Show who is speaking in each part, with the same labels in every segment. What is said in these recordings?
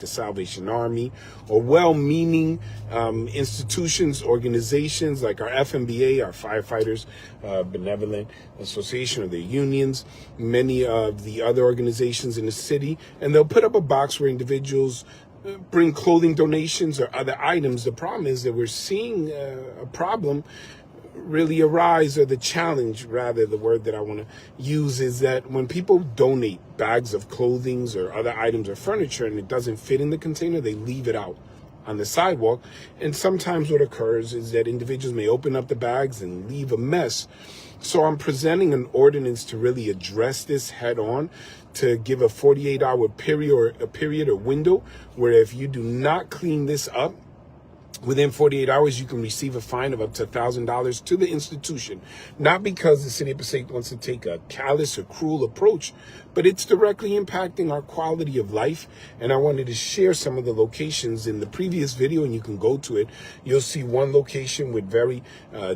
Speaker 1: the Salvation Army, or well-meaning institutions, organizations like our FMBA, our Firefighters Benevolent Association, or their unions, many of the other organizations in the city, and they'll put up a box where individuals bring clothing donations or other items. The problem is that we're seeing a problem really arise, or the challenge, rather, the word that I want to use is that when people donate bags of clothing or other items or furniture and it doesn't fit in the container, they leave it out on the sidewalk. And sometimes what occurs is that individuals may open up the bags and leave a mess. So I'm presenting an ordinance to really address this head on, to give a 48-hour period or window where if you do not clean this up within 48 hours, you can receive a fine of up to $1,000 to the institution. Not because the City of Passaic wants to take a callous or cruel approach, but it's directly impacting our quality of life. And I wanted to share some of the locations in the previous video, and you can go to it. You'll see one location with very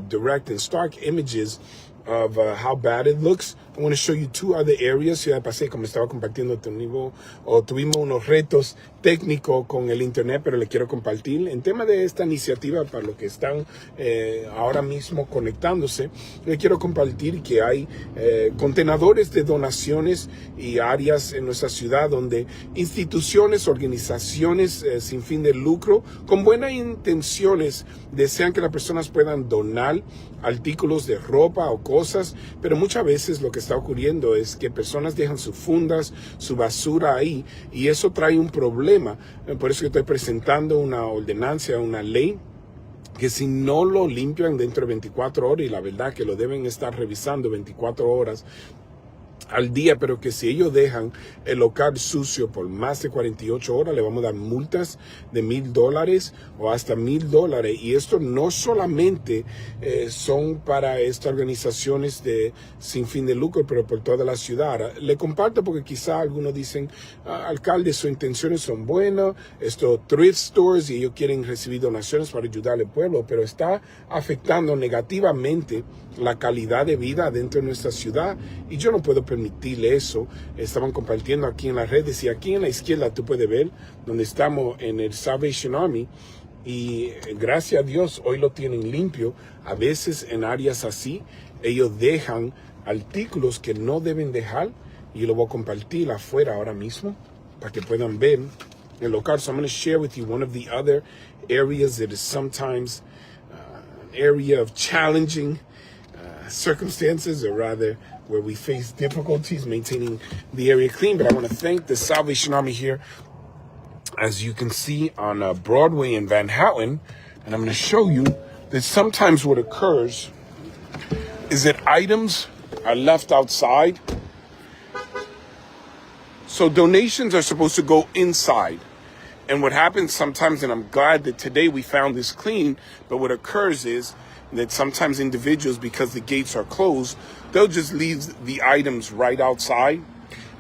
Speaker 1: direct and stark images of how bad it looks. I want to show you two other areas. Ciudad de Passaic, como estaba compartiendo, tuvimos unos retos técnicos con el internet, pero le quiero compartir. En tema de esta iniciativa, para los que están ahora mismo conectándose, le quiero compartir que hay contenedores de donaciones y áreas en nuestra ciudad donde instituciones, organizaciones sin fin de lucro, con buenas intenciones, desean que las personas puedan donar artículos de ropa o cosas, pero muchas veces lo que está ocurriendo es que personas dejan sus fundas, su basura ahí, y eso trae un problema. Por eso que estoy presentando una ordenanza, una ley, que si no lo limpian dentro de 24 horas, y la verdad que lo deben estar revisando 24 horas al día, pero que si ellos dejan el local sucio por más de 48 horas, le vamos a dar multas de $1,000 o hasta $1,000. Y esto no solamente son para estas organizaciones de sin fin de lucro, pero por toda la ciudad. Le comparto porque quizá algunos dicen, alcalde, sus intenciones son buenas, estos thrift stores, y ellos quieren recibir donaciones para ayudar al pueblo, pero está afectando negativamente la calidad de vida dentro de nuestra ciudad, y yo no puedo permitirle eso. Estaban compartiendo aquí en las redes, y aquí en la izquierda tú puedes ver donde estamos en el Salvation Army, y gracias a Dios hoy lo tienen limpio. A veces en áreas así ellos dejan artículos que no deben dejar, y yo lo voy a compartir afuera ahora mismo para que puedan ver el local. So I'm going to share with you one of the other areas that is sometimes an area of challenging circumstances, or rather where we face difficulties maintaining the area clean. But I want to thank the Salvation Army here, as you can see, on Broadway in Van Houten. And I'm going to show you that sometimes what occurs is that items are left outside. So donations are supposed to go inside. And what happens sometimes, and I'm glad that today we found this clean, but what occurs is that sometimes individuals, because the gates are closed, they'll just leave the items right outside.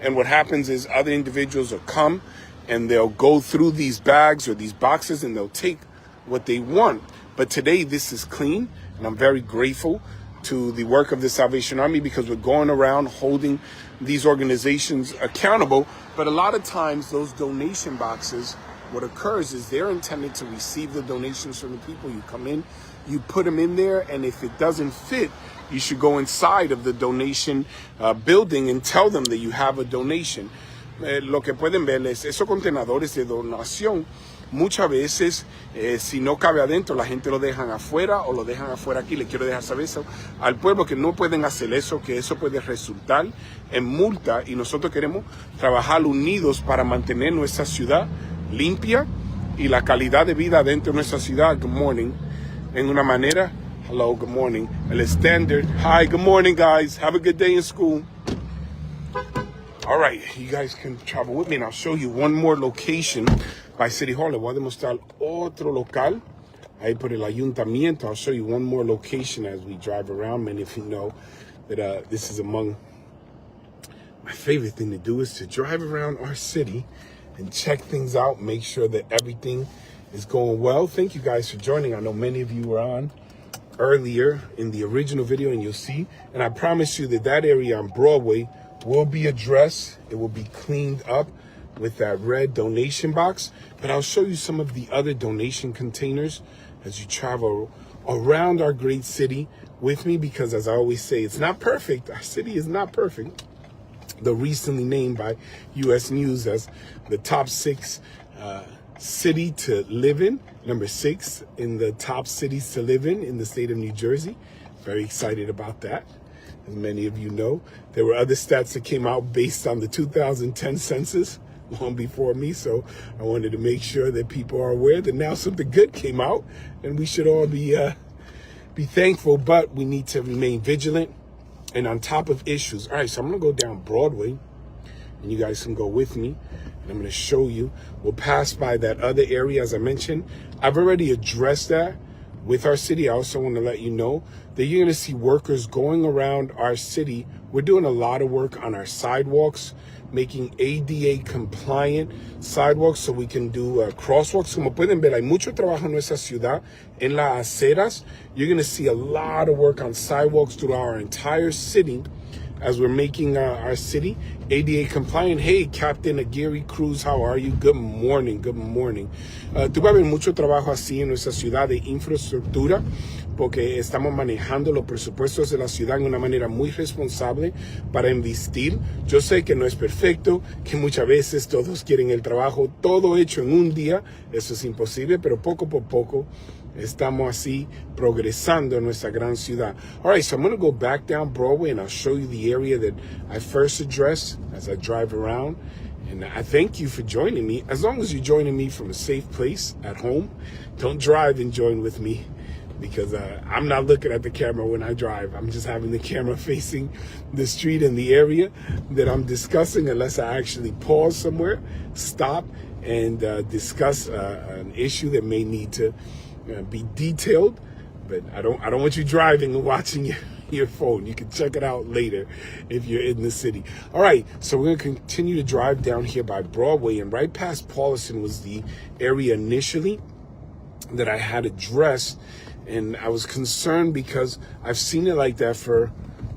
Speaker 1: And what happens is other individuals will come and they'll go through these bags or these boxes and they'll take what they want. But today this is clean, and I'm very grateful to the work of the Salvation Army, because we're going around holding these organizations accountable. But a lot of times those donation boxes, what occurs is they're intended to receive the donations from the people. You come in, you put them in there, and if it doesn't fit, you should go inside of the donation building and tell them that you have a donation. Lo que pueden ver es esos contenedores de donación. Muchas veces, si no cabe adentro, la gente lo dejan afuera o lo dejan afuera aquí. Le quiero dejar saber eso al pueblo, que no pueden hacer eso, que eso puede resultar en multa, y nosotros queremos trabajar unidos para mantener nuestra ciudad limpia y la calidad de vida dentro de nuestra ciudad. Good morning. En una manera, hello, good morning. El standard, hi, good morning, guys. Have a good day in school. All right, you guys can travel with me, and I'll show you one more location by City Hall. Le voy a demostrar otro local ahí por el ayuntamiento. I'll show you one more location as we drive around. Many of you know that this is among my favorite thing to do, is to drive around our city and check things out, make sure that everything is going well. Thank you guys for joining. I know many of you were on earlier in the original video, and you'll see. And I promise you that that area on Broadway will be addressed. It will be cleaned up with that red donation box, but I'll show you some of the other donation containers as you travel around our great city with me, because as I always say, it's not perfect. Our city is not perfect. Though recently named by U.S. News as the top 6 city to live in, number 6 in the top cities to live in the state of New Jersey. Very excited about that. As many of you know, there were other stats that came out based on the 2010 census long before me, so I wanted to make sure that people are aware that now something good came out, and we should all be thankful, but we need to remain vigilant and on top of issues. All right, so I'm going to go down Broadway, and you guys can go with me, and I'm going to show you. We'll pass by that other area, as I mentioned. I've already addressed that with our city. I also want to let you know that you're going to see workers going around our city. We're doing a lot of work on our sidewalks, making ADA compliant sidewalks so we can do crosswalks. Como pueden ver, hay mucho trabajo en nuestra ciudad, en las aceras. You're going to see a lot of work on sidewalks throughout our entire city as we're making our city ADA compliant. Hey, Captain Aguirre Cruz, how are you? Good morning, good morning. Tú vas a ver mucho trabajo así en nuestra ciudad de infraestructura, porque estamos manejando los presupuestos de la ciudad de una manera muy responsable para investir. Yo sé que no es perfecto, que muchas veces todos quieren el trabajo todo hecho en un día. Eso es imposible, pero poco por poco estamos así progresando en nuestra gran ciudad. All right, so I'm going to go back down Broadway and I'll show you the area that I first addressed as I drive around. And I thank you for joining me. As long as you're joining me from a safe place at home, don't drive and join with me, because I'm not looking at the camera when I drive. I'm just having the camera facing the street and the area that I'm discussing, unless I actually pause somewhere, stop, and discuss an issue that may need to be detailed. But I don't want you driving and watching your phone. You can check it out later if you're in the city. All right, so we're going to continue to drive down here by Broadway, and right past Paulison was the area initially that I had addressed. And I was concerned because I've seen it like that for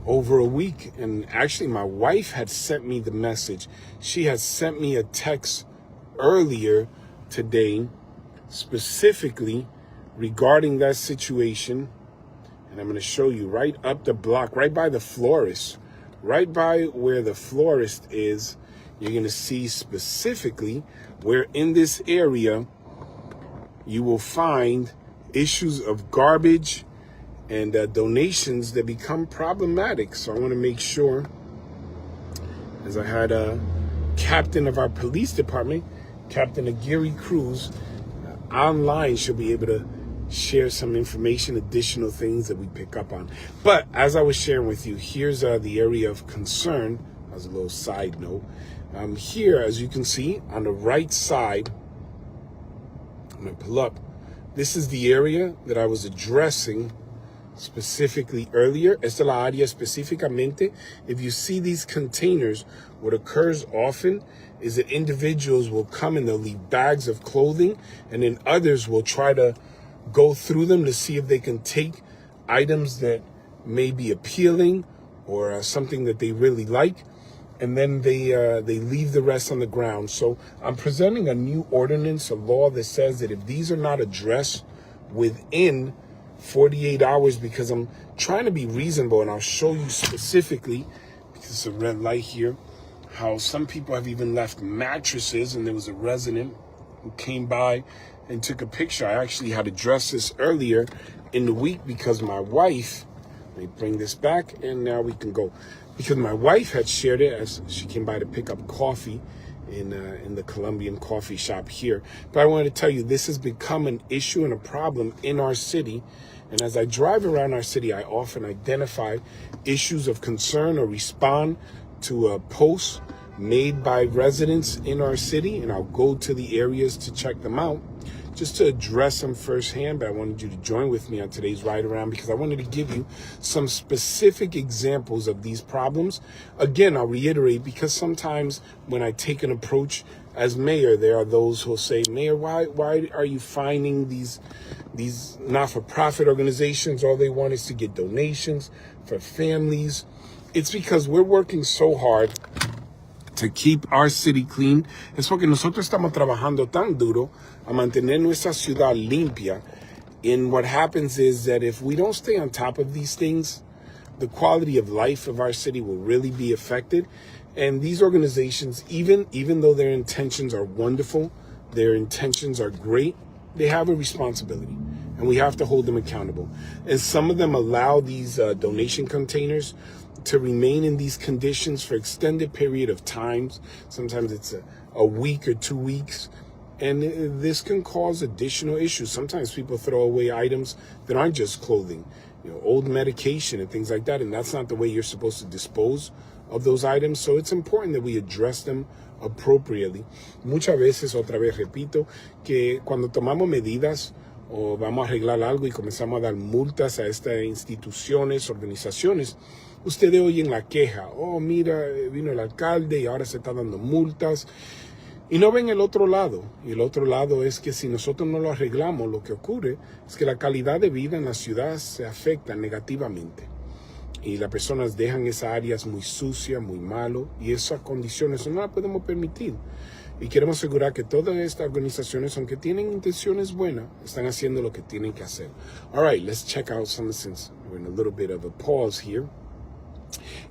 Speaker 1: over a week. And actually, my wife had sent me the message. She had sent me a text earlier today, specifically regarding that situation. And I'm going to show you right up the block, right by the florist, right by where the florist is. You're going to see specifically where in this area you will find issues of garbage and donations that become problematic. So I want to make sure, as I had a captain of our police department, Captain Aguirre Cruz, online, she'll be able to share some information, additional things that we pick up on. But as I was sharing with you, here's the area of concern as a little side note. Here, as you can see on the right side, I'm going to pull up. This is the area that I was addressing specifically earlier. Esta es la área específicamente. If you see these containers, what occurs often is that individuals will come and they'll leave bags of clothing, and then others will try to go through them to see if they can take items that may be appealing or something that they really like, and then they leave the rest on the ground. So I'm presenting a new ordinance, a law that says that if these are not addressed within 48 hours, because I'm trying to be reasonable, and I'll show you specifically, because it's a red light here, how some people have even left mattresses, and there was a resident who came by and took a picture. I actually had addressed this earlier in the week because my wife, let me bring this back, and now we can go. Because my wife had shared it as she came by to pick up coffee in the Colombian coffee shop here. But I wanted to tell you, this has become an issue and a problem in our city. And as I drive around our city, I often identify issues of concern or respond to posts made by residents in our city, and I'll go to the areas to check them out, just to address them firsthand. But I wanted you to join with me on today's ride around because I wanted to give you some specific examples of these problems. Again, I'll reiterate, because sometimes when I take an approach as mayor, there are those who will say, Mayor, why are you finding these not-for-profit organizations? All they want is to get donations for families. It's because we're working so hard to keep our city clean es porque nosotros estamos trabajando tan duro a mantener nuestra ciudad limpia. And what happens is that if we don't stay on top of these things, the quality of life of our city will really be affected. And these organizations, even though their intentions are wonderful, their intentions are great, they have a responsibility, and we have to hold them accountable. And some of them allow these donation containers to remain in these conditions for extended period of times. Sometimes it's a week or 2 weeks. And this can cause additional issues. Sometimes people throw away items that aren't just clothing, old medication and things like that. And that's not the way you're supposed to dispose of those items. So it's important that we address them appropriately. Muchas veces, otra vez repito, que cuando tomamos medidas o vamos a arreglar algo y comenzamos a dar multas a estas instituciones, organizaciones, ustedes oyen la queja. Oh, mira, vino el alcalde y ahora se está dando multas. Y no ven el otro lado. Y el otro lado es que si nosotros no lo arreglamos, lo que ocurre es que la calidad de vida en la ciudad se afecta negativamente. Y las personas dejan esas áreas muy sucias, muy malo, y esas condiciones no las podemos permitir. Y queremos asegurar que todas estas organizaciones, aunque tienen intenciones buenas, están haciendo lo que tienen que hacer. All right, let's check out some, since we're in a little bit of a pause here.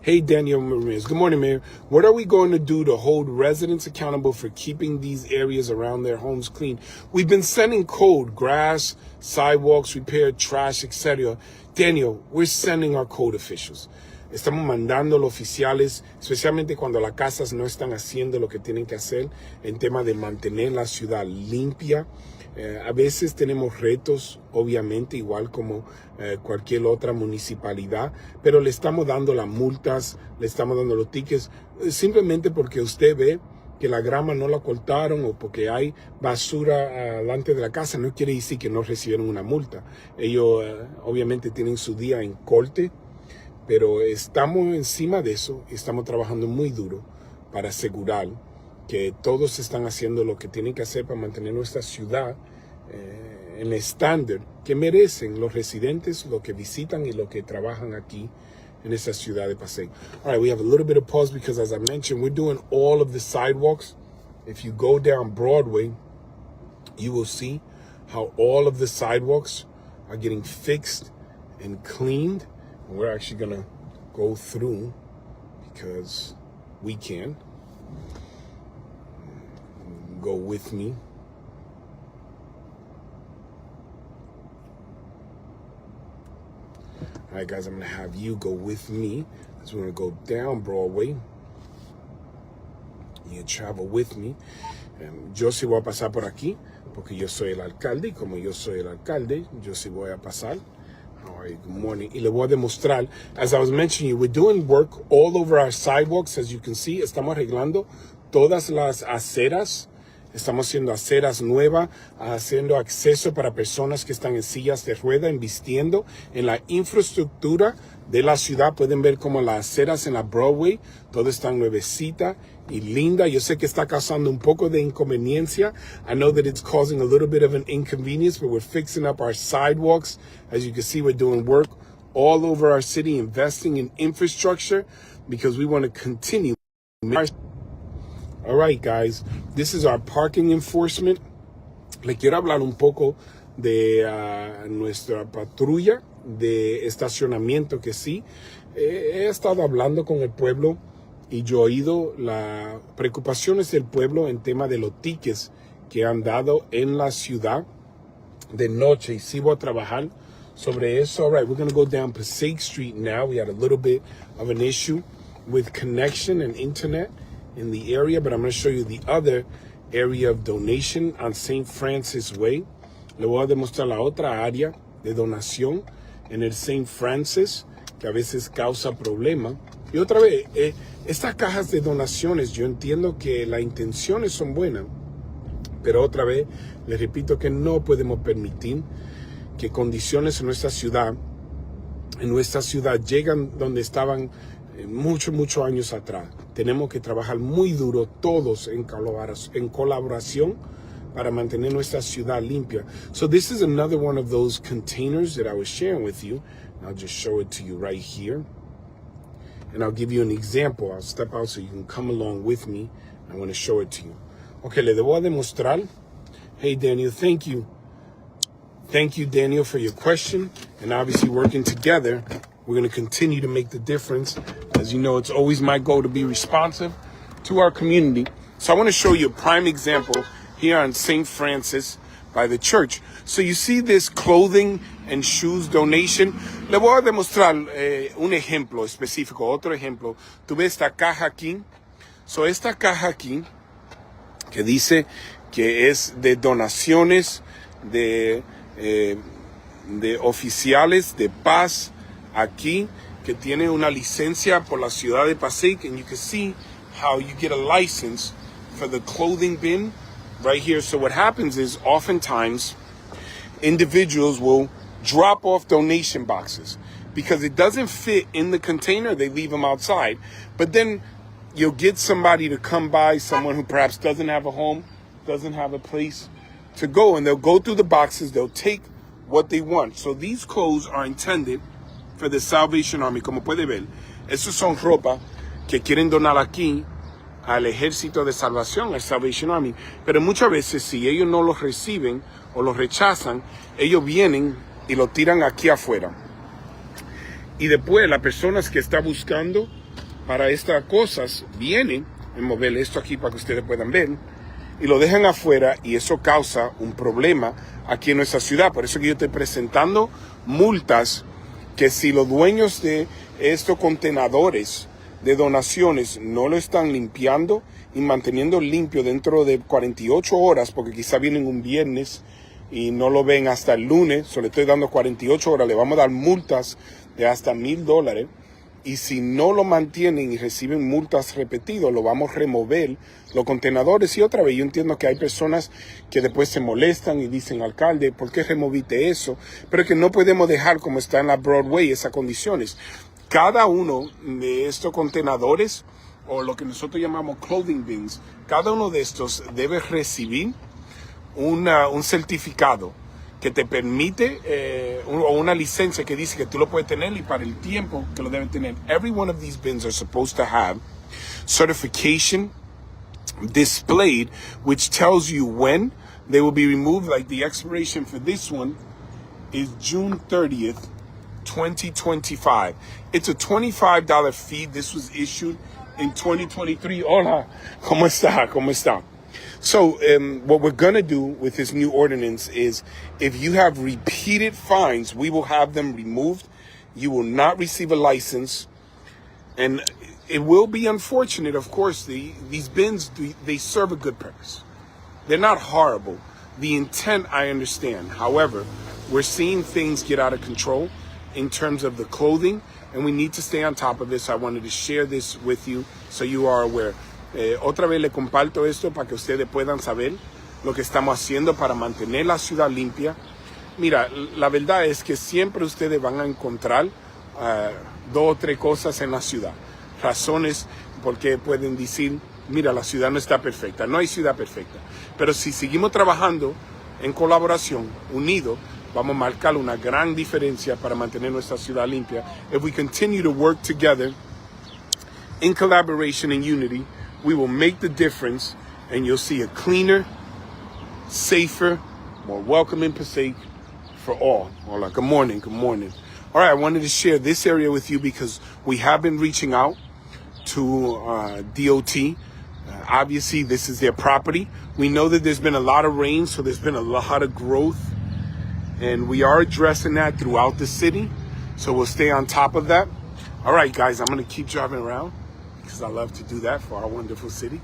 Speaker 1: Hey, Daniel Ramirez. Good morning, Mayor. What are we going to do to hold residents accountable for keeping these areas around their homes clean? We've been sending code, grass, sidewalks, repair, trash, etc. Daniel, we're sending our code officials. Estamos mandando los oficiales, especialmente cuando las casas no están haciendo lo que tienen que hacer en tema de mantener la ciudad limpia. A veces tenemos retos, obviamente, igual como cualquier otra municipalidad, pero le estamos dando las multas, le estamos dando los tickets, simplemente porque usted ve que la grama no la cortaron o porque hay basura delante de la casa, no quiere decir que no recibieron una multa. Ellos obviamente tienen su día en corte, pero estamos encima de eso y estamos trabajando muy duro para asegurar que todos están haciendo lo que tienen que hacer para mantener nuestra ciudad en el estándar que merecen los residentes, los que visitan y los que trabajan aquí en esta ciudad de Passaic. All right, we have a little bit of pause because, as I mentioned, we're doing all of the sidewalks. If you go down Broadway, you will see how all of the sidewalks are getting fixed and cleaned. And we're actually going to go through because we can. Go with me. All right, guys, I'm going to have you go with me. So we're going to go down Broadway. You travel with me. Yo sí voy a pasar por aquí, porque yo soy el alcalde, y como yo soy el alcalde, yo sí voy a pasar. All right, good morning. Y le voy a demostrar, as I was mentioning, we're doing work all over our sidewalks. As you can see, estamos arreglando todas las aceras. Estamos haciendo aceras nuevas, haciendo acceso para personas que están en sillas de rueda, invirtiendo en la infraestructura de la ciudad. Pueden ver como las aceras en la Broadway, todo está nuevecita y linda. Yo sé que está causando un poco de inconveniencia. I know that it's causing a little bit of an inconvenience, but we're fixing up our sidewalks. As you can see, we're doing work all over our city, investing in infrastructure because we want to continue. All right, guys, this is our parking enforcement. Le quiero hablar un poco de nuestra patrulla de estacionamiento, que sí, he estado hablando con el pueblo y yo he oído las preocupaciones del pueblo en tema de los tickets que han dado en la ciudad de noche, y sí voy a trabajar sobre eso. All right, we're going to go down Passaic Street now. We had a little bit of an issue with connection and internet in the area, but I'm going to show you the other area of donation on St. Francis Way. Le voy a demostrar la otra área de donación en el St. Francis, que a veces causa problema. Y otra vez, estas cajas de donaciones, yo entiendo que las intenciones son buenas, pero otra vez, les repito que no podemos permitir que condiciones en nuestra ciudad llegan donde estaban muchos años atrás. Tenemos que trabajar muy duro todos en colaboración para mantener nuestra ciudad limpia. So this is another one of those containers that I was sharing with you. I'll just show it to you right here. and I'll give you an example. I'll step out so you can come along with me. I want to show it to you. Okay, le debo demostrar. Hey, Daniel, thank you. Thank you, Daniel, for your question. And obviously working together, we're going to continue to make the difference. As you know, it's always my goal to be responsive to our community. So I want to show you a prime example here on St. Francis by the church. So you see this clothing and shoes donation. Le voy a demostrar un ejemplo específico, otro ejemplo. Tú ves esta caja aquí. So esta caja aquí, que dice que es de donaciones de oficiales de paz aquí, que tiene una licencia por la ciudad de Passaic, and you can see how you get a license for the clothing bin right here. So what happens is oftentimes individuals will drop off donation boxes because it doesn't fit in the container. They leave them outside, but then you'll get somebody to come by, someone who perhaps doesn't have a home, doesn't have a place to go, and they'll go through the boxes, they'll take what they want. So these clothes are intended for the Salvation Army. Como puede ver, esos son ropa que quieren donar aquí al Ejército de Salvación, al Salvation Army. Pero muchas veces, si ellos no los reciben o los rechazan, ellos vienen y lo tiran aquí afuera. Y después las personas que están buscando para estas cosas vienen, en mover esto aquí para que ustedes puedan ver, y lo dejan afuera, y eso causa un problema aquí en nuestra ciudad. Por eso que yo estoy presentando multas que si los dueños de estos contenedores de donaciones no lo están limpiando y manteniendo limpio dentro de 48 horas, porque quizá vienen un viernes y no lo ven hasta el lunes, so le estoy dando 48 horas, le vamos a dar multas de hasta $1,000. Y si no lo mantienen y reciben multas repetidas, lo vamos a remover los contenedores. Y otra vez, yo entiendo que hay personas que después se molestan y dicen, alcalde, ¿por qué removiste eso? Pero es que no podemos dejar como está en la Broadway esas condiciones. Cada uno de estos contenedores, o lo que nosotros llamamos clothing bins, cada uno de estos debe recibir un certificado que te permite o una licencia que dice que tú lo puedes tener y para el tiempo que lo deben tener. Every one of these bins are supposed to have certification displayed which tells you when they will be removed. Like the expiration for this one is June 30th, 2025. It's a $25 fee. This was issued in 2023. Hola, ¿cómo está? ¿Cómo está? So what we're going to do with this new ordinance is if you have repeated fines, we will have them removed. You will not receive a license. And it will be unfortunate, of course. These bins, they serve a good purpose. They're not horrible. The intent, I understand. However, we're seeing things get out of control in terms of the clothing, and we need to stay on top of this. I wanted to share this with you so you are aware. Otra vez le comparto esto para que ustedes puedan saber lo que estamos haciendo para mantener la ciudad limpia. Mira, la verdad es que siempre ustedes van a encontrar 2 o 3 cosas en la ciudad. Razones porque pueden decir, mira, la ciudad no está perfecta. No hay ciudad perfecta. Pero si seguimos trabajando en colaboración, unidos, vamos a marcar una gran diferencia para mantener nuestra ciudad limpia. If we continue to work together in collaboration and unity, we will make the difference, and you'll see a cleaner, safer, more welcoming Passaic for all. Hola, good morning, good morning. All right, I wanted to share this area with you because we have been reaching out to DOT. Obviously, this is their property. We know that there's been a lot of rain, so there's been a lot of growth, and we are addressing that throughout the city, so we'll stay on top of that. All right, guys, I'm going to keep driving around because I love to do that for our wonderful city.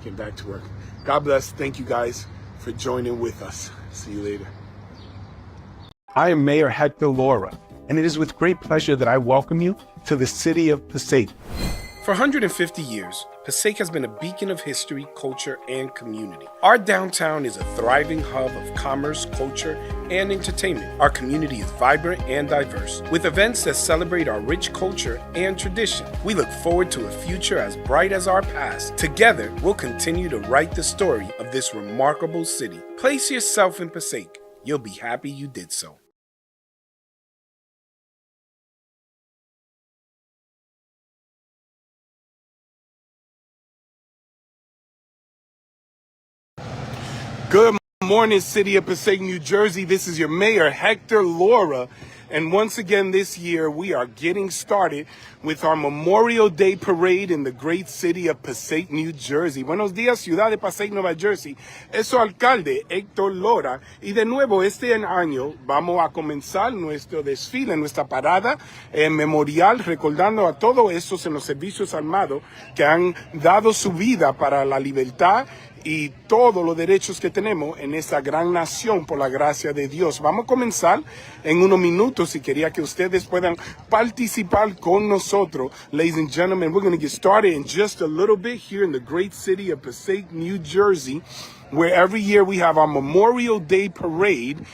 Speaker 1: Get back to work. God bless. Thank you guys for joining with us. See you later.
Speaker 2: I am Mayor Hector Laura, and it is with great pleasure that I welcome you to the City of Passaic.
Speaker 1: For 150 years, Passaic has been a beacon of history, culture, and community. Our downtown is a thriving hub of commerce, culture, and entertainment. Our community is vibrant and diverse, with events that celebrate our rich culture and tradition. We look forward to a future as bright as our past. Together, we'll continue to write the story of this remarkable city. Place yourself in Passaic. You'll be happy you did so. Good morning, City of Passaic, New Jersey. This is your mayor, Hector Laura. And once again this year, we are getting started with our Memorial Day Parade in the great city of Passaic, New Jersey. Buenos días, ciudad de Passaic, Nueva Jersey. Es su alcalde, Hector Laura. Y de nuevo, este año vamos a comenzar nuestro desfile, nuestra parada memorial, recordando a todos estos en los servicios armados que han dado su vida para la libertad y todos los derechos que tenemos en esta gran nación por la gracia de Dios. Vamos a comenzar en unos minutos y quería que ustedes puedan participar con nosotros. Ladies and gentlemen, we're going to get started in just a little bit here in the great city of Passaic, New Jersey, where every year we have our Memorial Day Parade,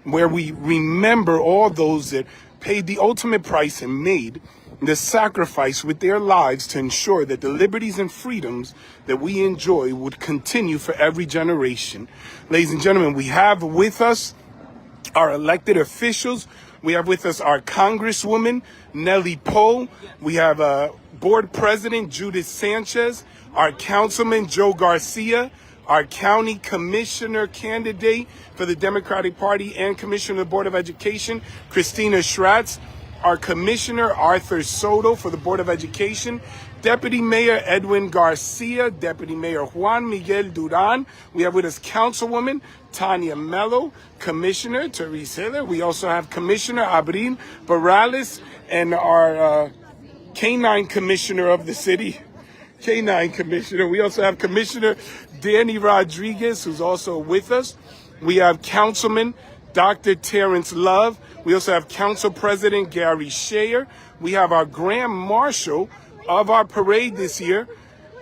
Speaker 1: where we remember all those that paid the ultimate price and made the sacrifice with their lives to ensure that the liberties and freedoms that we enjoy would continue for every generation. Ladies and gentlemen, we have with us our elected officials. We have with us our Congresswoman, Nellie Poe. We have Board President Judith Sanchez, our Councilman Joe Garcia, our County Commissioner candidate for the Democratic Party and Commissioner of the Board of Education, Christina Schratz, our Commissioner Arthur Soto for the Board of Education, Deputy Mayor Edwin Garcia, Deputy Mayor Juan Miguel Duran. We have with us Councilwoman Tanya Mello, Commissioner Therese Hiller. We also have Commissioner Abril Barales and our Canine Commissioner of the city. Canine Commissioner. We also have Commissioner Danny Rodriguez, who's also with us. We have Councilman Dr. Terrence Love. We also have Council President Gary Shayer. We have our Grand Marshal of our parade this year,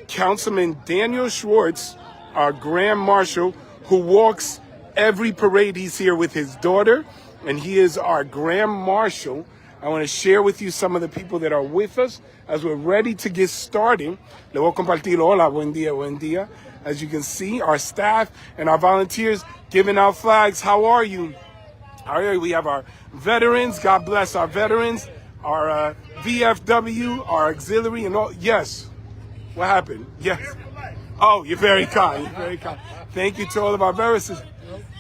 Speaker 1: Councilman Daniel Schwartz, our Grand Marshal, who walks every parade. He's here with his daughter, and he is our Grand Marshal. I want to share with you some of the people that are with us as we're ready to get started. Le voy a compartir. Hola, buen día, buen día. As you can see, our staff and our volunteers giving out flags. How are you? All right, we have our veterans. God bless our veterans. Our VFW, our auxiliary, and all. Yes. What happened? Yes. Oh, you're very kind. You're very kind. Thank you to all of our veterans.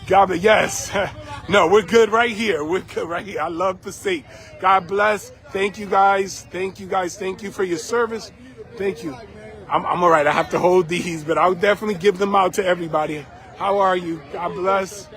Speaker 1: God bless. Yes. No, we're good right here. We're good right here. I love Passaic. God bless. Thank you guys. Thank you guys. Thank you for your service. Thank you. I'm all right. I have to hold these, but I'll definitely give them out to everybody. How are you? God bless.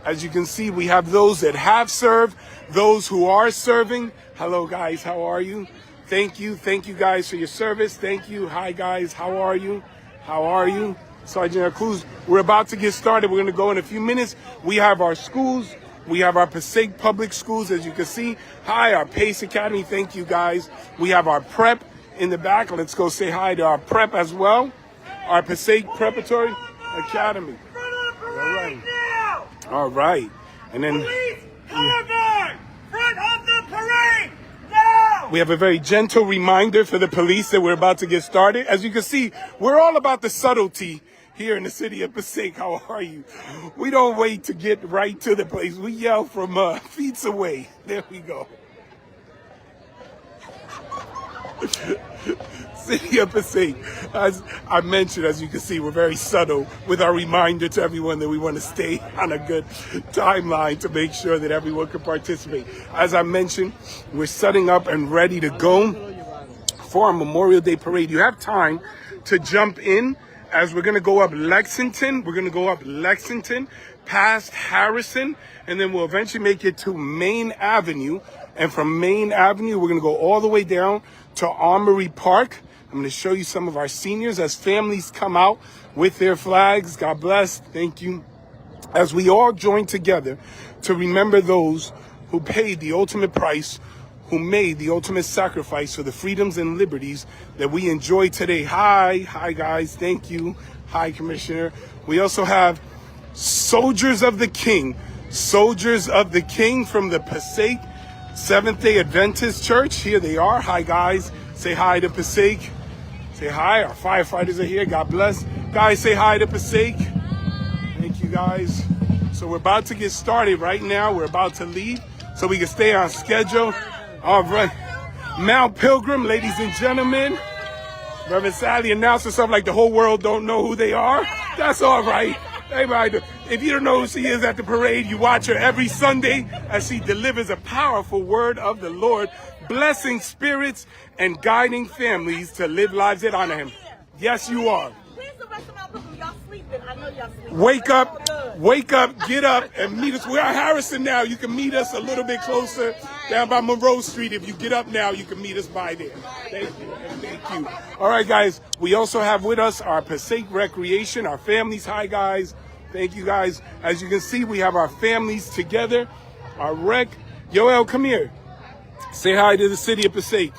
Speaker 1: As you can see, we have those that have served, those who are serving. Hello, guys. How are you? Thank you. Thank you, guys, for your service. Thank you. Hi, guys. How are you? How are you? Sergeant Cruz, we're about to get started. We're going to go in a few minutes. We have our schools. We have our Passaic Public Schools, as you can see. Hi, our Pace Academy. Thank you, guys. We have our prep in the back. Let's go say hi to our prep as well. Our Passaic Preparatory Academy. All right. All right. And then
Speaker 3: front of the parade now.
Speaker 1: We have a very gentle reminder for the police that we're about to get started. As you can see, we're all about the subtlety here in the city of Passaic. How are you? We don't wait to get right to the place. We yell from feet away. There we go. City of Passaic. As I mentioned, as you can see, we're very subtle with our reminder to everyone that we want to stay on a good timeline to make sure that everyone can participate. As I mentioned, we're setting up and ready to go for our Memorial Day Parade. You have time to jump in as we're going to go up Lexington. We're going to go up Lexington past Harrison, and then we'll eventually make it to Main Avenue. And from Main Avenue, we're going to go all the way down to Armory Park. I'm going to show you some of our seniors as families come out with their flags. God bless. Thank you. As we all join together to remember those who paid the ultimate price, who made the ultimate sacrifice for the freedoms and liberties that we enjoy today. Hi. Hi, guys. Thank you. Hi, Commissioner. We also have Soldiers of the King. Soldiers of the King from the Passaic Seventh-day Adventist Church. Here they are. Hi, guys. Say hi to Passaic. Say hi. Our firefighters are here. God bless. Guys, say hi to Passaic. Thank you, guys. So we're about to get started right now. We're about to leave so we can stay on schedule. All right. Mount Pilgrim, ladies and gentlemen. Reverend Sally announced herself like the whole world don't know who they are. That's all right. Everybody, if you don't know who she is at the parade, you watch her every Sunday as she delivers a powerful word of the Lord, blessing spirits and guiding families to live lives that honor Him. Yes, you are.
Speaker 3: Where's the rest of my people? Y'all sleeping. I know y'all sleeping.
Speaker 1: Wake up, get up, and meet us. We're at Harrison now. You can meet us a little bit closer down by Monroe Street. If you get up now, you can meet us by there. Thank you. Thank you. All right, guys. We also have with us our Passaic Recreation, our families. Hi, guys. Thank you, guys. As you can see, we have our families together. Our rec. Yoel, come here. Say hi to the City of Passaic.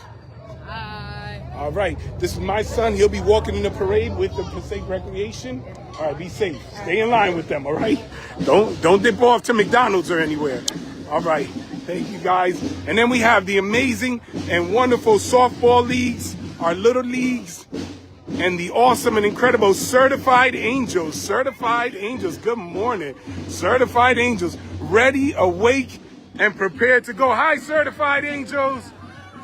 Speaker 1: All right, this is my son. He'll be walking in the parade with the Passaic Recreation. All right, be safe. Stay in line with them, all right? Don't dip off to McDonald's or anywhere. All right, thank you guys. And then we have the amazing and wonderful softball leagues, our little leagues, and the awesome and incredible Certified Angels. Certified Angels, good morning. Certified Angels, ready, awake, and prepared to go. Hi, Certified Angels.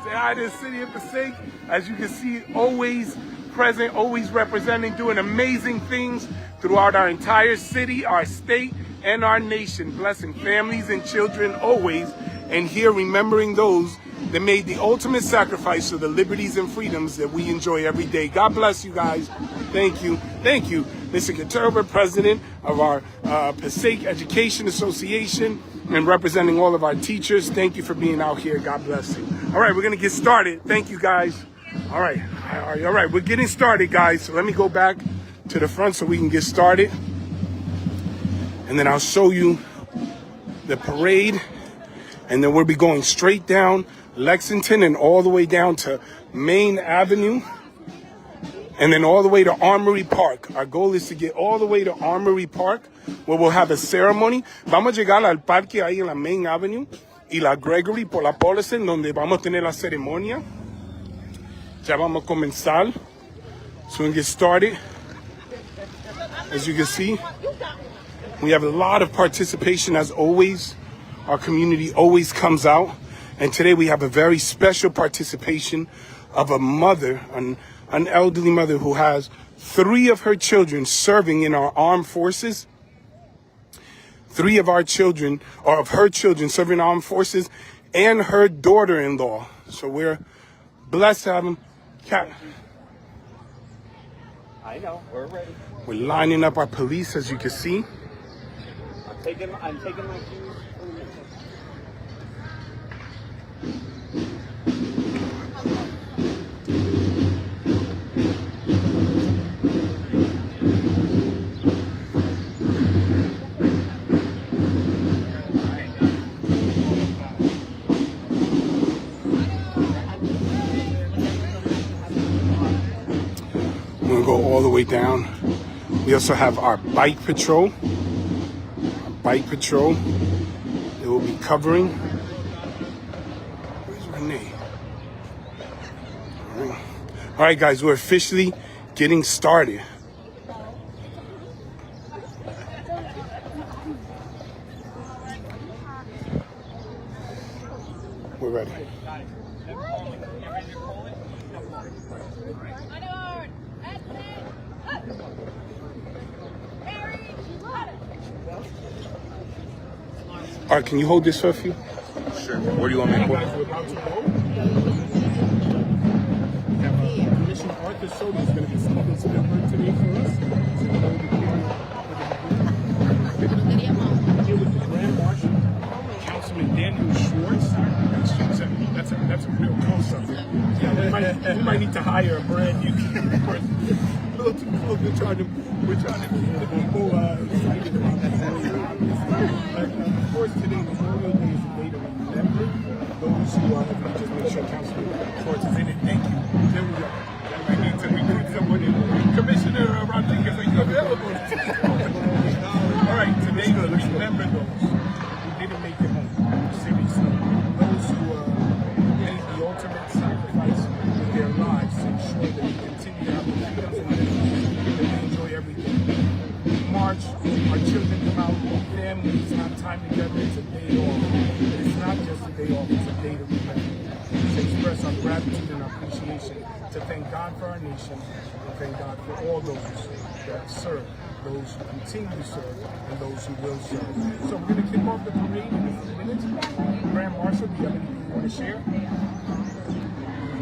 Speaker 1: Say hi to the City of Passaic. As you can see, always present, always representing, doing amazing things throughout our entire city, our state, and our nation, blessing families and children always, and here remembering those that made the ultimate sacrifice for the liberties and freedoms that we enjoy every day. God bless you guys. Thank you. Thank you. Mr. Katurba, president of our Passaic Education Association, and representing all of our teachers. Thank you for being out here. God bless you. All right, we're going to get started. Thank you, guys. All right. All right. We're getting started, guys. So let me go back to the front so we can get started. And then I'll show you the parade. And then we'll be going straight down Lexington and all the way down to Main Avenue. And then all the way to Armory Park. Our goal is to get all the way to Armory Park, where we'll have a ceremony. Vamos a llegar al parque ahí en la Main Avenue y la Gregory por la Paulson, donde vamos a tener la ceremonia. Ya vamos a comenzar. So we can get started. As you can see, we have a lot of participation as always. Our community always comes out. And today we have a very special participation of a mother, an elderly mother who has 3 of her children serving in our armed forces. 3 of our children, or of her children, serving in armed forces, and her daughter-in-law. So we're blessed to have them.
Speaker 4: I know, we're ready.
Speaker 1: We're lining up our police, as you can see.
Speaker 4: I'm taking my shoes.
Speaker 1: We're gonna go all the way down. We also have our bike patrol. Our bike patrol. It will be covering. Where's Renee? All right, guys, we're officially getting started. We're ready. All right, can you hold this for a few?
Speaker 4: Sure. Where do you want me to put it?
Speaker 1: We're about to go. We have Commissioner Arthur Soto is going to be Steven Spielberg today for us. Here with the Grand Marshal, Councilman Daniel Schwartz. That's a real close-up. Yeah, we might need to hire a brand new person. A little too close. We're trying to keep the people excited about that. Of course, today, Memorial Day is a day to remember those who are, if we just make sure Councilman Schwartz is in it. Thank you. There we go. I need to recruit someone in. Commissioner Rodriguez, are you available? All right, today we remember those who didn't make it home. Seriously. Those who made the ultimate sacrifice with their lives to ensure that we continue to have the freedoms and liberties that we enjoy every day. March, our children come out, families have time together. It's a day off. But it's not just a day off, it's a day to remember. To express our gratitude and our appreciation, to thank God for our nation, and thank God for all those that serve those who continue to serve, and those who will serve. So we're going to kick off the parade in a few minutes. Grand Marshal, do you have anything you want to share?
Speaker 5: It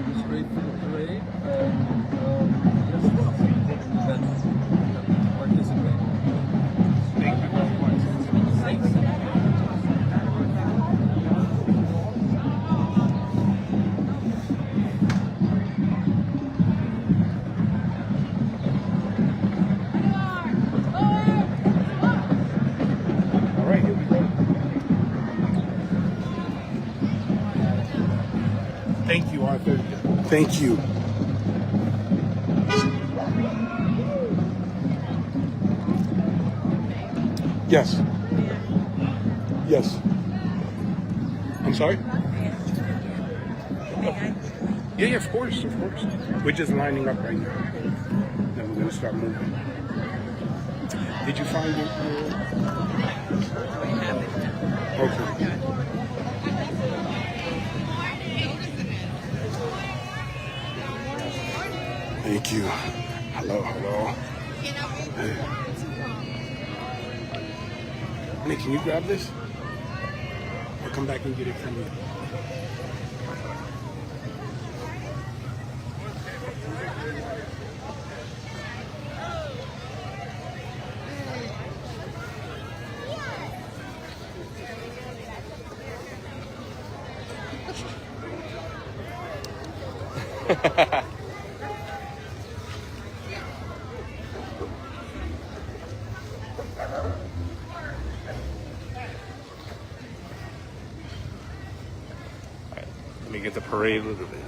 Speaker 5: was great for the parade, and just participate.
Speaker 1: Thank you very much.
Speaker 5: Thanks.
Speaker 1: All right, here we go. Thank you, Arthur. Thank you. Yes. Yes. I'm sorry? Yeah, yeah, of course, of course. We're just lining up right now. Then we're going to start moving. Did you find it? Okay. Thank you. Hello, hello. Honey, can you grab this? Or come back and get it from me?
Speaker 4: Let me get the parade a little bit.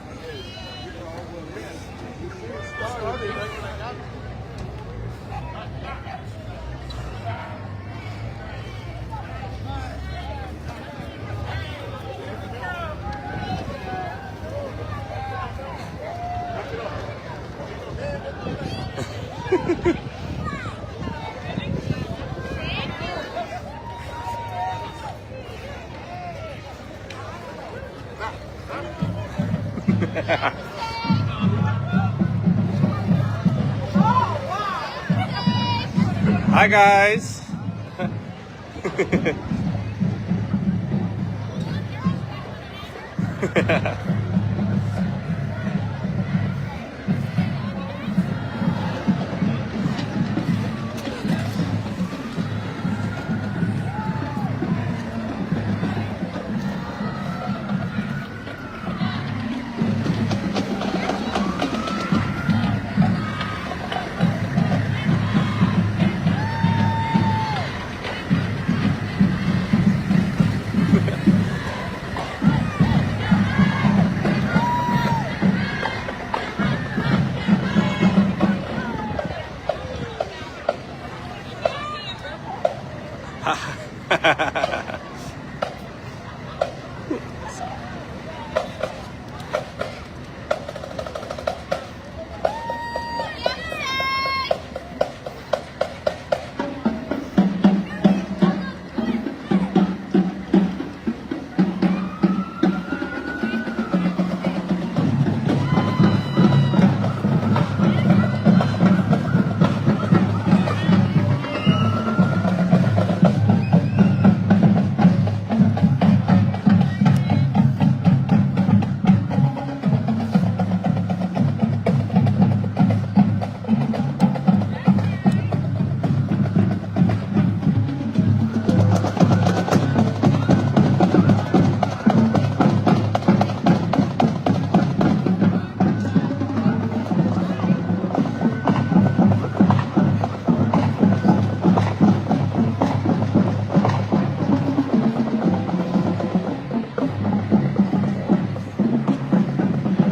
Speaker 4: Hi guys.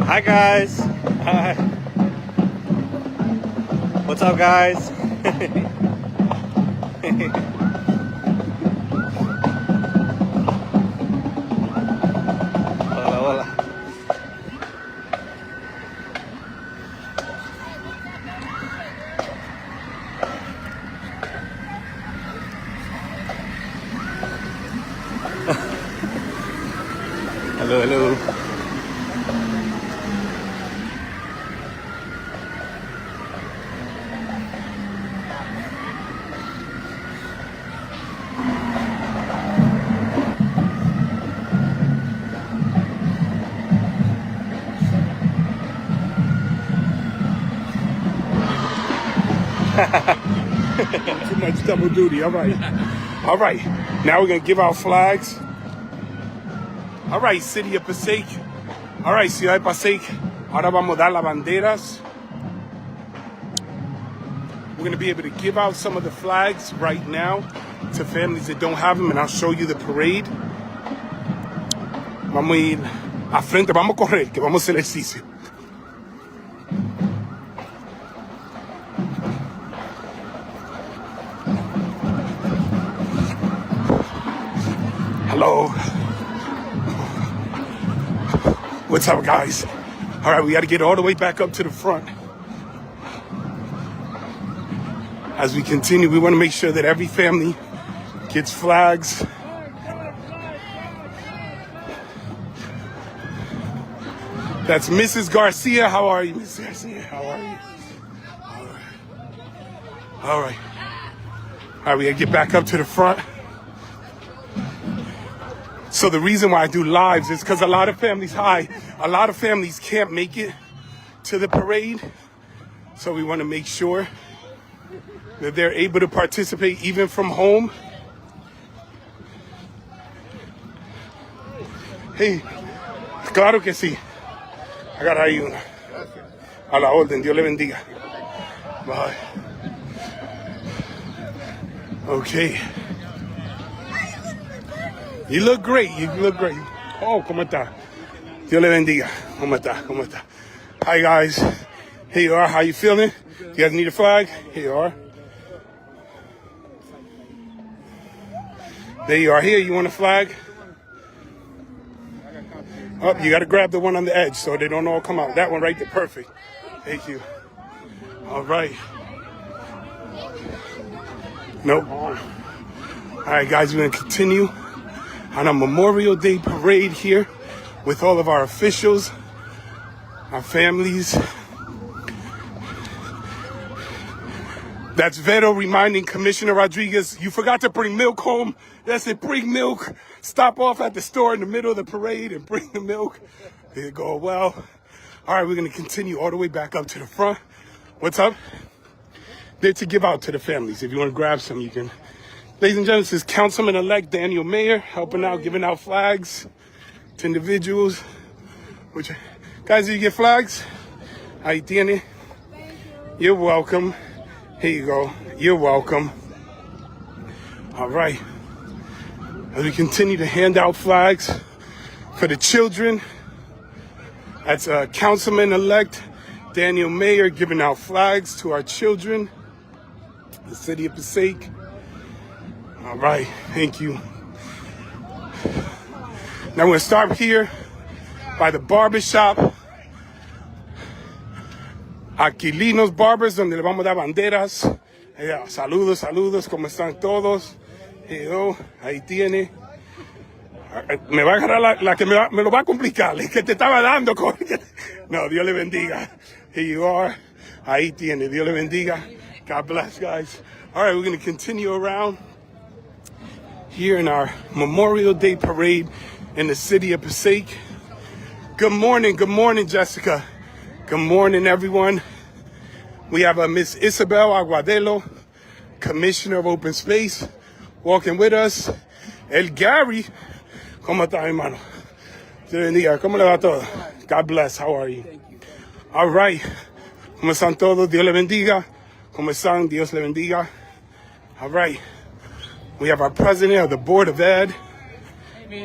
Speaker 4: Hi guys. Hi. What's up guys? Hola, hola. Hello, hello.
Speaker 1: Too much double duty. All right. All right. Now we're going to give out flags. All right, City of Passaic. All right, Ciudad de Passaic. Ahora vamos a dar las banderas. We're going to be able to give out some of the flags right now to families that don't have them, and I'll show you the parade. Vamos a ir a frente, vamos a correr, que vamos a hacer ejercicio. Hello. What's up, guys? All right, we got to get all the way back up to the front. As we continue, we want to make sure that every family gets flags. That's Mrs. Garcia. How are you, Mrs. Garcia? How are you? All right. All right. All right, we got to get back up to the front. So the reason why I do lives is because a lot of families can't make it to the parade. So we want to make sure that they're able to participate even from home. Hey, claro que sí. Agarra ahí una. A la orden, Dios le bendiga. Bye. Okay. You look great. You look great. Oh, ¿cómo está? Dios le bendiga. ¿Cómo está? ¿Cómo está? Hi, guys. Here you are. How you feeling? You guys need a flag? Here you are. There you are. Here, you want a flag? Oh, you got to grab the one on the edge so they don't all come out. That one right there. Perfect. Thank you. All right. Nope. All right, guys, we're going to continue on a Memorial Day parade here with all of our officials, our families. That's Vero reminding Commissioner Rodriguez, you forgot to bring milk home. That's it, bring milk. Stop off at the store in the middle of the parade and bring the milk. There you go. Well, all right, we're going to continue all the way back up to the front. What's up? They're to give out to the families. If you want to grab some, you can. Ladies and gentlemen, this is Councilman-elect Daniel Mayer helping out, giving out flags to individuals. Guys, did you get flags? Ahí tiene. You're welcome. Here you go. You're welcome. All right. As we continue to hand out flags for the children, that's Councilman-elect Daniel Mayer giving out flags to our children, the City of Passaic. All right. Thank you. Now we're going to start here by the barber shop. Aquilinos Barbers, donde le vamos a dar banderas. Saludos, saludos, ¿cómo están todos? Ahí tiene. Me va a agarrar la que me lo va a complicar, es que te estaba dando. No, Dios le bendiga. Here you are. Ahí tiene, Dios le bendiga. God bless, guys. All right, we're going to continue around here in our Memorial Day parade in the City of Passaic. Good morning, Jessica. Good morning, everyone. We have Miss Isabel Aguadelo, Commissioner of Open Space, walking with us. El Gary, ¿cómo está, hermano? Dios bendiga. ¿Cómo le va todo? God bless. How are you? All right. ¿Cómo están todos? Dios le bendiga. ¿Cómo están? Dios le bendiga. All right. We have our president of the Board of Ed.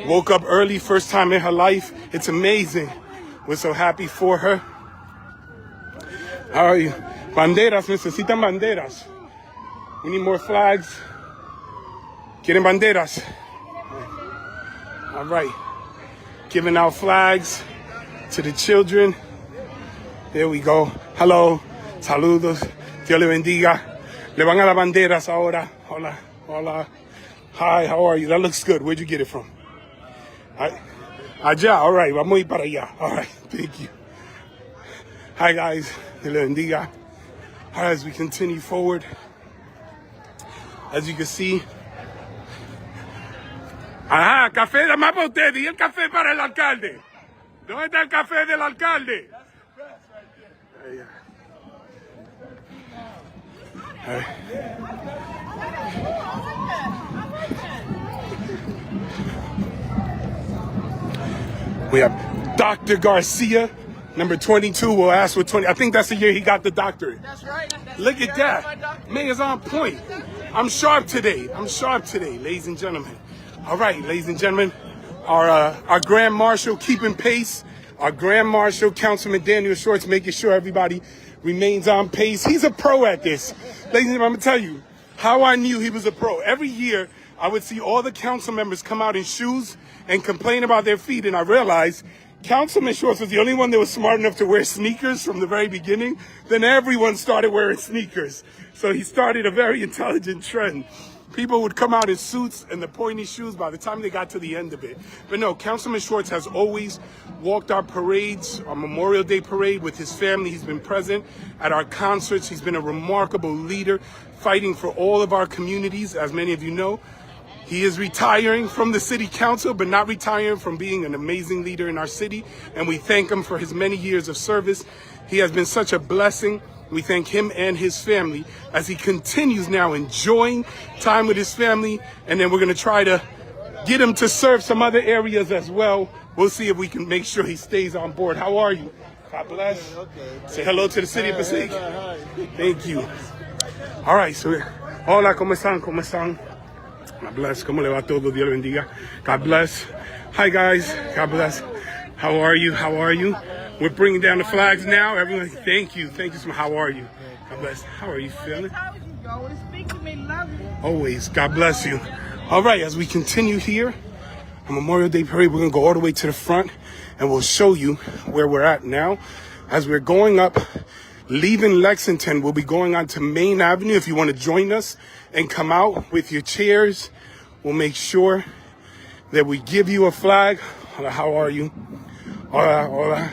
Speaker 1: Woke up early, first time in her life. It's amazing. We're so happy for her. How are you? Banderas, necesitan banderas. We need more flags. ¿Quieren banderas? All right. Giving out flags to the children. There we go. Hello. Saludos. Dios le bendiga. Le van a dar banderas ahora. Hola. Hola. Hi, how are you? That looks good. Where'd you get it from? Allá. All right. Vamos a ir para allá. All right. Thank you. Hi, guys. Dios le bendiga. All right, as we continue forward, as you can see. Ajá, café de más para usted. Y el café para el alcalde. ¿Dónde está el café del alcalde? right. We have Dr. Garcia, number 22. We'll ask what 20. I think that's the year he got the doctorate.
Speaker 3: That's right.
Speaker 1: Look at that. Man is on point. I'm sharp today, ladies and gentlemen. All right, ladies and gentlemen, our Grand Marshal keeping pace. Our Grand Marshal, Councilman Daniel Shorts, making sure everybody remains on pace. He's a pro at this. Ladies and gentlemen, I'm going to tell you how I knew he was a pro. Every year, I would see all the council members come out in shoes and complain about their feet, and I realized Councilman Shorts was the only one that was smart enough to wear sneakers from the very beginning. Then everyone started wearing sneakers. So he started a very intelligent trend. People would come out in suits and the pointy shoes by the time they got to the end of it. But no, Councilman Schwartz has always walked our parades, our Memorial Day parade with his family. He's been present at our concerts. He's been a remarkable leader, fighting for all of our communities, as many of you know. He is retiring from the city council, but not retiring from being an amazing leader in our city. And we thank him for his many years of service. He has been such a blessing. We thank him and his family as he continues now enjoying time with his family. And then we're going to try to get him to serve some other areas as well. We'll see if we can make sure he stays on board. How are you? God bless. Say hello to the City of Passaic. Thank you. All right. So, hola, ¿cómo están? ¿Cómo están? God bless. ¿Cómo le va todo? Dios le bendiga. God bless. Hi, guys. God bless. How are you? How are you? We're bringing down the flags now. Everyone, thank you. Thank you so much. How are you? God bless. How are you feeling?
Speaker 3: How would you go and speak to me? Love you.
Speaker 1: Always. God bless you. All right, as we continue here on Memorial Day Parade, we're going to go all the way to the front, and we'll show you where we're at now. As we're going up, leaving Lexington, we'll be going on to Main Avenue. If you want to join us and come out with your chairs, we'll make sure that we give you a flag. Hola, how are you? Hola, hola.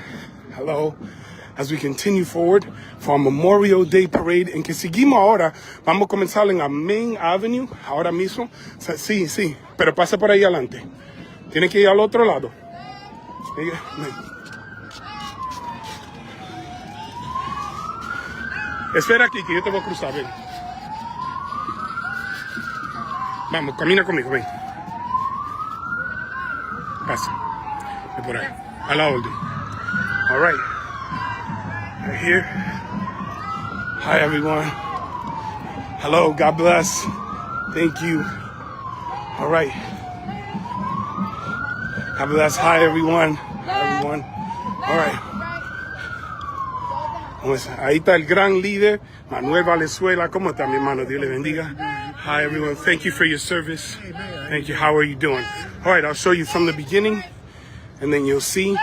Speaker 1: Hello. As we continue forward for our Memorial Day Parade, en que seguimos ahora, vamos a comenzar en la Main Avenue, ahora mismo. Sí, sí, pero pasa por ahí adelante. Tiene que ir al otro lado. Espera aquí, que yo te voy a cruzar, ven. Vamos, camina conmigo, ven. Pasa. Ven por ahí. A la orden. All right. Right here. Hi, everyone. Hello. God bless. Thank you. All right. God bless. Hi, everyone. Everyone. All right. Ahí está el gran líder, Manuel Valenzuela. ¿Cómo está, mi hermano? Dios le bendiga. Hi, everyone. Thank you for your service. Thank you. How are you doing? All right. I'll show you from the beginning, and then you'll see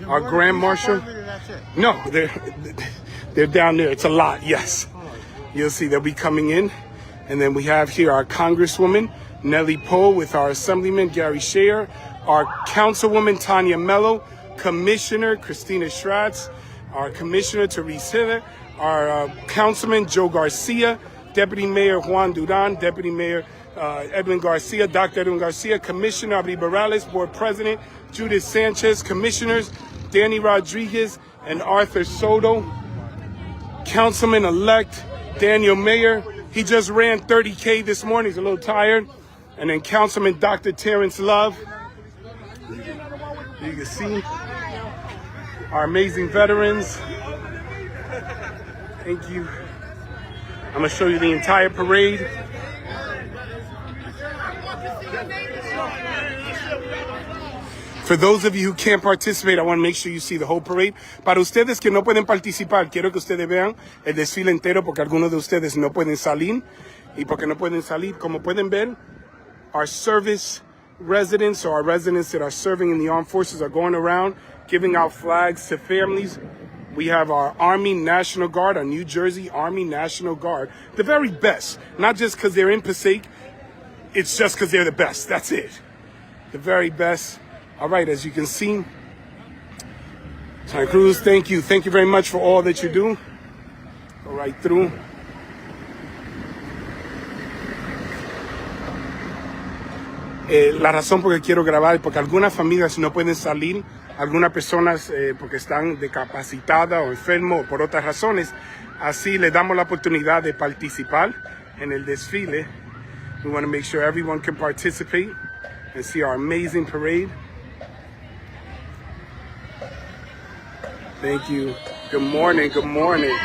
Speaker 1: our Grand Marshal. No, they're down there. It's a lot, yes. You'll see they'll be coming in. And then we have here our Congresswoman, Nellie Poe, with our Assemblyman, Gary Scheer, our Councilwoman, Tanya Mello, Commissioner, Christina Schratz, our Commissioner, Therese Hiller, our Councilman, Joe Garcia, Deputy Mayor Juan Duran, Deputy Mayor Edwin Garcia, Dr. Edwin Garcia, Commissioner Abri Morales, Board President Judith Sanchez, Commissioners Danny Rodriguez and Arthur Soto, Councilman-elect Daniel Mayer. He just ran 30K this morning. He's a little tired. And then Councilman Dr. Terrence Love. You can see our amazing veterans. Thank you. I'm going to show you the entire parade. For those of you who can't participate, I want to make sure you see the whole parade. Para ustedes que no pueden participar, quiero que ustedes vean el desfile entero porque algunos de ustedes no pueden salir. Y porque no pueden salir, como pueden ver, our service residents or our residents that are serving in the armed forces are going around giving out flags to families. We have our Army National Guard, our New Jersey Army National Guard, the very best. Not just because they're in Passaic, it's just because they're the best. That's it. The very best. All right, as you can see, Santa Cruz, thank you. Thank you very much for all that you do. Go right through. La razón por que quiero grabar es porque algunas familias no pueden salir, algunas personas porque están discapacitadas o enfermos o por otras razones. Así les damos la oportunidad de participar en el desfile. We want to make sure everyone can participate and see our amazing parade. Thank you. Good morning. Good morning.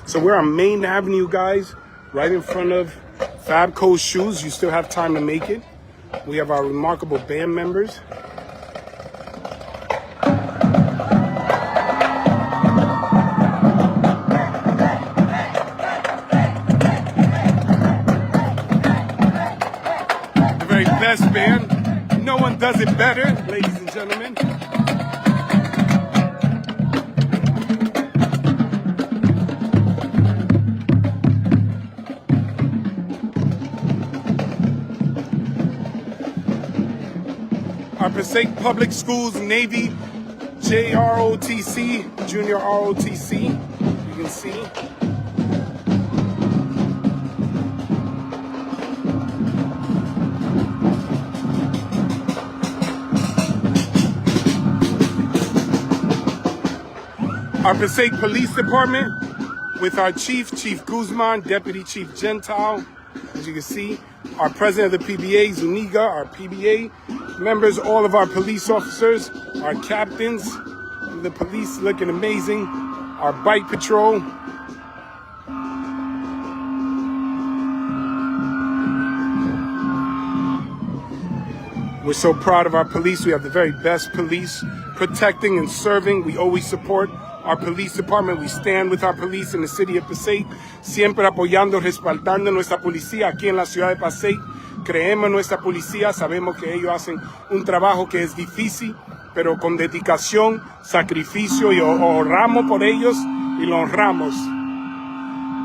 Speaker 1: So we're on Main Avenue, guys, right in front of Fabco Shoes. You still have time to make it. We have our remarkable band members. The very best band. No one does it better, ladies and gentlemen. Our Passaic Public Schools Navy JROTC, Junior ROTC, you can see. Our Passaic Police Department with our Chief Guzman, Deputy Chief Gentile, as you can see. Our President of the PBA, Zuniga, our PBA members, all of our police officers, our captains, the police looking amazing, our bike patrol. We're so proud of our police. We have the very best police protecting and serving. We always support our police department. We stand with our police in the city of Passaic, siempre apoyando, respaldando nuestra policía aquí en la ciudad de Passaic. Creemos en nuestra policía, sabemos que ellos hacen un trabajo que es difícil, pero con dedicación, sacrificio, y oramos por ellos y lo honramos.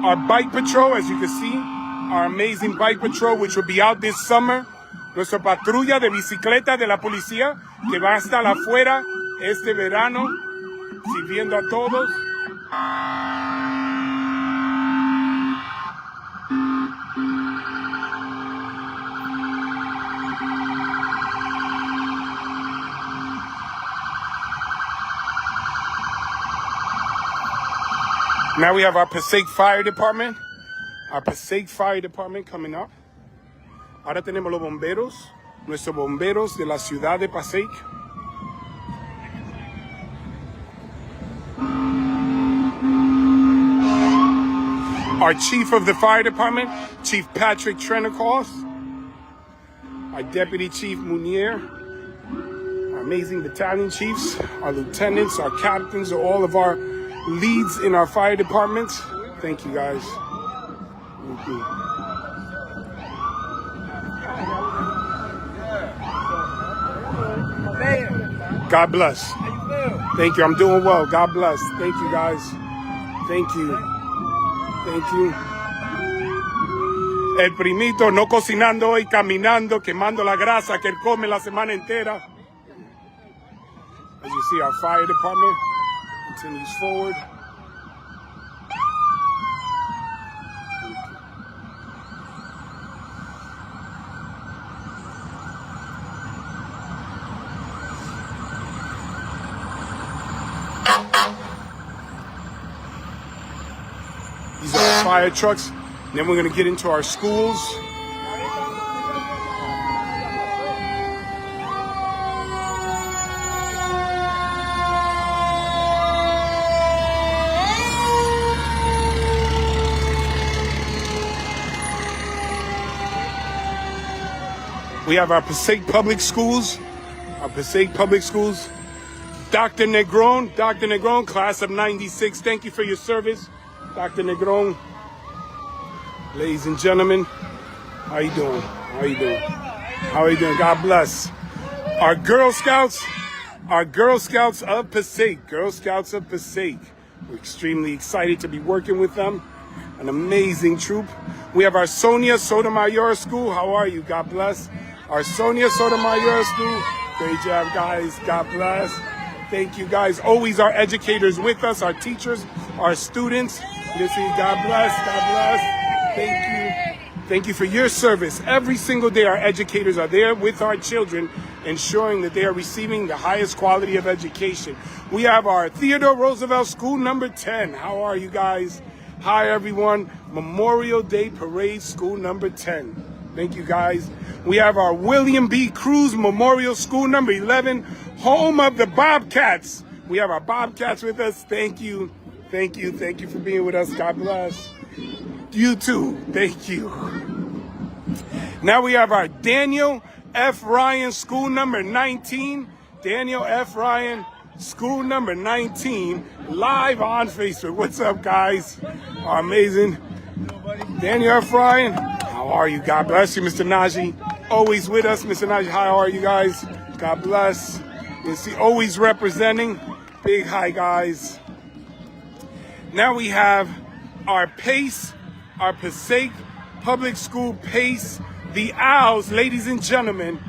Speaker 1: Our bike patrol, as you can see, our amazing bike patrol, which will be out this summer. Nuestra patrulla de bicicleta de la policía, que va a estar afuera este verano, sirviendo a todos. Now we have our Passaic Fire Department. Our Passaic Fire Department coming up. Ahora tenemos los bomberos, nuestros bomberos de la ciudad de Passaic. Our Chief of the Fire Department, Chief Patrick Trenacross. Our Deputy Chief Munier. Our amazing battalion chiefs, our lieutenants, our captains, all of our leads in our fire departments. Thank you, guys. Thank you. God bless. Thank you. I'm doing well. God bless. Thank you, guys. Thank you. Thank you. El primito no cocinando hoy, caminando, quemando la grasa que él come la semana entera. As you see, our fire department continues forward. These are our fire trucks. And then we're going to get into our schools. We have our Passaic Public Schools. Our Passaic Public Schools. Dr. Negron, class of 96. Thank you for your service. Dr. Negron. Ladies and gentlemen, how you doing? How you doing? How are you doing? God bless. Our Girl Scouts of Passaic. Girl Scouts of Passaic. We're extremely excited to be working with them. An amazing troop. We have our Sonia Sotomayor School. How are you? God bless. Our Sonia Sotomayor School. Great job, guys. God bless. Thank you guys. Always our educators with us, our teachers, our students. Listen, God bless, God bless. Thank you. Thank you for your service. Every single day our educators are there with our children, ensuring that they are receiving the highest quality of education. We have our Theodore Roosevelt School number 10. How are you guys? Hi everyone. Memorial Day Parade School number 10. Thank you guys. We have our William B. Cruz Memorial School number 11, home of the Bobcats. We have our Bobcats with us. Thank you. Thank you. Thank you for being with us. God bless. You too. Thank you. Now we have our Daniel F. Ryan School number 19. Daniel F. Ryan School number 19, live on Facebook. What's up, guys? Oh, amazing. Daniel F. Ryan, how are you? God bless you, Mr. Najee. Always with us, Mr. Najee. How are you guys? God bless. You see, always representing. Big hi, guys. Now we have our PACE, our Passaic Public School PACE. The Owls, ladies and gentlemen,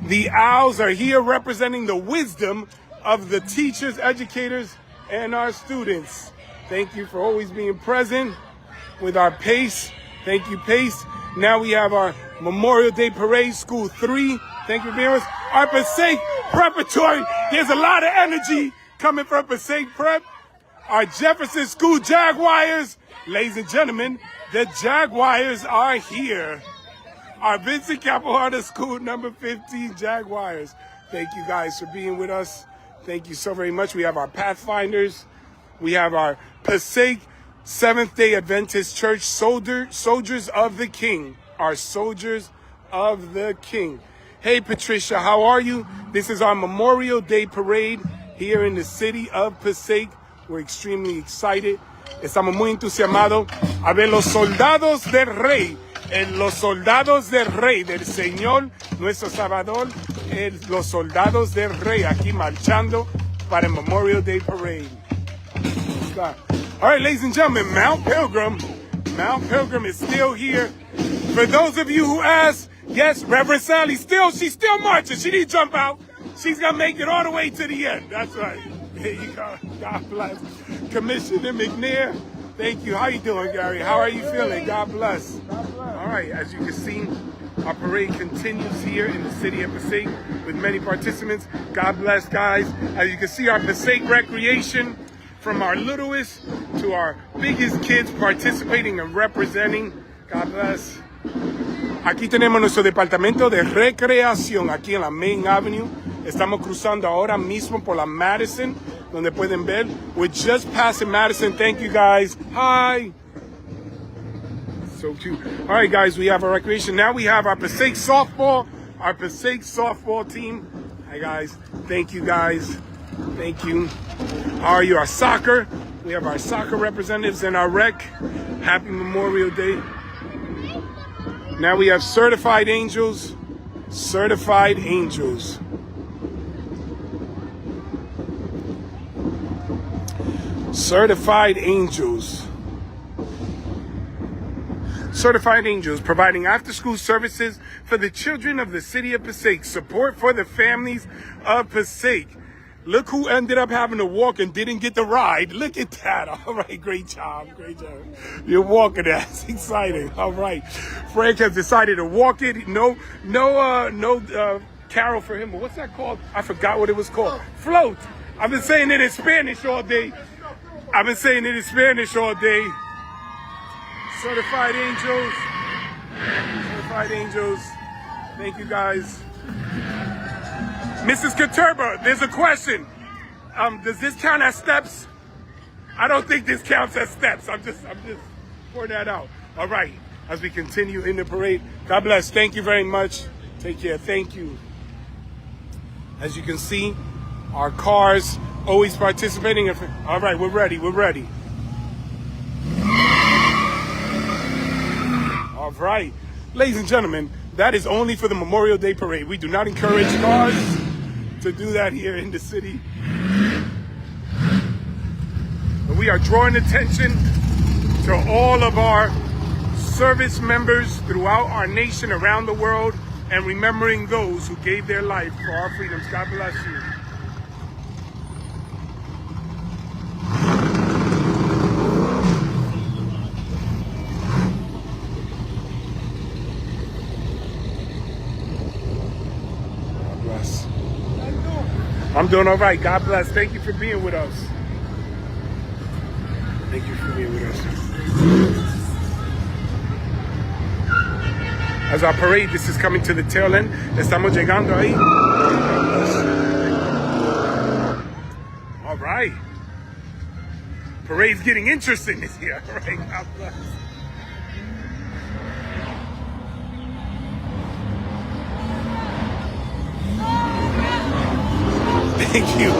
Speaker 1: the Owls are here representing the wisdom of the teachers, educators, and our students. Thank you for always being present with our PACE. Thank you, PACE. Now we have our Memorial Day Parade School 3. Thank you for being with us. Our Passaic Preparatory. There's a lot of energy coming from Passaic Prep. Our Jefferson School Jaguars. Ladies and gentlemen, the Jaguars are here. Our Vincent Capoharda School number 15 Jaguars. Thank you guys for being with us. Thank you so very much. We have our Pathfinders. We have our Passaic Seventh-day Adventist Church Soldiers of the King. Our Soldiers of the King. Hey, Patricia, how are you? This is our Memorial Day Parade here in the city of Passaic. We're extremely excited. Estamos muy entusiasmados a ver los soldados del rey. Los soldados del rey, del Señor, nuestro Salvador, los soldados del rey aquí marchando para el Memorial Day Parade. All right, ladies and gentlemen, Mount Pilgrim is still here. For those of you who asked, yes, Reverend Sally, she's still marching. She didn't jump out. She's going to make it all the way to the end. That's right. There you go. God bless. Commissioner McNair, thank you. How you doing, Gary? How are you feeling? God bless. All right, as you can see, our parade continues here in the city of Passaic with many participants. God bless, guys. As you can see, our Passaic recreation, from our littlest to our biggest kids participating and representing. God bless. Aquí tenemos nuestro departamento de recreación aquí en la Main Avenue. Estamos cruzando ahora mismo por la Madison, donde pueden ver. We're just passing Madison. Thank you, guys. Hi. So cute. All right, guys, we have our recreation. Now we have our Passaic softball team. Hi, guys. Thank you, guys. Thank you. How are you? Our soccer. We have our soccer representatives and our rec. Happy Memorial Day. Now we have certified angels. Certified angels. Certified angels. Certified Angels, providing after-school services for the children of the city of Passaic. Support for the families of Passaic. Look who ended up having to walk and didn't get the ride. Look at that. All right, great job. Great job. You're walking. That's exciting. All right. Frank has decided to walk it. No carol for him. But what's that called? I forgot what it was called. Float. I've been saying it in Spanish all day. Certified Angels. Certified Angels. Thank you, guys. Mrs. Katurba, there's a question. Does this count as steps? I don't think this counts as steps. I'm just pouring that out. All right, as we continue in the parade. God bless. Thank you very much. Take care. Thank you. As you can see, our cars always participating. All right, we're ready. We're ready. All right. Ladies and gentlemen, that is only for the Memorial Day Parade. We do not encourage cars to do that here in the city. But we are drawing attention to all of our service members throughout our nation, around the world, and remembering those who gave their life for our freedoms. God bless you. I'm doing all right. God bless. Thank you for being with us. Thank you for being with us. As our parade, this is coming to the tail end. Estamos llegando ahí. All right. Parade's getting interesting this year. All right. God bless. Thank you.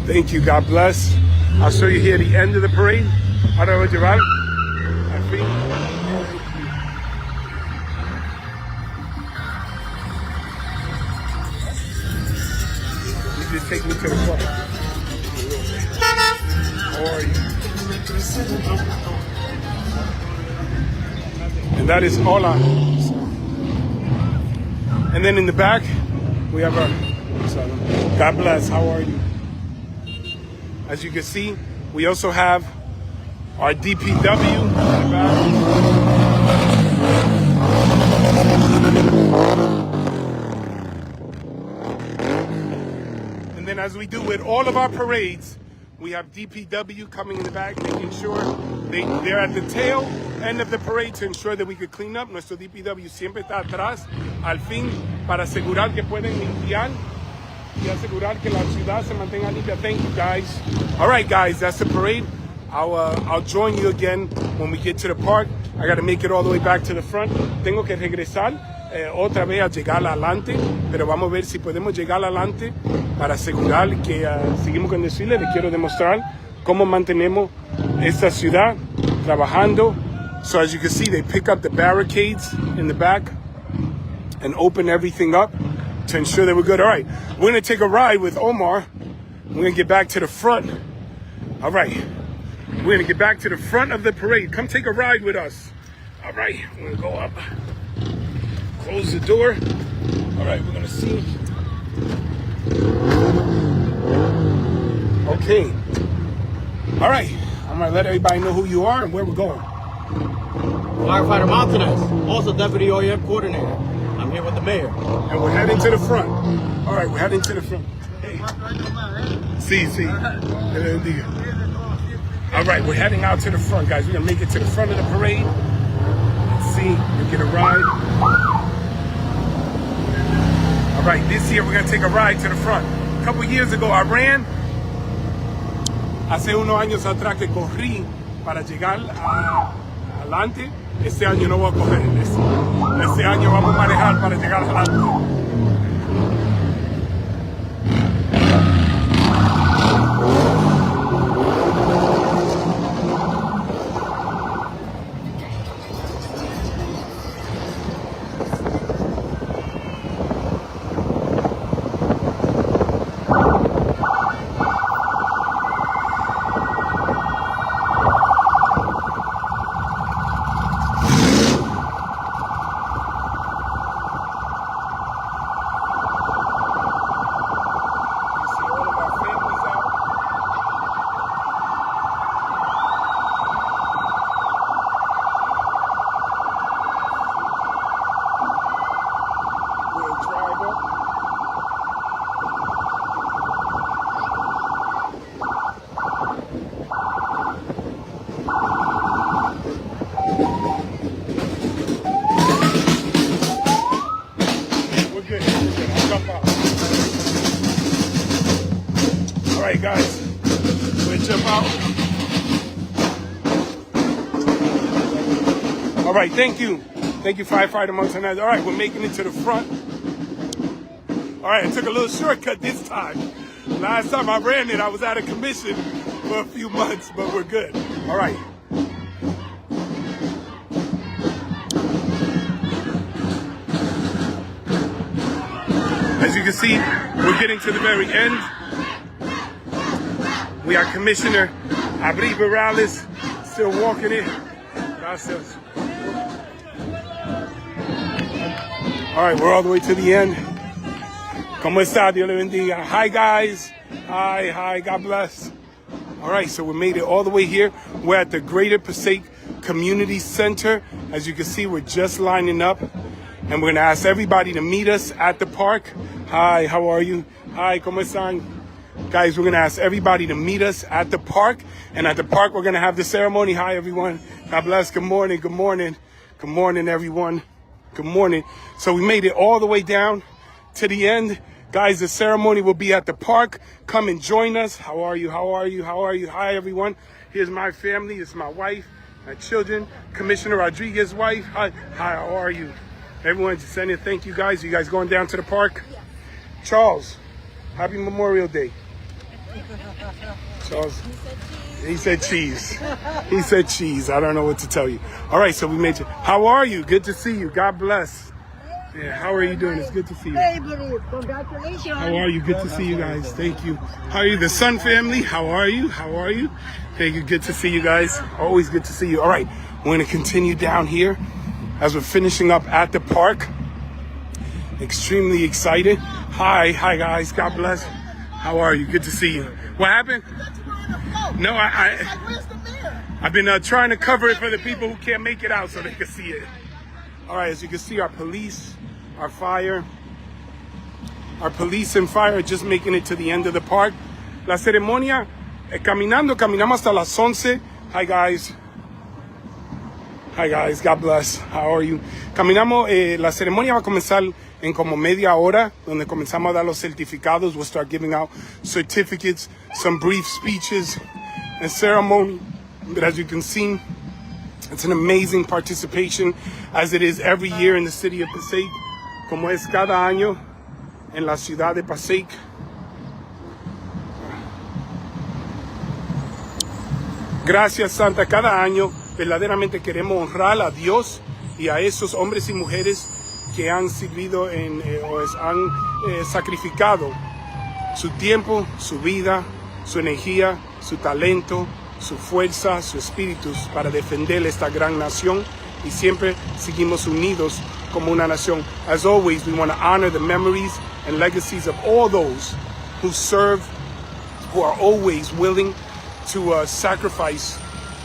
Speaker 1: Thank you. God bless. I'll show you here the end of the parade. Ahora voy a llevar. You just take me to the front. How are you? And that is hola. And then in the back, we have our, God bless, how are you? As you can see, we also have our DPW in the back. And then as we do with all of our parades, we have DPW coming in the back, making sure they're at the tail end of the parade to ensure that we could clean up. Nuestro DPW siempre está atrás, al fin, para asegurar que pueden limpiar y asegurar que la ciudad se mantenga limpia. Thank you, guys. All right, guys, that's the parade. I'll join you again when we get to the park. I got to make it all the way back to the front. Tengo que regresar otra vez a llegar adelante, pero vamos a ver si podemos llegar adelante para asegurar que seguimos con desfile. Les quiero demostrar cómo mantenemos esta ciudad trabajando. So as you can see, they pick up the barricades in the back and open everything up to ensure that we're good. All right, we're going to take a ride with Omar. We're going to get back to the front. All right, we're going to get back to the front of the parade. Come take a ride with us. All right, we're going to go up. Close the door. All right, we're going to see. Okay. All right, I'm going to let everybody know who you are and where we're going.
Speaker 6: Firefighter Montanez, also Deputy OEM Coordinator. I'm here with the mayor.
Speaker 1: And we're heading to the front. All right, we're heading to the front. Hey. Sí. All right, we're heading out to the front, guys. We're going to make it to the front of the parade. Let's see, we get a ride. All right, this year we're going to take a ride to the front. A couple years ago, I ran. Hace unos años atrás que corrí para llegar adelante. Este año no voy a coger este año vamos a manejar para llegar adelante. All right, guys, we'll jump out. All right, thank you. Thank you, Firefighter Montanez. All right, we're making it to the front. All right, I took a little shortcut this time. Last time I ran it, I was out of commission for a few months, but we're good. All right. As you can see, we're getting to the very end. We are Commissioner Abri Morales still walking it. Gracias. All right, we're all the way to the end. ¿Cómo está? Dios le bendiga. Hi, guys. Hi, God bless. All right, so we made it all the way here. We're at the Greater Passaic Community Center. As you can see, we're just lining up. And we're going to ask everybody to meet us at the park. Hi, how are you? Hi, ¿cómo están? Guys, we're going to ask everybody to meet us at the park. And at the park, we're going to have the ceremony. Hi, everyone. God bless. Good morning. Good morning. Good morning, everyone. Good morning. So we made it all the way down to the end. Guys, the ceremony will be at the park. Come and join us. How are you? How are you? How are you? Hi, everyone. Here's my family. It's my wife, my children, Commissioner Rodriguez's wife. Hi, how are you? Everyone, just sending thank you guys. You guys going down to the park? Yes. Charles, happy Memorial Day. Charles, he said cheese. He said cheese. I don't know what to tell you. All right, so we made you. How are you? Good to see you. God bless. Yeah, how are you doing? It's good to see you.
Speaker 3: Hey, buddy, congratulations.
Speaker 1: How are you? Good to see you guys. Thank you. How are you? The Sun family, how are you? How are you? Thank you. Good to see you guys. Always good to see you. All right, we're going to continue down here as we're finishing up at the park. Extremely excited. Hi guys. God bless. How are you? Good to see you. What happened? No, I've been trying to cover it for the people who can't make it out so they can see it. All right, as you can see, our police, our fire, our police and fire are just making it to the end of the park. La ceremonia, caminamos hasta las 11. Hi guys. Hi guys, God bless. How are you? Caminamos, la ceremonia va a comenzar en como media hora, donde comenzamos a dar los certificados. We'll start giving out certificates, some brief speeches and ceremony. But as you can see, it's an amazing participation, as it is every year in the city of Passaic, como es cada año en la ciudad de Passaic. Gracias, Santa. Cada año verdaderamente queremos honrar a Dios y a esos hombres y mujeres que han servido han sacrificado su tiempo, su vida, su energía, su talento, su fuerza, su espíritu para defender esta gran nación, y siempre seguimos unidos como una nación. As always, we want to honor the memories and legacies of all those who serve, who are always willing to sacrifice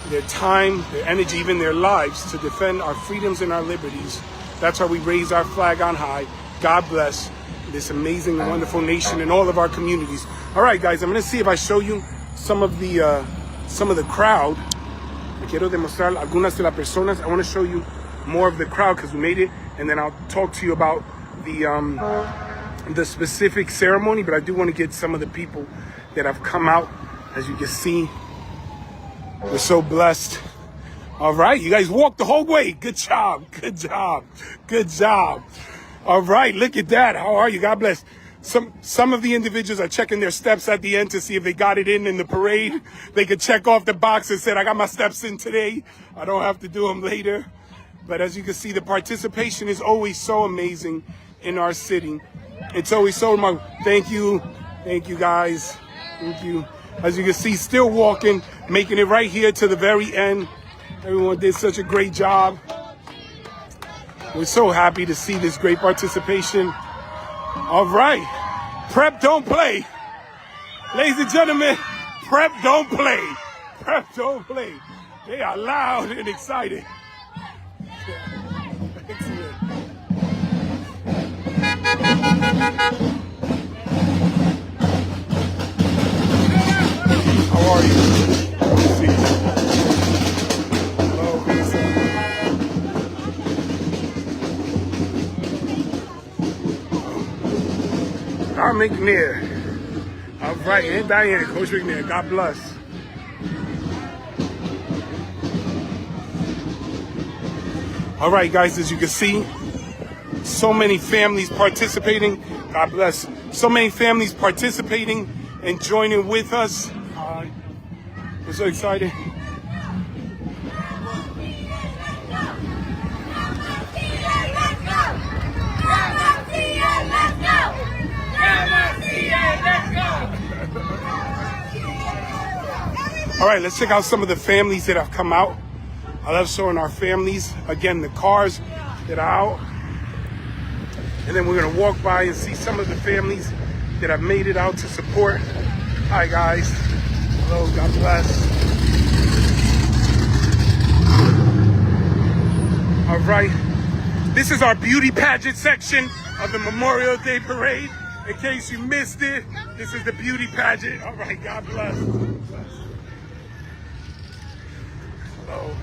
Speaker 1: their time, their energy, even their lives to defend our freedoms and our liberties. That's why we raise our flag on high. God bless this amazing and wonderful nation and all of our communities. All right, guys, I'm going to see if I show you some of the crowd. Quiero demostrar algunas de las personas. I want to show you more of the crowd because we made it, and then I'll talk to you about the specific ceremony. But I do want to get some of the people that have come out. As you can see, we're so blessed. All right, you guys walked the whole way. Good job. Good job. Good job. All right, look at that. How are you? God bless. Some of the individuals are checking their steps at the end to see if they got it in the parade. They could check off the box and said, I got my steps in today. I don't have to do them later. But as you can see, the participation is always so amazing in our city. It's always so much. Thank you. Thank you, guys. Thank you. As you can see, still walking, making it right here to the very end. Everyone did such a great job. We're so happy to see this great participation. All right. Prep, don't play. Ladies and gentlemen, prep, don't play. Prep, don't play. They are loud and excited. Excellent. How are you? Good to see you. Hello, what's up? I'm McNair. All right, and Diane, Coach McNair. God bless. All right, guys, as you can see, so many families participating. God bless. So many families participating and joining with us. We're so excited. All right, let's check out some of the families that have come out. I love showing our families. Again, the cars that are out. And then we're going to walk by and see some of the families that have made it out to support. Hi, guys. Hello, God bless. All right. This is our beauty pageant section of the Memorial Day Parade. In case you missed it, this is the beauty pageant. All right, God bless. So,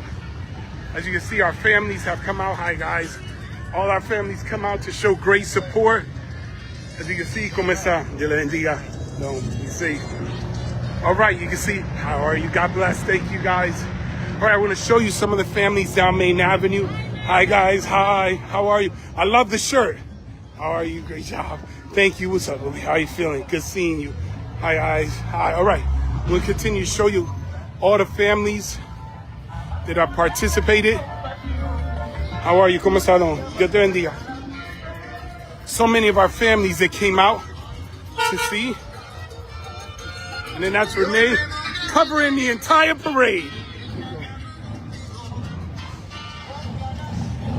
Speaker 1: as you can see, our families have come out. Hi, guys. All our families come out to show great support. As you can see, ¿cómo está? Dios le bendiga. Don't be safe. All right, you can see. How are you? God bless. Thank you, guys. All right, I want to show you some of the families down Main Avenue. Hi, guys. Hi. How are you? I love the shirt. How are you? Great job. Thank you. What's up, Louie? How are you feeling? Good seeing you. Hi, guys. Hi. All right. We'll continue to show you all the families that have participated. How are you? ¿Cómo está, don? Dios te bendiga. So many of our families that came out to see. And then that's Renee covering the entire parade.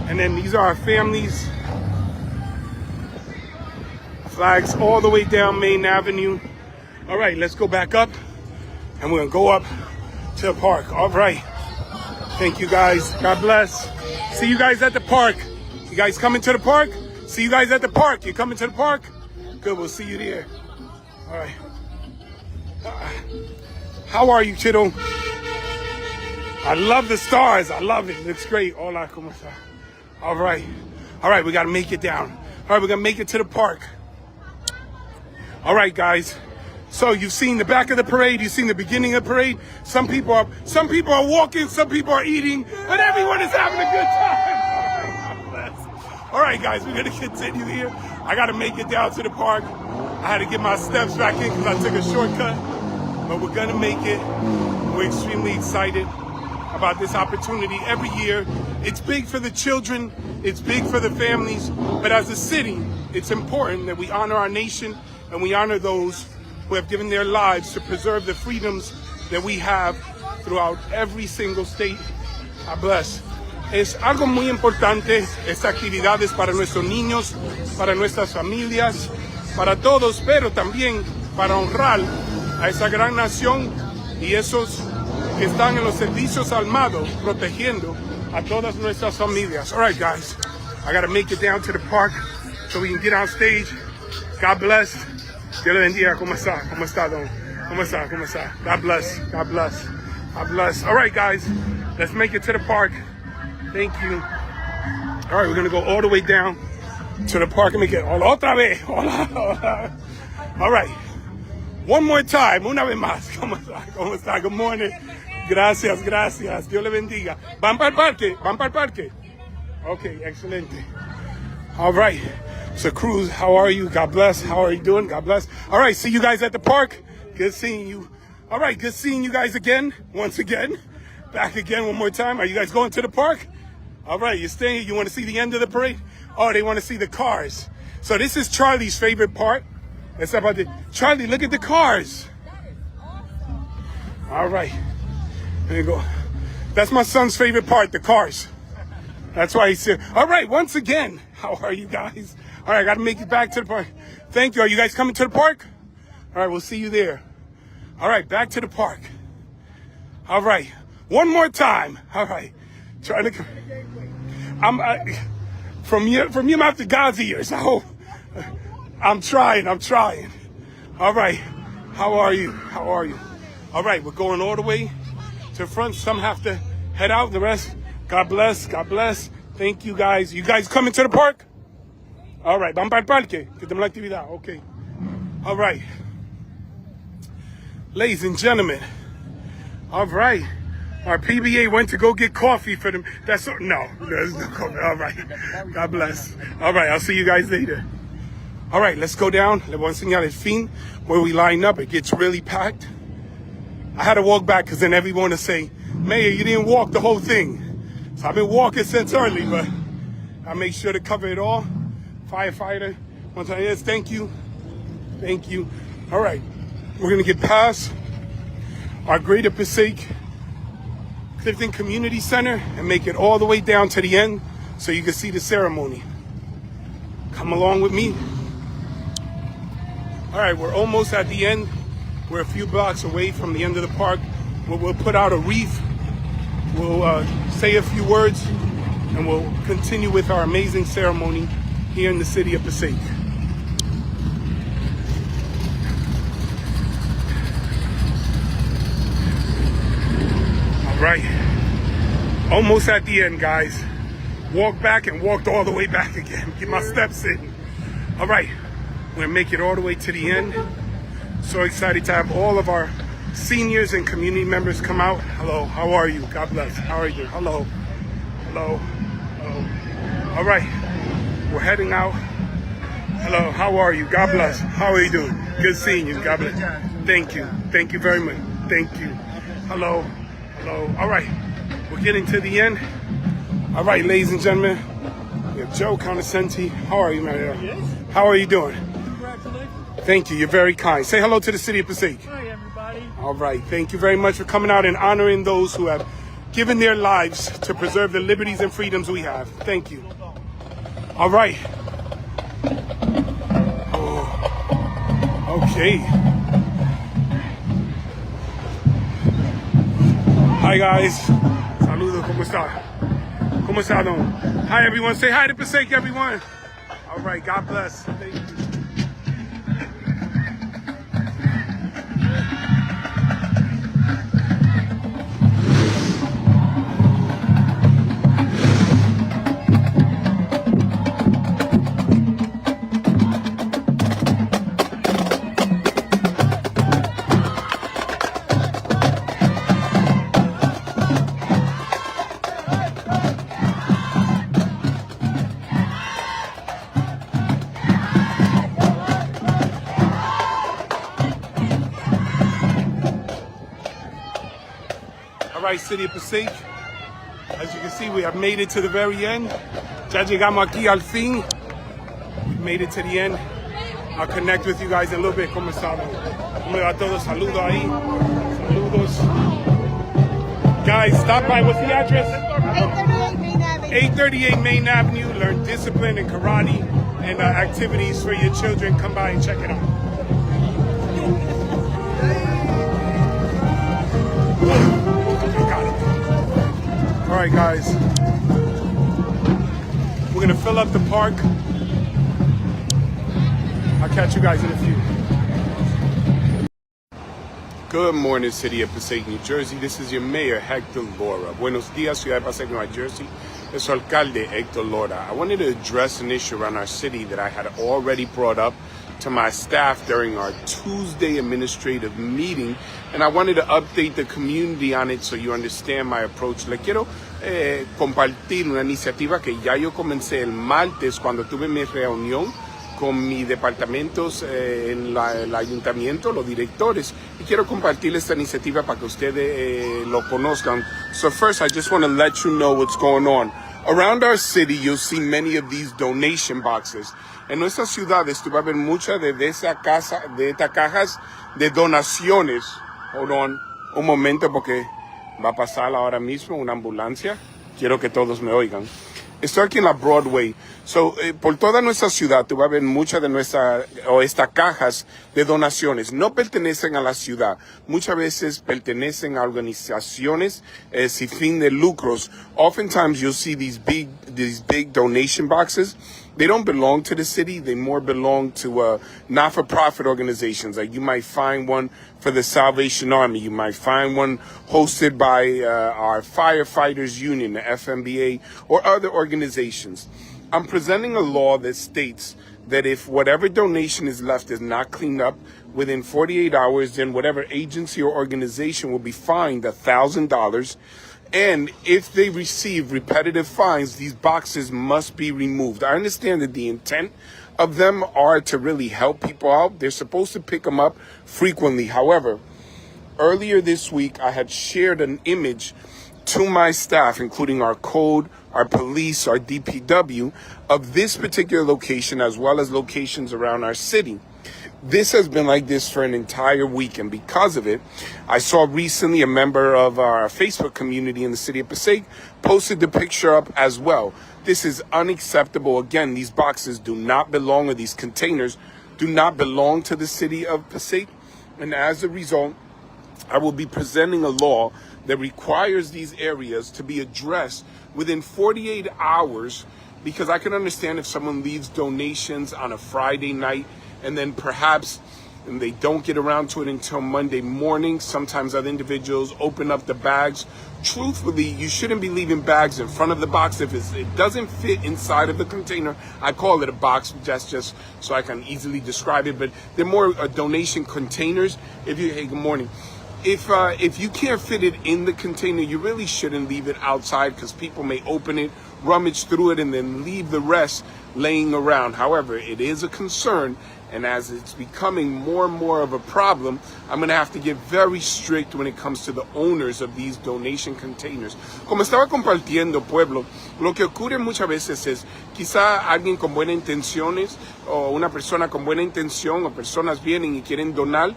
Speaker 1: And then these are our families. Flags all the way down Main Avenue. All right, let's go back up. And we're gonna go up to the park. All right. Thank you, guys. God bless. See you guys at the park. You guys coming to the park? See you guys at the park. You coming to the park? Good, we'll see you there. All right. How are you, Chido? I love the stars. I love it. Looks great. Hola, ¿cómo está? All right. All right, we got to make it down. All right, we're going to make it to the park. All right, guys. So you've seen the back of the parade. You've seen the beginning of the parade. Some people are walking. Some people are eating. But everyone is having a good time. All right, guys, we're going to continue here. I got to make it down to the park. I had to get my steps back in because I took a shortcut. But we're going to make it. We're extremely excited about this opportunity every year. It's big for the children. It's big for the families. But as a city, it's important that we honor our nation and we honor those who have given their lives to preserve the freedoms that we have throughout every single state. God bless. Es algo muy importante, esta actividad es para nuestros niños, para nuestras familias, para todos, pero también para honrar a esa gran nación y esos que están en los servicios armados protegiendo a todas nuestras familias. All right, guys, I got to make it down to the park so we can get on stage. God bless. Dios le bendiga. ¿Cómo está? ¿Cómo está, don? ¿Cómo está? ¿Cómo está? God bless. God bless. God bless. All right, guys, let's make it to the park. Thank you. All right, we're going to go all the way down to the park and make it. Hola, otra vez. Hola, hola. All right. One more time. Una vez más. ¿Cómo está? ¿Cómo está? Good morning. Gracias, gracias. Dios le bendiga. ¿Van para el parque? ¿Van para el parque? Okay, excelente. All right. So, Cruz, how are you? God bless. How are you doing? God bless. All right, see you guys at the park. Good seeing you. All right, good seeing you guys again. Once again. Back again one more time. Are you guys going to the park? All right, you're staying. You want to see the end of the parade? Oh, they want to see the cars. So this is Charlie's favorite part. It's about the Charlie. Look at the cars. All right, there you go. That's my son's favorite part, the cars. That's why he's here. All right, once again, how are you guys? All right, I got to make it back to the park. Thank you. Are you guys coming to the park? All right, we'll see you there. All right, back to the park. All right, one more time. All right, trying to. From your mouth to God's ears. I hope. I'm trying. All right. How are you? How are you? All right. We're going all the way to the front. Some have to head out. The rest, God bless. God bless. Thank you, guys. You guys coming to the park? All right. Van para el parque. Que tenemos la actividad. Okay. All right. Ladies and gentlemen. All right. Our PBA went to go get coffee for them. There's no coffee. All right. God bless. All right. I'll see you guys later. All right. Let's go down. Le voy a enseñar el fin where we line up. It gets really packed. I had to walk back because then everyone will say, Mayor, you didn't walk the whole thing. So I've been walking since early, but I make sure to cover it all. Firefighter. Once I yes, thank you. Thank you. All right. We're going to get past our Greater Passaic Clifton Community Center and make it all the way down to the end so you can see the ceremony. Come along with me. All right, we're almost at the end. We're a few blocks away from the end of the park. We'll put out a wreath. We'll say a few words and we'll continue with our amazing ceremony here in the city of Passaic. All right, almost at the end, guys. Walked back and walked all the way back again. Get my steps in. All right, we're gonna make it all the way to the end. So excited to have all of our seniors and community members come out. Hello, how are you? God bless. How are you? Hello, hello, hello. All right, we're heading out. Hello, how are you? God bless. How are you doing? Good seeing you. God bless. Thank you. Thank you very much. Thank you. Hello, hello. All right, we're getting to the end. All right, ladies and gentlemen, we have Joe Condescenti. How are you, Mario? Yes. How are you doing?
Speaker 5: Congratulations.
Speaker 1: Thank you. You're very kind. Say hello to the city of Passaic.
Speaker 5: Hi, everybody.
Speaker 1: All right. Thank you very much for coming out and honoring those who have given their lives to preserve the liberties and freedoms we have. Thank you. All right. Oh, okay. Hi, guys. Saludos. ¿Cómo está? ¿Cómo está, don? Hi, everyone. Say hi to Passaic, everyone. All right. God bless. Thank you. Right, City of Passaic. As you can see, we have made it to the very end. Ya llegamos aquí al fin. We made it to the end. I'll connect with you guys in a little bit. ¿Cómo están? ¿Cómo va todo? Saludos ahí. Saludos. Guys, stop by. What's the address?
Speaker 3: 838 Main Avenue.
Speaker 1: 838 Main Avenue. Learn discipline and karate and activities for your children. Come by and check it out. All right, guys. We're gonna fill up the park. I'll catch you guys in a few. Good morning, City of Passaic, New Jersey. This is your mayor, Hector Laura. Buenos dias, Ciudad de Passaic, New Jersey. Es su alcalde, Hector Laura. I wanted to address an issue around our city that I had already brought up to my staff during our Tuesday administrative meeting, and I wanted to update the community on it so you understand my approach. Le quiero compartir una iniciativa que ya yo comencé el martes cuando tuve mi reunión con mis departamentos en el ayuntamiento, los directores, y quiero compartir esta iniciativa para que ustedes lo conozcan. So first, I just want to let you know what's going on. Around our city, you'll see many of these donation boxes. En nuestras ciudades, tú vas a ver muchas de estas cajas de donaciones. Hold on, un momento porque va a pasar ahora mismo una ambulancia. Quiero que todos me oigan. Estoy aquí en la Broadway. So, por toda nuestra ciudad, tú vas a ver muchas de estas cajas de donaciones. No pertenecen a la ciudad. Muchas veces pertenecen a organizaciones sin fin de lucros. Oftentimes, you'll see these big donation boxes. They don't belong to the city. They more belong to not-for-profit organizations. Like you might find one for the Salvation Army. You might find one hosted by our firefighters union, the FMBA, or other organizations. I'm presenting a law that states that if whatever donation is left is not cleaned up within 48 hours, then whatever agency or organization will be fined $1,000. And if they receive repetitive fines, these boxes must be removed. I understand that the intent of them are to really help people out. They're supposed to pick them up frequently. However, earlier this week, I had shared an image to my staff, including our code, our police, our DPW, of this particular location as well as locations around our city. This has been like this for an entire week, and because of it, I saw recently a member of our Facebook community in the city of Passaic posted the picture up as well. This is unacceptable. Again, these boxes do not belong, or these containers do not belong to the city of Passaic, and as a result, I will be presenting a law that requires these areas to be addressed within 48 hours, because I can understand if someone leaves donations on a Friday night and then perhaps and they don't get around to it until Monday morning. Sometimes other individuals open up the bags. Truthfully, you shouldn't be leaving bags in front of the box. If it doesn't fit inside of the container, I call it a box. That's just so I can easily describe it. But they're more donation containers. Hey, good morning. If you can't fit it in the container, you really shouldn't leave it outside, because people may open it, rummage through it, and then leave the rest laying around. However, it is a concern, and as it's becoming more and more of a problem, I'm going to have to get very strict when it comes to the owners of these donation containers. Como estaba compartiendo, pueblo, lo que ocurre muchas veces es quizá alguien con buenas intenciones o una persona con buena intención o personas vienen y quieren donar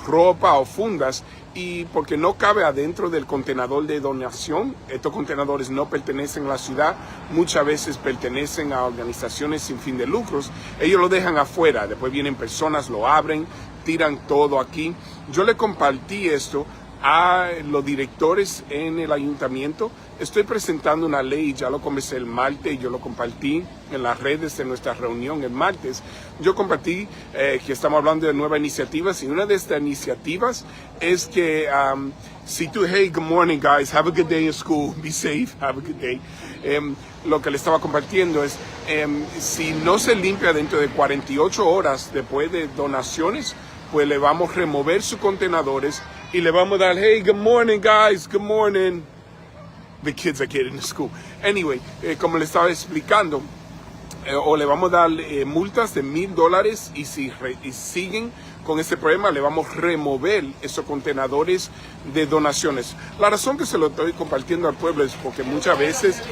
Speaker 1: ropa o fundas, y porque no cabe adentro del contenedor de donación. Estos contenedores no pertenecen a la ciudad, muchas veces pertenecen a organizaciones sin fin de lucros. Ellos lo dejan afuera, después vienen personas, lo abren, tiran todo aquí. Yo le compartí esto a los directores en el ayuntamiento. Estoy presentando una ley, ya lo comencé el martes, yo lo compartí en las redes de nuestra reunión el martes. Yo compartí que estamos hablando de nuevas iniciativas, y una de estas iniciativas es que si tú, hey, good morning guys, have a good day in school, be safe, have a good day. Lo que le estaba compartiendo es, si no se limpia dentro de 48 horas después de donaciones, pues le vamos a remover sus contenedores y le vamos a dar, hey, good morning guys, good morning. The kids are getting to school. Anyway, como le estaba explicando, o le vamos a dar multas de $1,000, y si siguen con este problema, le vamos a remover esos contenedores de donaciones. La razón que se lo estoy compartiendo al pueblo es porque muchas veces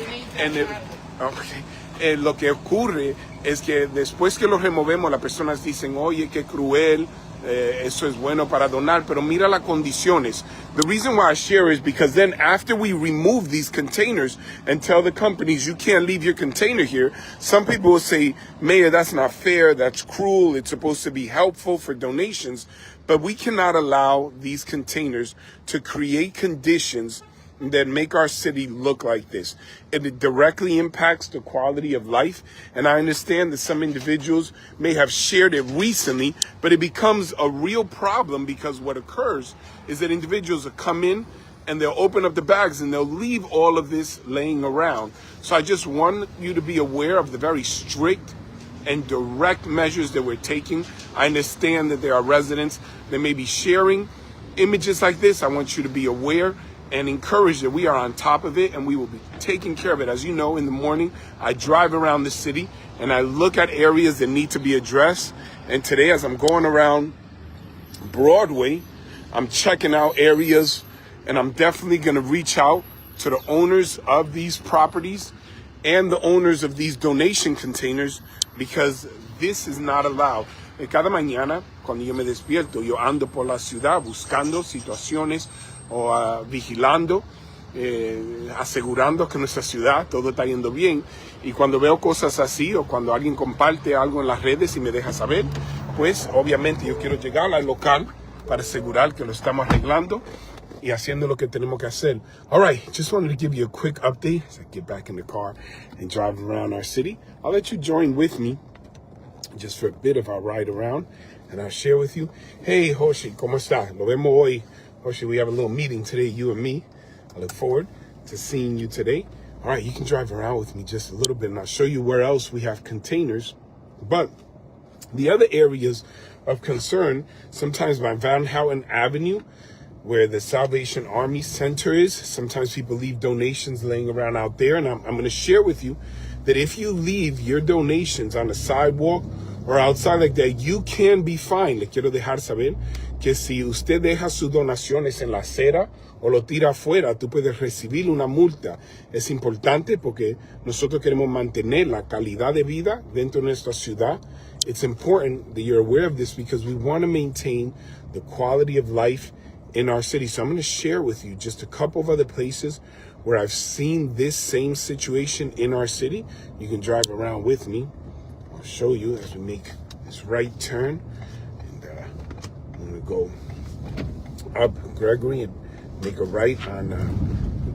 Speaker 1: lo que ocurre es que después que los removemos, las personas dicen, oye, qué cruel, eso es bueno para donar, pero mira las condiciones. The reason why I share is because then after we remove these containers and tell the companies you can't leave your container here, some people will say, Mayor, that's not fair, that's cruel, it's supposed to be helpful for donations, but we cannot allow these containers to create conditions that make our city look like this. It directly impacts the quality of life. And I understand that some individuals may have shared it recently, but it becomes a real problem, because what occurs is that individuals will come in and they'll open up the bags and they'll leave all of this laying around. So I just want you to be aware of the very strict and direct measures that we're taking. I understand that there are residents that may be sharing images like this. I want you to be aware and encourage that we are on top of it, and we will be taking care of it. As you know, in the morning, I drive around the city and I look at areas that need to be addressed. And today, as I'm going around Broadway, I'm checking out areas, and I'm definitely going to reach out to the owners of these properties and the owners of these donation containers, because this is not allowed. Cada mañana, cuando yo me despierto, yo ando por la ciudad buscando situaciones o vigilando, asegurando que nuestra ciudad todo está yendo bien. Y cuando veo cosas así, o cuando alguien comparte algo en las redes y me deja saber, pues obviamente yo quiero llegar al local para asegurar que lo estamos arreglando y haciendo lo que tenemos que hacer. All right, just wanted to give you a quick update as I get back in the car and drive around our city. I'll let you join with me just for a bit of our ride around, and I'll share with you. Hey, Hoshi, ¿cómo está? Lo vemos hoy. Hoshi, we have a little meeting today, you and me. I look forward to seeing you today. All right, you can drive around with me just a little bit, and I'll show you where else we have containers. But the other areas of concern, sometimes by Van Houten Avenue, where the Salvation Army Center is, sometimes people leave donations laying around out there. And I'm going to share with you that if you leave your donations on the sidewalk or outside like that, you can be fined. Le quiero dejar saber que si usted deja sus donaciones en la acera o lo tira afuera, tú puedes recibir una multa. Es importante porque nosotros queremos mantener la calidad de vida dentro de nuestra ciudad. It's important that you're aware of this, because we want to maintain the quality of life in our city. So I'm going to share with you just a couple of other places where I've seen this same situation in our city. You can drive around with me. I'll show you as we make this right turn. And I'm going to go up Gregory and make a right on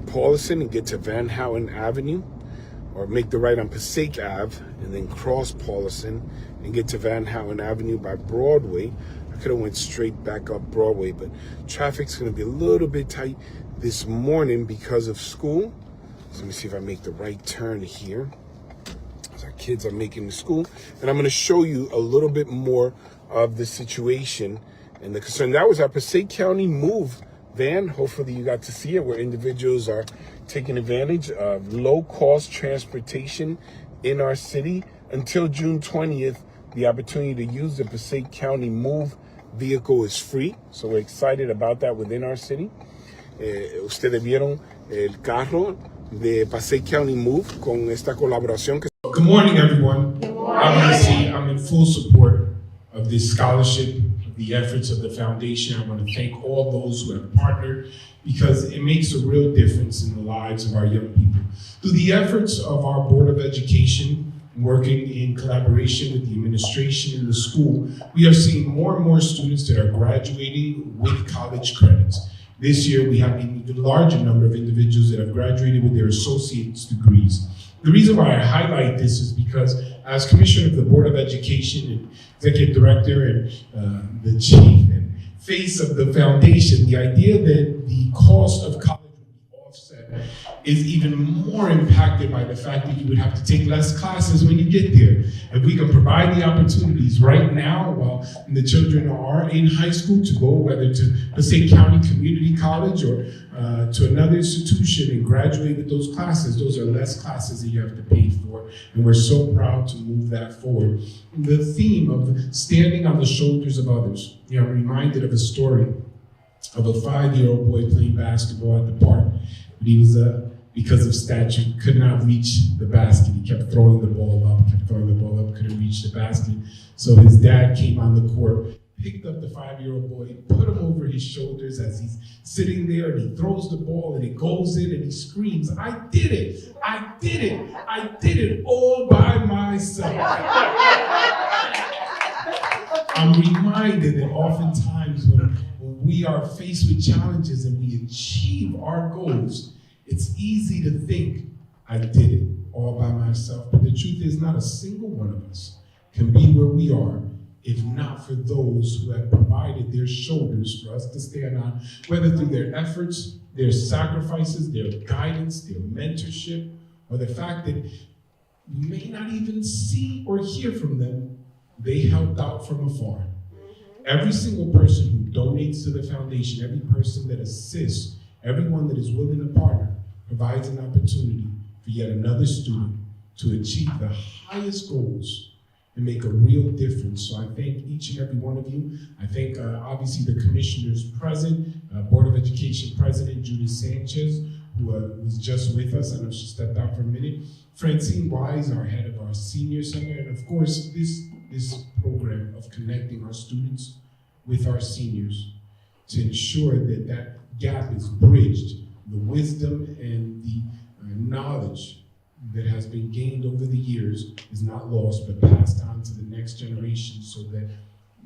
Speaker 1: Paulison and get to Van Houten Avenue, or make the right on Passaic Ave and then cross Paulison and get to Van Houten Avenue by Broadway. I could have went straight back up Broadway, but traffic's going to be a little bit tight this morning because of school. So let me see if I make the right turn here. As our kids are making the school, and I'm going to show you a little bit more of the situation and the concern. That was our Passaic County Move van. Hopefully you got to see it, where individuals are taking advantage of low-cost transportation in our city. Until June 20th, the opportunity to use the Passaic County Move vehicle is free. So we're excited about that within our city. Ustedes vieron el carro de Passaic County Move con esta colaboración.
Speaker 7: Good morning, everyone. Good morning. Obviously, I'm in full support of this scholarship, of the efforts of the foundation. I want to thank all those who have partnered, because it makes a real difference in the lives of our young people. Through the efforts of our Board of Education, working in collaboration with the administration and the school, we are seeing more and more students that are graduating with college credits. This year, we have an even larger number of individuals that have graduated with their associate's degrees. The reason why I highlight this is because, as Commissioner of the Board of Education and Executive Director and the Chief and face of the foundation, the idea that the cost of college would be offset is even more impacted by the fact that you would have to take less classes when you get there. If we can provide the opportunities right now while the children are in high school to go, whether to Passaic County Community College or to another institution and graduate with those classes, those are less classes that you have to pay for. And we're so proud to move that forward. The theme of standing on the shoulders of others. I'm reminded of a story of a 5-year-old boy playing basketball at the park. But he was, because of stature, could not reach the basket. He kept throwing the ball up, couldn't reach the basket. So his dad came on the court, picked up the 5-year-old boy, put him over his shoulders as he's sitting there, and he throws the ball, and it goes in, and he screams, "I did it! I did it! I did it all by myself." I'm reminded that oftentimes when we are faced with challenges and we achieve our goals, it's easy to think, "I did it all by myself." But the truth is, not a single one of us can be where we are if not for those who have provided their shoulders for us to stand on, whether through their efforts, their sacrifices, their guidance, their mentorship, or the fact that we may not even see or hear from them. They helped out from afar. Every single person who donates to the foundation, every person that assists, everyone that is willing to partner, provides an opportunity for yet another student to achieve the highest goals and make a real difference. So I thank each and every one of you. I thank obviously the commissioners present, Board of Education President Judith Sanchez, who was just with us. I know she stepped out for a minute. Francine Wise, our head of our senior center, and of course this program of connecting our students with our seniors to ensure that that gap is bridged. The wisdom and the knowledge that has been gained over the years is not lost, but passed on to the next generation so that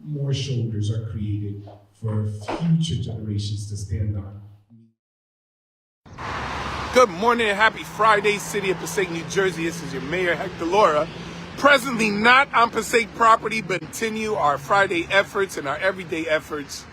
Speaker 7: more shoulders are created for future generations to stand on.
Speaker 1: Good morning and happy Friday, City of Passaic, New Jersey. This is your Mayor, Hector Laura. Presently not on Passaic property, but continue our Friday efforts and our everyday efforts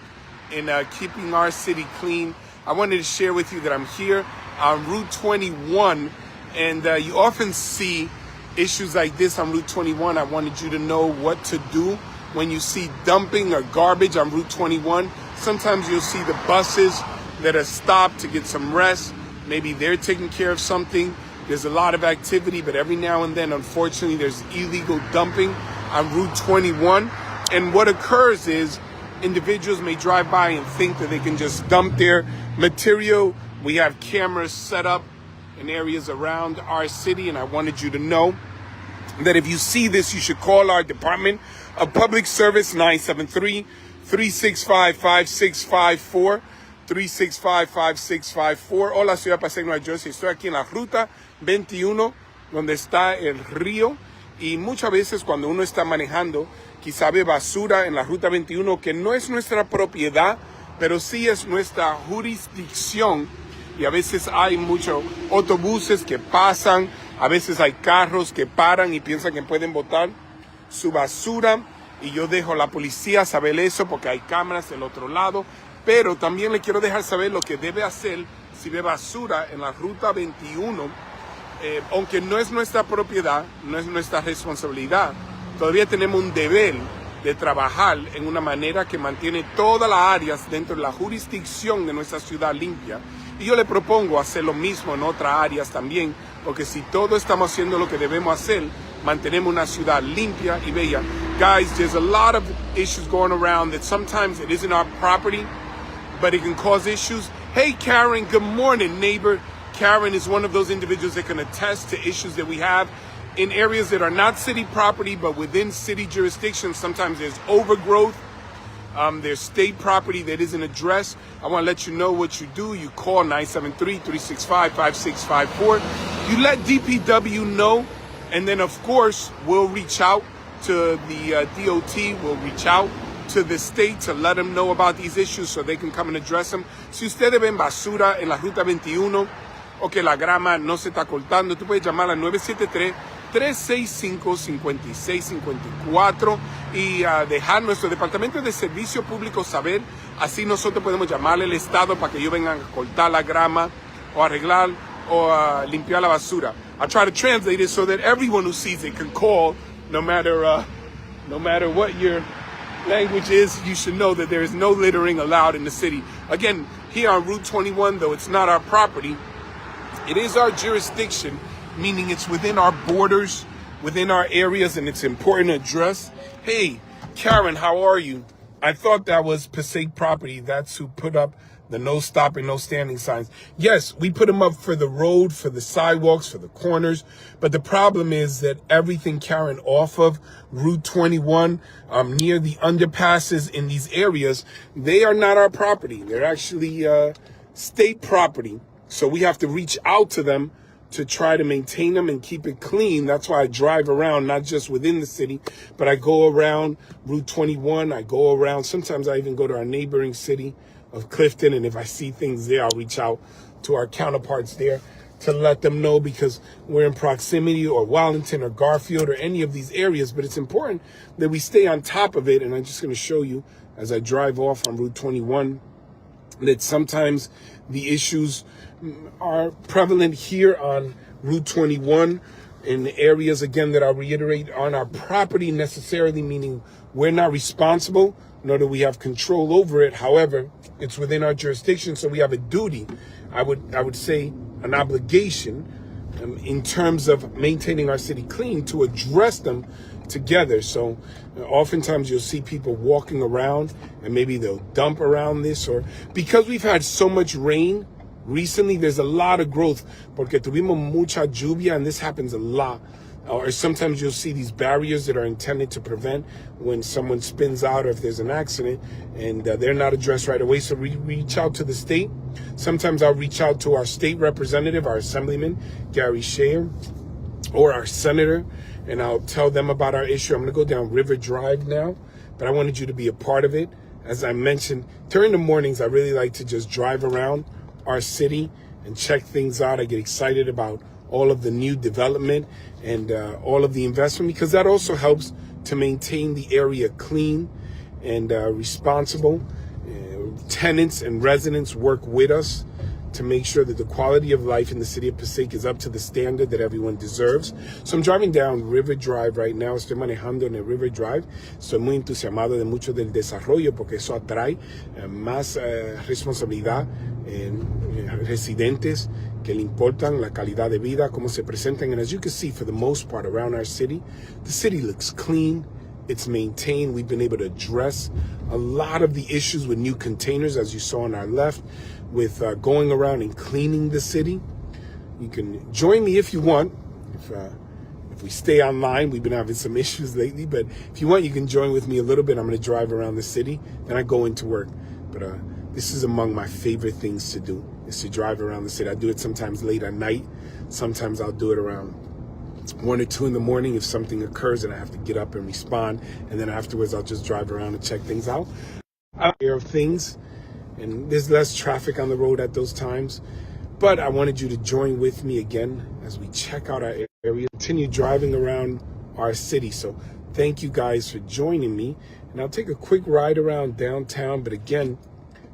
Speaker 1: in keeping our city clean. I wanted to share with you that I'm here on Route 21, and you often see issues like this on Route 21. I wanted you to know what to do when you see dumping or garbage on Route 21. Sometimes you'll see the buses that are stopped to get some rest. Maybe they're taking care of something. There's a lot of activity, but every now and then, unfortunately, there's illegal dumping on Route 21. And what occurs is individuals may drive by and think that they can just dump their material. We have cameras set up in areas around our city, and I wanted you to know that if you see this, you should call our Department of Public Service, 973-365-5654. 365-5654. Hola, Ciudad de Passaic, Nueva Jersey. Estoy aquí en la ruta 21, donde está el río. Y muchas veces cuando uno está manejando, quizá ve basura en la ruta 21 que no es nuestra propiedad pero sí es nuestra jurisdicción y a veces hay muchos autobuses que pasan, a veces hay carros que paran y piensan que pueden botar su basura y yo dejo a la policía saber eso porque hay cámaras del otro lado, pero también le quiero dejar saber lo que debe hacer si ve basura en la ruta 21, aunque no es nuestra propiedad, no es nuestra responsabilidad, todavía tenemos un deber de trabajar en una manera que mantiene todas las áreas dentro de la jurisdicción de nuestra ciudad limpia. Y yo le propongo hacer lo mismo en otras áreas también, porque si todos estamos haciendo lo que debemos hacer, mantenemos una ciudad limpia y bella. Guys, there's a lot of issues going around that sometimes it isn't our property, but it can cause issues. Hey, Karen, good morning, neighbor. Karen is one of those individuals that can attest to issues that we have in areas that are not city property, but within city jurisdictions. Sometimes there's overgrowth. There's state property that isn't addressed. I want to let you know what you do. You call 973-365-5654. You let DPW know, and then, of course, we'll reach out to the DOT. We'll reach out to the state to let them know about these issues so they can come and address them. Si ustedes ven basura en la Ruta 21 o que la grama no se está cortando, tú puedes llamar al 973-365-5654 y dejar nuestro Departamento de Servicio Público saber. Así nosotros podemos llamarle al Estado para que ellos vengan a cortar la grama o arreglar o limpiar la basura. I try to translate it so that everyone who sees it can call, no matter what your language is. You should know that there is no littering allowed in the city. Again, here on Route 21, though it's not our property, it is our jurisdiction, meaning it's within our borders, within our areas, and it's important to address. Hey, Karen, how are you? I thought that was Passaic property. That's who put up the no stopping, no standing signs. Yes, we put them up for the road, for the sidewalks, for the corners. But the problem is that everything, Karen, off of Route 21, near the underpasses in these areas, they are not our property. They're actually state property. So we have to reach out to them to try to maintain them and keep it clean. That's why I drive around, not just within the city, but I go around Route 21. I go around, sometimes I even go to our neighboring city of Clifton, and if I see things there, I'll reach out to our counterparts there to let them know, because we're in proximity, or Wellington or Garfield or any of these areas. But it's important that we stay on top of it, and I'm just going to show you as I drive off on Route 21 that sometimes the issues are prevalent here on Route 21 in areas, again, that I'll reiterate, on our property necessarily, meaning we're not responsible, nor do we have control over it. However, it's within our jurisdiction, so we have a duty, I would say an obligation, in terms of maintaining our city clean, to address them together. So oftentimes you'll see people walking around and maybe they'll dump around this, or because we've had so much rain recently, there's a lot of growth, porque tuvimos mucha lluvia, and this happens a lot. Or sometimes you'll see these barriers that are intended to prevent when someone spins out, or if there's an accident, and they're not addressed right away. So we reach out to the state. Sometimes I'll reach out to our state representative, our assemblyman, Gary Shayer, or our senator, and I'll tell them about our issue. I'm going to go down River Drive now, but I wanted you to be a part of it. As I mentioned, during the mornings, I really like to just drive around our city and check things out. I get excited about all of the new development and all of the investment, because that also helps to maintain the area clean and responsible. Tenants and residents work with us to make sure that the quality of life in the city of Passaic is up to the standard that everyone deserves. So I'm driving down River Drive right now. Estoy manejando en el River Drive. Estoy muy entusiasmado de mucho del desarrollo, porque eso atrae más responsabilidad en residentes que le importan la calidad de vida, cómo se presentan. And as you can see, for the most part around our city, the city looks clean. It's maintained. We've been able to address a lot of the issues with new containers, as you saw on our left, with going around and cleaning the city. You can join me if you want. If we stay online, we've been having some issues lately, but if you want, you can join with me a little bit. I'm going to drive around the city, then I go into work. But this is among my favorite things to do, is to drive around the city. I do it sometimes late at night. Sometimes I'll do it around 1 or 2 in the morning if something occurs and I have to get up and respond. And then afterwards, I'll just drive around and check things out. I'm aware of things. and there's less traffic on the road at those times. But I wanted you to join with me again as we check out our area, continue driving around our city. So thank you guys for joining me. And I'll take a quick ride around downtown. But again,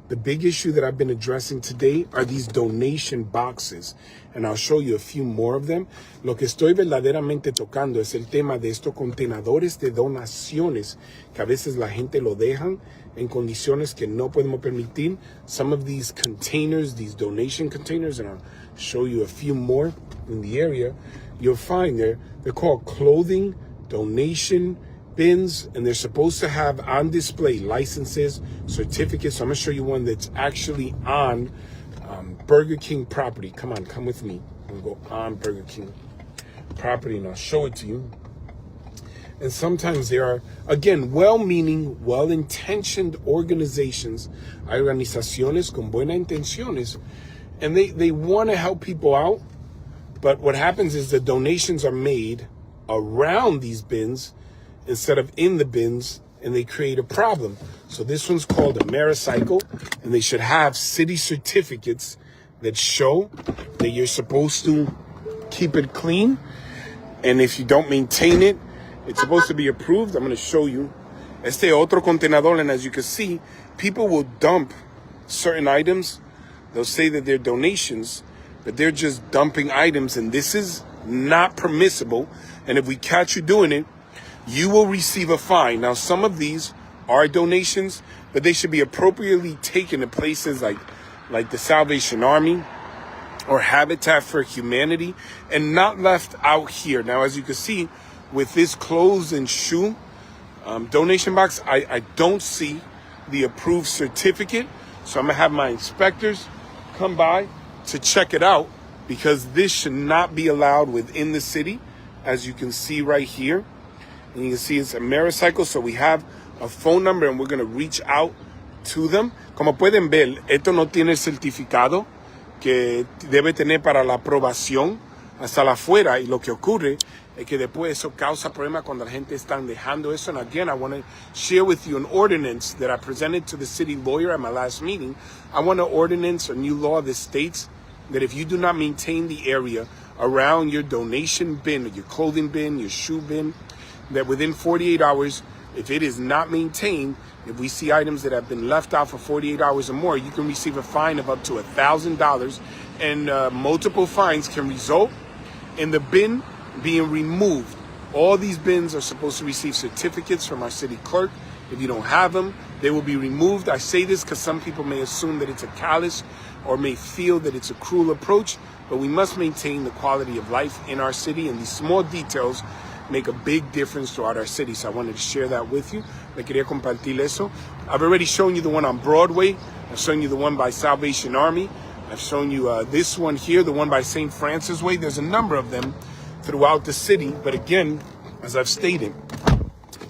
Speaker 1: the big issue that I've been addressing today are these donation boxes. And I'll show you a few more of them. Lo que estoy verdaderamente tocando es el tema de estos contenedores de donaciones que a veces la gente lo dejan en condiciones que no podemos permitir. Some of these containers, these donation containers, and I'll show you a few more in the area, you'll find they're called clothing donation bins, and they're supposed to have on display licenses, certificates. So I'm gonna show you one that's actually on Burger King property. Come on, come with me. I'm gonna go on Burger King property and I'll show it to you. And sometimes there are, again, well-meaning, well-intentioned organizations, hay organizaciones con buenas intenciones, and they want to help people out, but what happens is the donations are made around these bins instead of in the bins, and they create a problem. So this one's called a Maricycle, and they should have city certificates that show that you're supposed to keep it clean, and if you don't maintain it, it's supposed to be approved. I'm going to show you. Este otro contenedor, and as you can see, people will dump certain items. They'll say that they're donations, but they're just dumping items, and this is not permissible. And if we catch you doing it, you will receive a fine. Now, some of these are donations, but they should be appropriately taken to places like the Salvation Army or Habitat for Humanity and not left out here. Now, as you can see, with this clothes and shoe donation box, I don't see the approved certificate. So I'm gonna have my inspectors come by to check it out, because this should not be allowed within the city, as you can see right here. And you can see it's a Maricycle, so we have a phone number and we're gonna reach out to them. Como pueden ver, esto no tiene el certificado que debe tener para la aprobación hasta la afuera, y lo que ocurre es que después eso causa problemas cuando la gente está dejando eso. And again, I want to share with you an ordinance that I presented to the city lawyer at my last meeting. I want an ordinance, a new law that states that if you do not maintain the area around your donation bin, or your clothing bin, your shoe bin, that within 48 hours, if it is not maintained, if we see items that have been left out for 48 hours or more, you can receive a fine of up to $1,000, and multiple fines can result in the bin being removed. All these bins are supposed to receive certificates from our city clerk. If you don't have them, they will be removed. I say this because some people may assume that it's a callous or may feel that it's a cruel approach, but we must maintain the quality of life in our city, and these small details make a big difference throughout our city. So I wanted to share that with you. Le quería compartir eso. I've already shown you the one on Broadway. I've shown you the one by Salvation Army. I've shown you this one here, the one by St. Francis Way. There's a number of them throughout the city. But again, as I've stated,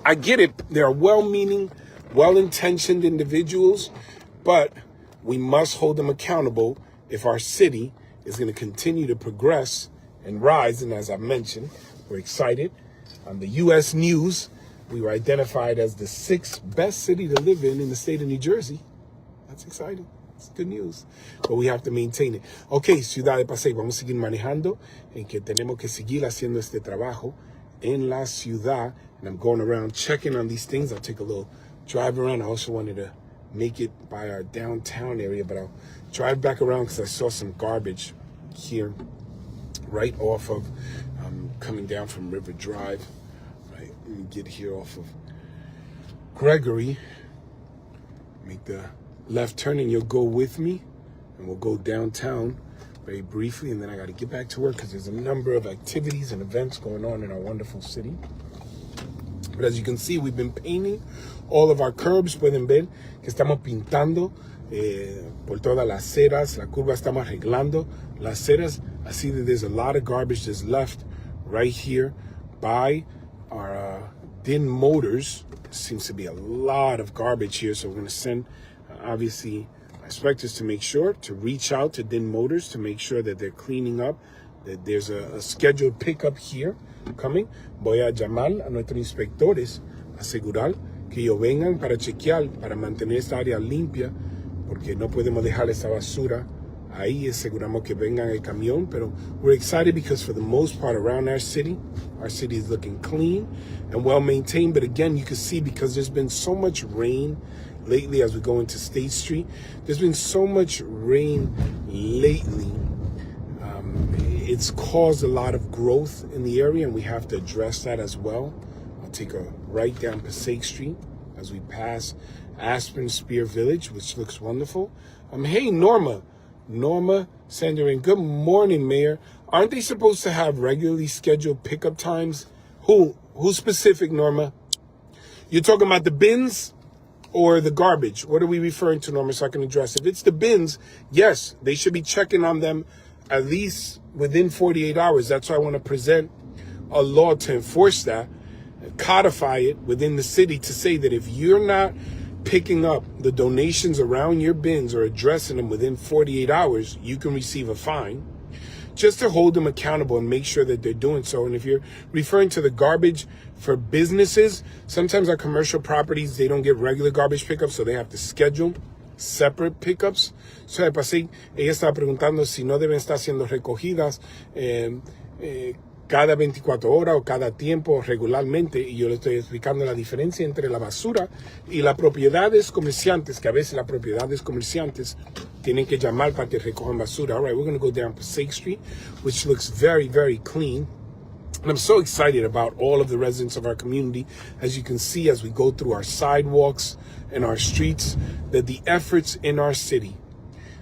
Speaker 1: I get it. There are well-meaning, well-intentioned individuals, but we must hold them accountable if our city is going to continue to progress and rise. And as I mentioned, we're excited. On the U.S. News, we were identified as the 6th best city to live in the state of New Jersey. That's exciting. It's good news. But we have to maintain it. Okay, Ciudad de Passaic, vamos a seguir manejando, en que tenemos que seguir haciendo este trabajo en la ciudad. And I'm going around checking on these things. I'll take a little drive around. I also wanted to make it by our downtown area, but I'll drive back around because I saw some garbage here right off of coming down from River Drive. Right, let me get here off of Gregory. Make the left turn and you'll go with me, and we'll go downtown very briefly, and then I got to get back to work because there's a number of activities and events going on in our wonderful city. But as you can see, we've been painting all of our curbs. Pueden ver que estamos pintando por todas las aceras. La curva estamos arreglando las aceras. I see that there's a lot of garbage that's left right here by our DIN Motors. There seems to be a lot of garbage here, so we're going to send obviously inspectors to make sure to reach out to DIN Motors to make sure that they're cleaning up, that there's a scheduled pickup here coming. Voy a llamar a nuestros inspectores, asegurar que ellos vengan para chequear, para mantener esta área limpia porque no podemos dejar esa basura ahí. Aseguramos que vengan el camión, pero we're excited because for the most part around our city is looking clean and well maintained. But again, you can see because there's been so much rain lately as we go into State Street. There's been so much rain lately. It's caused a lot of growth in the area, and we have to address that as well. I'll take a right down Passaic Street as we pass Aspen Spear Village, which looks wonderful. Hey, Norma Sanderin, good morning, Mayor. Aren't they supposed to have regularly scheduled pickup times? Who's specific, Norma? You're talking about the bins or the garbage? What are we referring to, Norma, so I can address it? If it's the bins, yes, they should be checking on them at least within 48 hours. That's why I want to present a law to enforce that, codify it within the city to say that if you're not picking up the donations around your bins or addressing them within 48 hours, you can receive a fine, just to hold them accountable and make sure that they're doing so. And if you're referring to the garbage for businesses, sometimes our commercial properties, they don't get regular garbage pickups, so they have to schedule separate pickups. So de Passaic, ella estaba preguntando si no deben estar siendo recogidas cada 24 horas o cada tiempo regularmente, y yo le estoy explicando la diferencia entre la basura y las propiedades comerciantes, que a veces las propiedades comerciantes tienen que llamar para que recojan basura. All right, we're going to go down Passaic Street, which looks very, very clean. And I'm so excited about all of the residents of our community, as you can see as we go through our sidewalks and our streets, that the efforts in our city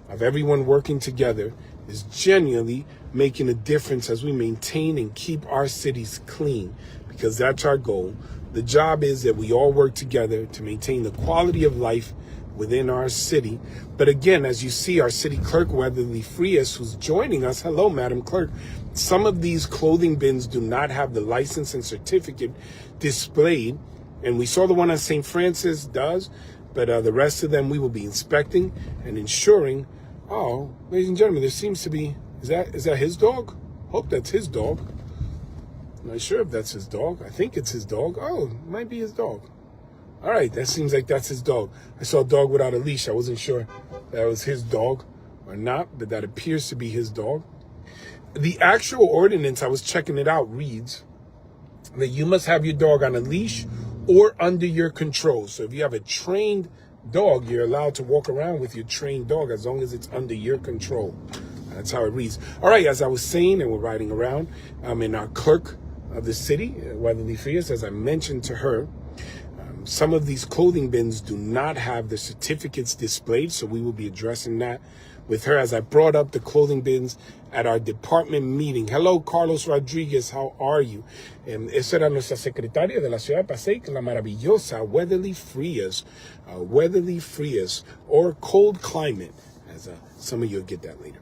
Speaker 1: of everyone working together is genuinely making a difference as we maintain and keep our cities clean, because that's our goal. The job is that we all work together to maintain the quality of life within our city. But again, as you see, our city clerk, Weatherly Frias, who's joining us, hello, Madam Clerk, some of these clothing bins do not have the license and certificate displayed, and we saw the one on St. Francis does, but the rest of them we will be inspecting and ensuring. Oh, ladies and gentlemen, there seems to be, is that his dog? Hope that's his dog. I'm not sure if that's his dog. I think it's his dog. Oh, it might be his dog. All right, that seems like that's his dog. I saw a dog without a leash. I wasn't sure that was his dog or not, but that appears to be his dog. The actual ordinance, I was checking it out, reads that you must have your dog on a leash or under your control. So if you have a trained dog, you're allowed to walk around with your trained dog as long as it's under your control. That's how it reads. All right, as I was saying, and we're riding around, in our clerk of the city, Weatherly Frias, as I mentioned to her, some of these clothing bins do not have the certificates displayed, so we will be addressing that with her as I brought up the clothing bins at our department meeting. Hello, Carlos Rodriguez, how are you? Esa era nuestra secretaria de la ciudad de Passaic, la maravillosa Weatherly Frias, or cold climate, as some of you will get that later.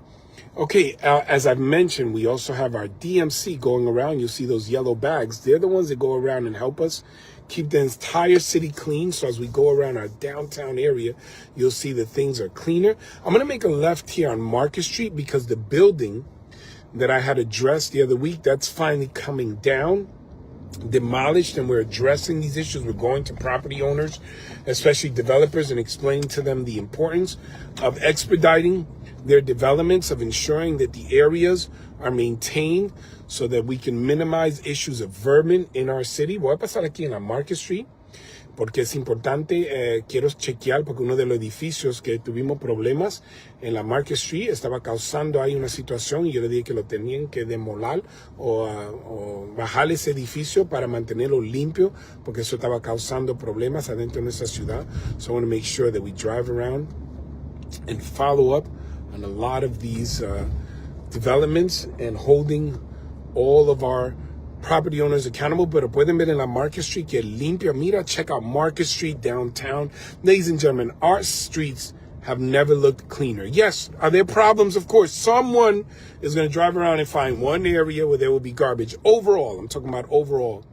Speaker 1: Okay, as I've mentioned, we also have our DMC going around. You'll see those yellow bags. They're the ones that go around and help us keep the entire city clean. So as we go around our downtown area, you'll see that things are cleaner. I'm going to make a left here on Market Street because the building that I had addressed the other week, that's finally coming down, demolished, and we're addressing these issues. We're going to property owners, especially developers, and explaining to them the importance of expediting their developments, of ensuring that the areas are maintained so that we can minimize issues of vermin in our city. Voy a pasar aquí en la Market Street porque es importante, quiero chequear porque uno de los edificios que tuvimos problemas en la Market Street estaba causando ahí una situación y yo le dije que lo tenían que demoler o bajar ese edificio para mantenerlo limpio porque eso estaba causando problemas adentro de nuestra ciudad. So I want to make sure that we drive around and follow up on a lot of these developments and holding all of our property owners accountable. Pero pueden ver en la Market Street que limpia. Mira, check out Market Street downtown. Ladies and gentlemen, our streets have never looked cleaner. Yes, are there problems? Of course. Someone is going to drive around and find one area where there will be garbage. Overall, I'm talking about overall,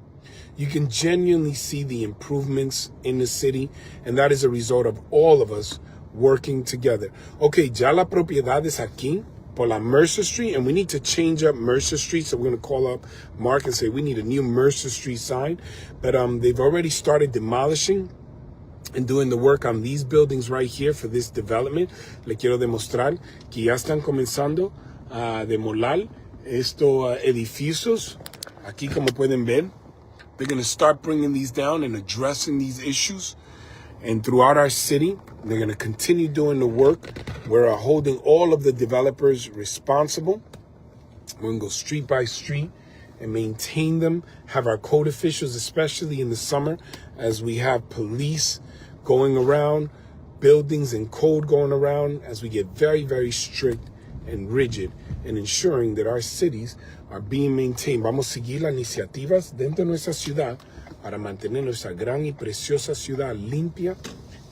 Speaker 1: you can genuinely see the improvements in the city, and that is a result of all of us working together. Okay, ya la propiedad es aquí por la Mercer Street, and we need to change up Mercer Street, so we're going to call up Mark and say we need a new Mercer Street sign. But they've already started demolishing and doing the work on these buildings right here for this development. Le quiero demostrar que ya están comenzando a demoler estos edificios. Aquí, como pueden ver, they're going to start bringing these down and addressing these issues. And throughout our city, they're going to continue doing the work. We're holding all of the developers responsible. We're going to go street by street and maintain them, have our code officials, especially in the summer, as we have police going around, buildings and code going around, as we get very, very strict and rigid in ensuring that our cities are being maintained. Vamos a seguir las iniciativas dentro de nuestra ciudad para mantener nuestra gran y preciosa ciudad limpia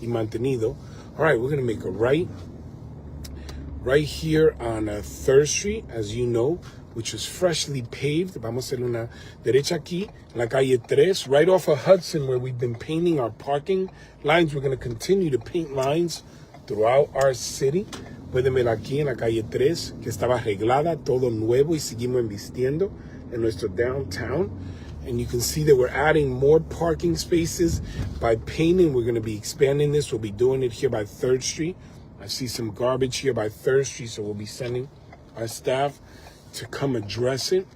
Speaker 1: y mantenido. All right, we're going to make a right here on 3rd Street, as you know, which was freshly paved. Vamos a hacer una derecha aquí, en la calle 3, right off of Hudson, where we've been painting our parking lines. We're going to continue to paint lines throughout our city. Pueden ver aquí en la calle 3, que estaba arreglada, todo nuevo, y seguimos invirtiendo en nuestro downtown. And you can see that we're adding more parking spaces by painting. We're going to be expanding this. We'll be doing it here by 3rd Street. I see some garbage here by 3rd Street, so we'll be sending our staff to come address it.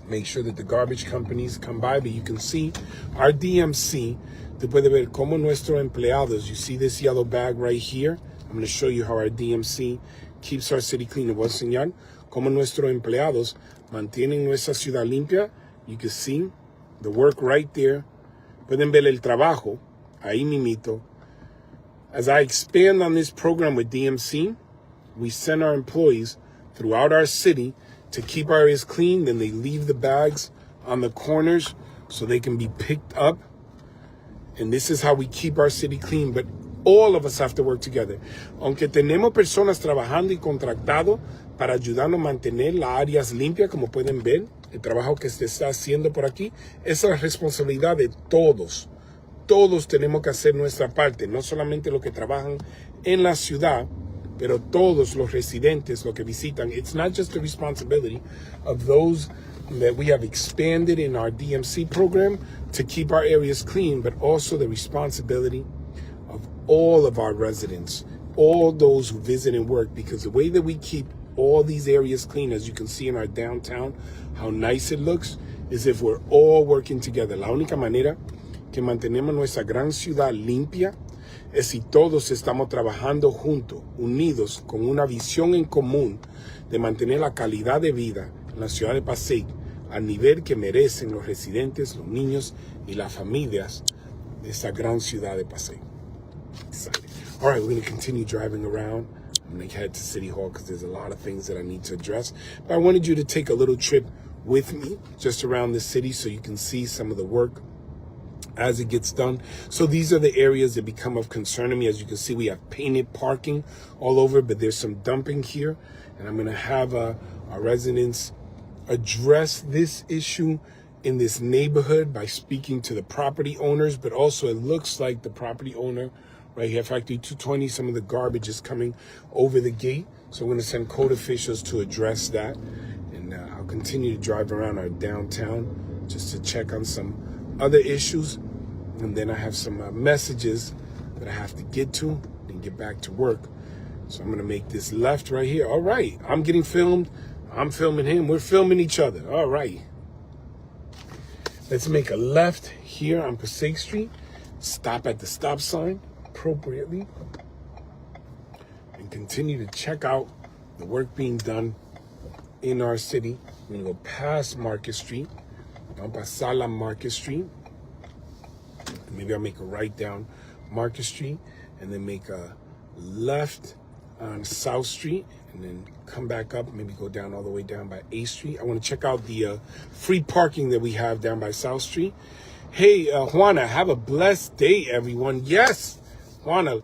Speaker 1: Make sure that the garbage companies come by. But you can see our DMC. Tú puedes ver cómo nuestros empleados, you see this yellow bag right here. I'm going to show you how our DMC keeps our city clean. Les voy a enseñar cómo nuestros empleados mantienen nuestra ciudad limpia. You can see the work right there. Pueden ver el trabajo ahí mimito. As I expand on this program with DMC, we send our employees throughout our city to keep our areas clean. Then they leave the bags on the corners so they can be picked up. And this is how we keep our city clean. But all of us have to work together. Aunque tenemos personas trabajando y contratado para ayudarnos a mantener las áreas limpias, como pueden ver, el trabajo que se está haciendo por aquí, esa es responsabilidad de todos. Todos tenemos que hacer nuestra parte, no solamente los que trabajan en la ciudad, pero todos los residentes, los que visitan. It's not just the responsibility of those that we have expanded in our DMC program to keep our areas clean, but also the responsibility of all of our residents, all those who visit and work, because the way that we keep all these areas clean, as you can see in our downtown, how nice it looks, is if we're all working together. La única manera que mantenemos nuestra gran ciudad limpia es si todos estamos trabajando juntos, unidos, con una visión en común de mantener la calidad de vida en la ciudad de Passaic al nivel que merecen los residentes, los niños y las familias de esta gran ciudad de Passaic. Excited. All right, we're going to continue driving around. I'm going to head to City Hall because there's a lot of things that I need to address. But I wanted you to take a little trip with me just around the city so you can see some of the work as it gets done. So these are the areas that become of concern to me. As you can see, we have painted parking all over, but there's some dumping here. And I'm going to have our residents address this issue in this neighborhood by speaking to the property owners, but also it looks like the property owner right here, Factory 220, some of the garbage is coming over the gate. So I'm going to send code officials to address that. And I'll continue to drive around our downtown just to check on some other issues. And then I have some messages that I have to get to and get back to work. So I'm going to make this left right here. All right. I'm getting filmed. I'm filming him. We're filming each other. All right. Let's make a left here on Passaic Street. Stop at the stop sign appropriately. And continue to check out the work being done in our city. I'm going to go past Market Street. I'll pasar la Market Street. Maybe I'll make a right down Market Street and then make a left on South Street and then come back up, maybe go down all the way down by 8th Street. I want to check out the free parking that we have down by South Street. Hey, Juana, have a blessed day, everyone. Yes, Juana,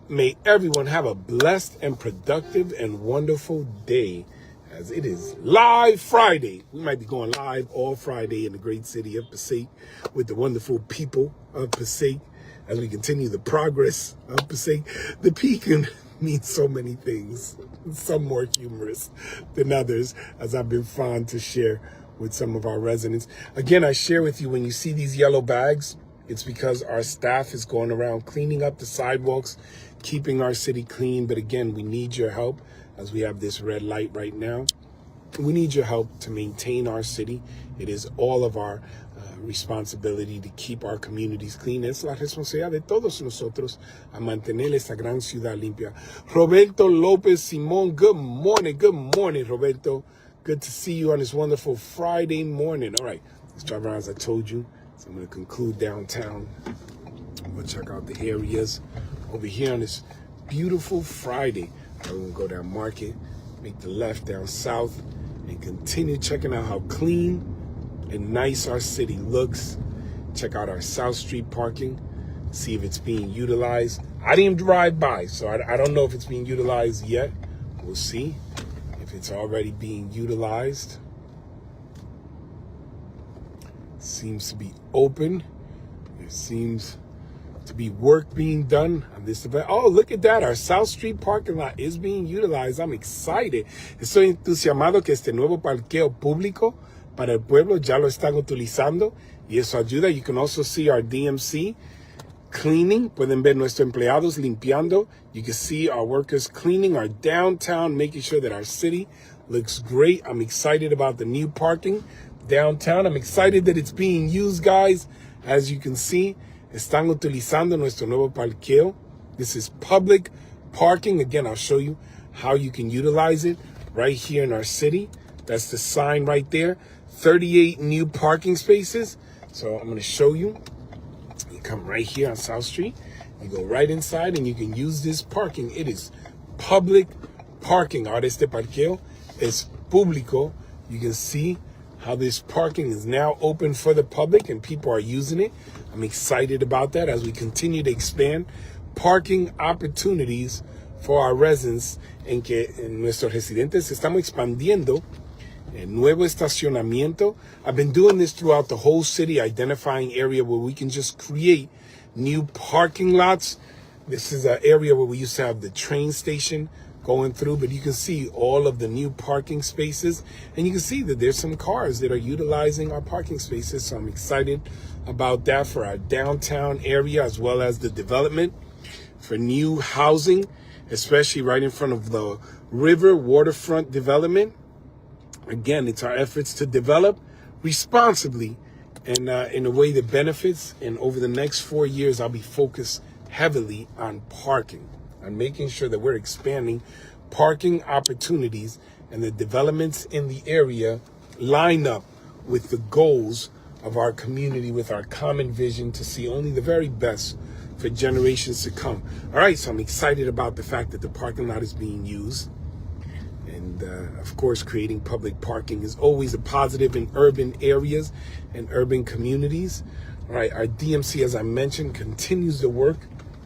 Speaker 1: may everyone have a blessed and productive and wonderful day, as it is Live Friday. We might be going live all Friday in the great city of Passaic with the wonderful people of Passaic as we continue the progress of Passaic. The Pecan means so many things, some more humorous than others, as I've been fond to share with some of our residents. Again, I share with you, when you see these yellow bags, It's because our staff is going around cleaning up the sidewalks, keeping our city clean. But again, we need your help as we have this red light right now. We need your help to maintain our city. It is all of our responsibility to keep our communities clean. Es la responsabilidad de todos nosotros a mantener esta gran ciudad limpia. Roberto Lopez Simon, good morning. Good morning, Roberto. Good to see you on this wonderful Friday morning. All right, let's drive around as I told you. So I'm going to conclude downtown. We'll check out the areas over here on this beautiful Friday. We're going to go down Market, make the left down South, and continue checking out how clean and nice our city looks. Check out our South Street parking, see if it's being utilized. I didn't drive by, so I don't know if it's being utilized yet. We'll see if it's already being utilized. Seems to be open. There seems to be work being done on this event. Oh, look at that. Our South Street parking lot is being utilized. I'm excited. Estoy entusiasmado que este nuevo parqueo público para el pueblo ya lo están utilizando y eso ayuda. You can also see our DMC cleaning. Pueden ver nuestros empleados limpiando. You can see our workers cleaning our downtown, making sure that our city looks great. I'm excited about the new parking downtown. I'm excited that it's being used, guys. As you can see, están utilizando nuestro nuevo parqueo. This is public parking. Again, I'll show you how you can utilize it right here in our city. That's the sign right there. 38 new parking spaces. So I'm going to show you. You come right here on South Street. You go right inside and you can use this parking. It is public parking. Ahora este parqueo es público. You can see how this parking is now open for the public and people are using it. I'm excited about that as we continue to expand parking opportunities for our residents, en que nuestros residentes estamos expandiendo el nuevo estacionamiento. I've been doing this throughout the whole city, identifying area where we can just create new parking lots. This is an area where we used to have the train station going through, but you can see all of the new parking spaces, and you can see that there's some cars that are utilizing our parking spaces. So I'm excited about that for our downtown area, as well as the development for new housing, especially right in front of the river waterfront development. Again, it's our efforts to develop responsibly and in a way that benefits. And over the next 4 years, I'll be focused heavily on parking, on making sure that we're expanding parking opportunities and the developments in the area line up with the goals of our community, with our common vision to see only the very best for generations to come. All right, so I'm excited about the fact that the parking lot is being used. And of course, creating public parking is always a positive in urban areas and urban communities. All right, our DMC, as I mentioned, continues to work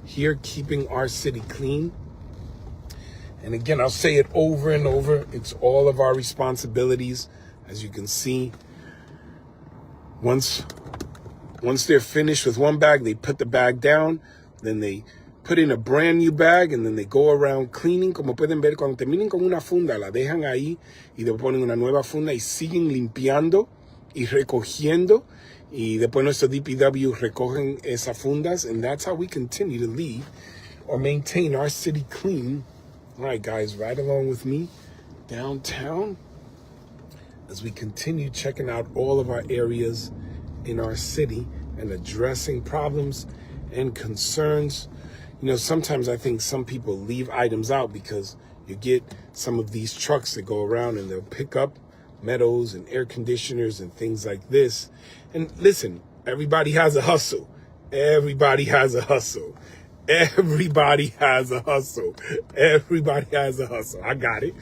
Speaker 1: here, keeping our city clean. And again, I'll say it over and over. It's all of our responsibilities. As you can see, once they're finished with one bag, they put the bag down, then they put in a brand new bag, and then they go around cleaning. Como pueden ver, cuando terminen con una funda, la dejan ahí y después ponen una nueva funda y siguen limpiando y recogiendo. Y después nuestro DPW recogen esas fundas, and that's how we continue to lead or maintain our city clean. All right, guys, right along with me downtown as we continue checking out all of our areas in our city and addressing problems and concerns. You know, sometimes I think some people leave items out because you get some of these trucks that go around and they'll pick up metals and air conditioners and things like this. And listen, everybody has a hustle. Everybody has a hustle. Everybody has a hustle. Everybody has a hustle. I got it.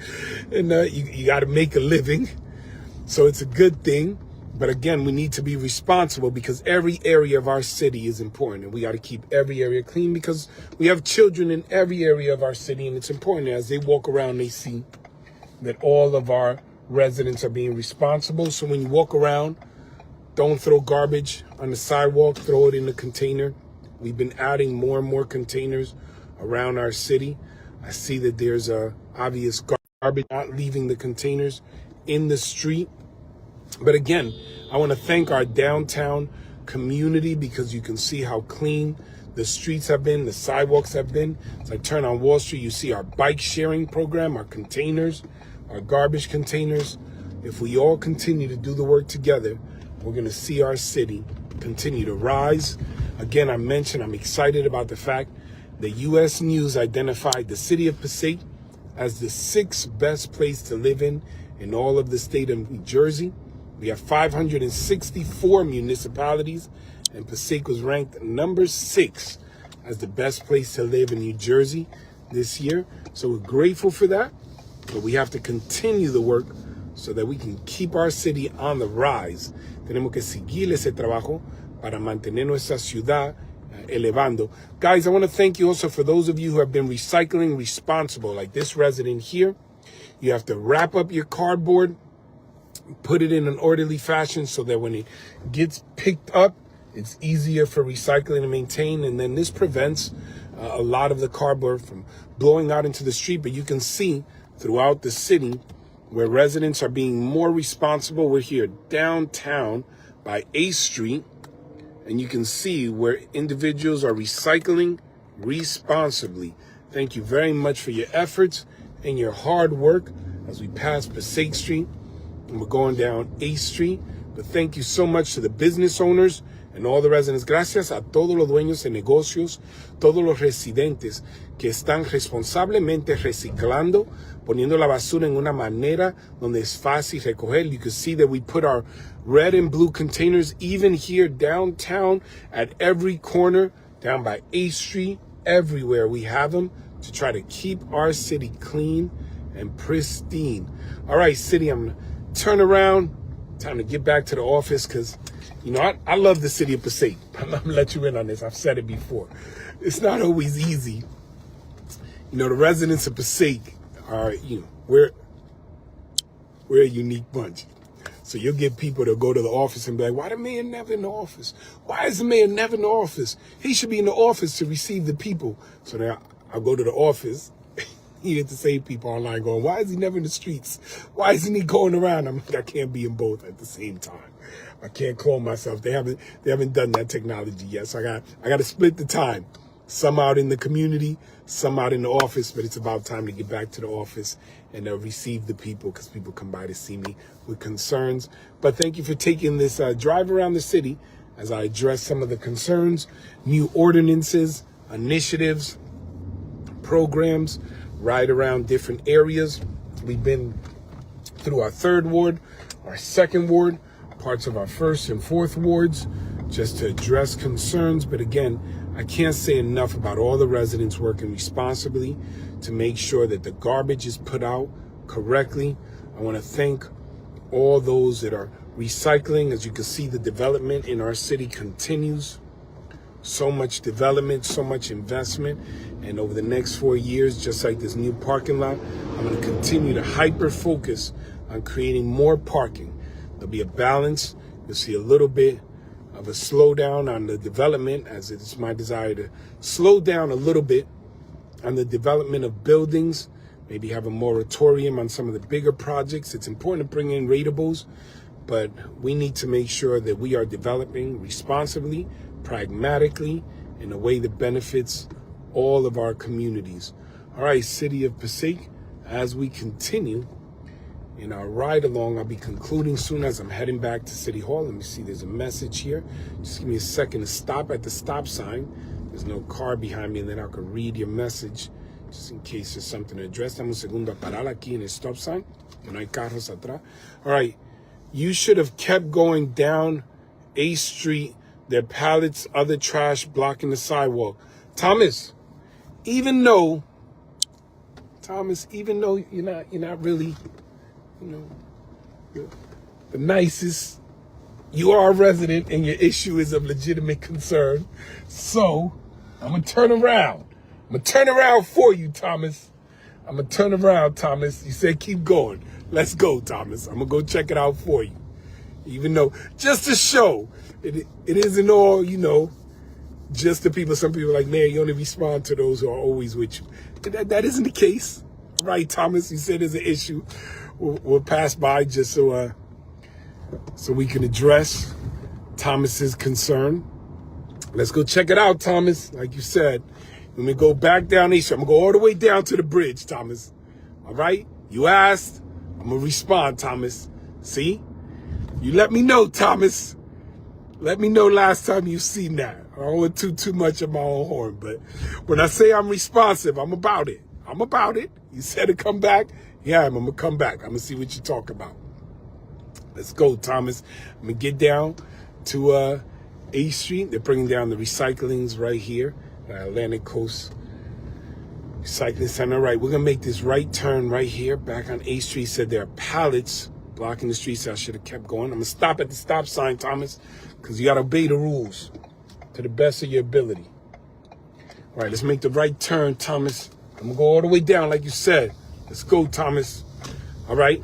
Speaker 1: And you got to make a living. So it's a good thing. But again, we need to be responsible because every area of our city is important. And we got to keep every area clean because we have children in every area of our city. And it's important as they walk around, they see that all of our residents are being responsible. So when you walk around, don't throw garbage on the sidewalk, throw it in the container. We've been adding more and more containers around our city. I see that there's obvious garbage not leaving the containers in the street. But again, I want to thank our downtown community because you can see how clean the streets have been, the sidewalks have been. As I turn on Wall Street, you see our bike sharing program, our containers, our garbage containers. If we all continue to do the work together, we're going to see our city continue to rise. Again, I mentioned I'm excited about the fact that U.S. News identified the city of Passaic as the 6th best place to live in all of the state of New Jersey. We have 564 municipalities, and Passaic was ranked number 6 as the best place to live in New Jersey this year. So we're grateful for that, but we have to continue the work so that we can keep our city on the rise. Tenemos que seguir ese trabajo para mantener nuestra ciudad elevando. Guys, I want to thank you also for those of you who have been recycling responsible, like this resident here. You have to wrap up your cardboard, put it in an orderly fashion so that when it gets picked up, it's easier for recycling to maintain. And then this prevents a lot of the cardboard from blowing out into the street. But you can see throughout the city where residents are being more responsible. We're here downtown by 8th Street. And you can see where individuals are recycling responsibly. Thank you very much for your efforts and your hard work as we pass Passaic Street and we're going down 8th Street. But thank you so much to the business owners and all the residents. Gracias a todos los dueños de negocios, todos los residentes que están responsablemente reciclando, poniendo la basura en una manera donde es fácil recoger. You can see that we put our red and blue containers even here downtown at every corner, down by 8th Street, everywhere we have them to try to keep our city clean and pristine. All right, city, I'm going to turn around. Time to get back to the office because, you know, I love the city of Passaic. I'm going to let you in on this. I've said it before. It's not always easy. You know, the residents of Passaic are, you know, we're a unique bunch. So you'll get people to go to the office and be like, why the mayor never in the office? Why is the mayor never in the office? He should be in the office to receive the people. So now I'll go to the office. You get the same people online going, why is he never in the streets? Why isn't he going around? I'm like, I can't be in both at the same time. I can't clone myself. They haven't done that technology yet. So I got to split the time. Some out in the community, some out in the office, but it's about time to get back to the office and receive the people because people come by to see me with concerns. But thank you for taking this drive around the city as I address some of the concerns, new ordinances, initiatives, programs, right around different areas. We've been through our 3rd ward, our 2nd ward, parts of our 1st and 4th wards, just to address concerns. But again, I can't say enough about all the residents working responsibly to make sure that the garbage is put out correctly. I want to thank all those that are recycling. As you can see, the development in our city continues. So much development, so much investment. And over the next 4 years, just like this new parking lot, I'm going to continue to hyper focus on creating more parking. There'll be a balance. You'll see a little bit of a slowdown on the development, as it's my desire to slow down a little bit on the development of buildings, maybe have a moratorium on some of the bigger projects. It's important to bring in ratables, but we need to make sure that we are developing responsibly, pragmatically, in a way that benefits all of our communities. All right, City of Passaic, as we continue in our ride along, I'll be concluding soon as I'm heading back to City Hall. Let me see, there's a message here. Just give me a second to stop at the stop sign. There's no car behind me, and then I can read your message, just in case there's something to address. Dame un segundo a parar aquí en el stop sign, que no hay carros atrás. All right, you should have kept going down 8th Street. There are pallets, other trash blocking the sidewalk. Thomas, even though you're not really, you're the nicest, you are a resident and your issue is of legitimate concern. So I'm going to turn around. I'm going to turn around for you, Thomas. I'm going to turn around, Thomas. You said keep going. Let's go, Thomas. I'm going to go check it out for you. Even though, just to show, it isn't all, just the people. Some people are like, man, you only respond to those who are always with you. That isn't the case. Right, Thomas? You said there's an issue. We'll pass by just so we can address Thomas is concerned. Let's go check it out, Thomas. Like you said, let me go back down East Street. I'm going to go all the way down to the bridge, Thomas. All right? You asked. I'm going to respond, Thomas. See? You let me know, Thomas. Let me know last time you seen that. I don't want too much of my own horn, but when I say I'm responsive, I'm about it. I'm about it. You said to come back. Yeah, I'm going to come back. I'm going to see what you talk about. Let's go, Thomas. I'm going to get down to 8th Street. They're bringing down the recyclings right here. Atlantic Coast Recycling Center. All right, we're going to make this right turn right here. Back on 8th Street. Said there are pallets blocking the street, so I should have kept going. I'm going to stop at the stop sign, Thomas, because you got to obey the rules to the best of your ability. All right, let's make the right turn, Thomas. I'm going to go all the way down like you said. Let's go, Thomas. All right.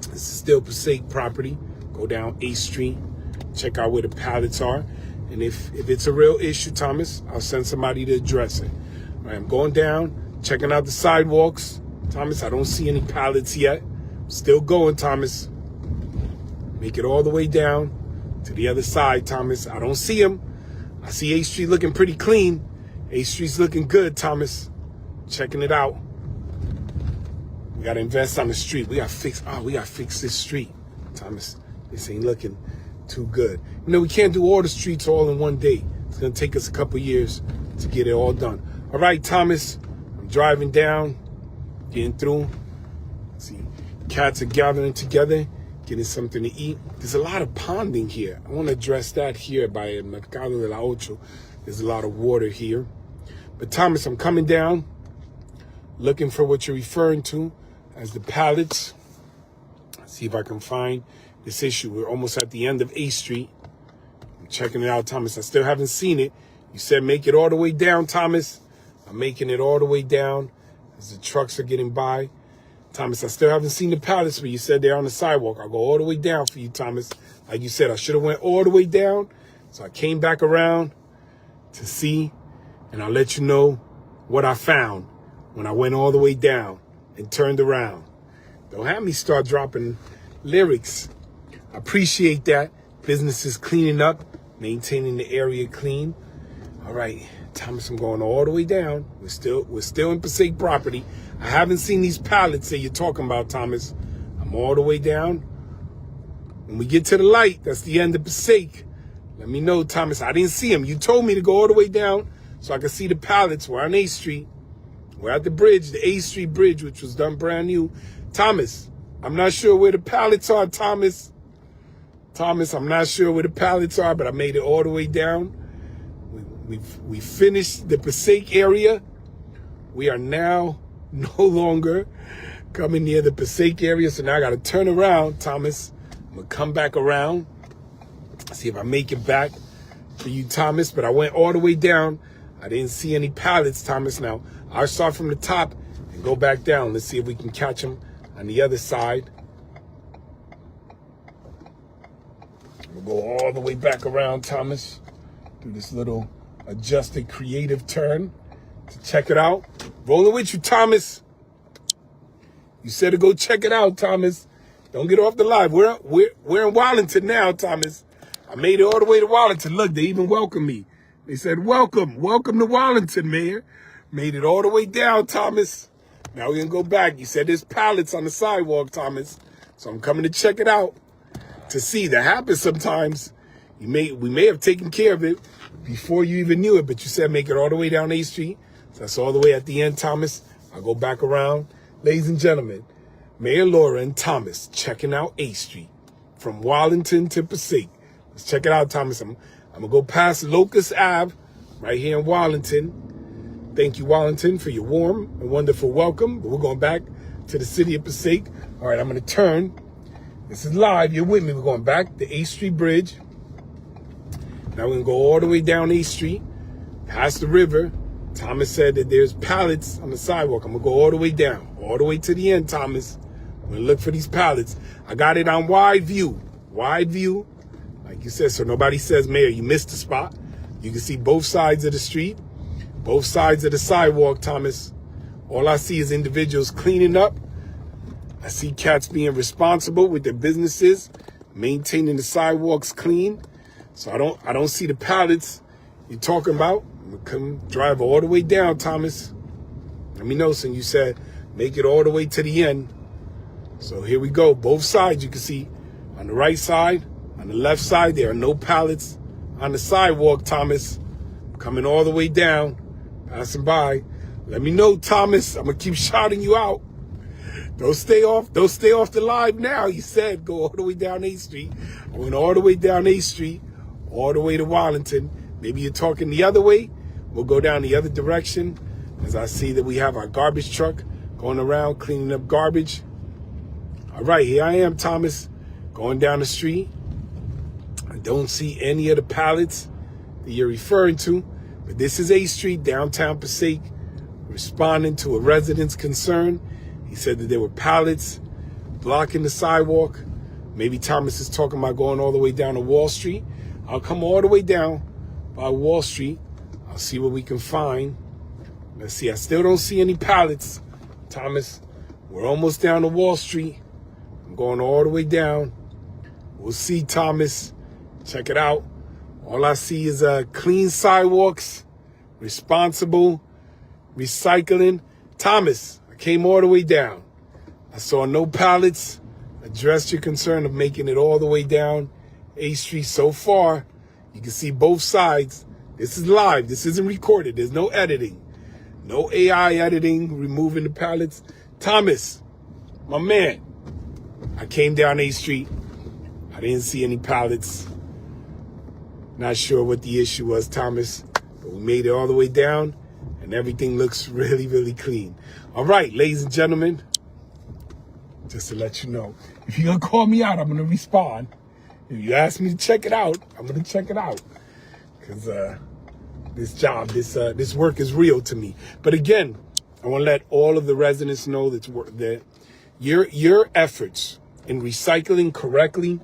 Speaker 1: This is still Passaic property. Go down 8th Street. Check out where the pallets are. And if it's a real issue, Thomas, I'll send somebody to address it. All right, I'm going down, checking out the sidewalks. Thomas, I don't see any pallets yet. Still going, Thomas. Make it all the way down to the other side, Thomas. I don't see them. I see 8th Street looking pretty clean. 8th Street's looking good, Thomas. Checking it out. We got to invest on the street. We got to fix this street, Thomas. This ain't looking too good. You know, we can't do all the streets all in one day. It's going to take us a couple years to get it all done. All right, Thomas. I'm driving down, getting through. See, cats are gathering together, getting something to eat. There's a lot of ponding here. I want to address that here by Mercado de la Ocho. There's a lot of water here. But Thomas, I'm coming down, looking for what you're referring to as the pallets. See if I can find this issue. We're almost at the end of 8th Street. I'm checking it out, Thomas. I still haven't seen it. You said make it all the way down, Thomas. I'm making it all the way down as the trucks are getting by. Thomas, I still haven't seen the pallets, but you said they're on the sidewalk. I'll go all the way down for you, Thomas. Like you said, I should have went all the way down. So I came back around to see, and I'll let you know what I found when I went all the way down and turned around. Don't have me start dropping lyrics. I appreciate that. Business is cleaning up, maintaining the area clean. All right, Thomas, I'm going all the way down. We're still in Passaic property. I haven't seen these pallets that you're talking about, Thomas. I'm all the way down. When we get to the light, that's the end of Passaic. Let me know, Thomas. I didn't see them. You told me to go all the way down so I could see the pallets. We're on 8th Street. We're at the bridge, the 8th Street bridge, which was done brand new. Thomas, I'm not sure where the pallets are, Thomas. Thomas, I'm not sure where the pallets are, but I made it all the way down. We finished the Passaic area. We are now no longer coming near the Passaic area, so now I got to turn around, Thomas. I'm going to come back around, see if I make it back for you, Thomas, but I went all the way down. I didn't see any pallets, Thomas. Now, I'll start from the top and go back down. Let's see if we can catch them on the other side. We'll go all the way back around, Thomas, do this little adjusted creative turn to check it out. Rolling with you, Thomas. You said to go check it out, Thomas. Don't get off the live. We're in Wallington now, Thomas. I made it all the way to Wallington. Look, they even welcomed me. They said, welcome to Wallington, Mayor. Made it all the way down, Thomas. Now we're going to go back. You said there's pallets on the sidewalk, Thomas. So I'm coming to check it out to see. That happens sometimes. We may have taken care of it before you even knew it, but you said make it all the way down 8th Street. So that's all the way at the end, Thomas. I'll go back around. Ladies and gentlemen, Mayor Laura and Thomas checking out 8th Street from Wallington to Passaic. Let's check it out, Thomas. I'm going to go past Locust Ave right here in Wallington. Thank you, Wallington, for your warm and wonderful welcome. But we're going back to the city of Passaic. All right, I'm going to turn. This is live. You're with me. We're going back to 8th Street Bridge. Now we're going to go all the way down 8th Street, past the river. Thomas said that there's pallets on the sidewalk. I'm going to go all the way down, all the way to the end, Thomas. I'm going to look for these pallets. I got it on wide view. Wide view. Like you said, so nobody says, Mayor, you missed the spot. You can see both sides of the street, both sides of the sidewalk, Thomas. All I see is individuals cleaning up. I see cats being responsible with their businesses, maintaining the sidewalks clean. So I don't see the pallets you're talking about. I'm gonna come drive all the way down, Thomas. Let me know, since you said make it all the way to the end. So here we go. Both sides, you can see on the right side, on the left side, there are no pallets on the sidewalk, Thomas. Coming all the way down, passing by. Let me know, Thomas. I'm gonna keep shouting you out. Don't stay off the live now. You said go all the way down 8th Street. I went all the way down 8th Street, all the way to Wallington. Maybe you're talking the other way. We'll go down the other direction, as I see that we have our garbage truck going around cleaning up garbage. All right, here I am, Thomas, going down the street. I don't see any of the pallets that you're referring to, but this is 8th Street, downtown Passaic, responding to a resident's concern. He said that there were pallets blocking the sidewalk. Maybe Thomas is talking about going all the way down to Wall Street. I'll come all the way down by Wall Street. I'll see what we can find. Let's see, I still don't see any pallets, Thomas. We're almost down to Wall Street. I'm going all the way down. We'll see, Thomas. Check it out. All I see is clean sidewalks, responsible recycling. Thomas, I came all the way down. I saw no pallets. Addressed your concern of making it all the way down 8th Street so far. You can see both sides. This is live. This isn't recorded. There's no editing. No AI editing, removing the pallets. Thomas, my man, I came down 8th Street. I didn't see any pallets. Not sure what the issue was, Thomas, but we made it all the way down, and everything looks really, really clean. All right, ladies and gentlemen, just to let you know, if you're going to call me out, I'm going to respond. If you ask me to check it out, I'm going to check it out. Because this work is real to me. But again, I want to let all of the residents know that your efforts in recycling correctly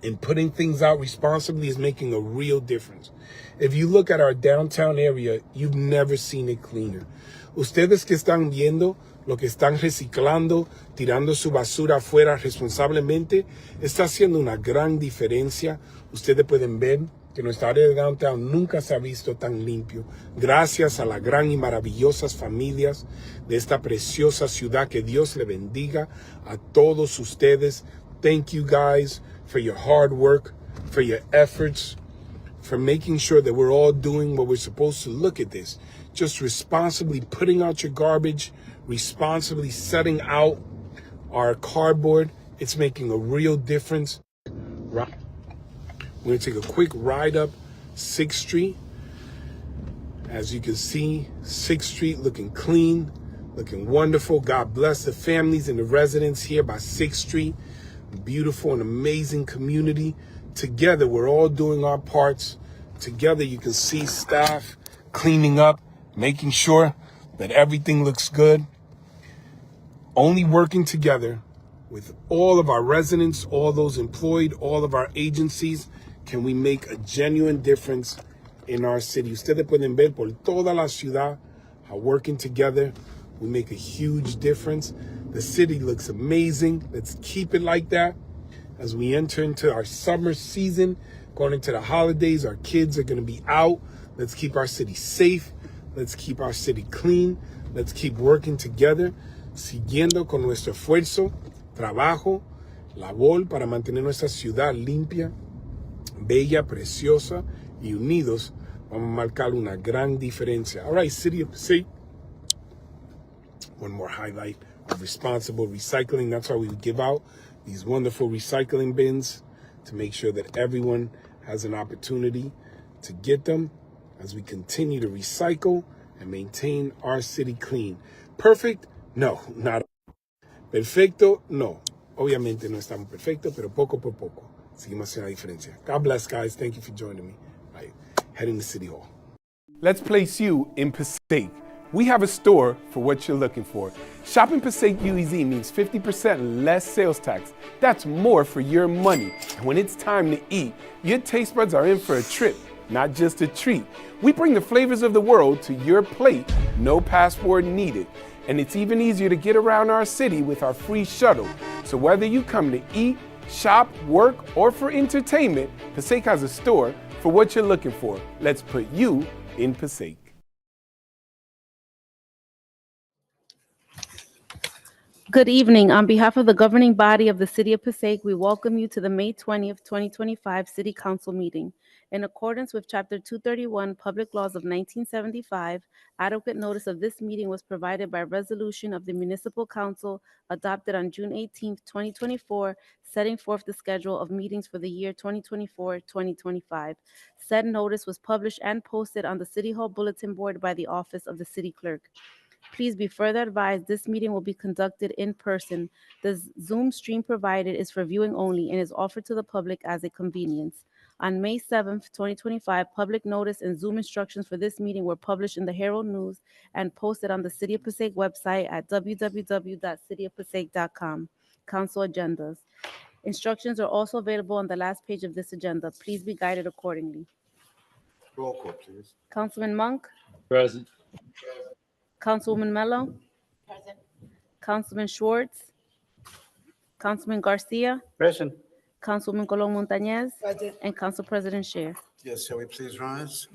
Speaker 1: and putting things out responsibly is making a real difference. If you look at our downtown area, you've never seen it cleaner. Ustedes que están viendo lo que están reciclando, tirando su basura afuera responsablemente, está haciendo una gran diferencia. Ustedes pueden ver que nuestra área de downtown nunca se ha visto tan limpio, gracias a las gran y maravillosas familias de esta preciosa ciudad. Que Dios le bendiga a todos ustedes. Thank you guys for your hard work, for your efforts, for making sure that we're all doing what we're supposed to. Look at this. Just responsibly putting out your garbage, responsibly setting out our cardboard. It's making a real difference. We're going to take a quick ride up 6th Street. As you can see, 6th Street looking clean, looking wonderful. God bless the families and the residents here by 6th Street. Beautiful and amazing community. Together, we're all doing our parts. Together, you can see staff cleaning up, making sure that everything looks good. Only working together with all of our residents, all those employed, all of our agencies, can we make a genuine difference in our city. Ustedes pueden ver por toda la ciudad how working together we make a huge difference. The city looks amazing. Let's keep it like that. As we enter into our summer season, going into the holidays, our kids are going to be out. Let's keep our city safe. Let's keep our city clean. Let's keep working together, siguiendo con nuestro esfuerzo, trabajo, labor para mantener nuestra ciudad limpia, bella, preciosa y unidos. Vamos a marcar una gran diferencia. All right, City of Passaic. One more highlight of responsible recycling. That's why we give out these wonderful recycling bins, to make sure that everyone has an opportunity to get them as we continue to recycle and maintain our city clean. Perfect? No, not. Perfecto? No. Obviamente no estamos perfectos, pero poco por poco seguimos haciendo la diferencia. God bless, guys. Thank you for joining me. Right, heading to City Hall.
Speaker 2: Let's place you in Passaic. We have a store for what you're looking for. Shopping Passaic UEZ means 50% less sales tax. That's more for your money. And when it's time to eat, your taste buds are in for a trip, not just a treat. We bring the flavors of the world to your plate, no passport needed. And it's even easier to get around our city with our free shuttle. So whether you come to eat, Shop, work, or for entertainment, Passaic has a store for what you're looking for. Let's put you in Passaic.
Speaker 8: Good evening. On behalf of the governing body of the City of Passaic, we welcome you to the May 20th, 2025 City Council meeting. In accordance with Chapter 231 Public Laws of 1975, adequate notice of this meeting was provided by resolution of the Municipal Council adopted on June 18th, 2024, setting forth the schedule of meetings for the year 2024-2025. Said notice was published and posted on the City Hall Bulletin Board by the Office of the City Clerk. Please be further advised this meeting will be conducted in person. The Zoom stream provided is for viewing only and is offered to the public as a convenience. On May 7th, 2025, public notice and Zoom instructions for this meeting were published in the Herald News and posted on the City of Passaic website at www.cityofpassaic.com. Council agendas. Instructions are also available on the last page of this agenda. Please be guided accordingly.
Speaker 6: Roll call, please.
Speaker 8: Councilman Monk,
Speaker 5: Present.
Speaker 8: Councilwoman Mello, Councilman Schwartz, Councilman Garcia,
Speaker 6: Present.
Speaker 8: Councilwoman Colon Montañez, and Council President Scheer.
Speaker 6: Yes, shall we please rise?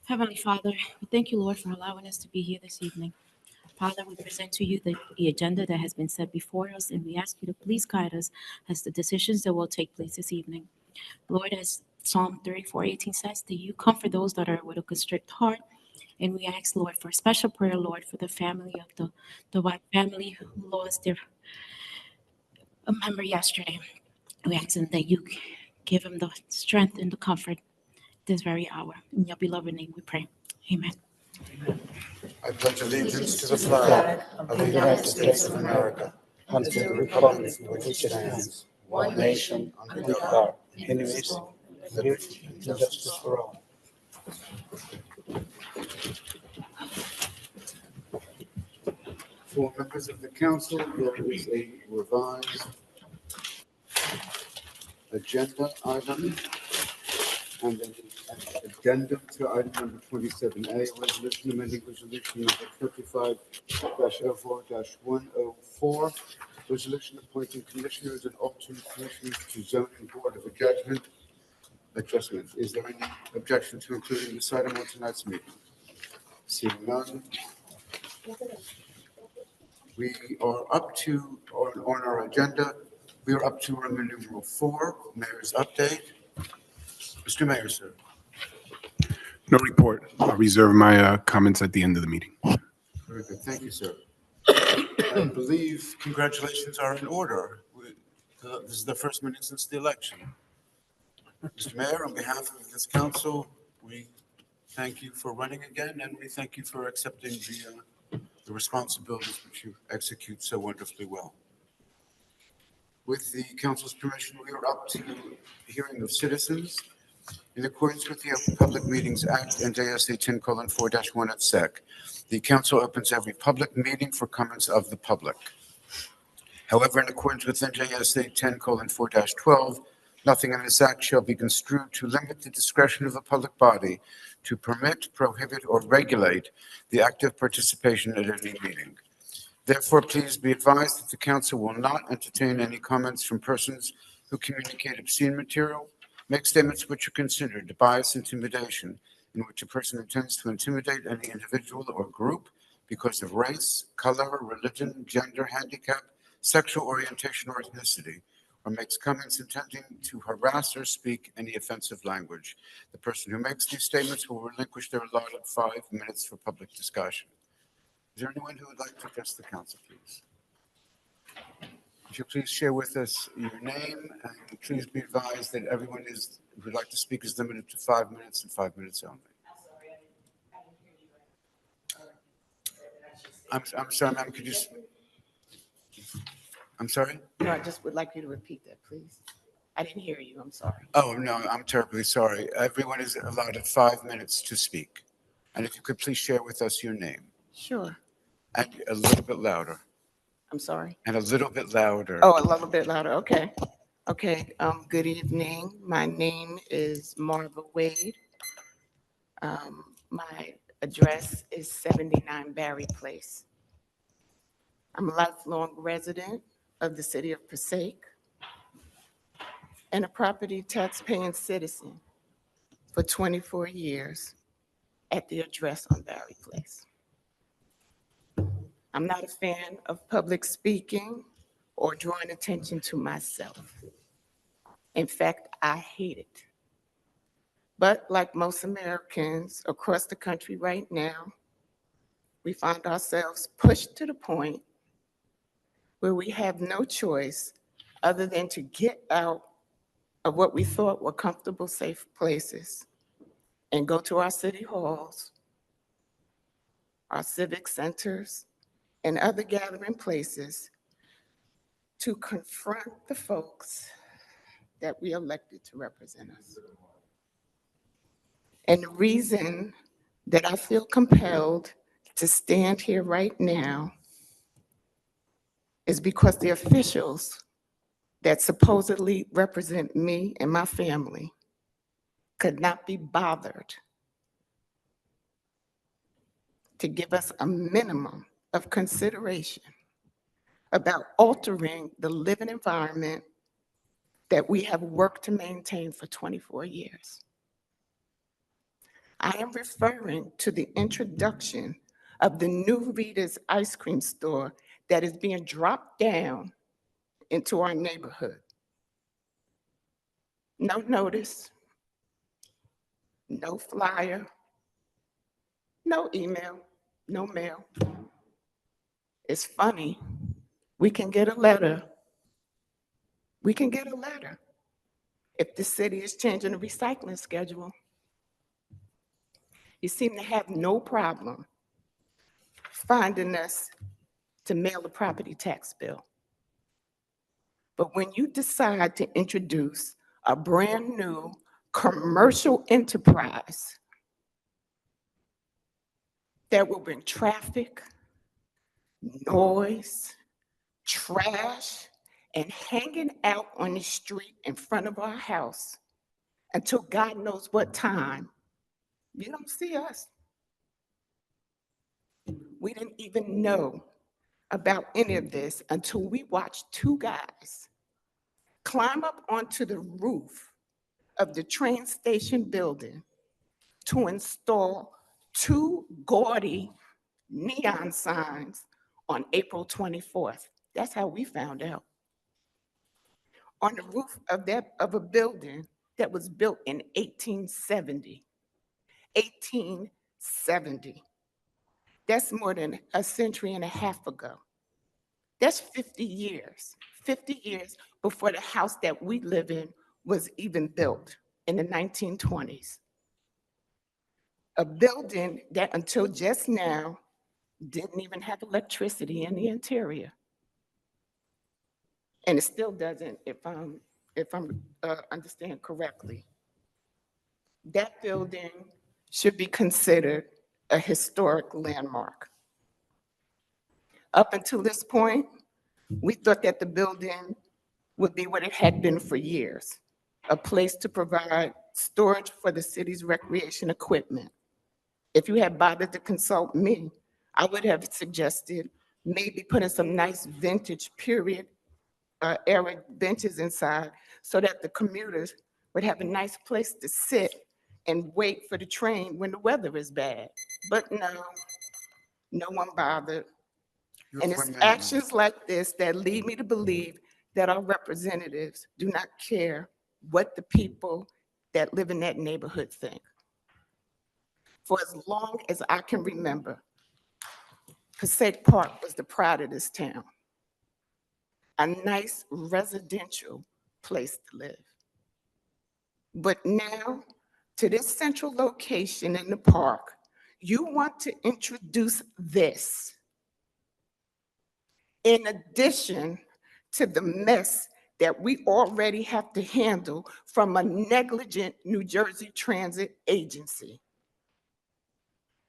Speaker 9: Heavenly Father, we thank you, Lord, for allowing us to be here this evening. Father, we present to you the agenda that has been set before us, and we ask you to please guide us as the decisions that will take place this evening. Lord, as Psalm 34:18 says, that you comfort those that are with a constrict heart. And we ask, Lord, for a special prayer, Lord, for the family of the White family who lost a member yesterday. We ask them that you give them the strength and the comfort this very hour. In your beloved name we pray. Amen.
Speaker 6: I pledge allegiance to the flag of the United States of America and to the republic for which it stands, one nation, under God, indivisible, with liberty and justice for all. For members of the council, there is a revised agenda item and an addendum to item number 27A, resolution amending resolution number 25-04-104, resolution appointing commissioners and alternate commissioners to zoning board of adjustment. Is there any objection to including this item on tonight's meeting? Seeing none. We are up to, on our agenda, we are up to Roman numeral 4, Mayor's update. Mr. Mayor, sir.
Speaker 1: No report. I'll reserve my comments at the end of the meeting.
Speaker 6: Very good. Thank you, sir. I believe congratulations are in order. This is the first meeting since the election. Mr. Mayor, on behalf of this council, we thank you for running again, and we thank you for accepting the responsibilities which you execute so wonderfully well. With the council's permission, we are up to hearing of citizens. In accordance with the Open Public Meetings Act, NJSA 10:4-1 at SEC, the council opens every public meeting for comments of the public. However, in accordance with NJSA 10:4-12, nothing in this act shall be construed to limit the discretion of the public body to permit, prohibit, or regulate the active participation at any meeting. Therefore, please be advised that the council will not entertain any comments from persons who communicate obscene material, make statements which are considered bias, intimidation, in which a person intends to intimidate any individual or group because of race, color, religion, gender, handicap, sexual orientation, or ethnicity, or makes comments intending to harass or speak any offensive language. The person who makes these statements will relinquish their allotted 5 minutes for public discussion. Is there anyone who would like to address the council, please? If you please share with us your name, and please be advised that everyone who would like to speak is limited to 5 minutes and 5 minutes only. I'm sorry, ma'am, could you? I'm sorry?
Speaker 3: No, I just would like you to repeat that, please. I didn't hear you. I'm sorry.
Speaker 6: Oh, no, I'm terribly sorry. Everyone is allotted 5 minutes to speak. And if you could please share with us your name.
Speaker 3: Sure.
Speaker 6: And a little bit louder.
Speaker 3: I'm sorry.
Speaker 6: And a little bit louder.
Speaker 3: Oh, a little bit louder. Okay. Okay. Good evening. My name is Marva Wade. My address is 79 Barry Place. I'm a lifelong resident of the city of Passaic and a property tax-paying citizen for 24 years at the address on Barry Place. I'm not a fan of public speaking or drawing attention to myself. In fact, I hate it. But like most Americans across the country right now, we find ourselves pushed to the point where we have no choice other than to get out of what we thought were comfortable, safe places and go to our city halls, our civic centers, and other gathering places to confront the folks that we elected to represent us. And the reason that I feel compelled to stand here right now is because the officials that supposedly represent me and my family could not be bothered to give us a minimum of consideration about altering the living environment that we have worked to maintain for 24 years. I am referring to the introduction of the new Rita's ice cream store that is being dropped down into our neighborhood. No notice, no flyer, no email, no mail. It's funny, we can get a letter. We can get a letter if the city is changing the recycling schedule. You seem to have no problem finding us to mail a property tax bill. But when you decide to introduce a brand new commercial enterprise that will bring traffic, noise, trash, and hanging out on the street in front of our house until God knows what time, you don't see us. We didn't even know about any of this until we watched two guys climb up onto the roof of the train station building to install two gaudy neon signs on April 24th. That's how we found out. On the roof of a building that was built in 1870. 1870. That's more than a century and a half ago. That's 50 years. 50 years before the house that we live in was even built in the 1920s. A building that until just now didn't even have electricity in the interior. And it still doesn't, if I'm understand correctly. That building should be considered a historic landmark. Up until this point, we thought that the building would be what it had been for years, a place to provide storage for the city's recreation equipment. If you had bothered to consult me, I would have suggested maybe putting some nice vintage period era benches inside so that the commuters would have a nice place to sit and wait for the train when the weather is bad. But no one bothered. And it's actions like this that lead me to believe that our representatives do not care what the people that live in that neighborhood think. For as long as I can remember, Passaic Park was the pride of this town, a nice residential place to live. But now, to this central location in the park, you want to introduce this in addition to the mess that we already have to handle from a negligent New Jersey Transit agency.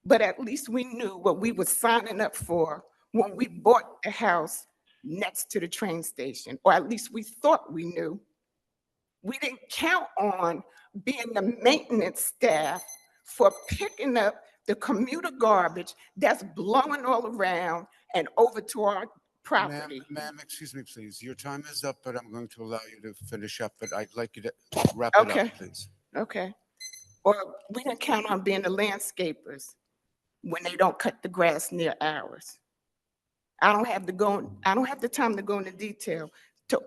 Speaker 3: But at least we knew what we were signing up for when we bought the house next to the train station, or at least we thought we knew. We didn't count on being the maintenance staff for picking up the commuter garbage that's blowing all around and over to our property.
Speaker 6: Ma'am, excuse me, please. Your time is up, but I'm going to allow you to finish up, but I'd like you to wrap it
Speaker 3: Okay.
Speaker 6: up, please.
Speaker 3: Okay. Or we can count on being the landscapers when they don't cut the grass near ours. I don't have the time to go into detail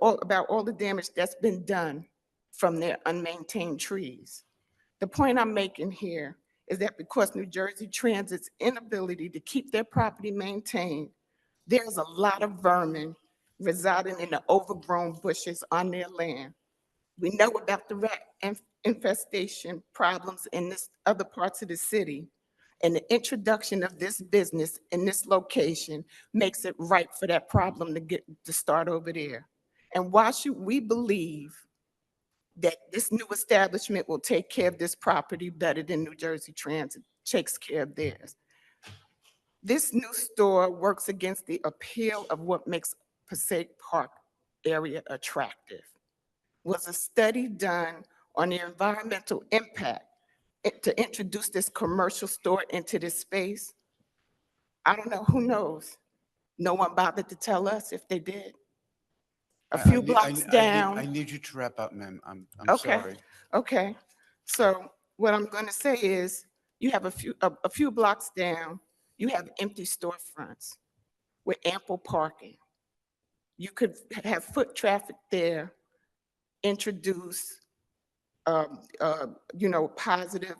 Speaker 3: about all the damage that's been done from their unmaintained trees. The point I'm making here is that because New Jersey Transit's inability to keep their property maintained, there's a lot of vermin residing in the overgrown bushes on their land. We know about the rat infestation problems in this other parts of the city, and the introduction of this business in this location makes it right for that problem to start over there. And why should we believe that this new establishment will take care of this property better than New Jersey Transit takes care of theirs? This new store works against the appeal of what makes Passaic Park area attractive. Was a study done on the environmental impact to introduce this commercial store into this space? I don't know, who knows? No one bothered to tell us if they did. A few blocks down.
Speaker 6: I need you to wrap up, ma'am. I'm
Speaker 3: Okay.
Speaker 6: sorry.
Speaker 3: Okay, so what I'm going to say is, you have a few blocks down, you have empty storefronts with ample parking. You could have foot traffic there, introduce, positive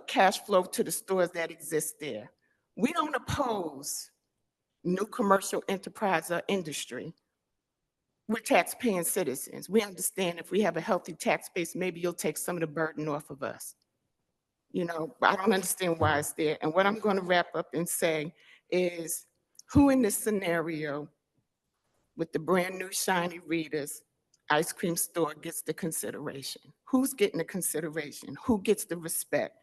Speaker 3: cash flow to the stores that exist there. We don't oppose new commercial enterprise or industry. We're tax-paying citizens. We understand if we have a healthy tax base, maybe you'll take some of the burden off of us. I don't understand why it's there. And what I'm going to wrap up and say is, who in this scenario with the brand new shiny Rita's ice cream store gets the consideration? Who's getting the consideration? Who gets the respect?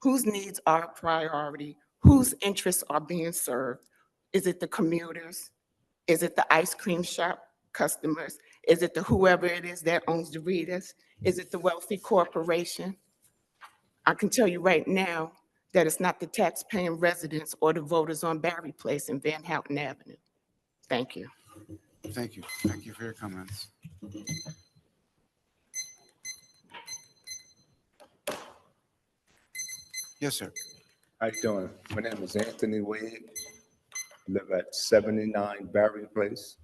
Speaker 3: Whose needs are a priority? Whose interests are being served? Is it the commuters? Is it the ice cream shop customers? Is it the whoever it is that owns the Rita's? Is it the wealthy corporation? I can tell you right now that it's not the tax-paying residents or the voters on Barry Place and Van Houten Avenue. Thank you.
Speaker 6: Thank you. Thank you for your comments. Yes, sir.
Speaker 10: How you doing? My name is Anthony Wade. I live at 79 Barry Place.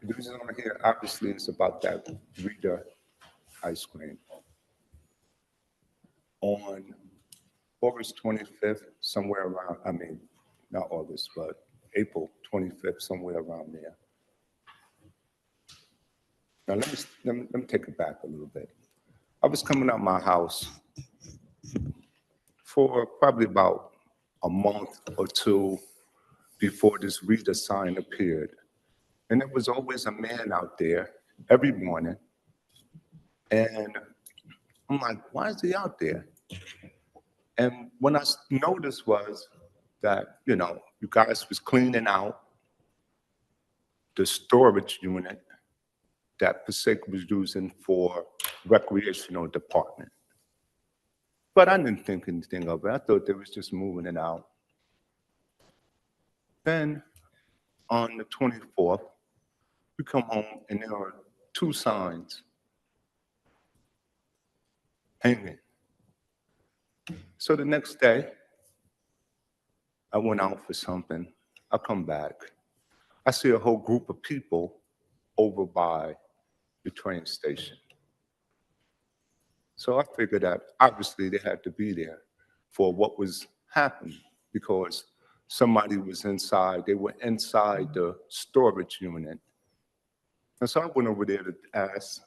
Speaker 10: The reason I'm here, obviously, is about that Rita ice cream. On August 25th, somewhere around, not August, but April 25th, somewhere around there. Now, let me take it back a little bit. I was coming out my house for probably about a month or two before this Rita sign appeared. And there was always a man out there every morning. And I'm like, why is he out there? And when I noticed was that, you guys was cleaning out the storage unit that Passaic was using for recreational department. But I didn't think anything of it. I thought they was just moving it out. Then on the 24th, we come home and there are 2 signs hanging. So the next day, I went out for something. I come back. I see a whole group of people over by the train station. So I figured that obviously they had to be there for what was happening because somebody was inside. They were inside the storage unit. And so I went over there to ask,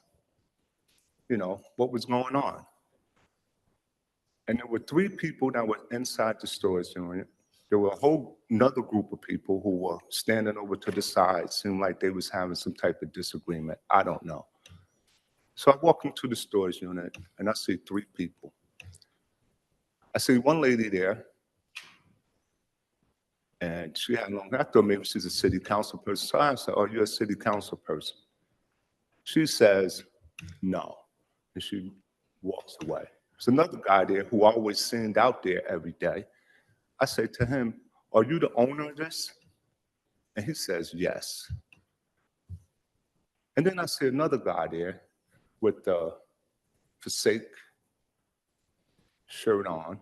Speaker 10: what was going on. And there were 3 people that were inside the storage unit. There were a whole another group of people who were standing over to the side, seemed like they was having some type of disagreement. I don't know. So I walk into the storage unit and I see 3 people. I see one lady there and she had long hair. I thought maybe she's a city council person. So I said, "Oh, you're a city council person?" She says, "No," and she walks away. There's another guy there who I always seen out there every day. I say to him, are you the owner of this? And he says, yes. And then I see another guy there with the Passaic shirt on.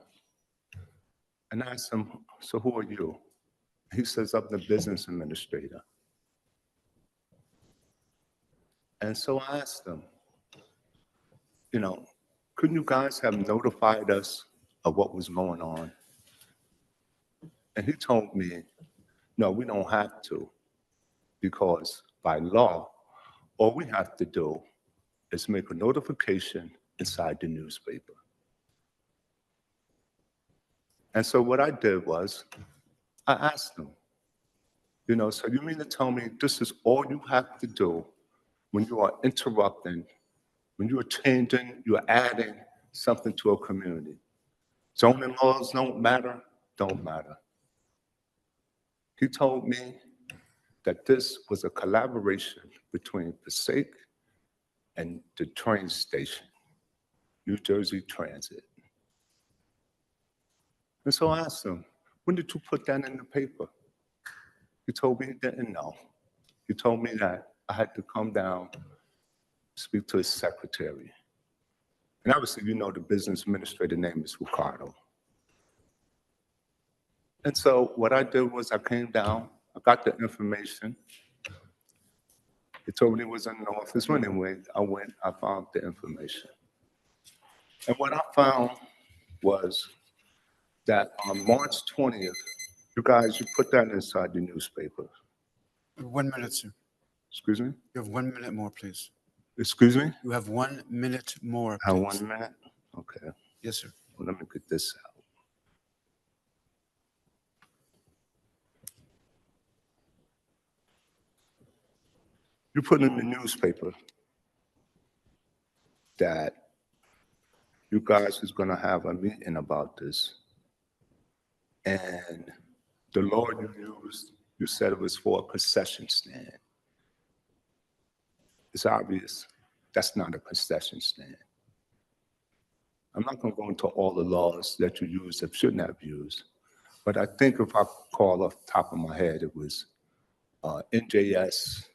Speaker 10: And I asked him, so who are you? He says, I'm the business administrator. And so I asked him, you know, couldn't you guys have notified us of what was going on? And he told me, no, we don't have to, because by law, all we have to do is make a notification inside the newspaper. And so what I did was, I asked him, you know, so you mean to tell me this is all you have to do when you are interrupting, when you are changing, you are adding something to a community? Zoning laws don't matter, don't matter. He told me that this was a collaboration between Passaic and the train station, New Jersey Transit. And so I asked him, when did you put that in the paper? He told me he didn't know. He told me that I had to come down, speak to his secretary. And obviously, you know, the business administrator name is Ricardo. And so what I did was I came down, I got the information. He told me it was in the office. Well, anyway, I went, I found the information. And what I found was that on March 20th, you guys, you put that inside the newspaper.
Speaker 6: 1 minute, sir.
Speaker 10: Excuse me?
Speaker 6: You have 1 minute more, please.
Speaker 10: Excuse me?
Speaker 6: You have 1 minute more,
Speaker 10: Have
Speaker 6: please.
Speaker 10: 1 minute? Okay.
Speaker 6: Yes, sir.
Speaker 10: Well, let me get this out. You put in the newspaper that you guys was gonna have a meeting about this. And the law you used, you said it was for a concession stand. It's obvious that's not a concession stand. I'm not gonna go into all the laws that you used that shouldn't have used, but I think if I call off the top of my head, it was NJS,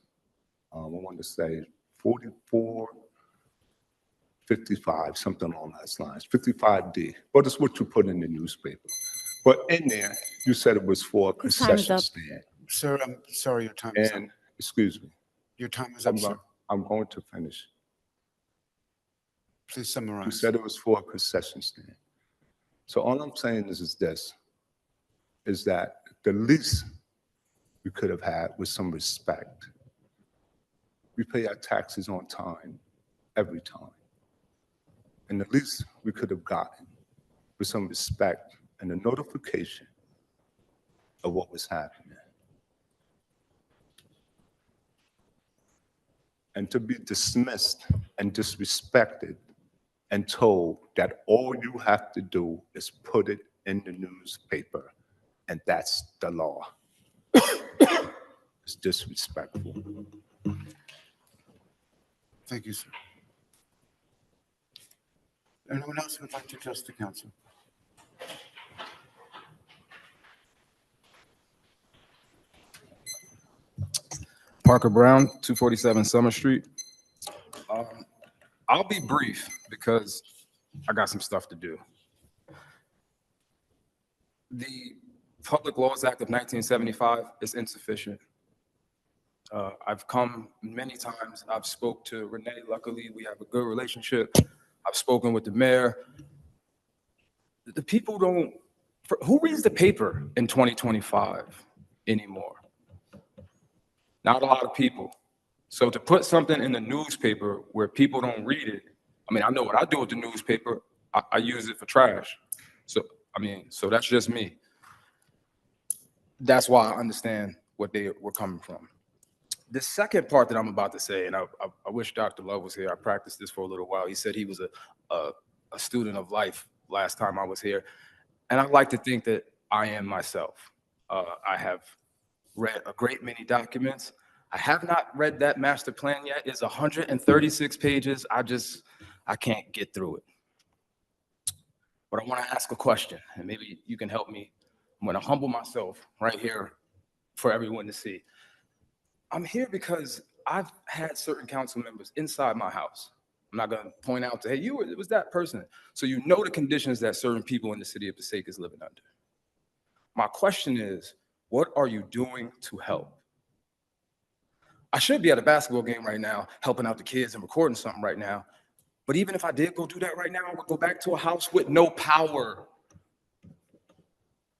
Speaker 10: I want to say 4455, something along those lines, 55D. But it's what you put in the newspaper. But in there, you said it was for a
Speaker 8: Time's
Speaker 10: concession
Speaker 8: up.
Speaker 10: stand.
Speaker 6: Sir, I'm sorry, your time is up.
Speaker 10: And, excuse me,
Speaker 6: Your time is up, sir.
Speaker 10: I'm going to finish.
Speaker 6: Please
Speaker 10: You
Speaker 6: summarize.
Speaker 10: said it was for a concession stand. So all I'm saying is this, is that the least we could have had was some respect. We pay our taxes on time, every time. And the least we could have gotten was some respect and a notification of what was happening. And to be dismissed and disrespected and told that all you have to do is put it in the newspaper, and that's the law. It's disrespectful.
Speaker 6: Thank you, sir. Anyone else who would like to address the council?
Speaker 11: Parker Brown, 247 Summer Street. I'll be brief because I got some stuff to do. The Public Laws Act of 1975 is insufficient. I've come many times. I've spoke to Renee. Luckily, we have a good relationship. I've spoken with the mayor. The people don't, who reads the paper in 2025 anymore? Not a lot of people. So to put something in the newspaper where people don't read it, I mean, I know what I do with the newspaper. I use it for trash. So, I mean, so that's just me. That's why I understand what they were coming from. The second part that I'm about to say, and I wish Dr. Love was here. I practiced this for a little while. He said he was a student of life last time I was here. And I like to think that I am myself. I have read a great many documents. I have not read that master plan yet. It's 136 pages. I can't get through it. But I want to ask a question, and maybe you can help me I'm going to humble myself right here for everyone to see. I'm here because I've had certain council members inside my house. I'm not going to point out to, hey, it was that person. So you know the conditions that certain people in the city of Passaic is living under. My question is, what are you doing to help? I should be at a basketball game right now, helping out the kids and recording something right now. But even if I did go do that right now, I would go back to a house with no power.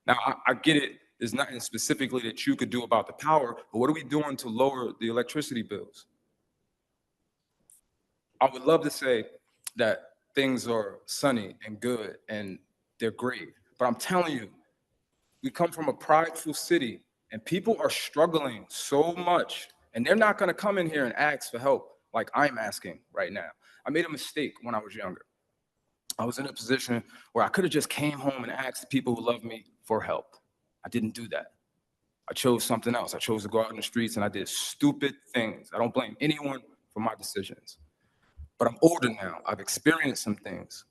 Speaker 11: Now, I get it. There's nothing specifically that you could do about the power, but what are we doing to lower the electricity bills? I would love to say that things are sunny and good and they're great, but I'm telling you, we come from a prideful city and people are struggling so much, and they're not going to come in here and ask for help like I'm asking right now. I made a mistake when I was younger. I was in a position where I could have just came home and asked the people who love me for help. I didn't do that. I chose something else. I chose to go out in the streets and I did stupid things. I don't blame anyone for my decisions. But I'm older now. I've experienced some things.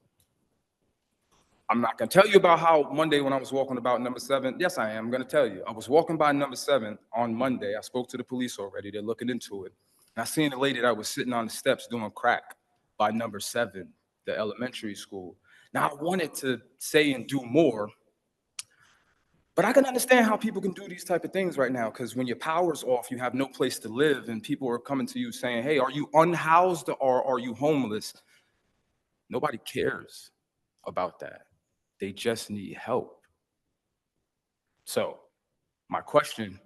Speaker 11: I'm not going to tell you about how Monday when I was walking about number 7, yes, I am going to tell you. I was walking by number 7 on Monday. I spoke to the police already. They're looking into it. And I seen a lady that was sitting on the steps doing crack by number 7, the elementary school. Now, I wanted to say and do more, but I can understand how people can do these type of things right now, because when your power's off, you have no place to live, and people are coming to you saying, hey, are you unhoused or are you homeless? Nobody cares about that. They just need help. So my question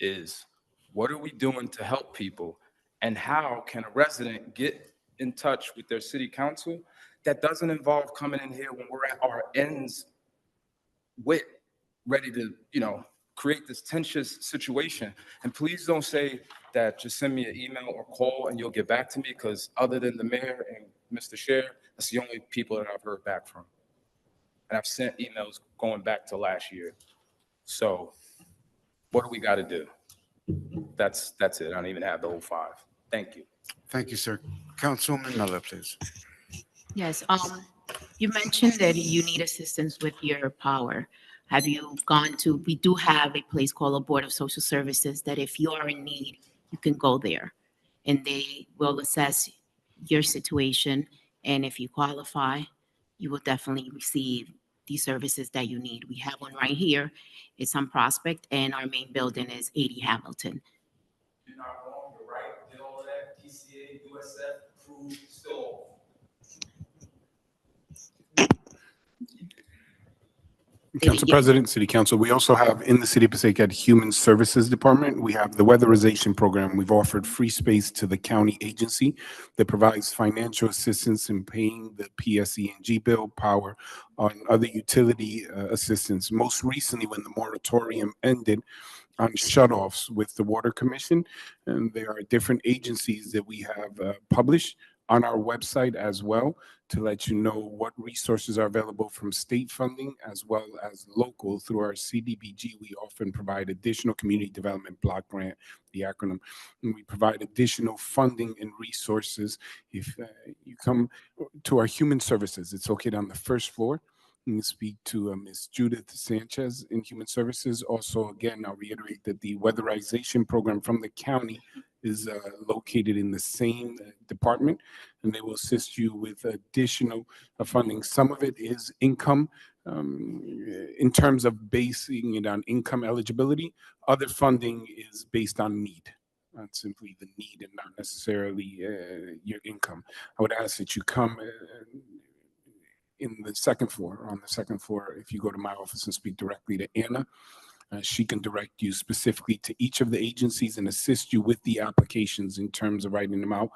Speaker 11: is, what are we doing to help people? And how can a resident get in touch with their city council that doesn't involve coming in here when we're at our ends with ready to, create this tense situation? And please don't say that just send me an email or call and you'll get back to me, because other than the mayor and Mr. Chair, that's the only people that I've heard back from. And I've sent emails going back to last year. So what do we got to do? That's it. I don't even have the whole 5. Thank you.
Speaker 6: Thank you, sir. Councilwoman Miller, please.
Speaker 9: Yes, you mentioned that you need assistance with your power. Have you gone to, we do have a place called a Board of Social Services that if you are in need, you can go there and they will assess your situation. And if you qualify, you will definitely receive the services that you need. We have one right here. It's on Prospect and our main building is 80 Hamilton.
Speaker 11: You're not wrong. You're right. Did all of that. PCA, USF, approved, still.
Speaker 1: Council President, City Council, we also have in the City of Passaic at Human Services Department, we have the weatherization program. We've offered free space to the county agency that provides financial assistance in paying the PSE&G bill, power, and other utility assistance. Most recently, when the moratorium ended on shutoffs with the Water Commission, and there are different agencies that we have published on our website as well to let you know what resources are available from state funding as well as local. Through our CDBG, we often provide additional community development block grant, the acronym, and we provide additional funding and resources. If you come to our human services, it's located on the first floor. You can speak to Ms. Judith Sanchez in Human Services. Also, again, I'll reiterate that the weatherization program from the county is located in the same department, and they will assist you with additional funding. Some of it is income in terms of basing it on income eligibility. Other funding is based on need. Not simply the need and not necessarily your income. I would ask that you come in the second floor, on the second floor, if you go to my office and speak directly to Anna, she can direct you specifically to each of the agencies and assist you with the applications in terms of writing them out.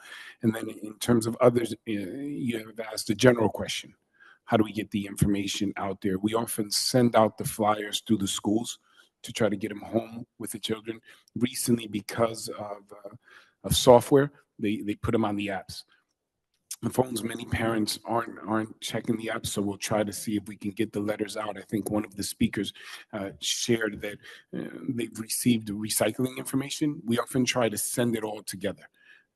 Speaker 1: And then in terms of others, you have asked a general question. How do we get the information out there? We often send out the flyers through the schools to try to get them home with the children. Recently, because of software, they put them on the apps. The phones, many parents aren't checking the app, so we'll try to see if we can get the letters out. I think one of the speakers shared that they've received recycling information. We often try to send it all together.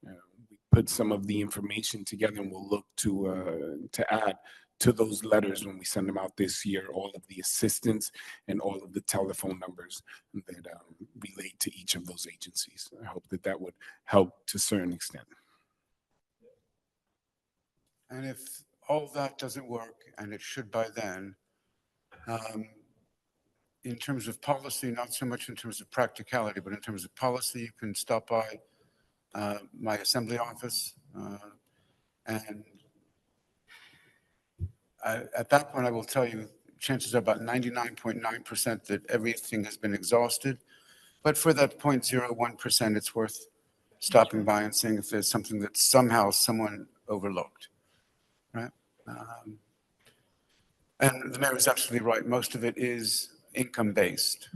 Speaker 1: We put some of the information together, and we'll look to add to those letters when we send them out this year, all of the assistance and all of the telephone numbers that relate to each of those agencies. I hope that that would help to a certain extent.
Speaker 6: And if all that doesn't work, and it should by then, in terms of policy, not so much in terms of practicality, but in terms of policy, you can stop by my assembly office, and at that point, I will tell you, chances are about 99.9% that everything has been exhausted. But for that 0.01%, it's worth stopping by and seeing if there's something that somehow someone overlooked, right? And the mayor is absolutely right. Most of it is income-based.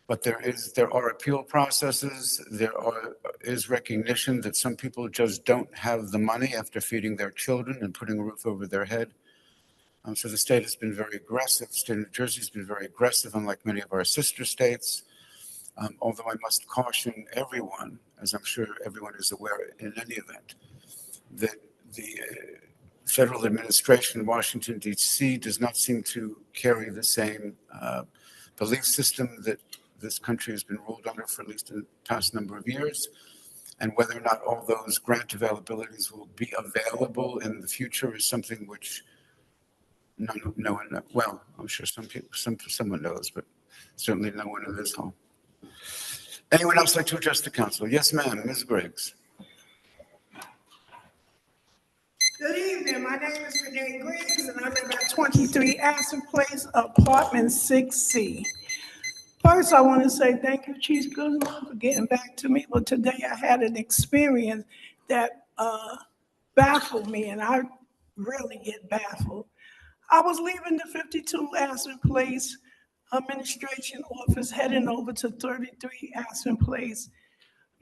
Speaker 6: But there are appeal processes. There is recognition that some people just don't have the money after feeding their children and putting a roof over their head. So the state has been very aggressive. The state of New Jersey has been very aggressive, unlike many of our sister states. Although I must caution everyone, as I'm sure everyone is aware in any event, that the federal administration in Washington, D.C. does not seem to carry the same belief system that this country has been ruled under for at least the past number of years. And whether or not all those grant availabilities will be available in the future is something which no one knows. Well, I'm sure someone knows, but certainly no one in this hall. Anyone else like to address the council? Yes, ma'am, Ms. Griggs.
Speaker 12: Good evening. My name is Renee Griggs, and I live at 23 Astor Place, apartment 6C. First, I want to say thank you, Chief Goodman, for getting back to me. But today I had an experience that baffled me, and I really get baffled. I was leaving the 52 Astor Place administration office, heading over to 33 Astor Place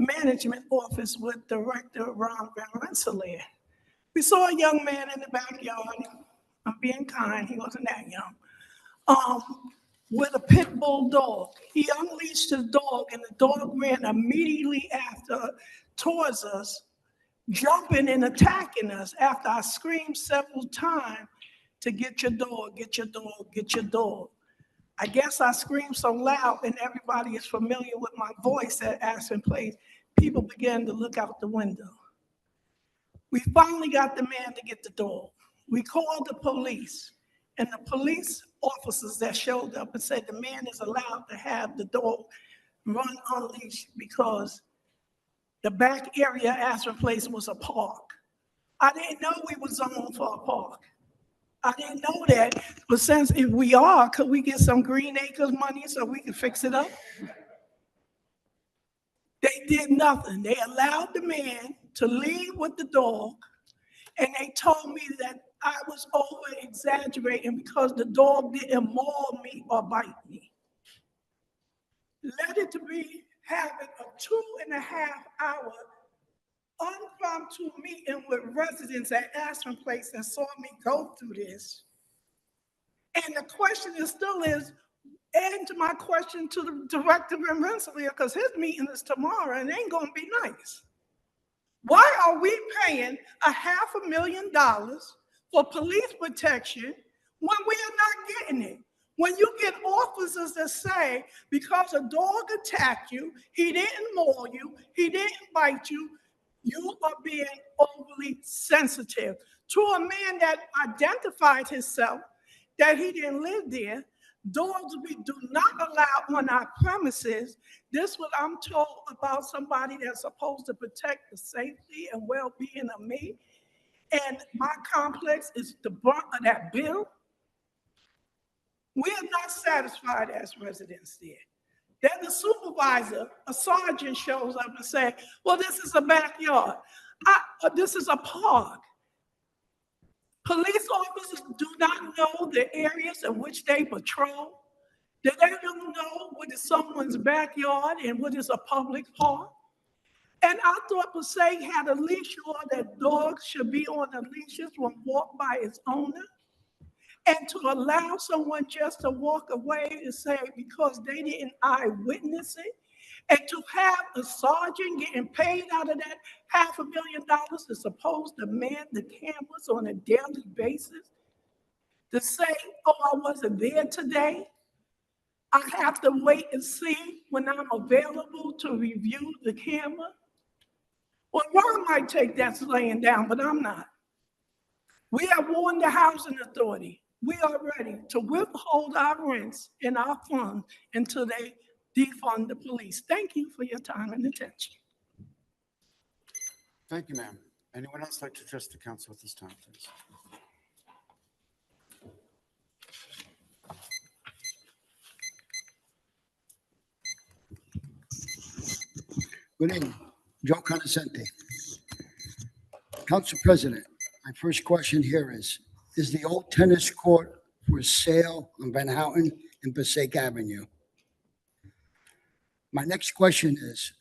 Speaker 12: management office with Director Ron Van Rensselaer. We saw a young man in the backyard. I'm being kind, he wasn't that young. With a pit bull dog. He unleashed his dog, and the dog ran immediately towards us, jumping and attacking us after I screamed several times to get your dog, get your dog, get your dog. I guess I screamed so loud, and everybody is familiar with my voice at Aspen Place. People began to look out the window. We finally got the man to get the dog. We called the police, and the police officers that showed up and said the man is allowed to have the dog run unleashed because the back area of Aspen Place was a park. I didn't know we were zoned for a park. I didn't know that, but since if we are, could we get some Green Acres money so we can fix it up? They did nothing. They allowed the man to leave with the dog, and they told me that I was over exaggerating because the dog didn't maul me or bite me. Led it to be having a 2.5-hour impromptu meeting with residents at Aspen Place that saw me go through this. And the question still is, and to my question to the Director Van Rensselaer, because his meeting is tomorrow and it ain't gonna be nice. Why are we paying $500,000 for police protection when we are not getting it? When you get officers that say, because a dog attacked you, he didn't maul you, he didn't bite you, you are being overly sensitive. To a man that identified himself that he didn't live there, dogs we do not allow on our premises. This is what I'm told about somebody that's supposed to protect the safety and well-being of me. And my complex is the brunt of that bill. We are not satisfied as residents there. Then the supervisor, a sergeant, shows up and says, well, this is a backyard. This is a park. Police officers do not know the areas in which they patrol. They don't know what is someone's backyard and what is a public park. And I thought Passaic had a leash law that dogs should be on the leashes when walked by its owner. And to allow someone just to walk away and say, because they didn't eyewitness it, And to have a sergeant getting paid out of that $500,000 is supposed to man the cameras on a daily basis, to say, oh, I wasn't there today. I have to wait and see when I'm available to review the camera. Well, Ron might take that laying down, but I'm not. We have warned the housing authority. We are ready to withhold our rents and our funds until they defund the police. Thank you for your time and attention.
Speaker 6: Thank you, ma'am. Anyone else like to address the council at this time, please?
Speaker 13: Good evening, Joe Conoscente. Council President, my first question here is the old tennis court for sale on Van Houten and Passaic Avenue? My next question is,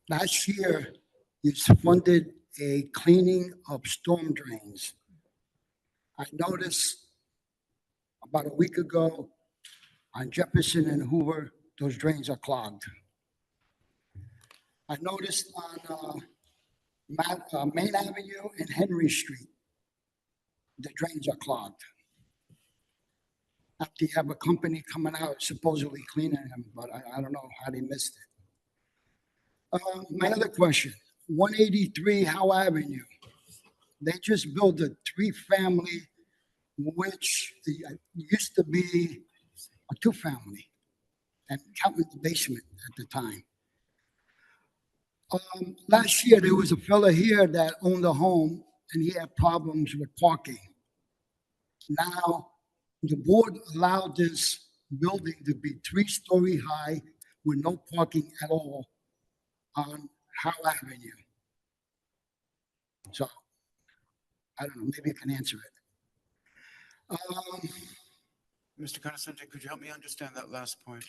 Speaker 13: last year, you funded a cleaning of storm drains. I noticed about a week ago on Jefferson and Hoover, those drains are clogged. I noticed on Main Avenue and Henry Street, the drains are clogged. After you have a company coming out supposedly cleaning them, but I don't know how they missed it. My other question, 183 Howe Avenue. They just built a 3-family, which used to be a 2-family, and counting the basement at the time. Last year, there was a fella here that owned a home, and he had problems with parking. Now, the board allowed this building to be 3-story high with no parking at all on Howe Avenue. So, I don't know, maybe you can answer it.
Speaker 6: Mr. Conoscente, could you help me understand that last point?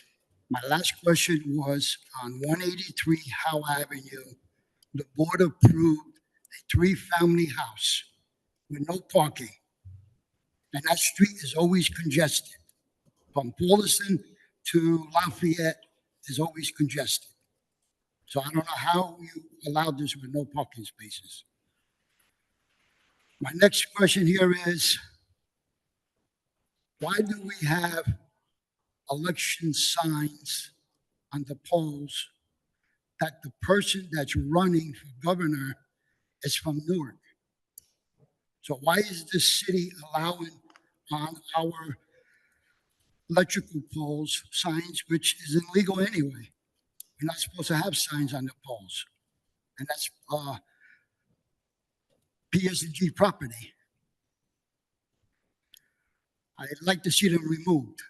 Speaker 13: My last question was on 183 Howe Avenue. The board approved a 3-family house with no parking. And that street is always congested. From Paulison to Lafayette is always congested. So I don't know how you allowed this with no parking spaces. My next question here is, why do we have election signs on the polls that the person that's running for governor is from Newark? So why is the city allowing on our electrical poles signs, which is illegal anyway? You're not supposed to have signs on the poles. And that's PSG property. I'd like to see them removed.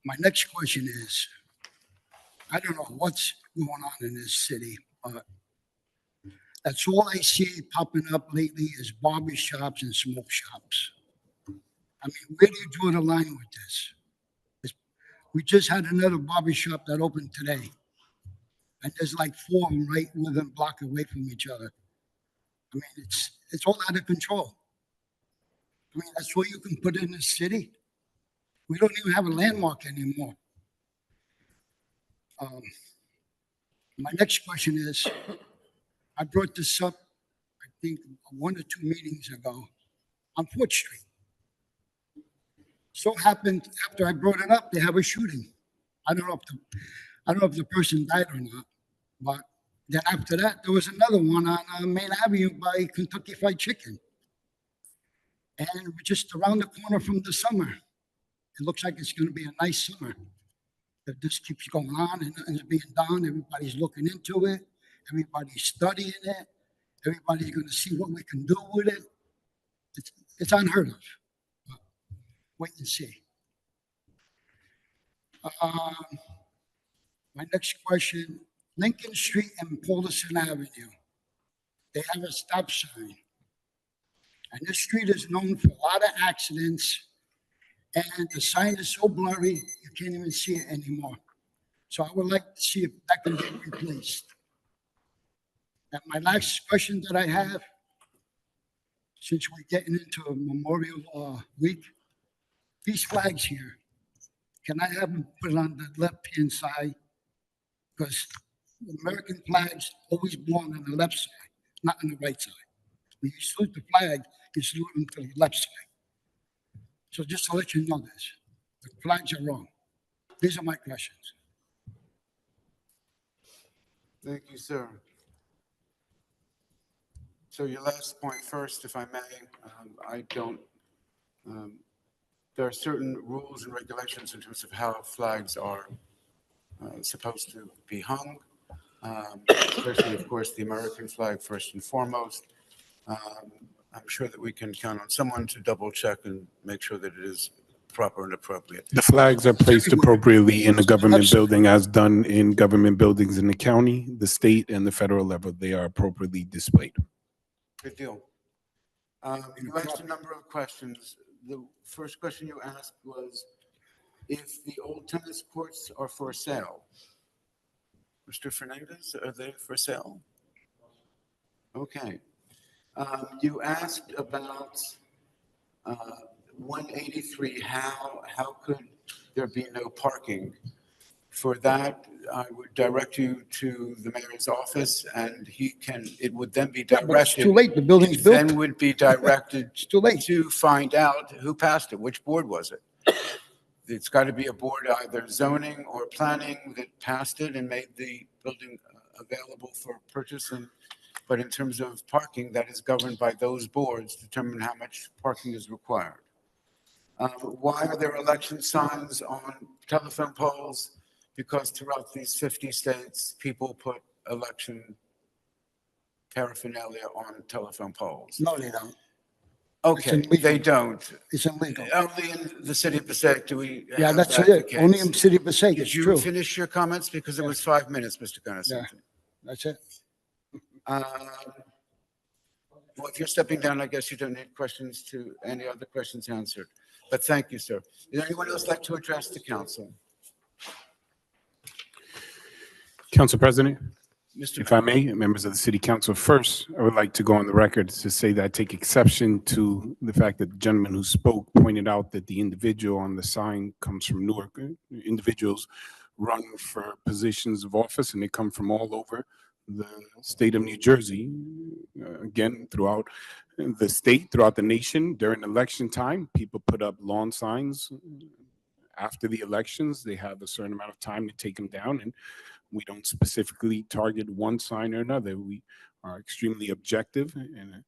Speaker 13: My next question is, I don't know what's going on in this city, but that's all I see popping up lately is barber shops and smoke shops. I mean, where do you draw the line with this? We just had another barber shop that opened today, and there's like 4 of them right within a block away from each other. I mean, it's all out of control. I mean, that's what you can put in the city. We don't even have a landmark anymore. My next question is, I brought this up, I think 1 or 2 meetings ago on 4th Street. So happened after I brought it up, they have a shooting. I don't know if the person died or not, but then after that, there was another one on Main Avenue by Kentucky Fried Chicken. And we're just around the corner from the summer. It looks like it's going to be a nice summer. If this keeps going on and it's being done, everybody's looking into it. Everybody's studying it. Everybody's going to see what we can do with it. It's unheard of. But wait and see. My next question, Lincoln Street and Paulison Avenue. They have a stop sign. And this street is known for a lot of accidents. And the sign is so blurry, you can't even see it anymore. So I would like to see if that can be replaced. And my last question that I have, since we're getting into a Memorial Week, these flags here, can I have them put on the left-hand side? Because American flags always belong on the left side, not on the right side. When you salute the flag, you salute them to the left side. So just to let you know this, the flags are wrong. These are my questions.
Speaker 6: Thank you, sir. So your last point first, if I may, I don't, there are certain rules and regulations in terms of how flags are supposed to be hung, especially, of course, the American flag first and foremost. I'm sure that we can count on someone to double check and make sure that it is proper and appropriate.
Speaker 1: The flags are placed appropriately in the government building as done in government buildings in the county, the state, and the federal level. They are appropriately displayed.
Speaker 6: Good deal. You asked a number of questions. The first question you asked was if the old tennis courts are for sale. Mr. Fernandez, are they for sale? Okay. You asked about 183, how could there be no parking? For that, I would direct you to the mayor's office, and it would then be directed.
Speaker 13: But it's too late, the building's built.
Speaker 6: Then would be directed
Speaker 13: It's too late.
Speaker 6: to find out who passed it, which board was it? It's got to be a board, either zoning or planning, that passed it and made the building available for purchase. But in terms of parking, that is governed by those boards, determine how much parking is required. Why are there election signs on telephone poles? Because throughout these 50 states, people put election paraphernalia on telephone poles.
Speaker 13: No, they don't.
Speaker 6: Okay, they don't.
Speaker 13: It's illegal.
Speaker 6: Only in the city of Passaic do we
Speaker 13: Yeah,
Speaker 6: have
Speaker 13: that's
Speaker 6: that the
Speaker 13: it.
Speaker 6: case.
Speaker 13: Only in City of Passaic, it's
Speaker 6: Did you
Speaker 13: true.
Speaker 6: finish your comments? Because it was 5 minutes, Mr. Gunnison.
Speaker 13: Yeah, that's it.
Speaker 6: Well, if you're stepping down, I guess you don't need questions to, any other questions answered. But thank you, sir. Is anyone else like to address the council?
Speaker 1: Council President,
Speaker 6: Mr.
Speaker 1: if I may, members of the City Council, first, I would like to go on the record to say that I take exception to the fact that the gentleman who spoke pointed out that the individual on the sign comes from Newark. Individuals run for positions of office, and they come from all over the state of New Jersey, again, throughout the state, throughout the nation. During election time, people put up lawn signs. After the elections, they have a certain amount of time to take them down, and we don't specifically target one sign or another. We are extremely objective and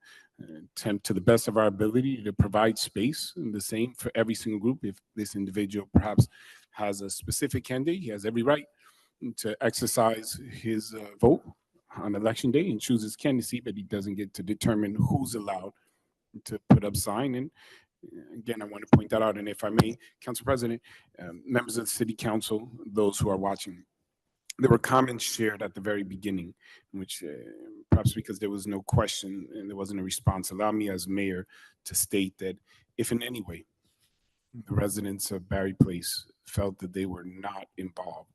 Speaker 1: attempt to the best of our ability to provide space, and the same for every single group. If this individual perhaps has a specific candidate, he has every right to exercise his vote on election day and choose his candidacy, but he doesn't get to determine who's allowed to put up sign. And again, I want to point that out. And if I may, Council President, members of the City Council, those who are watching, there were comments shared at the very beginning, in which perhaps because there was no question and there wasn't a response, allow me as mayor to state that if in any way the residents of Barry Place felt that they were not involved,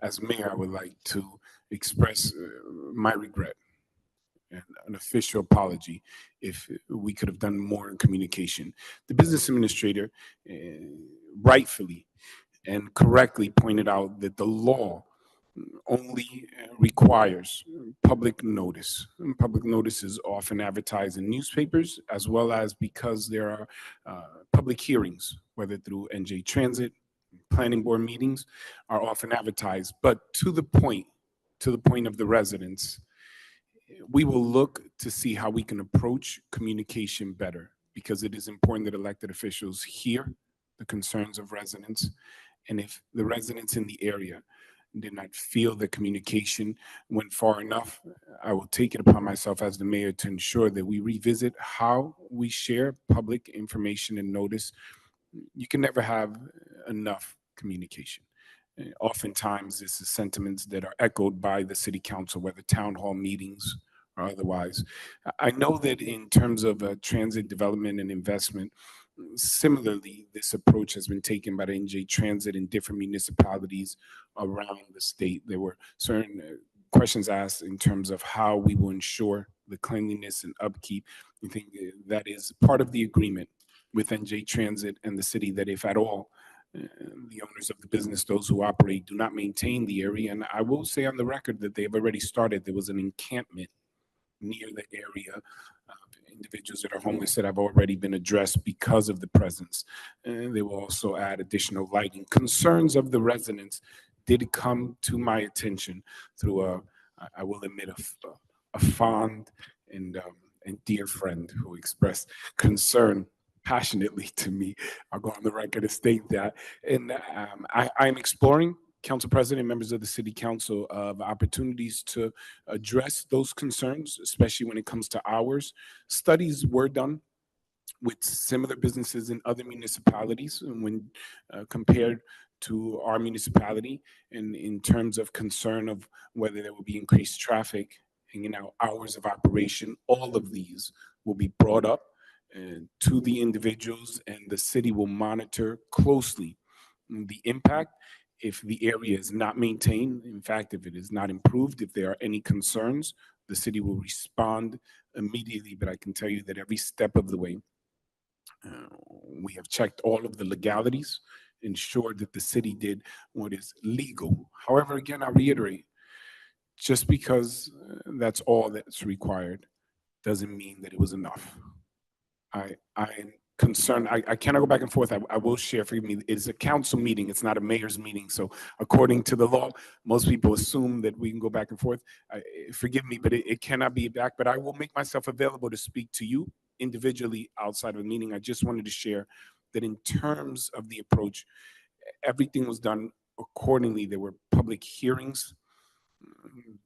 Speaker 1: as mayor, I would like to express my regret and an official apology if we could have done more in communication. The business administrator rightfully and correctly pointed out that the law only requires public notice. And public notice is often advertised in newspapers, as well as because there are public hearings, whether through NJ Transit, planning board meetings are often advertised. But to the point of the residents, we will look to see how we can approach communication better, because it is important that elected officials hear the concerns of residents. And if the residents in the area did not feel the communication went far enough, I will take it upon myself as the mayor to ensure that we revisit how we share public information and notice. You can never have enough communication. Oftentimes, this is sentiments that are echoed by the City Council, whether town hall meetings or otherwise. I know that in terms of transit development and investment, similarly, this approach has been taken by the NJ Transit in different municipalities around the state. There were certain questions asked in terms of how we will ensure the cleanliness and upkeep. I think that is part of the agreement with NJ Transit and the city, that if at all the owners of the business, those who operate, do not maintain the area. And I will say on the record that they have already started. There was an encampment near the area. Individuals that are homeless that have already been addressed because of the presence. And they will also add additional lighting. Concerns of the residents did come to my attention through I will admit, a fond and dear friend who expressed concern passionately to me. I'll go on the record to state that. And I'm exploring, Council President, members of the City Council, of opportunities to address those concerns, especially when it comes to hours. Studies were done with similar businesses in other municipalities, and when compared to our municipality, and in terms of concern of whether there will be increased traffic, hanging out hours of operation, all of these will be brought up to the individuals, and the city will monitor closely the impact. If the area is not maintained, in fact, if it is not improved, if there are any concerns, the city will respond immediately. But I can tell you that every step of the way, we have checked all of the legalities, ensured that the city did what is legal. However, again, I reiterate, just because that's all that's required doesn't mean that it was enough. I am concerned. I cannot go back and forth. I will share, forgive me, it's a council meeting. It's not a mayor's meeting. So according to the law, most people assume that we can go back and forth. Forgive me, but it cannot be back. But I will make myself available to speak to you individually outside of the meeting. I just wanted to share that in terms of the approach, everything was done accordingly. There were public hearings.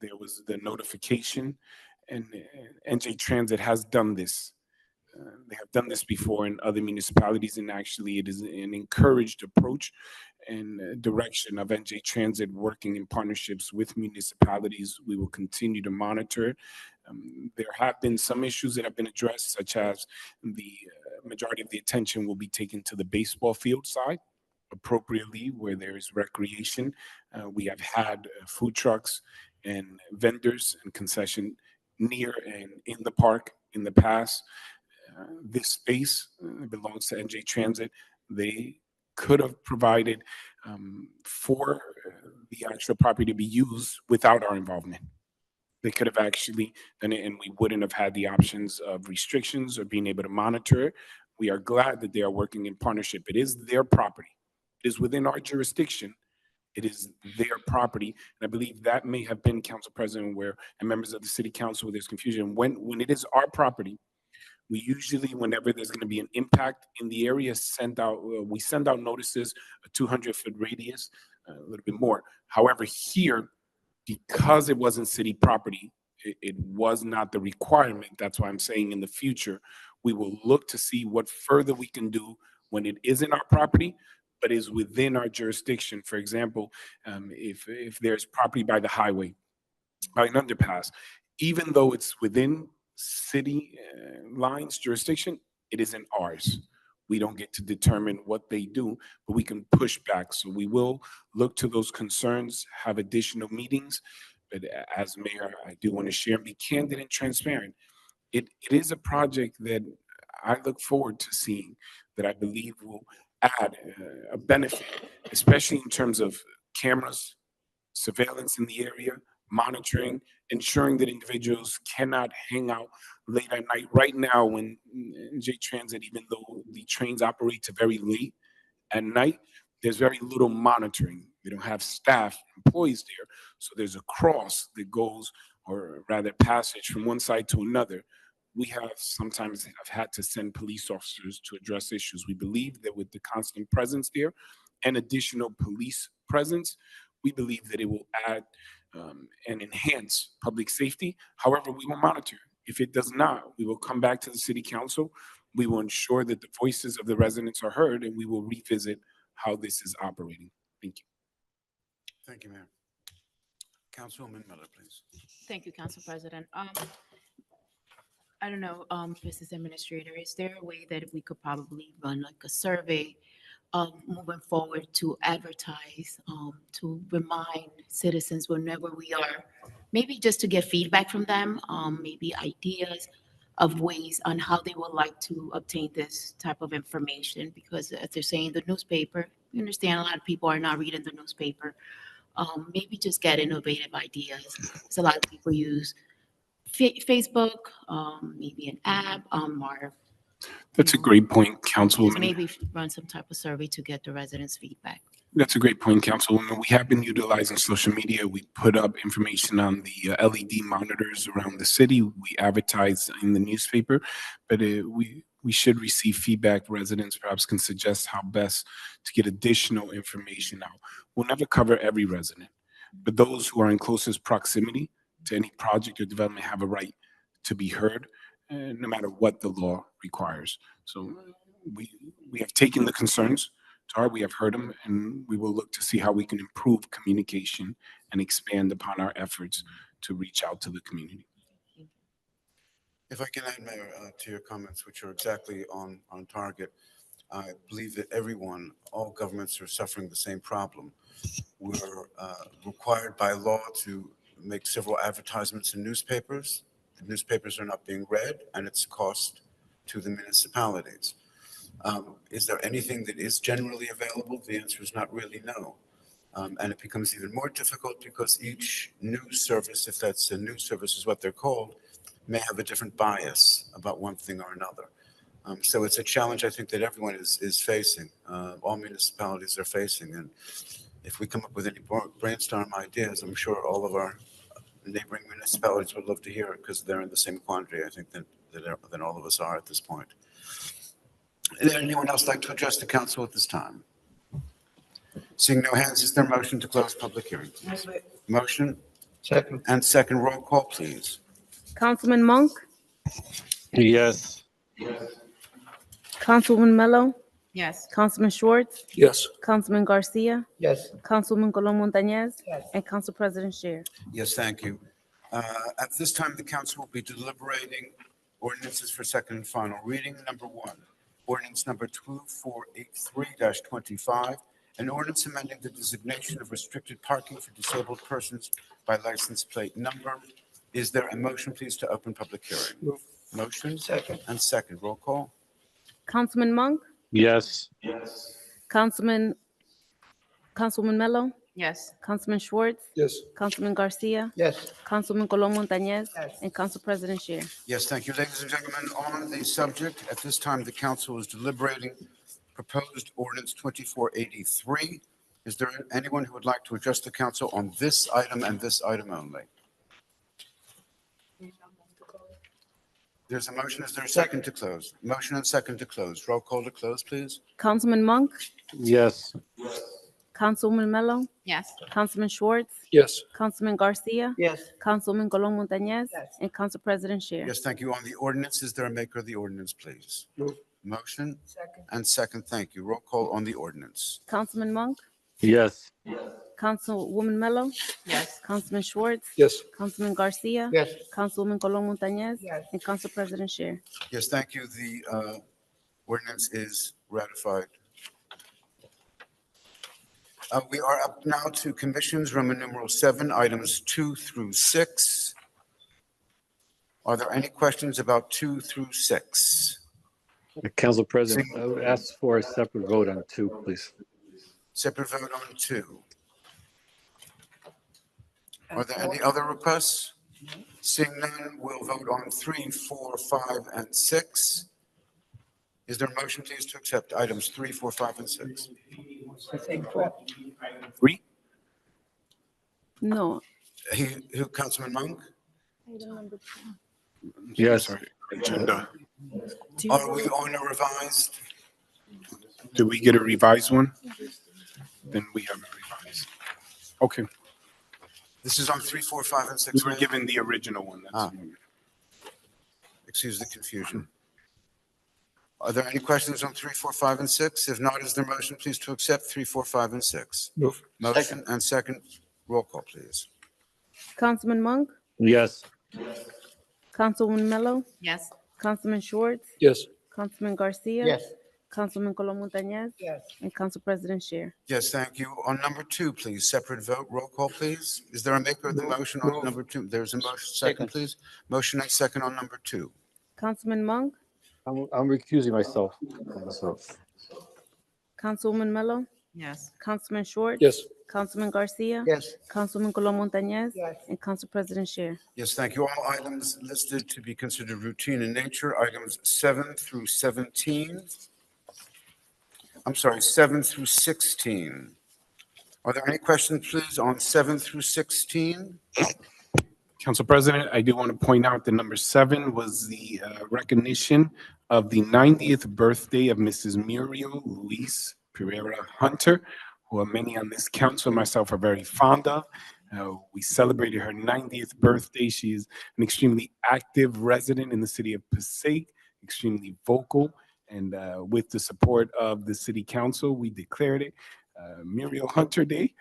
Speaker 1: There was the notification, and NJ Transit has done this. They have done this before in other municipalities, and actually it is an encouraged approach and direction of NJ Transit working in partnerships with municipalities. We will continue to monitor. There have been some issues that have been addressed, such as the majority of the attention will be taken to the baseball field side, appropriately where there is recreation. We have had food trucks and vendors and concession near and in the park in the past. This space belongs to NJ Transit. They could have provided for the actual property to be used without our involvement. They could have actually done it, and we wouldn't have had the options of restrictions or being able to monitor it. We are glad that they are working in partnership. It is their property. It is within our jurisdiction. It is their property. And I believe that may have been, Council President, where, and members of the City Council, where there's confusion. When it is our property, we usually, whenever there's going to be an impact in the area, we send out notices, a 200-foot radius, a little bit more. However, here, because it wasn't city property, it was not the requirement. That's why I'm saying in the future, we will look to see what further we can do when it isn't our property, but is within our jurisdiction. For example, if there's property by the highway, by an underpass, even though it's within city lines jurisdiction, it isn't ours. We don't get to determine what they do, but we can push back. So we will look to those concerns, have additional meetings. But as mayor, I do want to share and be candid and transparent. It is a project that I look forward to seeing, that I believe will add a benefit, especially in terms of cameras, surveillance in the area, monitoring, ensuring that individuals cannot hang out late at night. Right now, when J Transit, even though the trains operate to very late at night, there's very little monitoring. They don't have staff, employees there. So there's a cross that goes, or rather passage from one side to another. We have sometimes have had to send police officers to address issues. We believe that with the constant presence there and additional police presence, we believe that it will add and enhance public safety. However, we will monitor. If it does not, we will come back to the City Council. We will ensure that the voices of the residents are heard, and we will revisit how this is operating. Thank you.
Speaker 6: Thank you, Mayor. Councilwoman Miller, please.
Speaker 9: Thank you, Council President. I don't know, Mrs. Administrator, is there a way that we could probably run like a survey moving forward to advertise, to remind citizens whenever we are maybe just to get feedback from them, maybe ideas of ways on how they would like to obtain this type of information, because as they're saying, the newspaper, we understand a lot of people are not reading the newspaper. Maybe just get innovative ideas. There's a lot of people use Facebook, maybe an app, or
Speaker 1: That's a great point,
Speaker 9: just
Speaker 1: Councilwoman.
Speaker 9: maybe run some type of survey to get the residents' feedback.
Speaker 1: That's a great point, Councilwoman. We have been utilizing social media. We put up information on the LED monitors around the city. We advertise in the newspaper, but we should receive feedback. Residents perhaps can suggest how best to get additional information out. We'll never cover every resident, but those who are in closest proximity to any project or development have a right to be heard, no matter what the law requires. So we have taken the concerns to heart, we have heard them, and we will look to see how we can improve communication and expand upon our efforts to reach out to the community.
Speaker 6: If I can add, Mayor, to your comments, which are exactly on target, I believe that everyone, all governments are suffering the same problem. We're required by law to make several advertisements in newspapers. The newspapers are not being read, and it's cost to the municipalities. Is there anything that is generally available? The answer is not really no. And it becomes even more difficult because each news service, if that's a news service is what they're called, may have a different bias about one thing or another. So it's a challenge I think that everyone is facing, all municipalities are facing. And if we come up with any brainstorm ideas, I'm sure all of our neighboring municipalities would love to hear it because they're in the same quandary, I think, than all of us are at this point. Is there anyone else like to address the council at this time? Seeing no hands, is there a motion to close public hearing, please? Motion? Second. And second, roll call, please.
Speaker 8: Councilman Monk,
Speaker 4: Yes.
Speaker 8: Councilwoman Mello,
Speaker 9: Yes.
Speaker 8: Councilman Schwartz,
Speaker 5: Yes.
Speaker 8: Councilman Garcia,
Speaker 5: Yes.
Speaker 8: Councilwoman Colon Montañez, and Council President Scheer.
Speaker 6: Yes, thank you. At this time, the council will be deliberating ordinances for second and final reading. Number one, ordinance number 2483-25, an ordinance amending the designation of restricted parking for disabled persons by license plate number. Is there a motion, please, to open public hearing?
Speaker 5: Move.
Speaker 6: Motion? Second. And second, roll call.
Speaker 8: Councilman Monk,
Speaker 4: Yes.
Speaker 8: Councilwoman Mello,
Speaker 9: Yes.
Speaker 8: Councilman Schwartz,
Speaker 5: Yes.
Speaker 8: Councilman Garcia,
Speaker 5: Yes.
Speaker 8: Councilwoman Colon Montañez, and Council President Scheer.
Speaker 6: Yes, thank you. Ladies and gentlemen, on the subject, at this time, the council is deliberating proposed ordinance 2483. Is there anyone who would like to address the council on this item and this item only? There's a motion. Is there a second to close? Motion and second to close. Roll call to close, please.
Speaker 8: Councilman Monk,
Speaker 4: Yes.
Speaker 8: Councilwoman Mello,
Speaker 9: Yes.
Speaker 8: Councilman Schwartz,
Speaker 5: Yes.
Speaker 8: Councilman Garcia,
Speaker 5: Yes.
Speaker 8: Councilwoman Colon Montañez, and Council President Scheer.
Speaker 6: Yes, thank you. On the ordinance, is there a maker of the ordinance, please?
Speaker 5: Move.
Speaker 6: Motion? Second. And second, thank you. Roll call on the ordinance.
Speaker 8: Councilman Monk,
Speaker 4: Yes.
Speaker 8: Councilwoman Mello,
Speaker 9: Yes.
Speaker 8: Councilman Schwartz,
Speaker 5: Yes.
Speaker 8: Councilman Garcia,
Speaker 5: Yes.
Speaker 8: Councilwoman Colon Montañez, and Council President Scheer.
Speaker 6: Yes, thank you. The ordinance is ratified. We are up now to commissions, Roman numeral 7, items 2 through 6. Are there any questions about 2 through 6?
Speaker 14: Council President, I would ask for a separate vote on 2, please.
Speaker 6: Separate vote on 2. Are there any other requests? Seeing none, we'll vote on 3, 4, 5, and 6. Is there a motion, please, to accept items 3, 4, 5, and 6? 3?
Speaker 8: No.
Speaker 6: Who, Councilman Monk?
Speaker 8: Item number 2.
Speaker 14: Yes.
Speaker 1: Sorry, agenda.
Speaker 6: Are we on a revised?
Speaker 1: Did we get a revised one? Then we have a revised. Okay.
Speaker 6: This is on 3, 4, 5, and 6.
Speaker 1: We were given the original one.
Speaker 6: Excuse the confusion. Are there any questions on 3, 4, 5, and 6? If not, is there a motion, please, to accept 3, 4, 5, and 6?
Speaker 5: Move.
Speaker 6: Motion and second. Roll call, please.
Speaker 8: Councilman Monk,
Speaker 14: Yes.
Speaker 8: Councilwoman Mello,
Speaker 9: Yes.
Speaker 8: Councilman Schwartz,
Speaker 5: Yes.
Speaker 8: Councilman Garcia,
Speaker 5: Yes.
Speaker 8: Councilman Colon Montañez.
Speaker 12: Yes.
Speaker 8: And Council President Scheer.
Speaker 6: Yes, thank you. On number 2, please, separate vote, roll call, please. Is there a maker of the motion on number 2? There's a motion, second, please. Motion and second on number 2.
Speaker 8: Councilman Monk,
Speaker 14: I'm recusing myself from this vote.
Speaker 8: Councilwoman Mello,
Speaker 3: Yes.
Speaker 8: Councilman Schwartz.
Speaker 14: Yes.
Speaker 8: Councilman Garcia.
Speaker 12: Yes.
Speaker 8: Councilman Colon Montañez.
Speaker 12: Yes.
Speaker 8: And Council President Scheer.
Speaker 6: Yes, thank you. All items listed to be considered routine in nature, items 7 through 17. I'm sorry, 7 through 16. Are there any questions, please, on 7 through 16?
Speaker 1: Council President, I do want to point out that number 7 was the recognition of the 90th birthday of Mrs. Muriel Luis Pereira Hunter, who many on this council and myself are very fond of. We celebrated her 90th birthday. She is an extremely active resident in the city of Passaic, extremely vocal, and with the support of the city council, we declared it Muriel Hunter Day.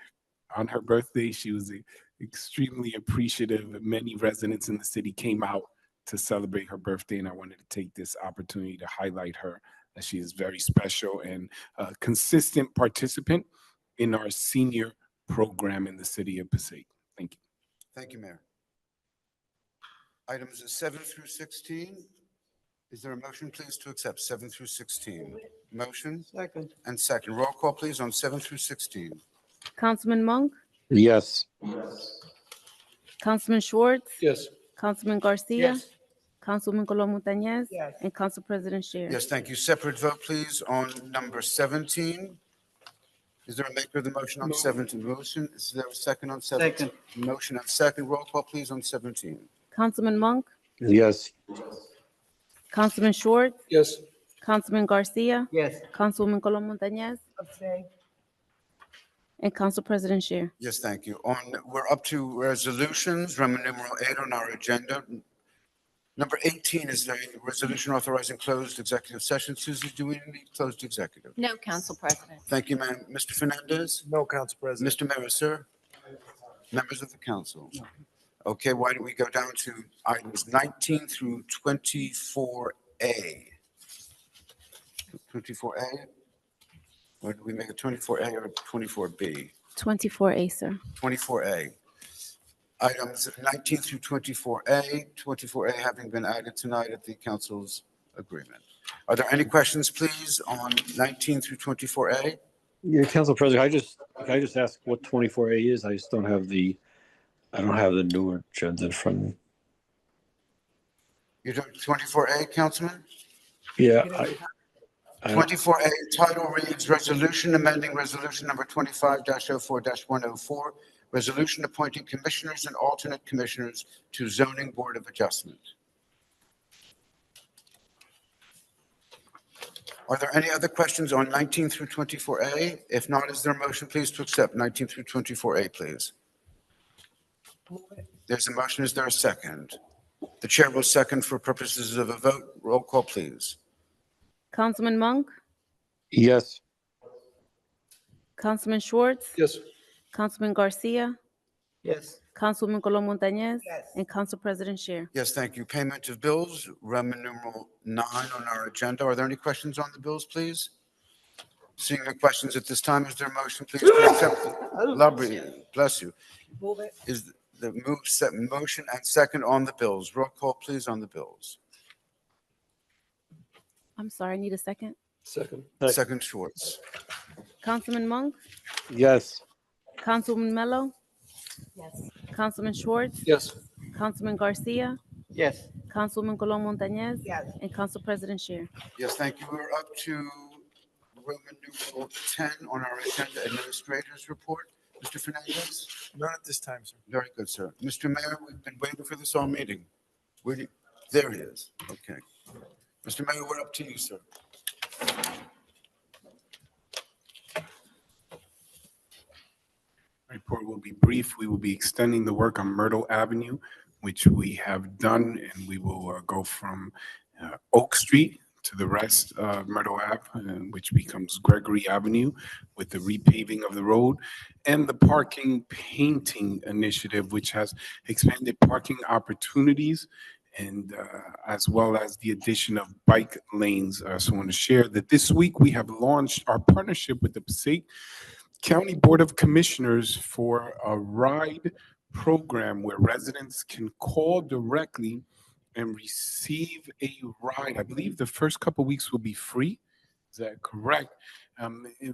Speaker 1: On her birthday, she was extremely appreciative. Many residents in the city came out to celebrate her birthday, and I wanted to take this opportunity to highlight her, as she is very special and a consistent participant in our senior program in the city of Passaic. Thank you.
Speaker 6: Thank you, Mayor. Items 7 through 16. Is there a motion, please, to accept 7 through 16? Motion
Speaker 12: Second.
Speaker 6: and second. Roll call, please, on 7 through 16.
Speaker 8: Councilman Monk,
Speaker 14: Yes.
Speaker 8: Councilman Schwartz.
Speaker 5: Yes.
Speaker 8: Councilman Garcia.
Speaker 12: Yes.
Speaker 8: Councilman Colon Montañez.
Speaker 12: Yes.
Speaker 8: And Council President Scheer.
Speaker 6: Yes, thank you. Separate vote, please, on number 17. Is there a maker of the motion on 17? Motion, is there a second on 17?
Speaker 12: Second.
Speaker 6: Motion and second. Roll call, please, on 17.
Speaker 8: Councilman Monk,
Speaker 14: Yes.
Speaker 8: Councilman Schwartz.
Speaker 5: Yes.
Speaker 8: Councilman Garcia.
Speaker 12: Yes.
Speaker 8: Councilwoman Colon Montañez.
Speaker 12: Abstain.
Speaker 8: And Council President Scheer.
Speaker 6: Yes, thank you. We're up to resolutions, Roman numeral 8 on our agenda. Number 18 is the resolution authorizing closed executive session. Susie, do we need closed executive?
Speaker 9: No, Council President.
Speaker 6: Thank you, ma'am. Mr. Fernandez?
Speaker 5: No, Council President.
Speaker 6: Mr. Mayor, sir? Members of the council? Okay, why don't we go down to items 19 through 24A? 24A? Or do we make it 24A or 24B?
Speaker 8: 24A, sir.
Speaker 6: 24A. Items 19 through 24A, 24A having been added tonight at the council's agreement. Are there any questions, please, on 19 through 24A?
Speaker 14: Yeah, Council President, can I just ask what 24A is? I just don't have the newer agenda in front of me.
Speaker 6: You don't 24A, Councilman?
Speaker 14: Yeah.
Speaker 6: 24A, title reads Resolution Amending Resolution Number 25-04-104, Resolution Appointing Commissioners and Alternate Commissioners to Zoning Board of Adjustment. Are there any other questions on 19 through 24A? If not, is there a motion, please, to accept 19 through 24A, please? There's a motion. Is there a second? The chair will second for purposes of a vote. Roll call, please.
Speaker 8: Councilman Monk,
Speaker 14: Yes.
Speaker 8: Councilman Schwartz.
Speaker 5: Yes.
Speaker 8: Councilman Garcia.
Speaker 12: Yes.
Speaker 8: Councilwoman Colon Montañez.
Speaker 12: Yes.
Speaker 8: And Council President Scheer.
Speaker 6: Yes, thank you. Payment of bills, Roman numeral 9 on our agenda. Are there any questions on the bills, please? Seeing no questions at this time, is there a motion, please, to accept bless you.
Speaker 12: Move it.
Speaker 6: Is the motion and second on the bills? Roll call, please, on the bills.
Speaker 8: I'm sorry, I need a second.
Speaker 5: Second.
Speaker 6: Second, Schwartz.
Speaker 8: Councilman Monk,
Speaker 14: Yes.
Speaker 8: Councilwoman Mello,
Speaker 9: Yes.
Speaker 8: Councilman Schwartz.
Speaker 5: Yes.
Speaker 8: Councilman Garcia.
Speaker 12: Yes.
Speaker 8: Councilwoman Colon Montañez.
Speaker 12: Yes.
Speaker 8: And Council President Scheer.
Speaker 6: Yes, thank you. We're up to Roman numeral 10 on our agenda, Administrator's Report. Mr. Fernandez?
Speaker 5: None at this time, sir.
Speaker 6: Very good, sir. Mr. Mayor, we've been waiting for this all meeting. There he is. Okay. Mr. Mayor, we're up to you, sir.
Speaker 1: Report will be brief. We will be extending the work on Myrtle Avenue, which we have done, and we will go from Oak Street to the rest of Myrtle Ave, which becomes Gregory Avenue, with the repaving of the road, and the parking painting initiative, which has expanded parking opportunities and as well as the addition of bike lanes. So I want to share that this week we have launched our partnership with the Passaic County Board of Commissioners for a ride program where residents can call directly and receive a ride. I believe the first couple weeks will be free. Is that correct?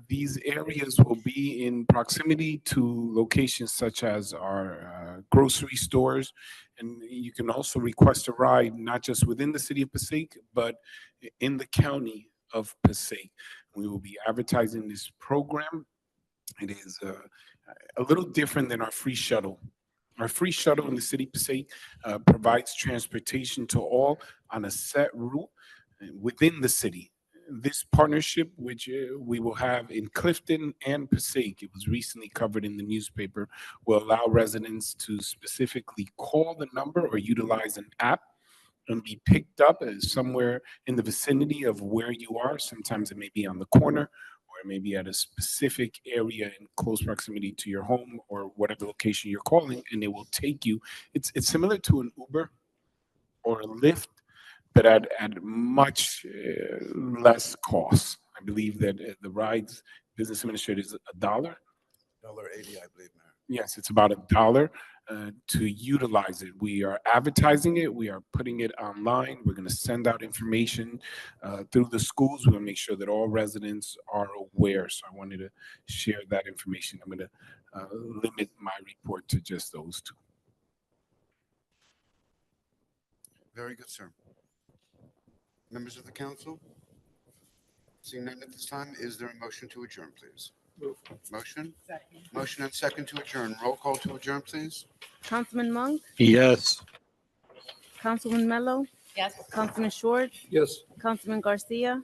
Speaker 1: These areas will be in proximity to locations such as our grocery stores, and you can also request a ride not just within the city of Passaic, but in the county of Passaic. We will be advertising this program. It is a little different than our free shuttle. Our free shuttle in the city of Passaic provides transportation to all on a set route within the city. This partnership, which we will have in Clifton and Passaic, it was recently covered in the newspaper, will allow residents to specifically call the number or utilize an app and be picked up somewhere in the vicinity of where you are. Sometimes it may be on the corner, or it may be at a specific area in close proximity to your home or whatever location you're calling, and it will take you. It's similar to an Uber or a Lyft, but at much less cost. I believe that the rides business administrator is $1.
Speaker 6: $1.80, I believe, Mayor.
Speaker 1: Yes, it's about $1 to utilize it. We are advertising it. We are putting it online. We're going to send out information through the schools. We'll make sure that all residents are aware. So I wanted to share that information. I'm going to limit my report to just those two.
Speaker 6: Very good, sir. Members of the council? Seeing none at this time, is there a motion to adjourn, please? Motion?
Speaker 12: Second.
Speaker 6: Motion and second to adjourn. Roll call to adjourn, please.
Speaker 8: Councilman Monk,
Speaker 14: Yes.
Speaker 8: Councilman Mello,
Speaker 9: Yes.
Speaker 8: Councilman Schwartz,
Speaker 5: Yes.
Speaker 8: Councilman Garcia,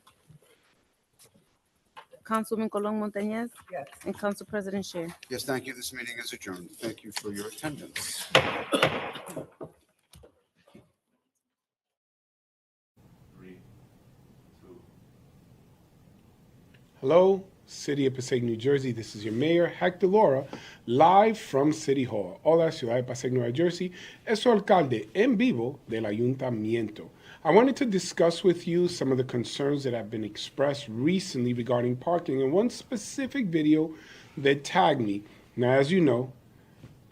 Speaker 8: Councilman Colon Montañez,
Speaker 12: Yes.
Speaker 8: and Council President Scher.
Speaker 6: Yes, thank you. This meeting is adjourned. Thank you for your attendance.
Speaker 1: Hello, City of Passaic, New Jersey. This is your mayor, Hector Laura, live from City Hall. Hola, Ciudad de Passaic, Nueva Jersey. Es su alcalde en vivo del ayuntamiento. I wanted to discuss with you some of the concerns that have been expressed recently regarding parking and one specific video that tagged me. Now, as you know,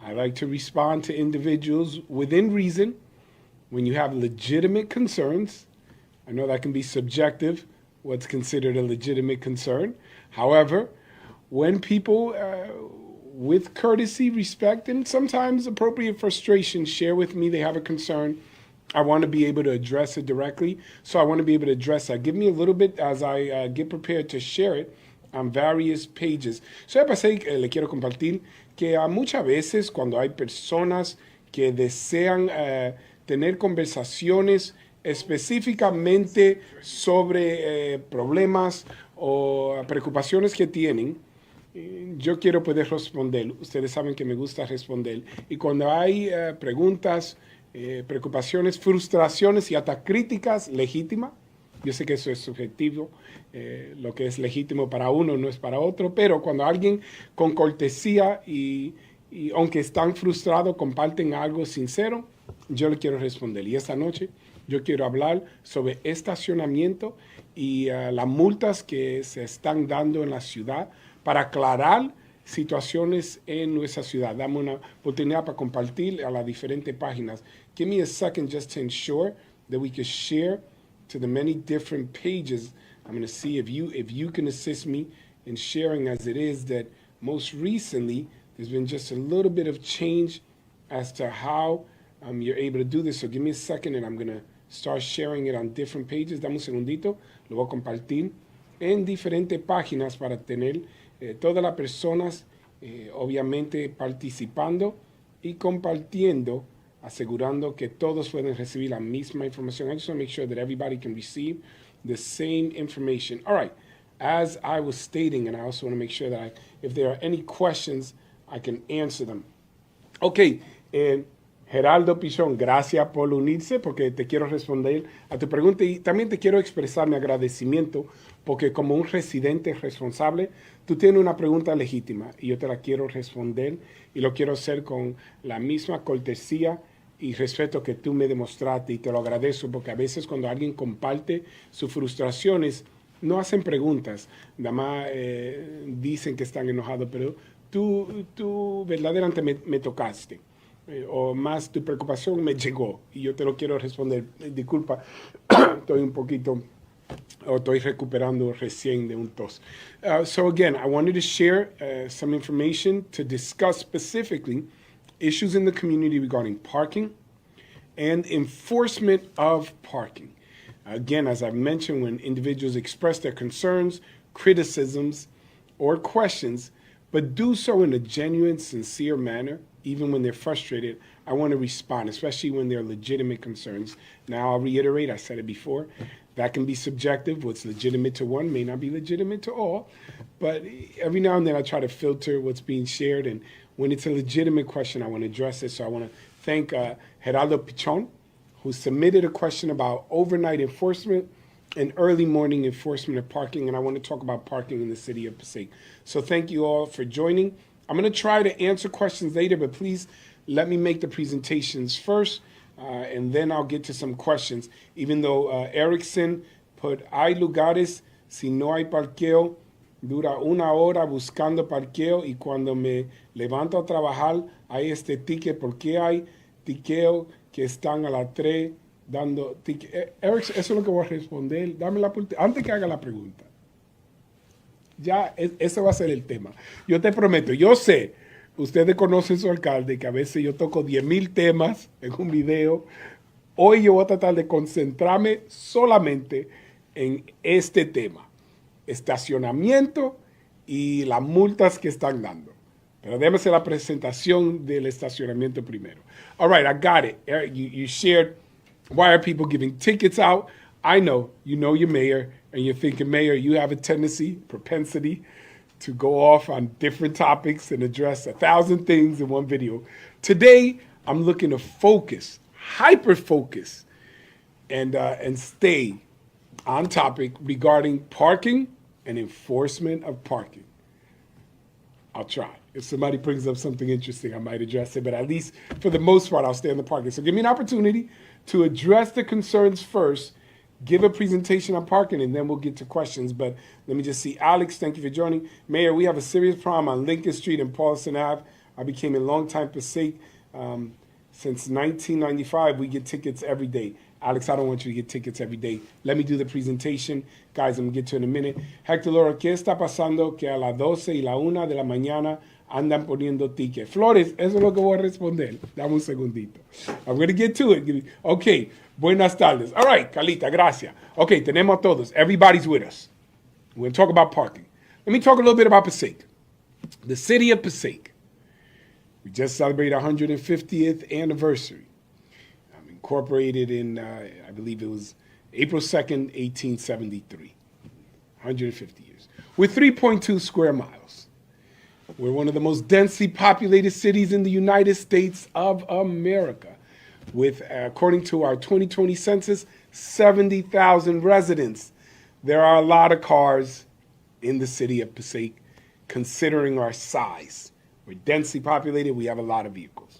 Speaker 1: I like to respond to individuals within reason when you have legitimate concerns. I know that can be subjective, what's considered a legitimate concern. However, when people with courtesy, respect, and sometimes appropriate frustration share with me they have a concern, I want to be able to address it directly. So I want to be able to address that. Give me a little bit as I get prepared to share it on various pages. So ya pasé, le quiero compartir que muchas veces cuando hay personas que desean tener conversaciones específicamente sobre problemas o preocupaciones que tienen, yo quiero poder responder. Ustedes saben que me gusta responder. Y cuando hay preguntas, preocupaciones, frustraciones y hasta críticas legítimas, yo sé que eso es subjetivo, lo que es legítimo para uno no es para otro, pero cuando alguien con cortesía y aunque están frustrados comparten algo sincero, yo le quiero responder. Y esta noche yo quiero hablar sobre estacionamiento y las multas que se están dando en la ciudad para aclarar situaciones en nuestra ciudad. Dame una oportunidad para compartir a las diferentes páginas. Give me a second just to ensure that we can share to the many different pages. I'm going to see if you can assist me in sharing, as it is that most recently there's been just a little bit of change as to how you're able to do this. So give me a second and I'm going to start sharing it on different pages. Dame un segundito, lo voy a compartir en diferentes páginas para tener todas las personas obviamente participando y compartiendo, asegurando que todos pueden recibir la misma información. I just want to make sure that everybody can receive the same information. All right, as I was stating, and I also want to make sure that if there are any questions, I can answer them. Okay, Geraldo Pichón, gracias por unirse porque te quiero responder a tu pregunta y también te quiero expresar mi agradecimiento porque como un residente responsable, tú tienes una pregunta legítima y yo te la quiero responder y lo quiero hacer con la misma cortesía y respeto que tú me demostraste y te lo agradezco porque a veces cuando alguien comparte sus frustraciones no hacen preguntas, nada más dicen que están enojados, pero tú verdaderamente me tocaste. O más tu preocupación me llegó y yo te lo quiero responder. Disculpa, estoy un poquito, o estoy recuperando recién de un tos. So again, I wanted to share some information to discuss specifically issues in the community regarding parking and enforcement of parking. Again, as I've mentioned, when individuals express their concerns, criticisms, or questions, but do so in a genuine, sincere manner, even when they're frustrated, I want to respond, especially when they're legitimate concerns. Now, I'll reiterate, I said it before, that can be subjective. What's legitimate to one may not be legitimate to all, but every now and then I try to filter what's being shared, and when it's a legitimate question, I want to address it. So I want to thank Geraldo Pichon, who submitted a question about overnight enforcement and early morning enforcement of parking, and I want to talk about parking in the city of Passaic. So thank you all for joining. I'm going to try to answer questions later, but please let me make the presentations first, and then I'll get to some questions. Even though Erickson put, hay lugares, si no hay parqueo, dura una hora buscando parqueo, y cuando me levanto a trabajar hay este ticket, porque hay tiqueo que están a las 3 dando ticket. Erickson, eso es lo que voy a responder. Dame la antes que haga la pregunta. Ya, ese va a ser el tema. Yo te prometo, yo sé, ustedes conocen su alcalde, que a veces yo toco 10,000 temas en un video. Hoy yo voy a tratar de concentrarme solamente en este tema. Estacionamiento y las multas que están dando. Pero déjame hacer la presentación del estacionamiento primero. All right, I got it. Eric, you shared, why are people giving tickets out? I know, you know your mayor, and you're thinking, Mayor, you have a propensity to go off on different topics and address 1,000 things in one video. Today, I'm looking to focus, hyper-focus, and stay on topic regarding parking and enforcement of parking. I'll try. If somebody brings up something interesting, I might address it, but at least for the most part, I'll stay on the parking. So give me an opportunity to address the concerns first, give a presentation on parking, and then we'll get to questions. But let me just see. Alex, thank you for joining. Mayor, we have a serious problem on Lincoln Street and Paulson Ave. I became a longtime Passaic. Since 1995, we get tickets every day. Alex, I don't want you to get tickets every day. Let me do the presentation. Guys, I'm going to get to it in a minute. Hector Laura, ¿qué está pasando que a las 12 y la 1 de la mañana andan poniendo tickets? Flores, eso es lo que voy a responder. Dame un segundito. I'm going to get to it. Okay, buenas tardes. All right, Carlita, gracias. Okay, tenemos a todos. Everybody's with us. We're going to talk about parking. Let me talk a little bit about Passaic. The city of Passaic. We just celebrated our 150th anniversary. Incorporated in, I believe it was April 2nd, 1873. 150 years. With 3.2 square miles. We're one of the most densely populated cities in the United States of America. With, according to our 2020 census, 70,000 residents. There are a lot of cars in the city of Passaic, considering our size. We're densely populated, we have a lot of vehicles.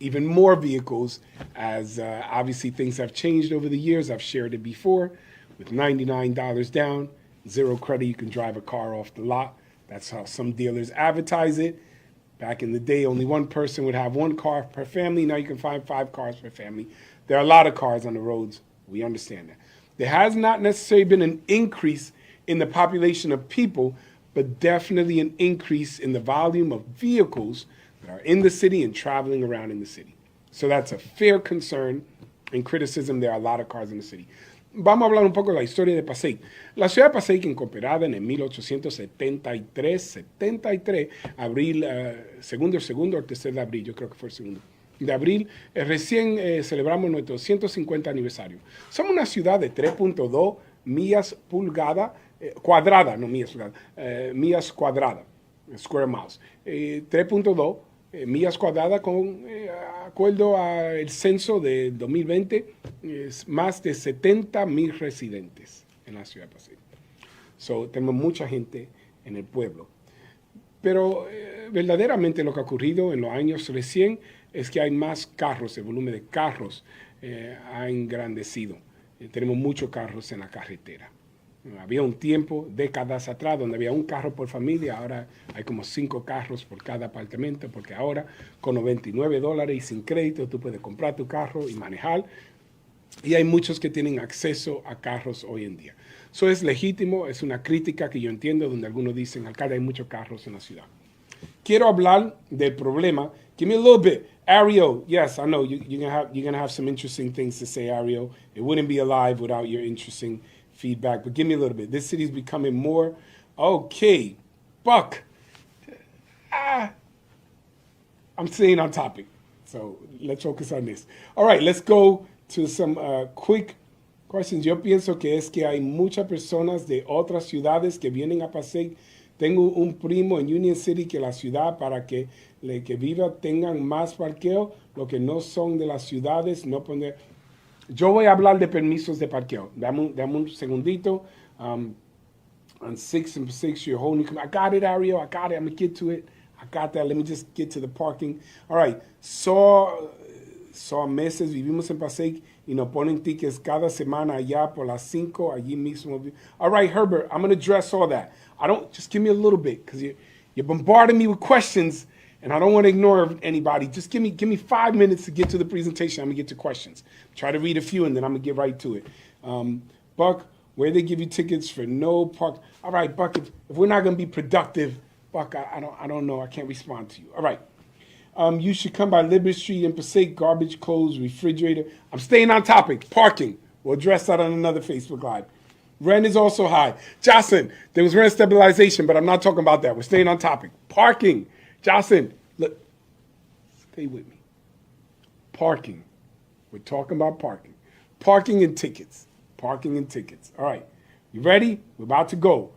Speaker 1: Even more vehicles, as obviously things have changed over the years. I've shared it before. With $99 down, zero credit, you can drive a car off the lot. That's how some dealers advertise it. Back in the day, only one person would have one car per family. Now you can find 5 cars per family. There are a lot of cars on the roads. We understand that. There has not necessarily been an increase in the population of people, but definitely an increase in the volume of vehicles that are in the city and traveling around in the city. So that's a fair concern and criticism. There are a lot of cars in the city. Vamos a hablar un poco de la historia de Passaic. La ciudad de Passaic, incorporada en el 1873, abril, segundo o tercer de abril, yo creo que fue el segundo de abril, recién celebramos nuestro 150 aniversario. Somos una ciudad de 3.2 millas cuadradas, no millas pulgadas, millas cuadradas, square miles. 3.2 millas cuadradas con acuerdo al censo de 2020, es más de 70,000 residentes en la ciudad de Passaic. So, tenemos mucha gente en el pueblo. Pero verdaderamente lo que ha ocurrido en los años recién
Speaker 2: es que hay más carros, el volumen de carros ha engrandecido. Tenemos muchos carros en la carretera. Había un tiempo, décadas atrás, donde había un carro por familia, ahora hay como 5 carros por cada apartamento, porque ahora con $99 y sin crédito tú puedes comprar tu carro y manejar. Y hay muchos que tienen acceso a carros hoy en día. Eso es legítimo, es una crítica que yo entiendo, donde algunos dicen, alcalde, hay muchos carros en la ciudad. Quiero hablar del problema. Give me a little bit. Ariel, yes, I know you're gonna have some interesting things to say, Ariel. It wouldn't be alive without your interesting feedback, but give me a little bit. This city is becoming more, okay, Buck. I'm staying on topic, so let's focus on this. All right, let's go to some quick questions. Yo pienso que es que hay muchas personas de otras ciudades que vienen a Passaic. Tengo un primo en Union City que la ciudad para que le que viva tengan más parqueo, lo que no son de las ciudades, no poner. Yo voy a hablar de permisos de parqueo. Dame un segundito. On 6 and 6, you're holding. I got it, Ariel. I got it. I'm going to get to it. I got that. Let me just get to the parking. All right. Meses vivimos en Passaic y nos ponen tickets cada semana allá por las 5, allí mismo. All right, Herbert, I'm going to address all that. Just give me a little bit, because you're bombarding me with questions, and I don't want to ignore anybody. Just give me 5 minutes to get to the presentation. I'm going to get to questions. Try to read a few, and then I'm going to get right to it. Buck, where they give you tickets for no park. All right, Buck, if we're not going to be productive, Buck, I don't know. I can't respond to you. All right. You should come by Liberty Street in Passaic, garbage, clothes, refrigerator. I'm staying on topic. Parking. We'll address that on another Facebook Live. Rent is also high. Jocelyn, there was rent stabilization, but I'm not talking about that. We're staying on topic. Parking. Jocelyn, look, stay with me. Parking. We're talking about parking. Parking and tickets. Parking and tickets. All right. You ready? We're about to go.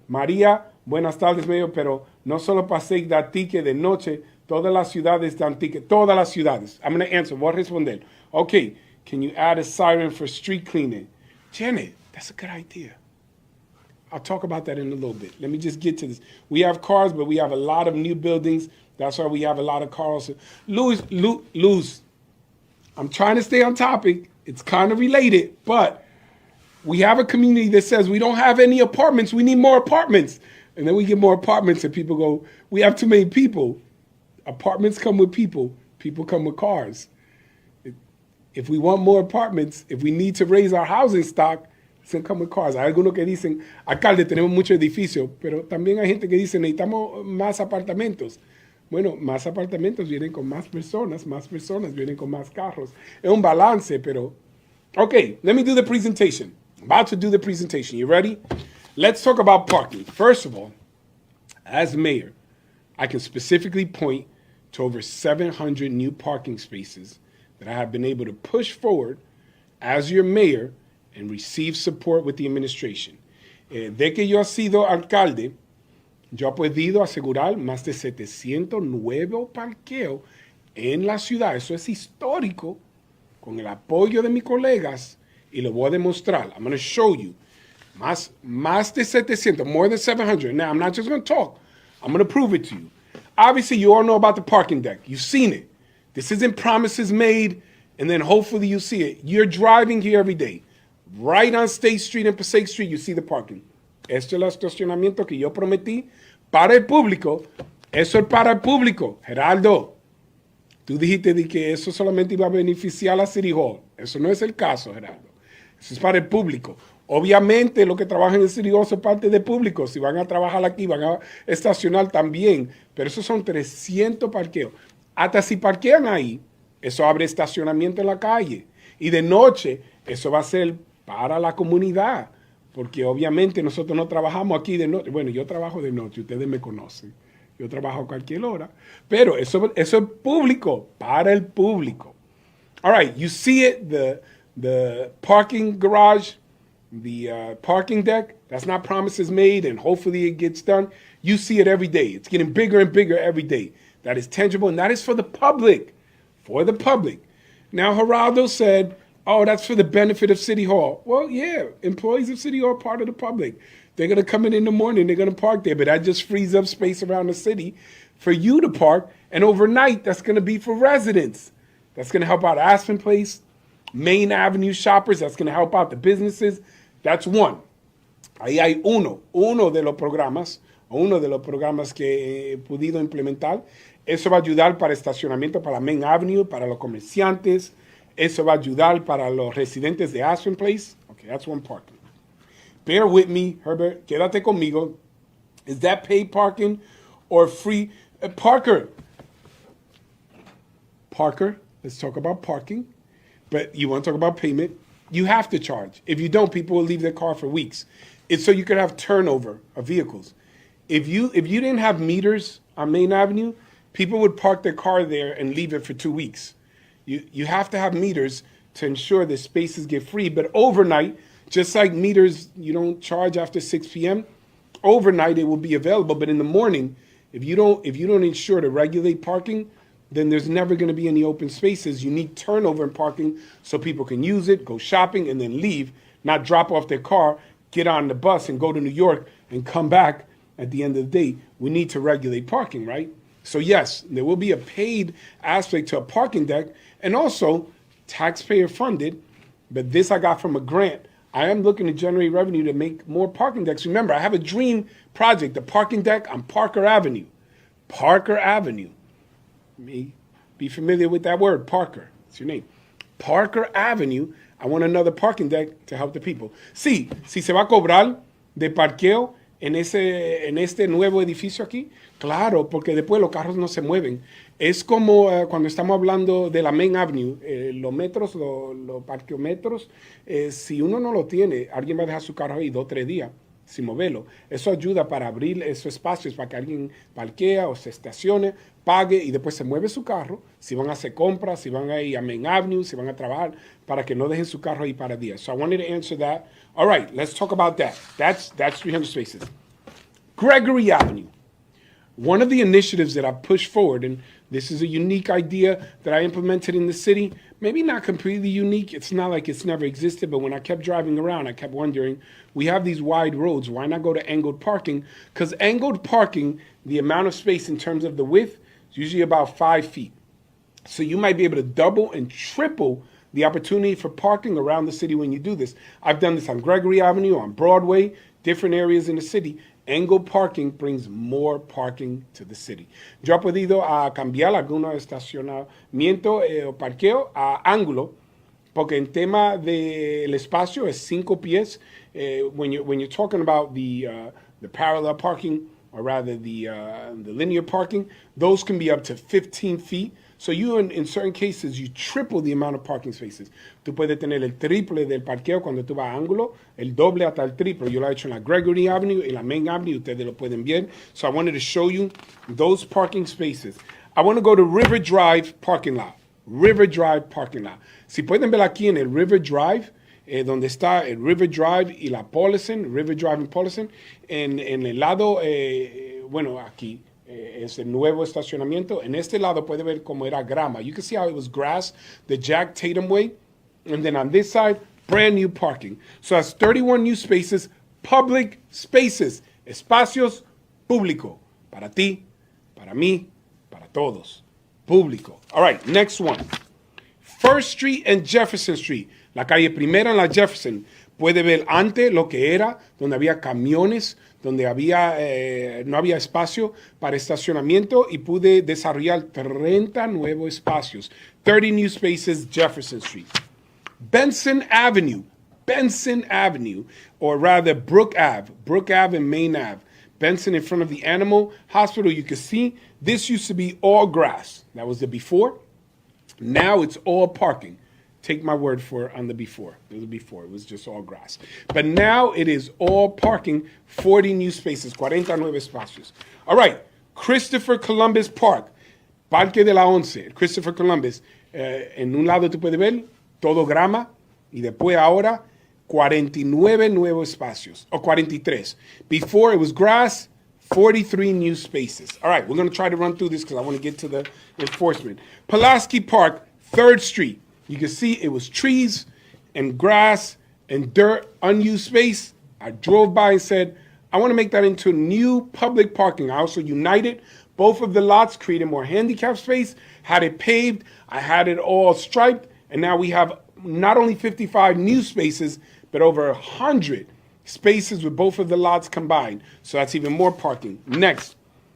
Speaker 2: María, buenas tardes, medio, pero no solo Passaic da ticket de noche, todas las ciudades dan ticket. Todas las ciudades. I'm going to answer. Voy a responder. Okay. Can you add a siren for street cleaning? Janet, that's a good idea. I'll talk about that in a little bit. Let me just get to this. We have cars, but we have a lot of new buildings. That's why we have a lot of cars. Luz, I'm trying to stay on topic. It's kind of related, but we have a community that says we don't have any apartments. We need more apartments. And then we get more apartments and people go, we have too many people. Apartments come with people. People come with cars. If we want more apartments, if we need to raise our housing stock, it's going to come with cars. Hay algunos que dicen, alcalde, tenemos mucho edificio, pero también hay gente que dice, necesitamos más apartamentos. Bueno, más apartamentos vienen con más personas vienen con más carros. Es un balance, pero... Okay, let me do the presentation. I'm about to do the presentation. You ready? Let's talk about parking. First of all, as mayor, I can specifically point to over 700 new parking spaces that I have been able to push forward as your mayor and receive support with the administration. De que yo he sido alcalde, yo he podido asegurar más de 700 nuevos parqueos en la ciudad. Eso es histórico, con el apoyo de mis colegas, y lo voy a demostrar. I'm going to show you. Más de 700, more than 700. Now, I'm not just going to talk. I'm going to prove it to you. Obviously, you all know about the parking deck. You've seen it. This isn't promises made, and then hopefully you see it. You're driving here every day. Right on State Street and Passaic Street, you see the parking. Esto es el estacionamiento que yo prometí para el público. Eso es para el público. Geraldo, tú dijiste de que eso solamente iba a beneficiar a City Hall. Eso no es el caso, Geraldo. Eso es para el público. Obviamente, los que trabajan en City Hall son parte del público. Si van a trabajar aquí, van a estacionar también. Pero esos son 300 parqueos. Hasta si parquean ahí, eso abre estacionamiento en la calle. Y de noche, eso va a ser para la comunidad. Porque obviamente nosotros no trabajamos aquí de noche. Bueno, yo trabajo de noche, ustedes me conocen. Yo trabajo a cualquier hora. Pero eso es público, para el público. All right, you see it, the parking garage, the parking deck. That's not promises made, and hopefully it gets done. You see it every day. It's getting bigger and bigger every day. That is tangible, and that is for the public. For the public. Now, Geraldo said, oh, that's for the benefit of City Hall. Well, yeah, employees of City Hall are part of the public. They're going to come in the morning, they're going to park there, but that just frees up space around the city for you to park, And overnight, that's going to be for residents. That's going to help out Aspen Place, Main Avenue shoppers. That's going to help out the businesses. That's one. Ahí hay uno de los programas que he podido implementar. Eso va a ayudar para estacionamiento para Main Avenue, para los comerciantes. Eso va a ayudar para los residentes de Aspen Place. Okay, that's one parking. Bear with me, Herbert. Quédate conmigo. Is that paid parking or free? Parker, let's talk about parking. But you want to talk about payment? You have to charge. If you don't, people will leave their car for weeks. It's so you could have turnover of vehicles. If you didn't have meters on Main Avenue, people would park their car there and leave it for 2 weeks. You have to have meters to ensure that spaces get free. But overnight, just like meters, you don't charge after 6 p.m. Overnight, it will be available. But in the morning, if you don't ensure to regulate parking, then there's never going to be any open spaces. You need turnover in parking so people can use it, go shopping, and then leave, not drop off their car, get on the bus, and go to New York and come back at the end of the day. We need to regulate parking, right? So yes, there will be a paid aspect to a parking deck, and also taxpayer funded, but this I got from a grant. I am looking to generate revenue to make more parking decks. Remember, I have a dream project, the parking deck on Parker Avenue. Parker Avenue. Be familiar with that word, Parker. It's your name. Parker Avenue. I want another parking deck to help the people. Sí, si se va a cobrar de parqueo en este nuevo edificio aquí, claro, porque después los carros no se mueven. Es como cuando estamos hablando de la Main Avenue, los metros, los parqueómetros, si uno no lo tiene, alguien va a dejar su carro ahí 2 o 3 días sin moverlo. Eso ayuda para abrir esos espacios para que alguien parquea o se estacione, pague y después se mueve su carro. Si van a hacer compras, si van a ir a Main Avenue, si van a trabajar, para que no dejen su carro ahí para días. So I wanted to answer that. All right, let's talk about that. That's 300 spaces. Gregory Avenue. One of the initiatives that I pushed forward, and this is a unique idea that I implemented in the city, maybe not completely unique. It's not like it's never existed, but when I kept driving around, I kept wondering, we have these wide roads. Why not go to angled parking? Because angled parking, the amount of space in terms of the width, is usually about 5 feet. So you might be able to double and triple the opportunity for parking around the city when you do this. I've done this on Gregory Avenue, on Broadway, different areas in the city. Angled parking brings more parking to the city. Yo he podido cambiar algunos estacionamientos o parqueo a ángulo, porque en tema del espacio es 5 pies. When you're talking about the parallel parking, or rather the linear parking, those can be up to 15 feet. So you, in certain cases, you triple the amount of parking spaces. Tú puedes tener el triple del parqueo cuando tú vas a ángulo, el doble hasta el triple. Yo lo he hecho en la Gregory Avenue, en la Main Avenue, ustedes lo pueden ver. So I wanted to show you those parking spaces. I want to go to River Drive parking lot. River Drive parking lot. Si pueden ver aquí en el River Drive, donde está el River Drive y la Paulson, River Drive and Paulson, en el lado, bueno, aquí, es el nuevo estacionamiento. En este lado puede ver cómo era grama. You can see how it was grass, the Jack Tatum way. And then on this side, brand new parking. So that's 31 new spaces, public spaces, espacios público. Para ti, para mí, para todos. Público. All right, next one. First Street and Jefferson Street. La calle Primera en la Jefferson. Puede ver antes lo que era, donde había camiones, donde no había espacio para estacionamiento, y pude desarrollar 30 nuevos espacios. 30 new spaces, Jefferson Street. Benson Avenue, or rather Brook Ave and Main Ave. Benson in front of the animal hospital, you can see this used to be all grass. That was the before. Now it's all parking. Take my word for it on the before. It was just all grass. But now it is all parking, 40 new spaces, 49 espacios. All right, Christopher Columbus Park, Parque de la Once, Christopher Columbus. En un lado tú puedes ver todo grama, y después ahora 49 nuevos espacios, o 43. Before it was grass, 43 new spaces. All right, we're going to try to run through this because I want to get to the enforcement. Pulaski Park, 3rd Street. You can see it was trees and grass and dirt, unused space. I drove by and said, I want to make that into new public parking. I also united Both of the lots created more handicap space, had it paved, I had it all striped, and now we have not only 55 new spaces, but over 100 spaces with both of the lots combined. So that's even more parking. Next,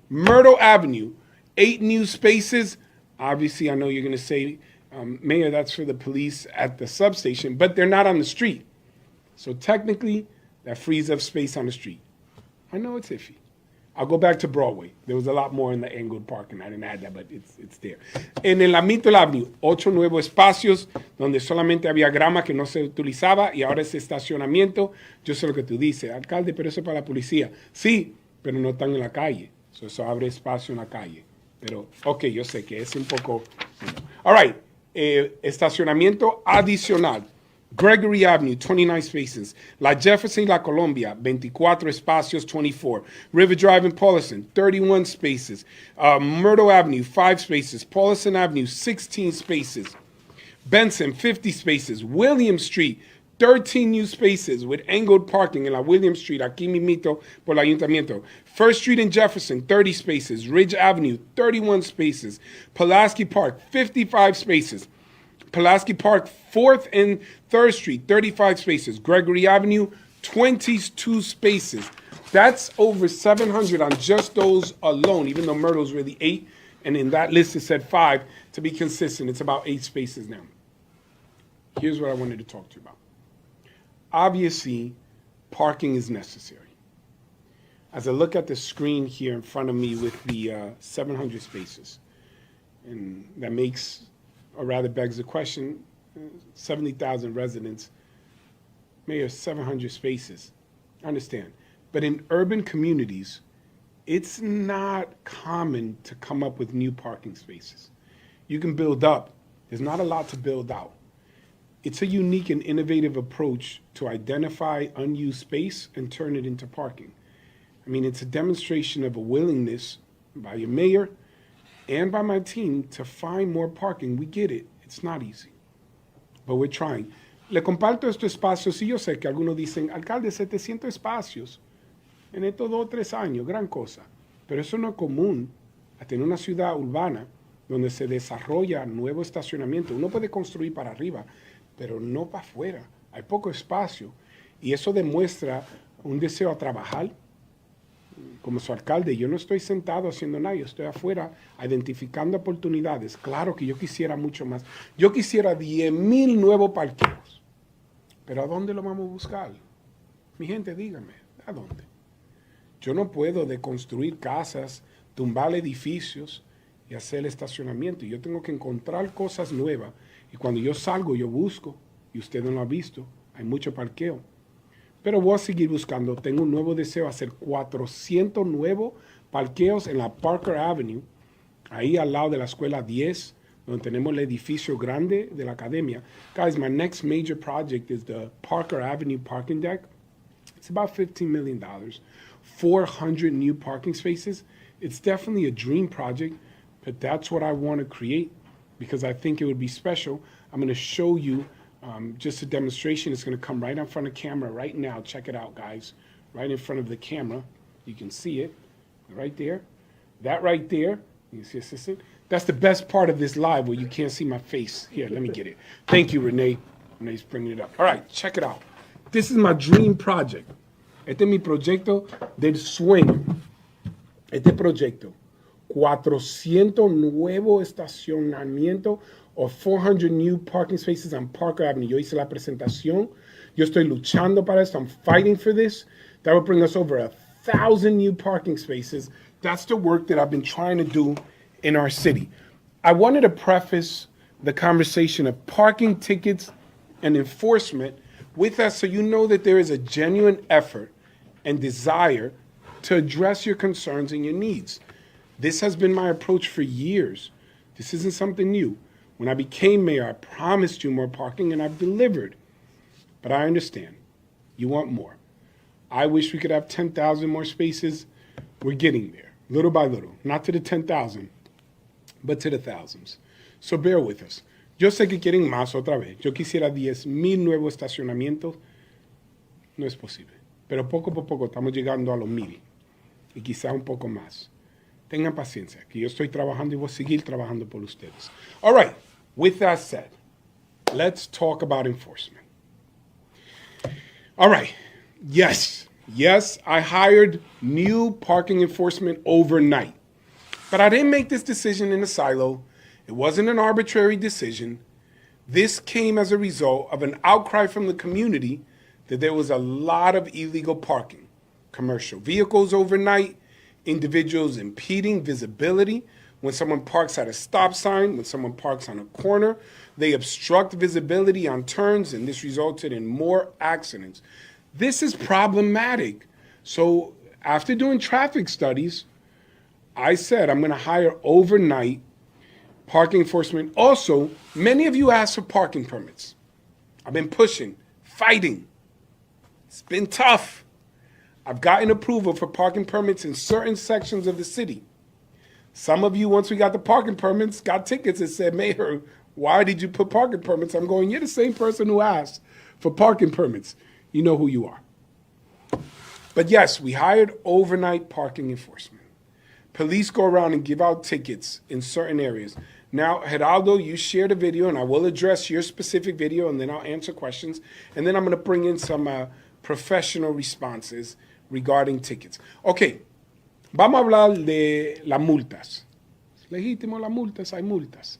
Speaker 2: Myrtle Avenue, 8 new spaces. Obviously, I know you're gonna say, Mayor, that's for the police at the substation, but they're not on the street. So technically, that frees up space on the street. I know it's iffy. I'll go back to Broadway. There was a lot more in the angled parking. I didn't add that, but it's there. En el Myrtle Avenue, 8 nuevos espacios donde solamente había grama que no se utilizaba y ahora es estacionamiento. Yo sé lo que tú dices, alcalde, pero eso es para la policía. Sí, pero no están en la calle. So, eso abre espacio en la calle. Pero, ok, yo sé que es un poco... All right, estacionamiento adicional. Gregory Avenue, 29 spaces. La Jefferson y La Colombia, 24 espacios, 24. River Drive and Paulison, 31 spaces. Myrtle Avenue, 5 spaces. Paulison Avenue, 16 spaces. Benson, 50 spaces. William Street, 13 new spaces with angled parking in la William Street, aquí mismito por el ayuntamiento. First Street and Jefferson, 30 spaces. Ridge Avenue, 31 spaces. Pulaski Park, 55 spaces. Pulaski Park, 4th and 3rd Street, 35 spaces. Gregory Avenue, 22 spaces. That's over 700 on just those alone, even though Myrtle's really 8, and in that list it said 5. To be consistent, it's about 8 spaces now. Here's what I wanted to talk to you about. Obviously, parking is necessary. As I look at the screen here in front of me with the 700 spaces, and that makes, or rather begs the question, 70,000 residents, Mayor, 700 spaces. I understand. But in urban communities, it's not common to come up with new parking spaces. You can build up. There's not a lot to build out. It's a unique and innovative approach to identify unused space and turn it into parking. I mean, it's a demonstration of a willingness by your mayor and by my team to find more parking. We get it. It's not easy, but we're trying. Le comparto estos espacios y yo sé que algunos dicen, alcalde, 700 espacios en estos 2 o 3 años, gran cosa. Pero eso no es común a tener una ciudad urbana donde se desarrolla nuevo estacionamiento. Uno puede construir para arriba, pero no para afuera. Hay poco espacio y eso demuestra un deseo a trabajar. Como su alcalde, yo no estoy sentado haciendo nada, yo estoy afuera identificando oportunidades. Claro que yo quisiera mucho más. Yo quisiera 10,000 nuevos parqueos. Pero ¿a dónde lo vamos a buscar? Mi gente, dígame, ¿a dónde? Yo no puedo deconstruir casas, tumbar edificios y hacer el estacionamiento. Yo tengo que encontrar cosas nuevas. Y cuando yo salgo, yo busco. Y usted no lo ha visto. Hay mucho parqueo. Pero voy a seguir buscando. Tengo un nuevo deseo, hacer 400 nuevos parqueos en la Parker Avenue, ahí al lado de la escuela 10, donde tenemos el edificio grande de la academia. Guys, my next major project is the Parker Avenue parking deck. It's about $15 million, 400 new parking spaces. It's definitely a dream project, but that's what I want to create because I think it would be special. I'm going to show you just a demonstration. It's going to come right in front of camera right now. Check it out, guys. Right in front of the camera. You can see it right there. That right there. You see, assistant? That's the best part of this live where you can't see my face. Here, let me get it. Thank you, Renee. Renee's bringing it up. All right, check it out. This is my dream project. Este es mi proyecto del sueño. Este proyecto. 400 nuevo estacionamiento or 400 new parking spaces on Parker Avenue. Yo hice la presentación. Yo estoy luchando para esto. I'm fighting for this. That would bring us over 1,000 new parking spaces. That's the work that I've been trying to do in our city. I wanted to preface the conversation of parking tickets and enforcement with that so you know that there is a genuine effort and desire to address your concerns and your needs. This has been my approach for years. This isn't something new. When I became mayor, I promised you more parking, and I've delivered. But I understand. You want more. I wish we could have 10,000 more spaces. We're getting there, little by little. Not to the 10,000, but to the thousands. So bear with us. Yo sé que quieren más otra vez. Yo quisiera 10,000 nuevos estacionamientos. No es posible. Pero poco a poco estamos llegando a los 1,000. Y quizá un poco más.
Speaker 1: Tengan paciencia, que yo estoy trabajando y voy a seguir trabajando por ustedes. All right, with that said, let's talk about enforcement. All right, yes, I hired new parking enforcement overnight. But I didn't make this decision in a silo. It wasn't an arbitrary decision. This came as a result of an outcry from the community that there was a lot of illegal parking, commercial vehicles overnight, individuals impeding visibility. When someone parks at a stop sign, when someone parks on a corner, they obstruct visibility on turns, and this resulted in more accidents. This is problematic. So after doing traffic studies, I said I'm going to hire overnight parking enforcement. Also, many of you asked for parking permits. I've been pushing, fighting. It's been tough. I've gotten approval for parking permits in certain sections of the city. Some of you, once we got the parking permits, got tickets and said, Mayor, why did you put parking permits? I'm going, you're the same person who asked for parking permits. You know who you are. But yes, we hired overnight parking enforcement. Police go around and give out tickets in certain areas. Now, Geraldo, you shared a video, and I will address your specific video, and then I'll answer questions. And then I'm going to bring in some professional responses regarding tickets. Ok, vamos a hablar de las multas. Es legítimo las multas, hay multas.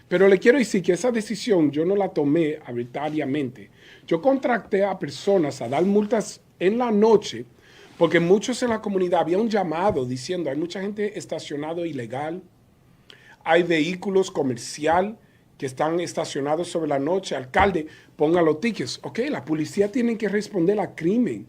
Speaker 1: Pero le quiero decir que esa decisión yo no la tomé arbitrariamente. Yo contraté a personas a dar multas en la noche, porque muchos en la comunidad había un llamado diciendo, hay mucha gente estacionado ilegal, hay vehículos comercial que están estacionados sobre la noche. Alcalde, ponga los tickets. Ok, la policía tiene que responder al crimen.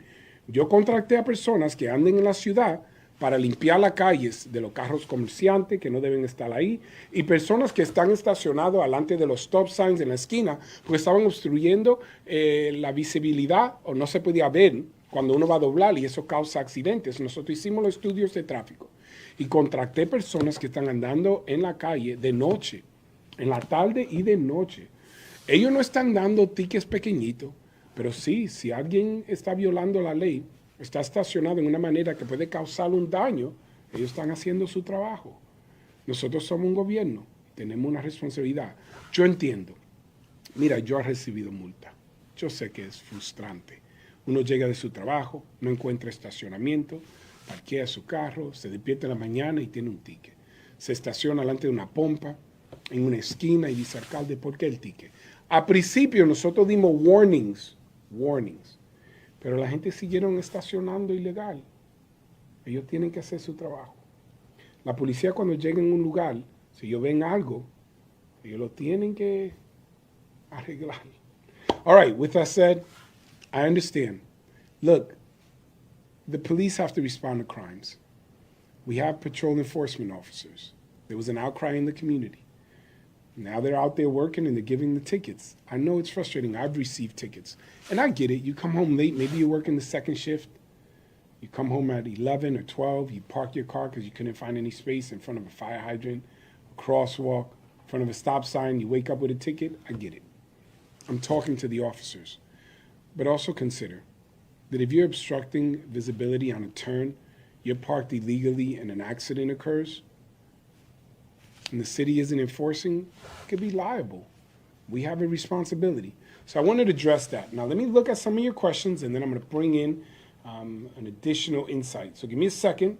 Speaker 1: Yo contraté a personas que anden en la ciudad para limpiar las calles de los carros comerciantes que no deben estar ahí y personas que están estacionados delante de los stop signs en la esquina porque estaban obstruyendo la visibilidad o no se podía ver cuando uno va a doblar y eso causa accidentes. Nosotros hicimos los estudios de tráfico y contraté personas que están andando en la calle de noche, en la tarde y de noche. Ellos no están dando tickets pequeñitos, pero sí, si alguien está violando la ley, está estacionado en una manera que puede causar un daño, ellos están haciendo su trabajo. Nosotros somos un gobierno, tenemos una responsabilidad. Yo entiendo. Mira, yo he recibido multa. Yo sé que es frustrante. Uno llega de su trabajo, no encuentra estacionamiento, parquea su carro, se despierta en la mañana y tiene un ticket. Se estaciona delante de una pompa, en una esquina y dice, alcalde, ¿por qué el ticket? A principio nosotros dimos warnings, pero la gente siguieron estacionando ilegal. Ellos tienen que hacer su trabajo. La policía cuando llega en un lugar, si ellos ven algo, ellos lo tienen que arreglar. All right, with that said, I understand. Look, the police have to respond to crimes. We have patrol enforcement officers. There was an outcry in the community. Now they're out there working and they're giving the tickets. I know it's frustrating. I've received tickets. And I get it. You come home late. Maybe you're working the second shift. You come home at 11 or 12. You park your car because you couldn't find any space in front of a fire hydrant, a crosswalk, in front of a stop sign. You wake up with a ticket. I get it. I'm talking to the officers. But also consider that if you're obstructing visibility on a turn, you're parked illegally and an accident occurs, and the city isn't enforcing, it could be liable. We have a responsibility. So I wanted to address that. Now let me look at some of your questions, and then I'm going to bring in an additional insight. So give me a second.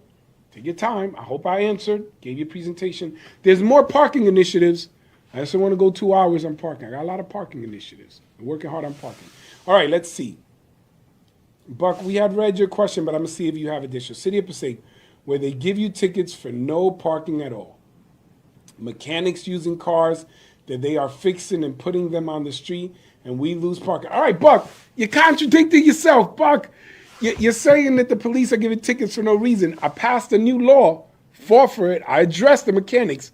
Speaker 1: Take your time. I hope I answered, gave you a presentation. There's more parking initiatives. I just don't want to go 2 hours on parking. I got a lot of parking initiatives. I'm working hard on parking. All right, let's see. Buck, we had read your question, but I'm going to see if you have additional. City of Passaic, where they give you tickets for no parking at all. Mechanics using cars that they are fixing and putting them on the street, and we lose parking. All right, Buck, you're contradicting yourself, Buck. You're saying that the police are giving tickets for no reason. I passed a new law, fought for it. I addressed the mechanics.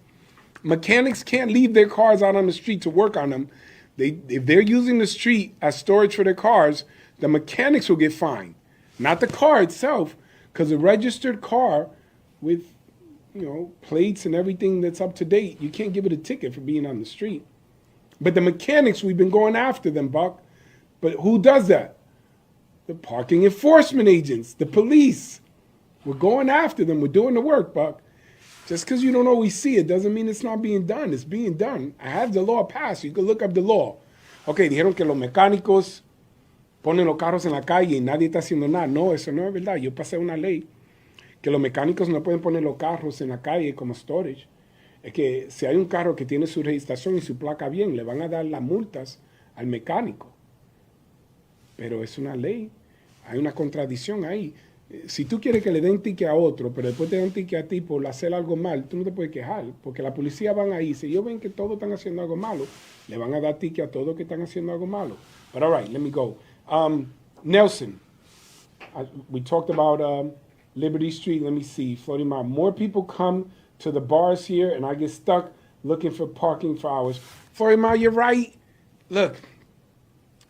Speaker 1: Mechanics can't leave their cars out on the street to work on them. If they're using the street as storage for their cars, the mechanics will get fined, not the car itself, because a registered car with, plates and everything that's up to date, you can't give it a ticket for being on the street. But the mechanics, we've been going after them, Buck. But who does that? The parking enforcement agents, the police. We're going after them. We're doing the work, Buck.
Speaker 2: Just because you don't always see it doesn't mean it's not being done. It's being done. I have the law passed. You can look up the law. Ok, dijeron que los mecánicos ponen los carros en la calle y nadie está haciendo nada. No, eso no es verdad. Yo pasé una ley que los mecánicos no pueden poner los carros en la calle como storage. Es que si hay un carro que tiene su registración y su placa bien, le van a dar las multas al mecánico. Pero es una ley. Hay una contradicción ahí. Si tú quieres que le den ticket a otro, pero después te dan ticket a ti por hacer algo mal, tú no te puedes quejar, porque la policía van ahí. Si ellos ven que todos están haciendo algo malo, le van a dar ticket a todos que están haciendo algo malo. But all right, let me go. Nelson, we talked about Liberty Street. Let me see. Floating Mile. More people come to the bars here, and I get stuck looking for parking for hours. Floating Mile, you're right. Look,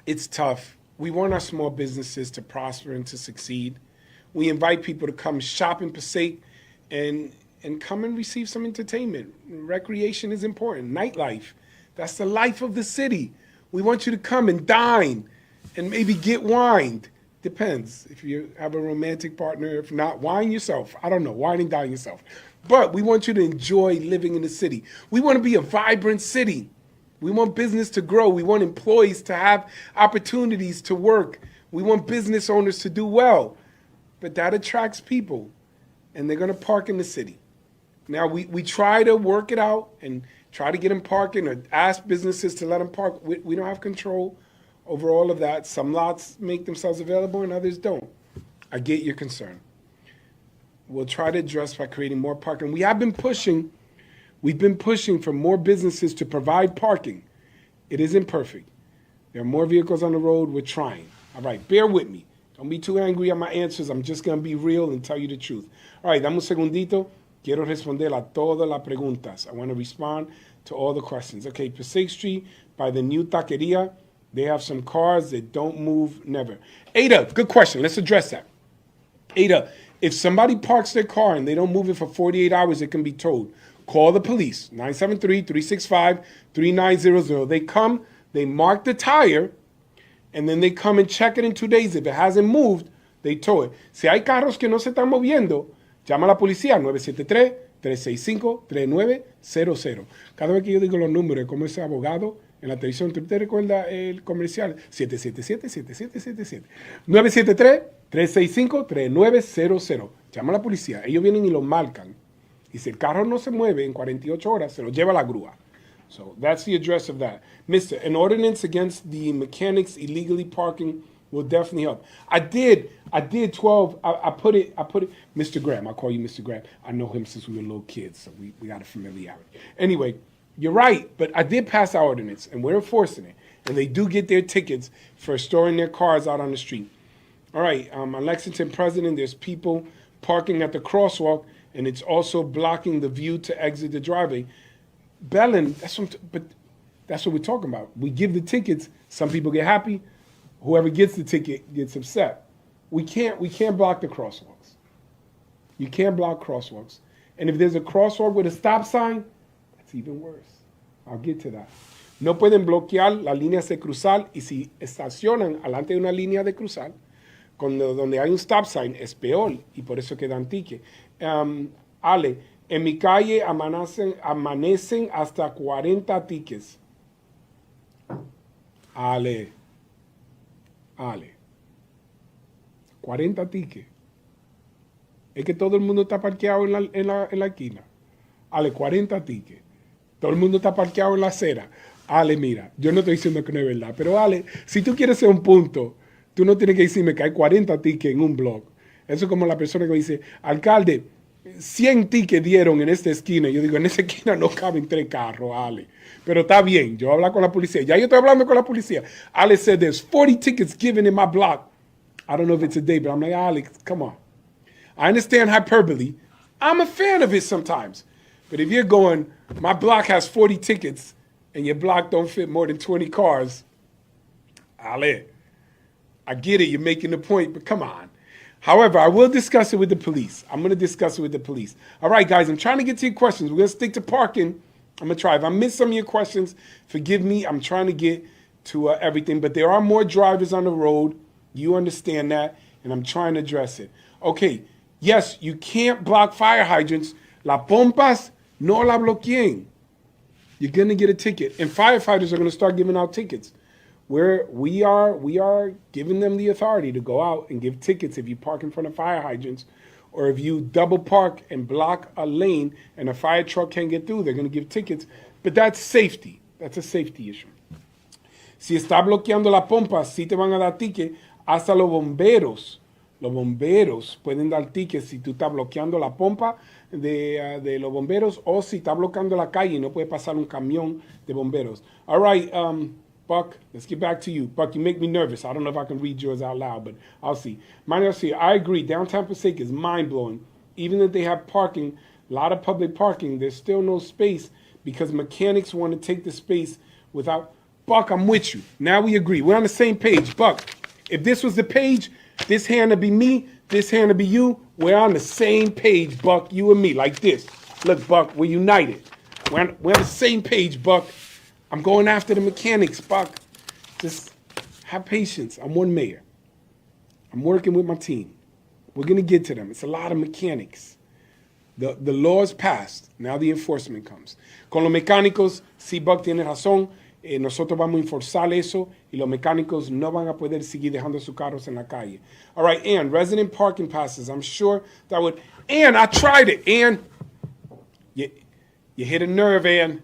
Speaker 2: it's tough. We want our small businesses to prosper and to succeed. We invite people to come shop in Passaic and come and receive some entertainment. Recreation is important. Nightlife, that's the life of the city. We want you to come and dine and maybe get wined. Depends if you have a romantic partner. If not, wine yourself. I don't know, wine and dine yourself. But we want you to enjoy living in the city. We want to be a vibrant city. We want business to grow. We want employees to have opportunities to work. We want business owners to do well. But that attracts people, and they're going to park in the city. Now, we try to work it out and try to get them parking or ask businesses to let them park. We don't have control over all of that. Some lots make themselves available and others don't. I get your concern. We'll try to address by creating more parking. We've been pushing for more businesses to provide parking. It isn't perfect. There are more vehicles on the road. We're trying. All right, bear with me. Don't be too angry at my answers. I'm just going to be real and tell you the truth. All right, dame un segundito. Quiero responder a todas las preguntas. I want to respond to all the questions. Okay, Passaic Street by the new taqueria. They have some cars that don't move, never. Ada, good question. Let's address that. Ada, if somebody parks their car and they don't move it for 48 hours, it can be towed. Call the police, 973-365-3900. They come, they mark the tire, and then they come and check it in 2 days. If it hasn't moved, they tow it. Si hay carros que no se están moviendo, llama a la policía, 973-365-3900. Cada vez que yo digo los números, como ese abogado en la televisión, ¿tú te recuerdas el comercial? 777-7777. 973-365-3900. Llama a la policía. Ellos vienen y lo marcan. Y si el carro no se mueve en 48 horas, se lo lleva a la grúa. So that's the address of that. Mister, an ordinance against the mechanics illegally parking will definitely help. I did 12, I put it, Mr. Graham, I'll call you Mr. Graham. I know him since we were little kids, so we got a familiarity. Anyway, you're right, but I did pass our ordinance, and we're enforcing it. And they do get their tickets for storing their cars out on the street. All right, on Lexington President, there's people parking at the crosswalk, and it's also blocking the view to exit the driveway. Bellin, but that's what we're talking about. We give the tickets. Some people get happy. Whoever gets the ticket gets upset. We can't block the crosswalks. You can't block crosswalks. And if there's a crosswalk with a stop sign, that's even worse. I'll get to that. No pueden bloquear las líneas de cruzar, y si estacionan alante de una línea de cruzar, donde hay un stop sign, es peor, y por eso quedan tickets. Ale, en mi calle amanecen hasta 40 tickets. Ale. 40 tickets. Es que todo el mundo está parqueado en la esquina. Ale, 40 tickets. Todo el mundo está parqueado en la acera. Ale, mira, yo no estoy diciendo que no es verdad, pero Ale, si tú quieres ser un punto, tú no tienes que decirme que hay 40 tickets en un blog. Eso es como la persona que dice, alcalde, 100 tickets dieron en esta esquina. Yo digo, en esa esquina no caben 3 carros, Ale. Pero está bien, yo voy a hablar con la policía. Ya yo estoy hablando con la policía. Ale said there's 40 tickets given in my block. I don't know if it's a day, but I'm like, Alex, come on. I understand hyperbole. I'm a fan of it sometimes. But if you're going, my block has 40 tickets, and your block don't fit more than 20 cars, Ale, I get it, you're making the point, but come on. However, I will discuss it with the police. I'm going to discuss it with the police. All right, guys, I'm trying to get to your questions. We're going to stick to parking. I'm going to try. If I miss some of your questions, forgive me. I'm trying to get to everything. But there are more drivers on the road. You understand that, and I'm trying to address it. Okay, yes, you can't block fire hydrants. La pompas, no la bloqueen. You're going to get a ticket. And firefighters are going to start giving out tickets. We are giving them the authority to go out and give tickets if you park in front of fire hydrants, or if you double park and block a lane and a fire truck can't get through, they're going to give tickets. But that's safety. That's a safety issue. Si está bloqueando la pompa, sí te van a dar ticket. Hasta los bomberos. Los bomberos pueden dar ticket si tú estás bloqueando la pompa de los bomberos, o si está bloqueando la calle y no puede pasar un camión de bomberos. All right, Buck, let's get back to you. Buck, you make me nervous. I don't know if I can read yours out loud, but I'll see. Manuel Garcia, I agree. Downtown Passaic is mind-blowing. Even if they have parking, a lot of public parking, there's still no space because mechanics want to take the space without... Buck, I'm with you. Now we agree. We're on the same page. Buck, if this was the page, this hand would be me, this hand would be you. We're on the same page, Buck, you and me, like this. Look, Buck, we're united. We're on the same page, Buck. I'm going after the mechanics, Buck. Just have patience. I'm one mayor. I'm working with my team. We're going to get to them. It's a lot of mechanics. The law is passed. Now the enforcement comes. Con los mecánicos, sí, Buck tiene razón. Nosotros vamos a enforzar eso y los mecánicos no van a poder seguir dejando sus carros en la calle. All right, Ann, resident parking passes. I'm sure that would... Ann, I tried it. Ann, you hit a nerve, Ann.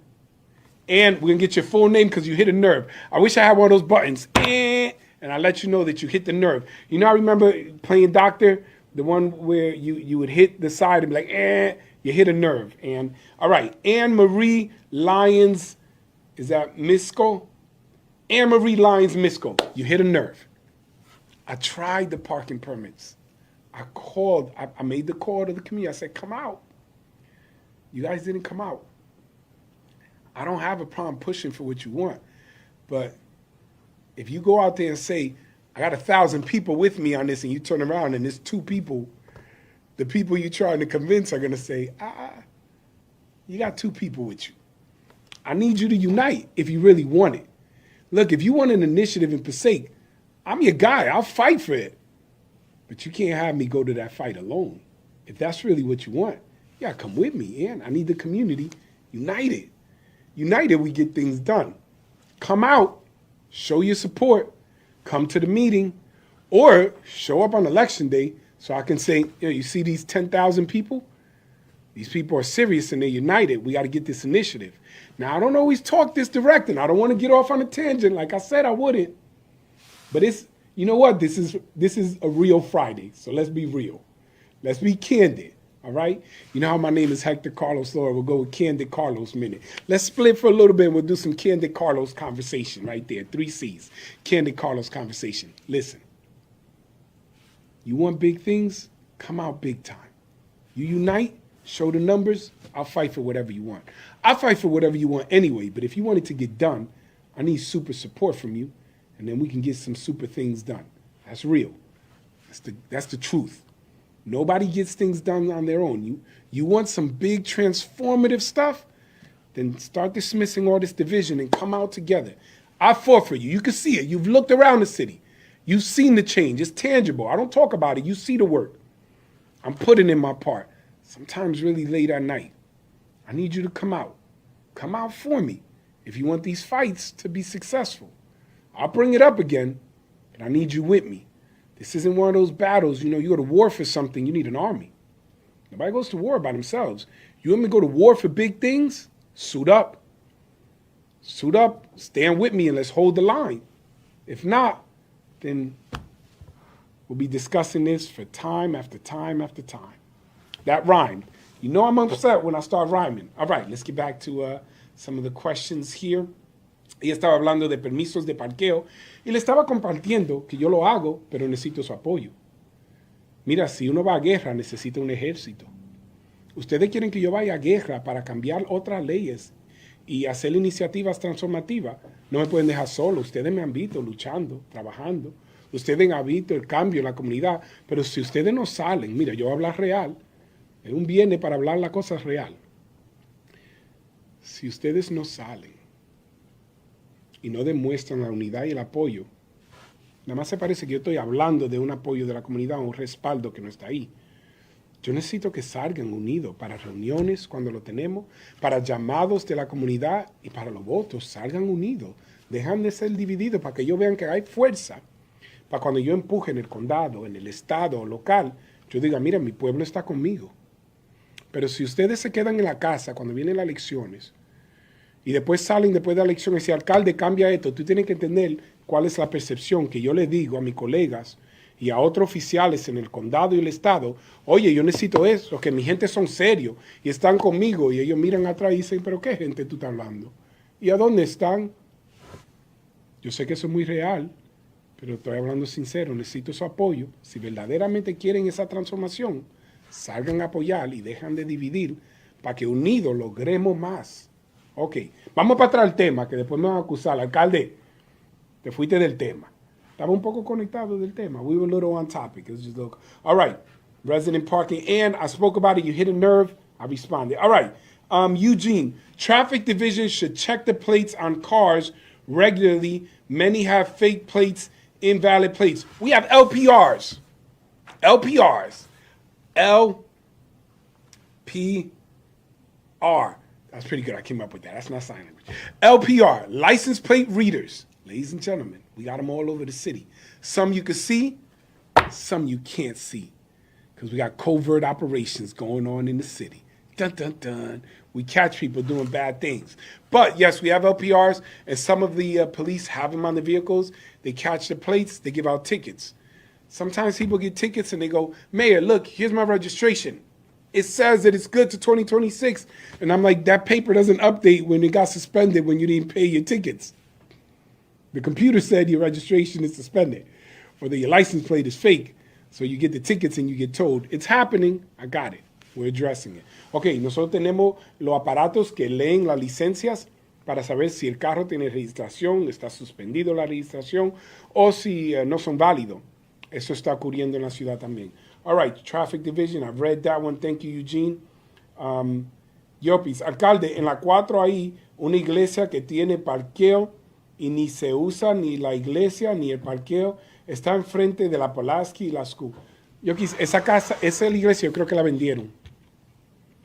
Speaker 2: Ann, we're going to get your full name because you hit a nerve. I wish I had one of those buttons. And I let you know that you hit the nerve. You know, I remember playing doctor, the one where you would hit the side and be like, you hit a nerve. And all right, Anne Marie Lyons... Is that Misco? Anne-Marie Lyons Misco. You hit a nerve. I tried the parking permits. I called. I made the call to the community. I said, come out. You guys didn't come out. I don't have a problem pushing for what you want. But if you go out there and say, I got 1,000 people with me on this, and you turn around and there's 2 people, the people you're trying to convince are going to say, you got 2 people with you. I need you to unite if you really want it. Look, if you want an initiative in Passaic, I'm your guy. I'll fight for it. But you can't have me go to that fight alone. If that's really what you want, you gotta come with me, and I need the community united. United, we get things done. Come out, show your support, come to the meeting, or show up on election day so I can say, you see these 10,000 people? These people are serious and they're united. We got to get this initiative. Now, I don't always talk this direct, and I don't want to get off on a tangent. Like I said, I wouldn't. But it's, you know what? This is a real Friday, so let's be real. Let's be candid, all right? You know how my name is Hector Carlos Laura. We'll go with Candid Carlos minute. Let's split for a little bit. We'll do some Candid Carlos conversation right there. 3 C's. Candid Carlos conversation. Listen. You want big things? Come out big time. You unite? Show the numbers, I'll fight for whatever you want. I'll fight for whatever you want anyway, but if you want it to get done, I need super support from you, and then we can get some super things done. That's real. That's the truth. Nobody gets things done on their own. You want some big transformative stuff? Then start dismissing all this division and come out together. I fought for you. You can see it. You've looked around the city. You've seen the change. It's tangible. I don't talk about it. You see the work. I'm putting in my part. Sometimes really late at night. I need you to come out. Come out for me if you want these fights to be successful. I'll bring it up again, but I need you with me. This isn't one of those battles, you go to war for something, you need an army. Nobody goes to war by themselves. You want me to go to war for big things? Suit up. Suit up, stand with me, and let's hold the line. If not, then we'll be discussing this for time after time after time. That rhymed. You know I'm upset when I start rhyming. All right, let's get back to some of the questions here. Ella estaba hablando de permisos de parqueo y le estaba compartiendo que yo lo hago, pero necesito su apoyo. Mira, si uno va a guerra, necesita un ejército. Ustedes quieren que yo vaya a guerra para cambiar otras leyes y hacer iniciativas transformativas. No me pueden dejar solo. Ustedes me han visto luchando, trabajando. Ustedes han visto el cambio en la comunidad. Pero si ustedes no salen, mira, yo voy a hablar real. Es un viernes para hablar la cosa real. Si ustedes no salen y no demuestran la unidad y el apoyo, nada más se parece que yo estoy hablando de un apoyo de la comunidad, un respaldo que no está ahí. Yo necesito que salgan unidos para reuniones cuando lo tenemos, para llamados de la comunidad y para los votos. Salgan unidos. Dejan de ser divididos para que ellos vean que hay fuerza. Para cuando yo empuje en el condado, en el estado local, yo diga, mira, mi pueblo está conmigo. Pero si ustedes se quedan en la casa cuando vienen las elecciones y después salen después de la elección y dicen, alcalde, cambia esto, tú tienes que entender cuál es la percepción que yo le digo a mis colegas y a otros oficiales en el condado y el estado. Oye, yo necesito eso, que mi gente son serios y están conmigo. Y ellos miran atrás y dicen, pero ¿qué gente tú estás hablando? ¿Y a dónde están? Yo sé que eso es muy real, pero estoy hablando sincero, necesito su apoyo. Si verdaderamente quieren esa transformación, salgan a apoyar y dejan de dividir para que unidos logremos más. Ok, vamos para atrás al tema, que después me van a acusar. Alcalde, te fuiste del tema. Estaba un poco conectado del tema. We were a little on topic. It was just a little... All right, resident parking. And I spoke about it. You hit a nerve. I responded. All right, Eugene, traffic division should check the plates on cars regularly. Many have fake plates, invalid plates. We have LPRs. LPRs. LPR. That's pretty good. I came up with that. That's not sign language. LPR, license plate readers. Ladies and gentlemen, we got them all over the city. Some you can see, some you can't see. Because we got covert operations going on in the city. Dun, dun, dun. We catch people doing bad things. But yes, we have LPRs, and some of the police have them on the vehicles. They catch the plates, they give out tickets. Sometimes people get tickets and they go, Mayor, look, here's my registration. It says that it's good to 2026. And I'm like, that paper doesn't update when it got suspended when you didn't pay your tickets. The computer said your registration is suspended or that your license plate is fake. So you get the tickets and you get told, it's happening, I got it. We're addressing it. Ok, nosotros tenemos los aparatos que leen las licencias para saber si el carro tiene registración, está suspendido la registración o si no son válidos. Eso está ocurriendo en la ciudad también. All right, Traffic Division, I've read that one. Thank you, Eugene. Yopis, alcalde, en la 4 hay una iglesia que tiene parqueo y ni se usa ni la iglesia ni el parqueo. Está enfrente de la Pulaski y la SCU. Yopis, esa casa, esa es la iglesia, yo creo que la vendieron.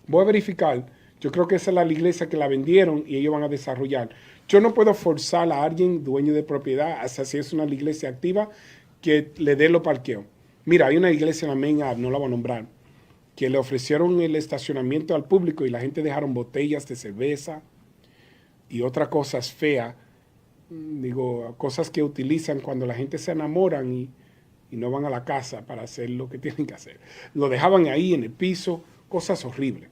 Speaker 2: Voy a verificar. Yo creo que esa es la iglesia que la vendieron y ellos van a desarrollar. Yo no puedo forzar a alguien, dueño de propiedad, hasta si es una iglesia activa, que le dé los parqueos. Mira, hay una iglesia en la Main Ave, no la voy a nombrar, que le ofrecieron el estacionamiento al público y la gente dejaron botellas de cerveza y otras cosas feas. Digo, cosas que utilizan cuando la gente se enamoran y no van a la casa para hacer lo que tienen que hacer. Lo dejaban ahí en el piso, cosas horribles.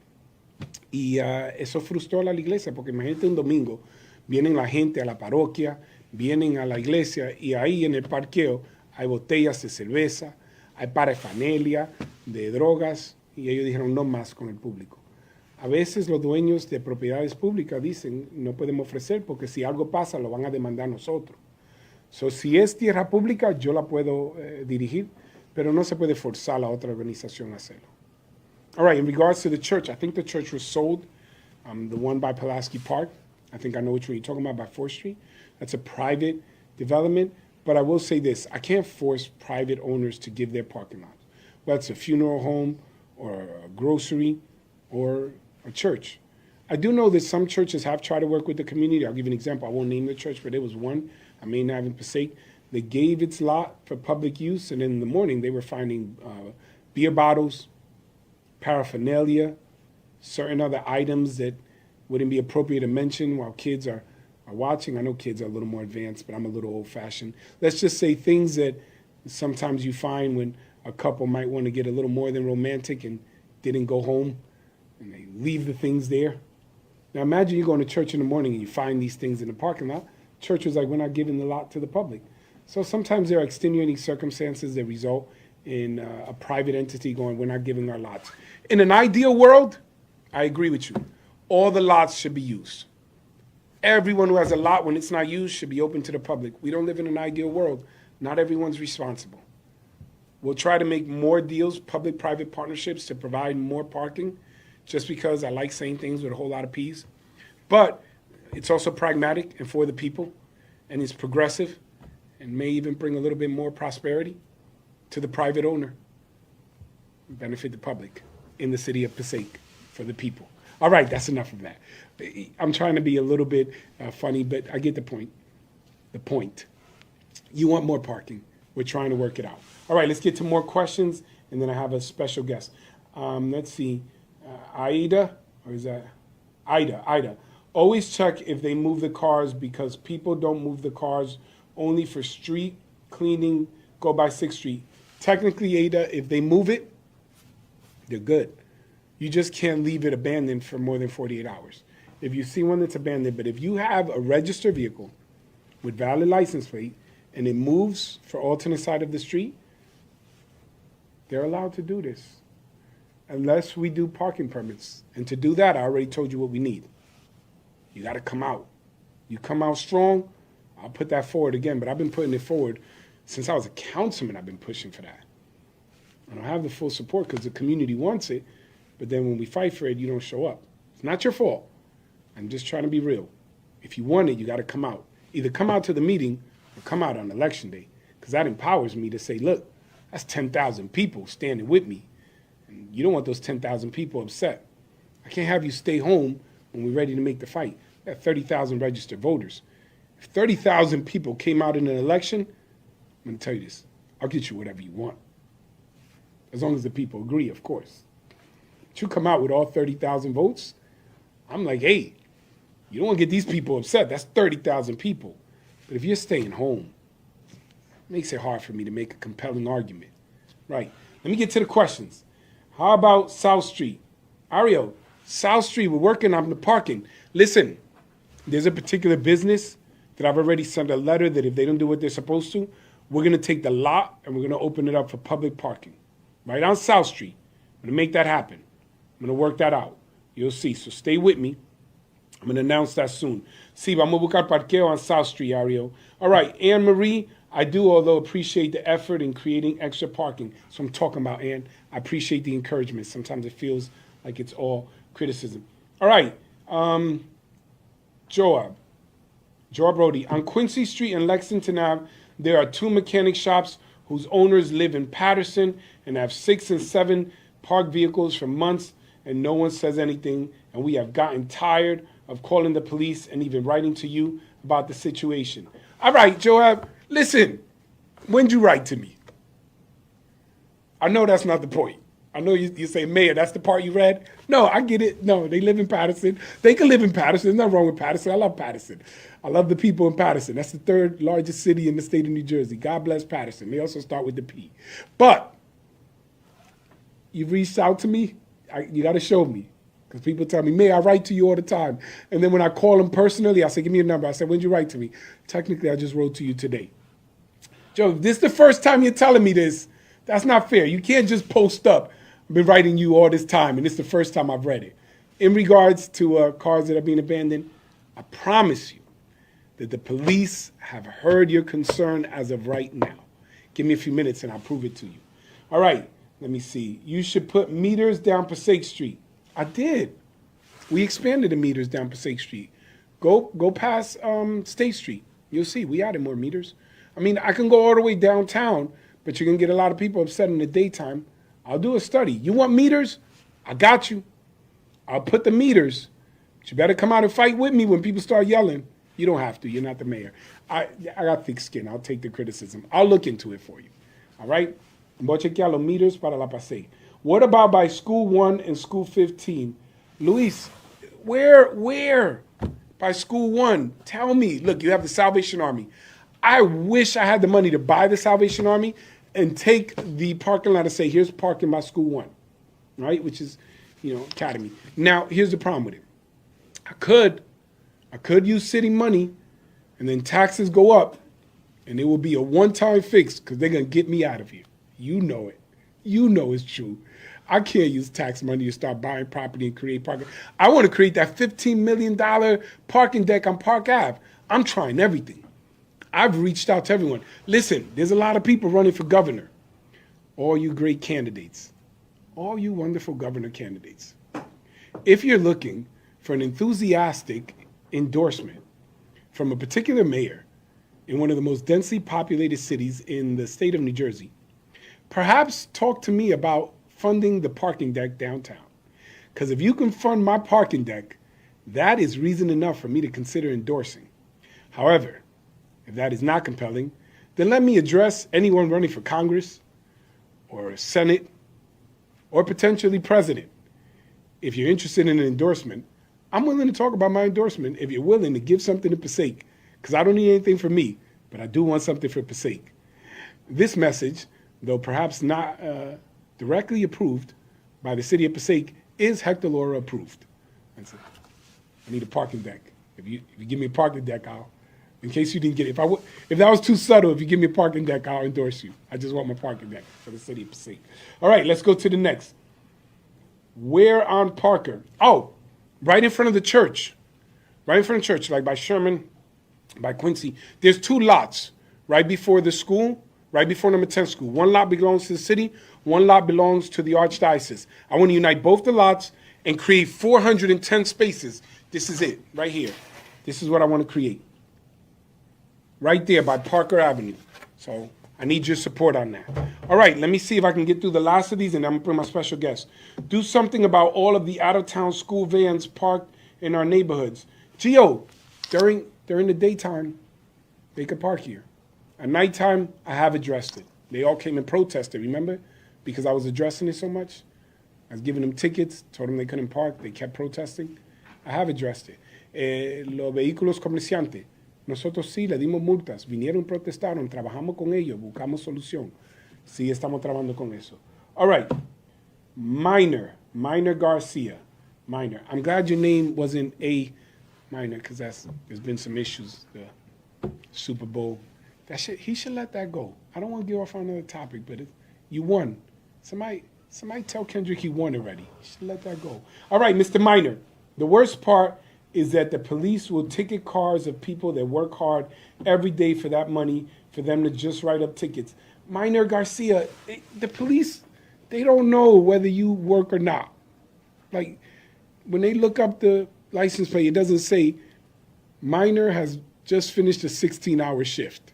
Speaker 2: Y eso frustró a la iglesia, porque imagínate un domingo, vienen la gente a la parroquia, vienen a la iglesia y ahí en el parqueo hay botellas de cerveza, hay parafernalia de drogas y ellos dijeron no más con el público. A veces los dueños de propiedades públicas dicen no podemos ofrecer porque si algo pasa lo van a demandar nosotros. So, si es tierra pública yo la puedo dirigir, pero no se puede forzar a la otra organización a hacerlo. All right, in regards to the church, I think the church was sold, the one by Pulaski Park. I think I know which one you're talking about, by 4th Street. That's a private development. But I will say this, I can't force private owners to give their parking lots, whether it's a funeral home or a grocery or a church. I do know that some churches have tried to work with the community. I'll give you an example. I won't name the church, but there was one, I may not have in Passaic, that gave its lot for public use, and in the morning they were finding beer bottles, paraphernalia, certain other items that wouldn't be appropriate to mention while kids are watching. I know kids are a little more advanced, but I'm a little old-fashioned. Let's just say things that sometimes you find when a couple might want to get a little more than romantic and didn't go home, and they leave the things there. Now imagine you go to church in the morning and you find these things in the parking lot. Church was like, we're not giving the lot to the public. So sometimes there are extenuating circumstances that result in a private entity going, we're not giving our lots. In an ideal world, I agree with you. All the lots should be used. Everyone who has a lot when it's not used should be open to the public. We don't live in an ideal world. Not everyone's responsible. We'll try to make more deals, public-private partnerships to provide more parking, just because I like saying things with a whole lot of P's. But it's also pragmatic and for the people, and it's progressive, and may even bring a little bit more prosperity to the private owner, benefit the public. in the city of Passaic for the people. All right, that's enough of that. I'm trying to be a little bit funny, but I get the point. The point. You want more parking. We're trying to work it out. All right, let's get to more questions, and then I have a special guest. Let's see. Aida, or is that? Ida. Always check if they move the cars because people don't move the cars only for street cleaning, go by 6th Street. Technically, Ada, if they move it, they're good. You just can't leave it abandoned for more than 48 hours. If you see one that's abandoned, but if you have a registered vehicle with valid license plate and it moves for alternate side of the street, they're allowed to do this unless we do parking permits. And to do that, I already told you what we need. You got to come out. You come out strong, I'll put that forward again, but I've been putting it forward since I was a councilman. I've been pushing for that. I don't have the full support because the community wants it, but then when we fight for it, you don't show up. It's not your fault. I'm just trying to be real. If you want it, you got to come out. Either come out to the meeting or come out on election day, because that empowers me to say, look, that's 10,000 people standing with me. And you don't want those 10,000 people upset. I can't have you stay home when we're ready to make the fight. We have 30,000 registered voters. If 30,000 people came out in an election, I'm going to tell you this, I'll get you whatever you want. As long as the people agree, of course. But you come out with all 30,000 votes, I'm like, hey, you don't want to get these people upset. That's 30,000 people. But if you're staying home, it makes it hard for me to make a compelling argument. Right. Let me get to the questions. How about South Street? Ariel, South Street, we're working on the parking. Listen, there's a particular business that I've already sent a letter that if they don't do what they're supposed to, we're going to take the lot and we're going to open it up for public parking. Right on South Street. I'm going to make that happen. I'm going to work that out. You'll see. So stay with me. I'm going to announce that soon. Sí, vamos a buscar parqueo on South Street, Ariel. All right, Anne Marie, I do, although, appreciate the effort in creating extra parking. So I'm talking about, Anne. I appreciate the encouragement. Sometimes it feels like it's all criticism. All right, Joab Brody. On Quincy Street and Lexington Ave, there are 2 mechanic shops whose owners live in Patterson and have 6 and 7 parked vehicles for months, and no one says anything, and we have gotten tired of calling the police and even writing to you about the situation. All right, Joab, listen, when'd you write to me? I know that's not the point. I know you say, Mayor, that's the part you read. No, I get it. No, they live in Patterson. They can live in Patterson. There's nothing wrong with Patterson. I love Patterson. I love the people in Patterson. That's the 3rd largest city in the state of New Jersey. God bless Patterson. They also start with the P. But you've reached out to me. You got to show me. Because people tell me, Mayor, I write to you all the time. And then when I call them personally, I say, give me a number. I said, when'd you write to me? Technically, I just wrote to you today. Joe, if this is the first time you're telling me this, that's not fair. You can't just post up. I've been writing you all this time, and it's the first time I've read it. In regards to cars that are being abandoned, I promise you that the police have heard your concern as of right now. Give me a few minutes, and I'll prove it to you. All right, let me see. You should put meters down Passaic Street. I did. We expanded the meters down Passaic Street. Go past State Street. You'll see, we added more meters. I mean, I can go all the way downtown, but you're going to get a lot of people upset in the daytime. I'll do a study. You want meters? I got you. I'll put the meters. But you better come out and fight with me when people start yelling. You don't have to. You're not the mayor. I got thick skin. I'll take the criticism. I'll look into it for you. All right? Voy a chequear los meters para la Passaic. What about by School 1 and School 15? Luis, where? By School 1. Tell me. Look, you have the Salvation Army. I wish I had the money to buy the Salvation Army and take the parking lot and say, here's parking by School 1, right? Which is, Academy. Now, here's the problem with it. I could use city money and then taxes go up and it will be a one-time fix because they're going to get me out of here. You know it. You know it's true. I can't use tax money to start buying property and create parking. I want to create that $15 million parking deck on Park Ave. I'm trying everything. I've reached out to everyone. Listen, there's a lot of people running for governor. All you great candidates. All you wonderful governor candidates. If you're looking for an enthusiastic endorsement from a particular mayor in one of the most densely populated cities in the state of New Jersey, perhaps talk to me about funding the parking deck downtown. Because if you can fund my parking deck, that is reason enough for me to consider endorsing. However, if that is not compelling, then let me address anyone running for Congress or Senate or potentially president. If you're interested in an endorsement, I'm willing to talk about my endorsement if you're willing to give something to Passaic, because I don't need anything for me, but I do want something for Passaic. This message, though perhaps not directly approved by the city of Passaic, is Hector Laura approved. That's it. I need a parking deck. If you give me a parking deck, in case you didn't get it. If that was too subtle, if you give me a parking deck, I'll endorse you. I just want my parking deck for the city of Passaic. All right, let's go to the next. Where on Parker? Oh, right in front of the church. Right in front of the church, like by Sherman, by Quincy. There's 2 lots right before the school, right before number 10 school. One lot belongs to the city, one lot belongs to the archdiocese. I want to unite both the lots and create 410 spaces. This is it, right here. This is what I want to create. Right there by Parker Avenue. So I need your support on that. All right, let me see if I can get through the last of these, and I'm gonna bring my special guest. Do something about all of the out-of-town school vans parked in our neighborhoods. Gio, during the daytime, they could park here. At nighttime, I have addressed it. They all came and protested, remember? Because I was addressing it so much. I was giving them tickets, told them they couldn't park. They kept protesting. I have addressed it. Los vehículos comerciantes. Nosotros sí le dimos multas, vinieron, protestaron, trabajamos con ellos, buscamos solución. Sí, estamos trabajando con eso. All right, Minor Garcia. Minor. I'm glad your name wasn't A Minor, because there's been some issues. The Super Bowl. He should let that go. I don't want to get off on another topic, but you won. Somebody tell Kendrick he won already. He should let that go. All right, Mr. Minor. The worst part is that the police will ticket cars of people that work hard every day for that money, for them to just write up tickets. Minor Garcia, the police, they don't know whether you work or not. Like, when they look up the license plate, it doesn't say, Minor has just finished a 16-hour shift.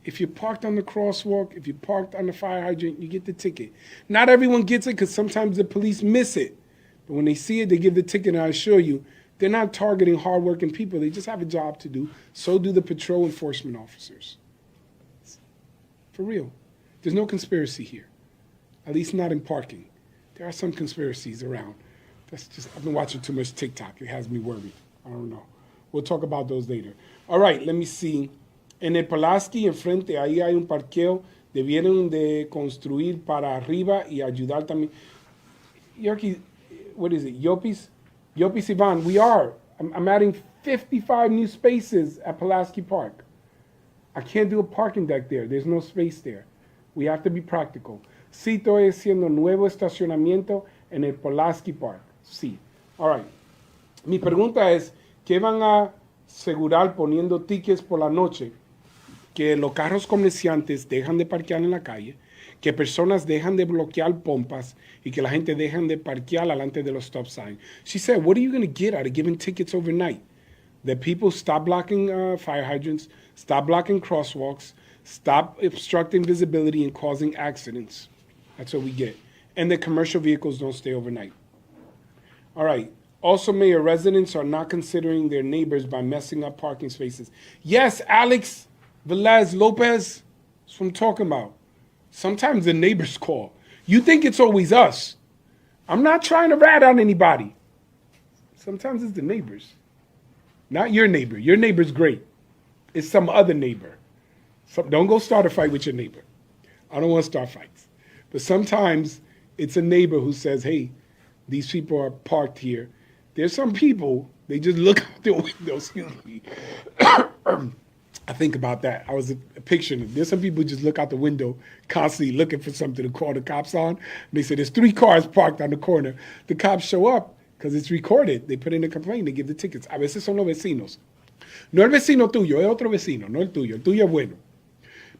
Speaker 2: If you're parked on the crosswalk, if you're parked on the fire hydrant, you get the ticket. Not everyone gets it because sometimes the police miss it. But when they see it, they give the ticket, and I assure you, they're not targeting hardworking people. They just have a job to do. So do the patrol enforcement officers. For real. There's no conspiracy here, at least not in parking. There are some conspiracies around. I've been watching too much TikTok. It has me worried. I don't know. We'll talk about those later. All right, let me see. En el Pulaski, enfrente, ahí hay un parqueo. Debieron de construir para arriba y ayudar también. Yorkie, what is it, Yopis Ivan, we are. I'm adding 55 new spaces at Pulaski Park. I can't do a parking deck there. There's no space there. We have to be practical. Sí, estoy haciendo nuevo estacionamiento en el Pulaski Park. Sí. All right. Mi pregunta es, ¿qué van a asegurar poniendo tickets por la noche? Que los carros comerciantes dejan de parquear en la calle, que personas dejan de bloquear pompas y que la gente dejan de parquear delante de los stop signs. She said, what are you going to get out of giving tickets overnight? That people stop blocking fire hydrants, stop blocking crosswalks, stop obstructing visibility and causing accidents. That's what we get. And that commercial vehicles don't stay overnight. All right. Also, Mayor, residents are not considering their neighbors by messing up parking spaces. Yes, Alex Velez Lopez, that's what I'm talking about. Sometimes the neighbors call. You think it's always us. I'm not trying to rat on anybody. Sometimes it's the neighbors. Not your neighbor. Your neighbor's great. It's some other neighbor. Don't go start a fight with your neighbor. I don't want to start fights. But sometimes it's a neighbor who says, hey, these people are parked here. There's some people, they just look out their window, excuse me. I think about that. I was picturing it. There's some people who just look out the window constantly looking for something to call the cops on. And they say, there's 3 cars parked on the corner. The cops show up because it's recorded. They put in a complaint. They give the tickets. A veces son los vecinos. No el vecino tuyo, es otro vecino, no el tuyo. El tuyo es bueno.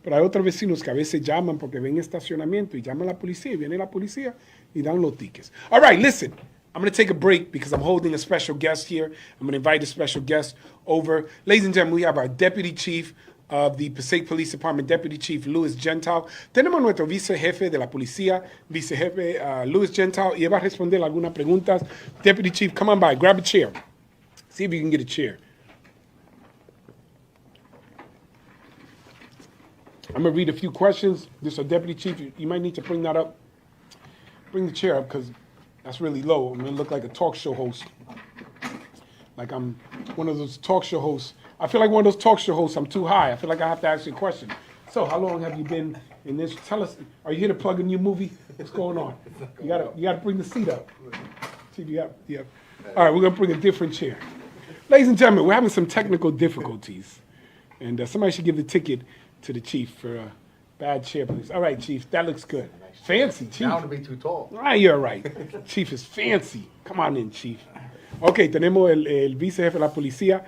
Speaker 2: Pero hay otros vecinos que a veces llaman porque ven estacionamiento y llaman a la policía y viene la policía y dan los tickets. All right, listen. I'm going to take a break because I'm holding a special guest here. I'm going to invite a special guest over. Ladies and gentlemen, we have our Deputy Chief of the Passaic Police Department, Deputy Chief Louis Gentile. Tenemos a nuestro vicejefe de la policía, vicejefe Louis Gentile, y él va a responder algunas preguntas. Deputy Chief, come on by, grab a chair. See if you can get a chair. I'm going to read a few questions. This is Deputy Chief. You might need to bring that up. Bring the chair up because that's really low. I'm going to look like a talk show host. Like I'm one of those talk show hosts. I feel like one of those talk show hosts. I'm too high. I feel like I have to ask you a question. So how long have you been in this? Tell us, are you here to plug a new movie? What's going on? You gotta bring the seat up. Chief, you have. All right, we're going to bring a different chair. Ladies and gentlemen, we're having some technical difficulties. And somebody should give the ticket to the chief for a bad chair, please. All right, Chief, that looks good. Fancy, Chief.
Speaker 15: Down to be too tall.
Speaker 2: All right, you're right. Chief is fancy. Come on in, Chief. Ok, tenemos el vicejefe de la policía.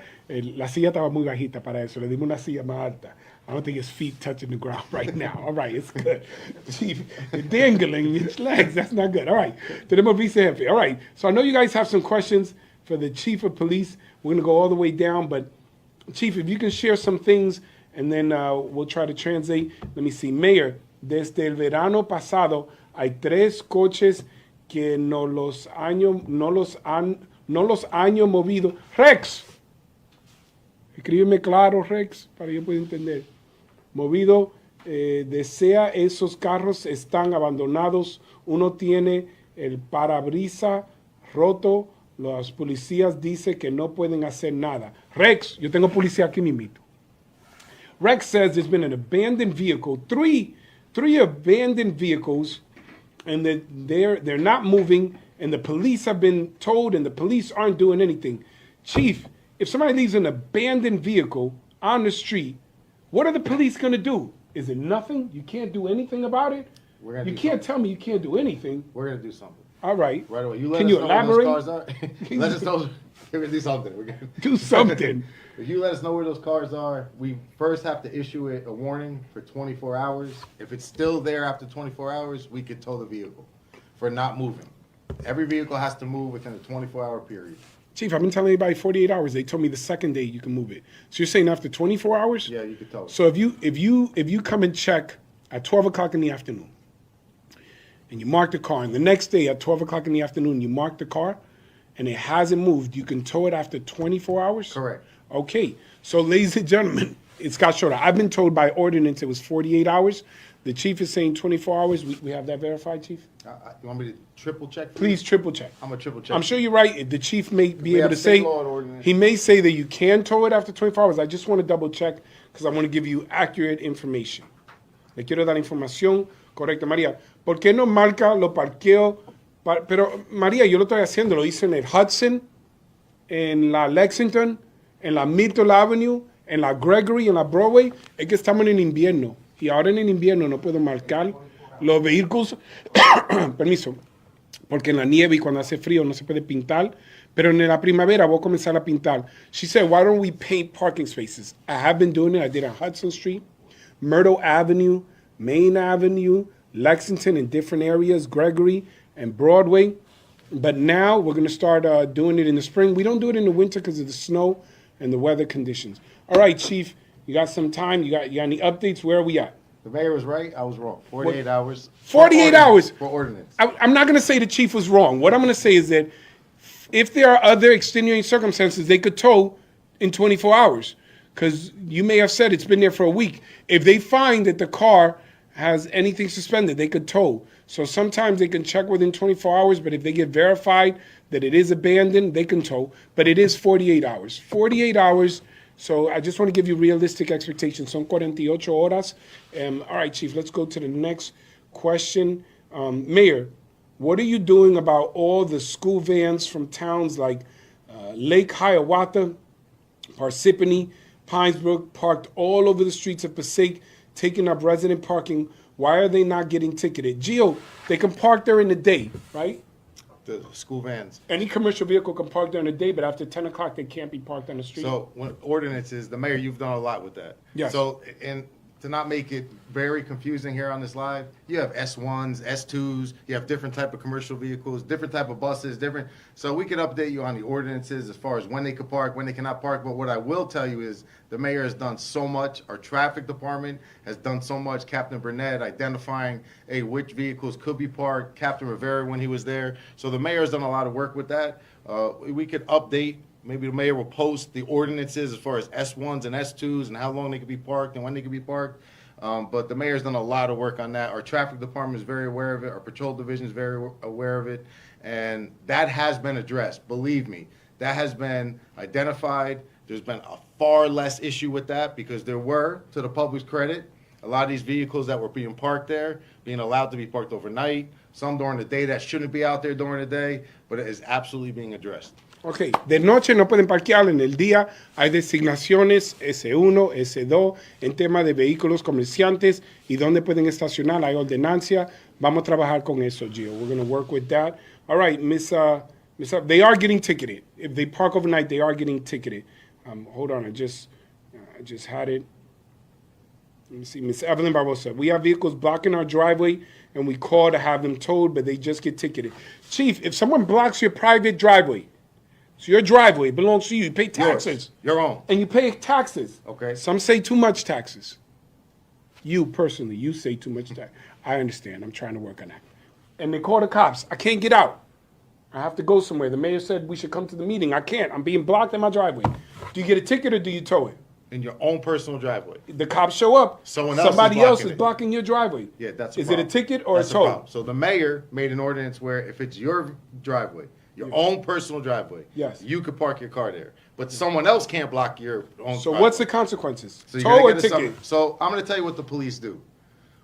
Speaker 2: La silla estaba muy bajita para eso. Le dimos una silla más alta. I don't think his feet touching the ground right now. All right, it's good. Chief, you're dangling his legs. That's not good. All right, tenemos vicejefe. All right, so I know you guys have some questions for the chief of police. We're going to go all the way down, but Chief, if you can share some things, and then we'll try to translate. Let me see. Mayor, desde el verano pasado hay 3 coches que no los han movido. Rex, escríbeme claro, Rex, para que yo pueda entender. Movido, desea esos carros están abandonados. Uno tiene el parabrisa roto. Los policías dicen que no pueden hacer nada. Rex, yo tengo policía aquí mismito. Rex says there's been an abandoned vehicle, three abandoned vehicles, and that they're not moving, and the police have been told, and the police aren't doing anything. Chief, if somebody leaves an abandoned vehicle on the street, what are the police going to do? Is it nothing? You can't do anything about it? You can't tell me you can't do anything.
Speaker 15: We're going to do something.
Speaker 2: All right.
Speaker 15: Right away. You let
Speaker 2: Can
Speaker 15: us
Speaker 2: you
Speaker 15: know
Speaker 2: elaborate?
Speaker 15: where those cars are. Let us know. We're going to do something. We're gonna
Speaker 2: Do something.
Speaker 15: If you let us know where those cars are, we first have to issue a warning for 24 hours. If it's still there after 24 hours, we could tow the vehicle for not moving. Every vehicle has to move within a 24-hour period.
Speaker 2: Chief, I've been telling everybody 48 hours. They told me the second day you can move it. So you're saying after 24 hours?
Speaker 15: Yeah, you could tow it.
Speaker 2: So if you come and check at 12 o'clock in the afternoon, and you mark the car, and the next day at 12 o'clock in the afternoon, you mark the car, and it hasn't moved, you can tow it after 24 hours?
Speaker 15: Correct.
Speaker 2: Okay. So, ladies and gentlemen, it's Scott Schroeder. I've been told by ordinance it was 48 hours. The chief is saying 24 hours. We have that verified, Chief?
Speaker 15: You want me to triple check?
Speaker 2: Please triple check.
Speaker 15: I'm going to triple check.
Speaker 2: I'm sure you're right. The chief may be
Speaker 15: We
Speaker 2: able
Speaker 15: have
Speaker 2: to
Speaker 15: state
Speaker 2: say,
Speaker 15: law and ordinance.
Speaker 2: he may say that you can tow it after 24 hours. I just want to double check because I want to give you accurate information. Le quiero dar información correcta. María, ¿por qué no marca los parqueos? Pero, María, yo lo estoy haciendo. Lo hice en el Hudson, en la Lexington, en la Myrtle Avenue, en la Gregory, en la Broadway. Es que estamos en invierno. Y ahora en el invierno no puedo marcar los vehículos. Permiso. Porque en la nieve y cuando hace frío no se puede pintar. Pero en la primavera voy a comenzar a pintar. She said, why don't we paint parking spaces? I have been doing it. I did on Hudson Street, Myrtle Avenue, Main Avenue, Lexington in different areas, Gregory and Broadway. But now we're going to start doing it in the spring. We don't do it in the winter because of the snow and the weather conditions. All right, Chief, you got some time? You got any updates? Where are we at?
Speaker 15: The mayor was right. I was wrong. 48 hours.
Speaker 2: 48 hours.
Speaker 15: For ordinance.
Speaker 2: I'm not going to say the chief was wrong. What I'm going to say is that if there are other extenuating circumstances, they could tow in 24 hours. Because you may have said it's been there for a week. If they find that the car has anything suspended, they could tow. So sometimes they can check within 24 hours, but if they get verified that it is abandoned, they can tow. But it is 48 hours. 48 hours. So I just want to give you realistic expectations. Son 48 horas. All right, Chief, let's go to the next question. Mayor, what are you doing about all the school vans from towns like Lake Hiawatha, Parsippany, Pinesbrook, parked all over the streets of Passaic, taking up resident parking? Why are they not getting ticketed? Gio, they can park there in the day, right?
Speaker 15: The school vans.
Speaker 2: Any commercial vehicle can park there in the day, but after 10 o'clock, they can't be parked on the street.
Speaker 15: So when ordinances, the mayor, you've done a lot with that.
Speaker 2: Yes.
Speaker 15: So in to not make it very confusing here on this live, you have S1s, S2s, you have different type of commercial vehicles, different type of buses, so we can update you on the ordinances as far as when they could park, when they cannot park. But what I will tell you is the mayor has done so much. Our traffic department has done so much. Captain Burnett identifying, hey, which vehicles could be parked. Captain Rivera when he was there. So the mayor has done a lot of work with that. We could update. Maybe the mayor will post the ordinances as far as S1s and S2s and how long they could be parked and when they could be parked. But the mayor's done a lot of work on that. Our traffic department is very aware of it. Our patrol division is very aware of it. And that has been addressed. Believe me, that has been identified. There's been a far less issue with that because there were, to the public's credit, a lot of these vehicles that were being parked there, being allowed to be parked overnight, some during the day that shouldn't be out there during the day, but it is absolutely being addressed.
Speaker 1: Ok, de noche no pueden parquear, en el día hay designaciones S1, S2 en tema de vehículos comerciantes y dónde pueden estacionar, hay ordenancia. Vamos a trabajar con eso, Gio. We're going to work with that. All right, they are getting ticketed. If they park overnight, they are getting ticketed. Hold on, I just had it. Let me see, Miss Evelyn Barbosa. We have vehicles blocking our driveway, and we call to have them towed, but they just get ticketed. Chief, if someone blocks your private driveway, so your driveway belongs to you, you pay taxes.
Speaker 15: Your own.
Speaker 1: And you pay taxes.
Speaker 15: Okay.
Speaker 1: Some say too much taxes. You personally, you say too much tax. I understand. I'm trying to work on that. And they call the cops. I can't get out. I have to go somewhere. The mayor said we should come to the meeting. I can't. I'm being blocked in my driveway. Do you get a ticket or do you tow it?
Speaker 15: In your own personal driveway.
Speaker 1: The cops show up. Somebody else is blocking your driveway.
Speaker 15: Yeah, that's a
Speaker 1: Is
Speaker 15: problem.
Speaker 1: it a ticket or
Speaker 15: That's
Speaker 1: a tow?
Speaker 15: problem. So the mayor made an ordinance where if it's your driveway, your own personal driveway,
Speaker 1: Yes.
Speaker 15: you could park your car there. But someone else can't block your own
Speaker 1: So
Speaker 15: driveway.
Speaker 1: what's the consequences?
Speaker 15: So you're
Speaker 1: Tow
Speaker 15: gonna
Speaker 1: or
Speaker 15: get a
Speaker 1: ticket?
Speaker 15: summons. So I'm going to tell you what the police do.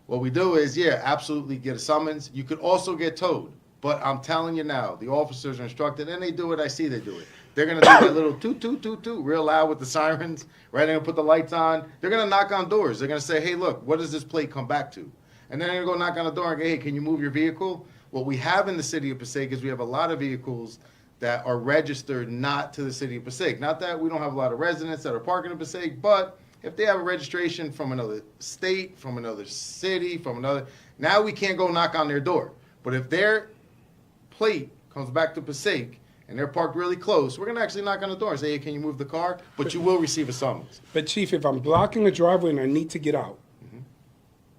Speaker 15: What we do is, yeah, absolutely get a summons. You could also get towed. But I'm telling you now, the officers are instructed, and they do it. I see they do it. They're going to do that little toot, toot, toot, toot, real loud with the sirens, right? They're going to put the lights on. They're going to knock on doors. They're going to say, hey, look, what does this plate come back to? And then they're going to go knock on the door and go, hey, can you move your vehicle? What we have in the city of Passaic is we have a lot of vehicles that are registered not to the city of Passaic. Not that we don't have a lot of residents that are parking in Passaic, but if they have a registration from another state, from another city, now we can't go knock on their door. But if their plate comes back to Passaic and they're parked really close, we're going to actually knock on the door and say, hey, can you move the car? But you will receive a summons.
Speaker 1: But Chief, if I'm blocking a driveway and I need to get out,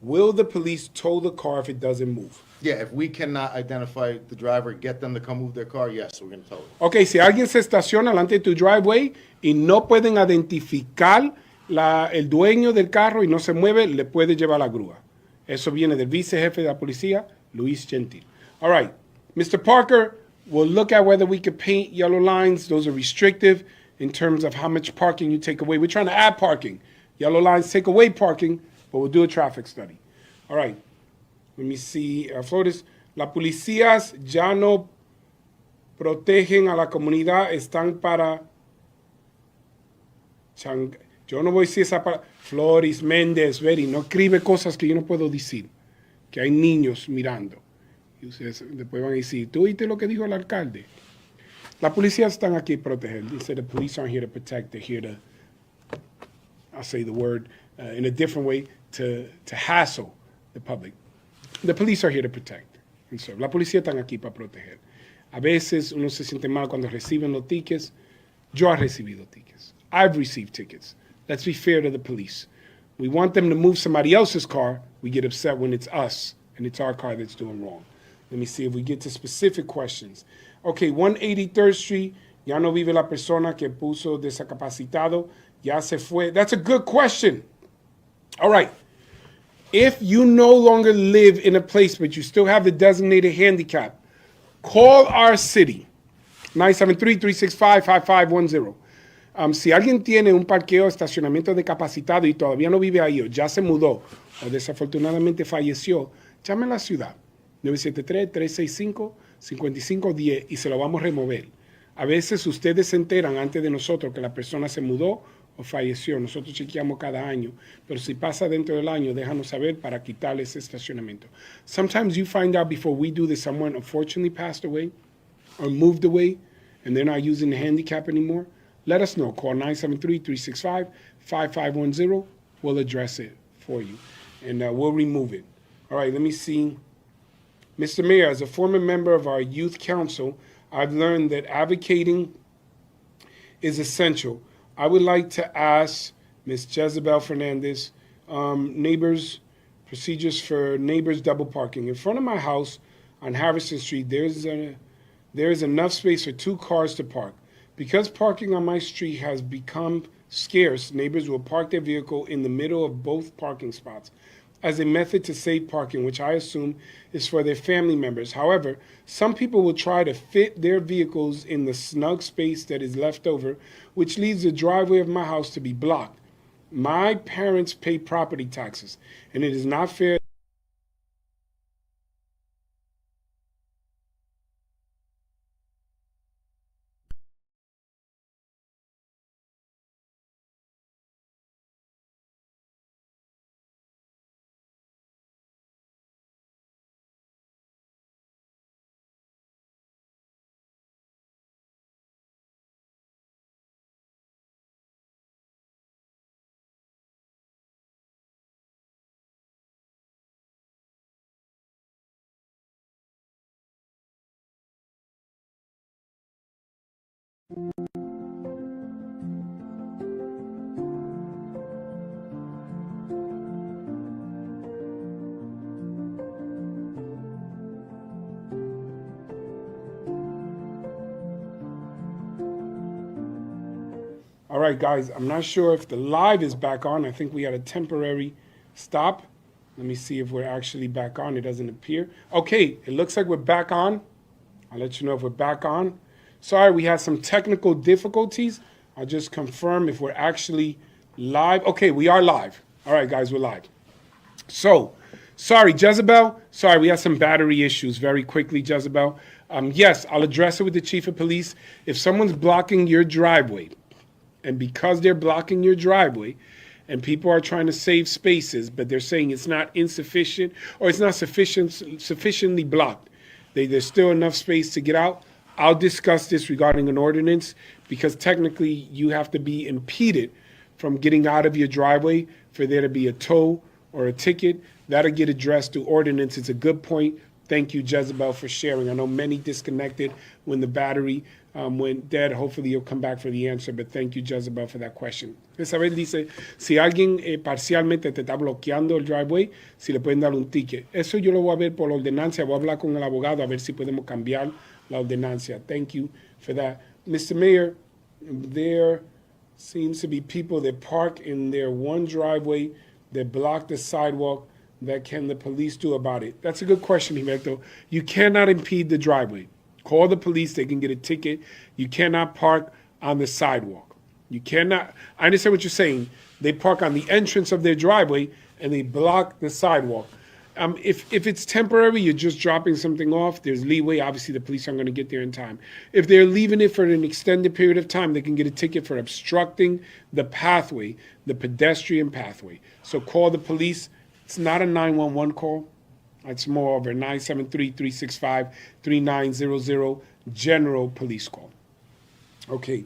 Speaker 1: will the police tow the car if it doesn't move?
Speaker 15: Yeah, if we cannot identify the driver, get them to come move their car, yes, we're going to tow it.
Speaker 1: Ok, si alguien se estaciona delante de tu driveway y no pueden identificar el dueño del carro y no se mueve, le puede llevar la grúa. Eso viene del vicejefe de la policía, Luis Gentil. All right, Mr. Parker, we'll look at whether we could paint yellow lines. Those are restrictive in terms of how much parking you take away. We're trying to add parking. Yellow lines take away parking, but we'll do a traffic study. All right, let me see. Flores, las policías ya no protegen a la comunidad, están para... Yo no voy a decir esa palabra. Flores, Méndez, Veri, no escribe cosas que yo no puedo decir. Que hay niños mirando. Y ustedes después van a decir, ¿tú oíste lo que dijo el alcalde? Las policías están aquí para proteger. They said the police aren't here to protect, they're here to, I'll say the word in a different way, to hassle the public. The police are here to protect and serve. La policía están aquí para proteger. A veces uno se siente mal cuando reciben los tickets. Yo he recibido tickets. I've received tickets. Let's be fair to the police. We want them to move somebody else's car. We get upset when it's us and it's our car that's doing wrong. Let me see if we get to specific questions. Okay, 183rd Street, ya no vive la persona que puso discapacitado, ya se fue. That's a good question. All right. If you no longer live in a place but you still have the designated handicap, call our city, 973-365-5510. Si alguien tiene un parqueo, estacionamiento discapacitado y todavía no vive ahí o ya se mudó o desafortunadamente falleció, llame a la ciudad, 973-365-5510 y se lo vamos a remover. A veces ustedes se enteran antes de nosotros que la persona se mudó o falleció. Nosotros chequeamos cada año, pero si pasa dentro del año, déjanos saber para quitarle ese estacionamiento. Sometimes you find out before we do that someone unfortunately passed away or moved away and they're not using the handicap anymore. Let us know. Call 973-365-5510. We'll address it for you, and we'll remove it. All right, let me see. Mr. Mayor, as a former member of our youth council, I've learned that advocating is essential. I would like to ask Ms. Jezebel Fernandez, neighbors, procedures for neighbors double parking. In front of my house on Harrison Street, there is enough space for 2 cars to park. Because parking on my street has become scarce, neighbors will park their vehicle in the middle of both parking spots as a method to save parking, which I assume is for their family members. However, some people will try to fit their vehicles in the snug space that is left over, which leaves the driveway of my house to be blocked. My parents pay property taxes, and it is not fair. All right, guys, I'm not sure if the live is back on. I think we had a temporary stop. Let me see if we're actually back on. It doesn't appear. Okay, it looks like we're back on. I'll let you know if we're back on. Sorry, we had some technical difficulties. I'll just confirm if we're actually live. Okay, we are live. All right, guys, we're live. So, sorry, Jezebel. Sorry, we had some battery issues. Very quickly, Jezebel. Yes, I'll address it with the chief of police. If someone's blocking your driveway, and because they're blocking your driveway, and people are trying to save spaces, but they're saying it's not insufficient or it's not sufficiently blocked, there's still enough space to get out, I'll discuss this regarding an ordinance, because technically you have to be impeded from getting out of your driveway for there to be a tow or a ticket. That'll get addressed through ordinance. It's a good point. Thank you, Jezebel, for sharing. I know many disconnected when the battery went dead. Hopefully you'll come back for the answer, but thank you, Jezebel, for that question. Isabel dice, si alguien parcialmente te está bloqueando el driveway, si le pueden dar un ticket. Eso yo lo voy a ver por ordenancia. Voy a hablar con el abogado a ver si podemos cambiar la ordenancia. Thank you for that. Mr. Mayor, there seems to be people that park in their one driveway that block the sidewalk. That can the police do about it? That's a good question, Humberto. You cannot impede the driveway. Call the police, they can get a ticket. You cannot park on the sidewalk. You cannot, I understand what you're saying. They park on the entrance of their driveway and they block the sidewalk. If it's temporary, you're just dropping something off, there's leeway. Obviously, the police aren't going to get there in time. If they're leaving it for an extended period of time, they can get a ticket for obstructing the pathway, the pedestrian pathway. So call the police. It's not a 911 call. It's more of a 973-365-3900 general police call. Okay.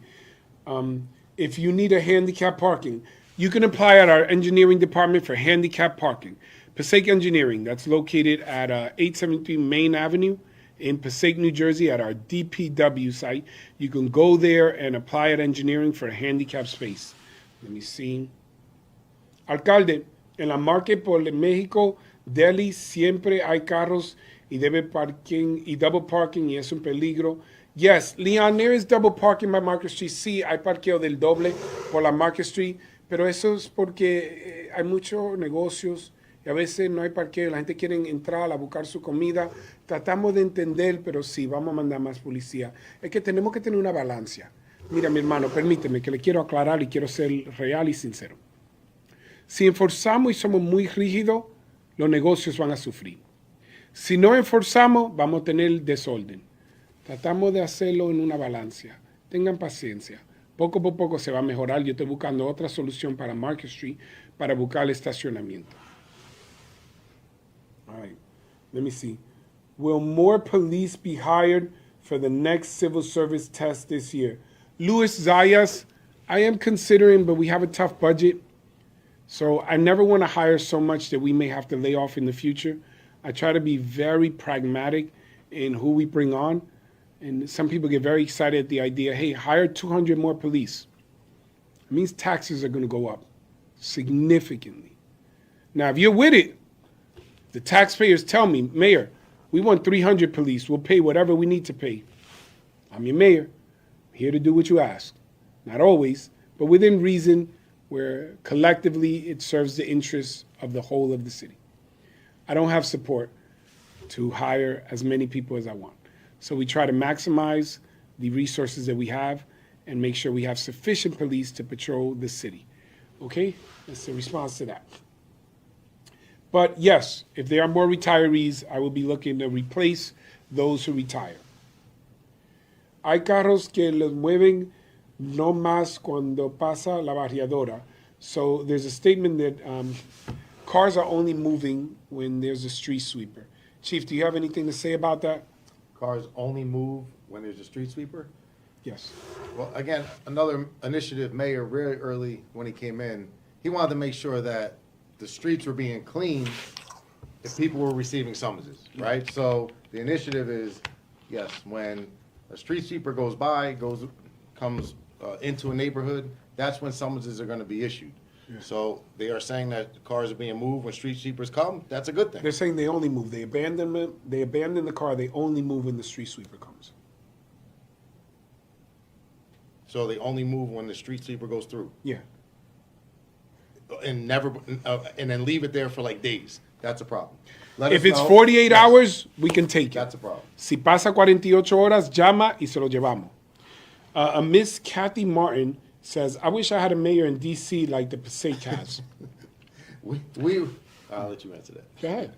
Speaker 1: If you need a handicap parking, you can apply at our engineering department for handicap parking. Passaic Engineering, that's located at 873 Main Avenue in Passaic, New Jersey, at our DPW site. You can go there and apply at engineering for a handicap space. Let me see. Alcalde, en la Market por México, Delhi, siempre hay carros y double parking y es un peligro. Yes, Leon, there is double parking by Market Street. Sí, hay parqueo del doble por la Market Street, pero eso es porque hay muchos negocios y a veces no hay parqueo. La gente quiere entrar a buscar su comida. Tratamos de entender, pero sí, vamos a mandar más policía. Es que tenemos que tener una balanza. Mira, mi hermano, permíteme que le quiero aclarar y quiero ser real y sincero. Si enforzamos y somos muy rígidos, los negocios van a sufrir. Si no enforzamos, vamos a tener desorden. Tratamos de hacerlo en una balanza. Tengan paciencia. Poco por poco se va a mejorar. Yo estoy buscando otra solución para Market Street para buscar el estacionamiento. All right, let me see. Will more police be hired for the next civil service test this year? Luis Zayas, I am considering, but we have a tough budget. So I never want to hire so much that we may have to lay off in the future. I try to be very pragmatic in who we bring on. And some people get very excited at the idea, hey, hire 200 more police. It means taxes are going to go up significantly. Now, if you're with it, the taxpayers tell me, Mayor, we want 300 police. We'll pay whatever we need to pay. I'm your mayor. I'm here to do what you ask. Not always, but within reason, where collectively it serves the interests of the whole of the city. I don't have support to hire as many people as I want. So we try to maximize the resources that we have and make sure we have sufficient police to patrol the city. Okay? That's the response to that. But yes, if there are more retirees, I will be looking to replace those who retire. Hay carros que los mueven no más cuando pasa la barriadora. So there's a statement that cars are only moving when there's a street sweeper. Chief, do you have anything to say about that?
Speaker 15: Cars only move when there's a street sweeper?
Speaker 1: Yes.
Speaker 15: Well, again, another initiative, Mayor, very early when he came in, he wanted to make sure that the streets were being cleaned if people were receiving summonses, right? So the initiative is, yes, when a street sweeper goes by, comes into a neighborhood, that's when summonses are going to be issued. Yeah. So they are saying that the cars are being moved when street sweepers come. That's a good thing.
Speaker 1: They're saying they only move. They abandon the car. They only move when the street sweeper comes.
Speaker 15: So they only move when the street sweeper goes through.
Speaker 1: Yeah.
Speaker 15: And never, and then leave it there for like days. That's a problem.
Speaker 1: If it's 48 hours, we can take it.
Speaker 15: That's a problem.
Speaker 1: Si pasa 48 horas, llama y se lo llevamos. A Miss Kathy Martin says, I wish I had a mayor in D.C. like the Passaic has.
Speaker 15: I'll let you answer that.
Speaker 1: Go ahead.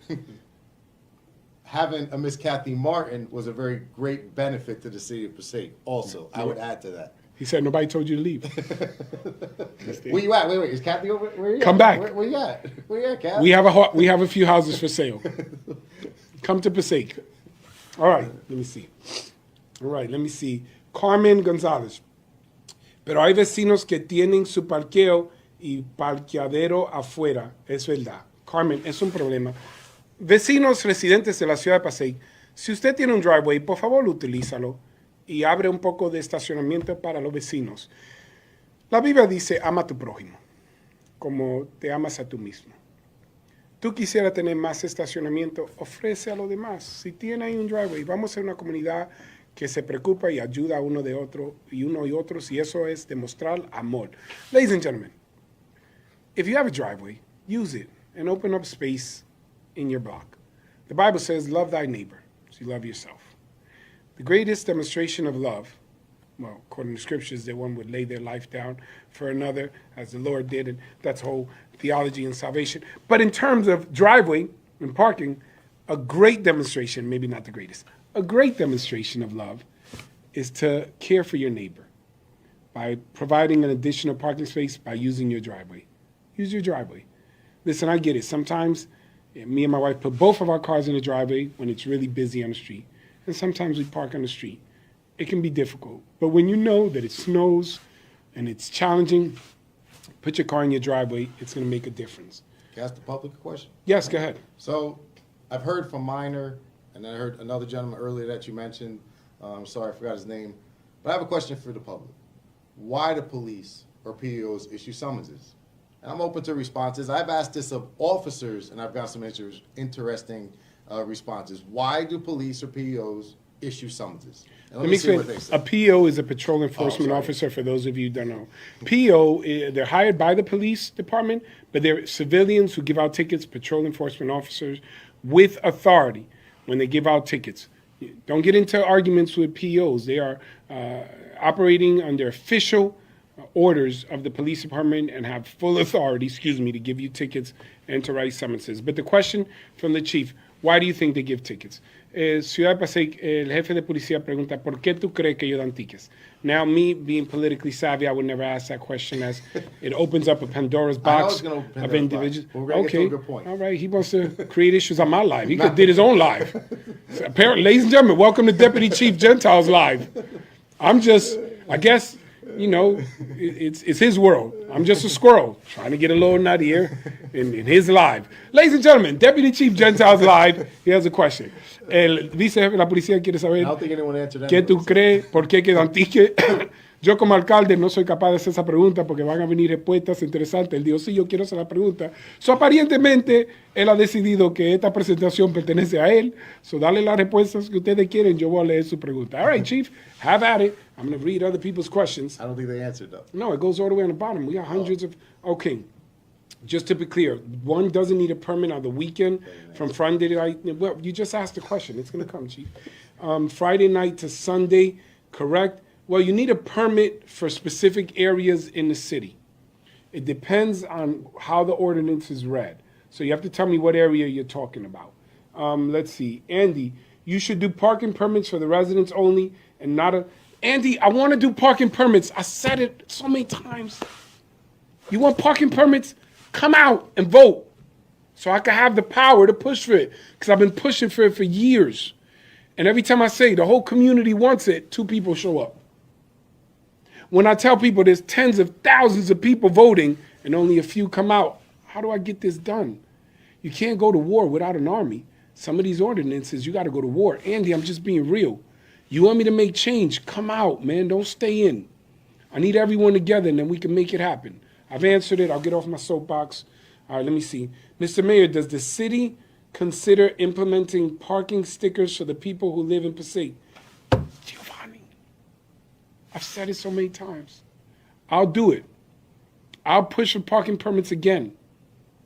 Speaker 15: Having a Miss Kathy Martin was a very great benefit to the city of Passaic also. I would add to that.
Speaker 1: He said nobody told you to leave.
Speaker 15: Where you at? Wait, is Kathy over? Where you
Speaker 1: Come
Speaker 15: at?
Speaker 1: back.
Speaker 15: Where you at? Where you at, Kathy?
Speaker 1: We have a few houses for sale. Come to Passaic. All right, let me see. All right, let me see. Carmen González. Pero hay vecinos que tienen su parqueo y parqueadero afuera. Es verdad. Carmen, es un problema. Vecinos residentes de la ciudad de Passaic, si usted tiene un driveway, por favor, utilízalo y abre un poco de estacionamiento para los vecinos. La Biblia dice, ama a tu prójimo, como te amas a tú mismo. Tú quisieras tener más estacionamiento, ofrece a los demás. Si tiene ahí un driveway, vamos a ser una comunidad que se preocupa y ayuda a uno de otro y uno y otros, y eso es demostrar amor. Ladies and gentlemen, if you have a driveway, use it and open up space in your block. The Bible says, love thy neighbor as you love yourself. The greatest demonstration of love, well, according to scriptures, that one would lay their life down for another, as the Lord did, and that's whole theology and salvation. But in terms of driveway and parking, a great demonstration, maybe not the greatest, a great demonstration of love is to care for your neighbor by providing an additional parking space by using your driveway. Use your driveway. Listen, I get it. Sometimes me and my wife put both of our cars in the driveway when it's really busy on the street. And sometimes we park on the street. It can be difficult. But when you know that it snows and it's challenging, put your car in your driveway. It's going to make a difference.
Speaker 15: Can I ask the public a question?
Speaker 1: Yes, go ahead.
Speaker 15: So I've heard from Minor, and I heard another gentleman earlier that you mentioned. I'm sorry, I forgot his name. But I have a question for the public. Why do police or POs issue summonses? And I'm open to responses. I've asked this of officers, and I've got some interesting responses. Why do police or POs issue summonses?
Speaker 1: Let me say, a PO is a patrol enforcement officer, for those of you who don't know. PO, they're hired by the police department, but they're civilians who give out tickets, patrol enforcement officers with authority when they give out tickets. Don't get into arguments with POs. They are operating under official orders of the police department and have full authority, to give you tickets and to write summonses. But the question from the chief, why do you think they give tickets? Ciudad de Passaic, el jefe de policía pregunta, ¿por qué tú crees que ellos dan tickets? Now, me being politically savvy, I would never ask that question, as it opens up a Pandora's box of individuals. Okay, all right, he wants to create issues on my life. He could have did his own live. So apparently, ladies and gentlemen, welcome to Deputy Chief Gentiles Live. I'm just, I guess, you know, it's his world. I'm just a squirrel trying to get a little nut here in his live. Ladies and gentlemen, Deputy Chief Gentiles Live, he has a question. El vicejefe de la policía quiere saber,
Speaker 15: I don't think anyone answered that.
Speaker 1: ¿qué tú crees? ¿Por qué quedan tickets? Yo como alcalde no soy capaz de hacer esa pregunta porque van a venir respuestas interesantes. Él dijo, sí, yo quiero hacer la pregunta. So, aparentemente, él ha decidido que esta presentación pertenece a él. So, dale las respuestas que ustedes quieren. Yo voy a leer su pregunta. All right, Chief, have at it. I'm going to read other people's questions.
Speaker 15: I don't think they answered though.
Speaker 1: No, it goes all the way on the bottom. We got hundreds of... Okay. Just to be clear, one doesn't need a permit on the weekend from Friday night. Well, you just asked the question. It's going to come, Chief. Friday night to Sunday, correct? Well, you need a permit for specific areas in the city. It depends on how the ordinance is read. So you have to tell me what area you're talking about. Let's see. Andy, you should do parking permits for the residents only and not a... Andy, I want to do parking permits. I said it so many times. You want parking permits? Come out and vote so I can have the power to push for it because I've been pushing for it for years. And every time I say the whole community wants it, 2 people show up. When I tell people there's tens of thousands of people voting and only a few come out, how do I get this done? You can't go to war without an army. Some of these ordinances, you got to go to war. Andy, I'm just being real. You want me to make change? Come out, man. Don't stay in. I need everyone together, and then we can make it happen. I've answered it. I'll get off my soapbox. All right, let me see. Mr. Mayor, does the city consider implementing parking stickers for the people who live in Passaic? Giovanni, I've said it so many times. I'll do it. I'll push for parking permits again,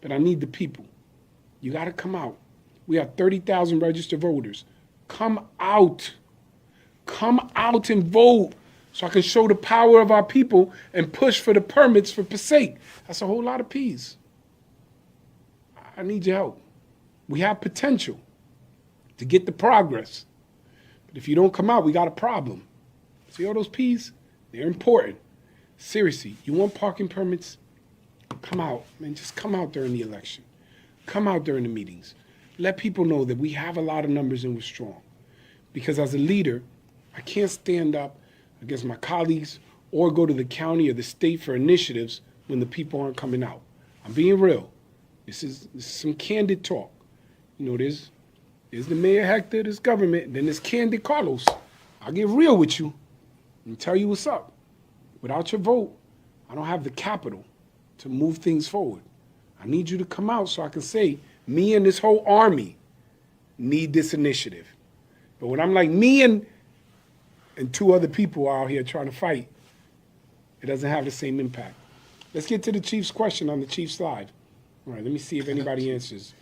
Speaker 1: but I need the people. You got to come out. We have 30,000 registered voters. Come out. Come out and vote so I can show the power of our people and push for the permits for Passaic. That's a whole lot of peas. I need your help. We have potential to get the progress. But if you don't come out, we got a problem. See all those peas? They're important. Seriously, you want parking permits? Come out, man. Just come out during the election. Come out during the meetings. Let people know that we have a lot of numbers and we're strong. Because as a leader, I can't stand up against my colleagues or go to the county or the state for initiatives when the people aren't coming out. I'm being real. This is some candid talk. You know, there's the Mayor Hector, there's government, and then there's Candid Carlos. I'll get real with you and tell you what's up. Without your vote, I don't have the capital to move things forward. I need you to come out so I can say, me and this whole army need this initiative. But when I'm like me and 2 other people out here trying to fight, it doesn't have the same impact. Let's get to the Chief's question on the Chief's Live. All right, let me see if anybody answers.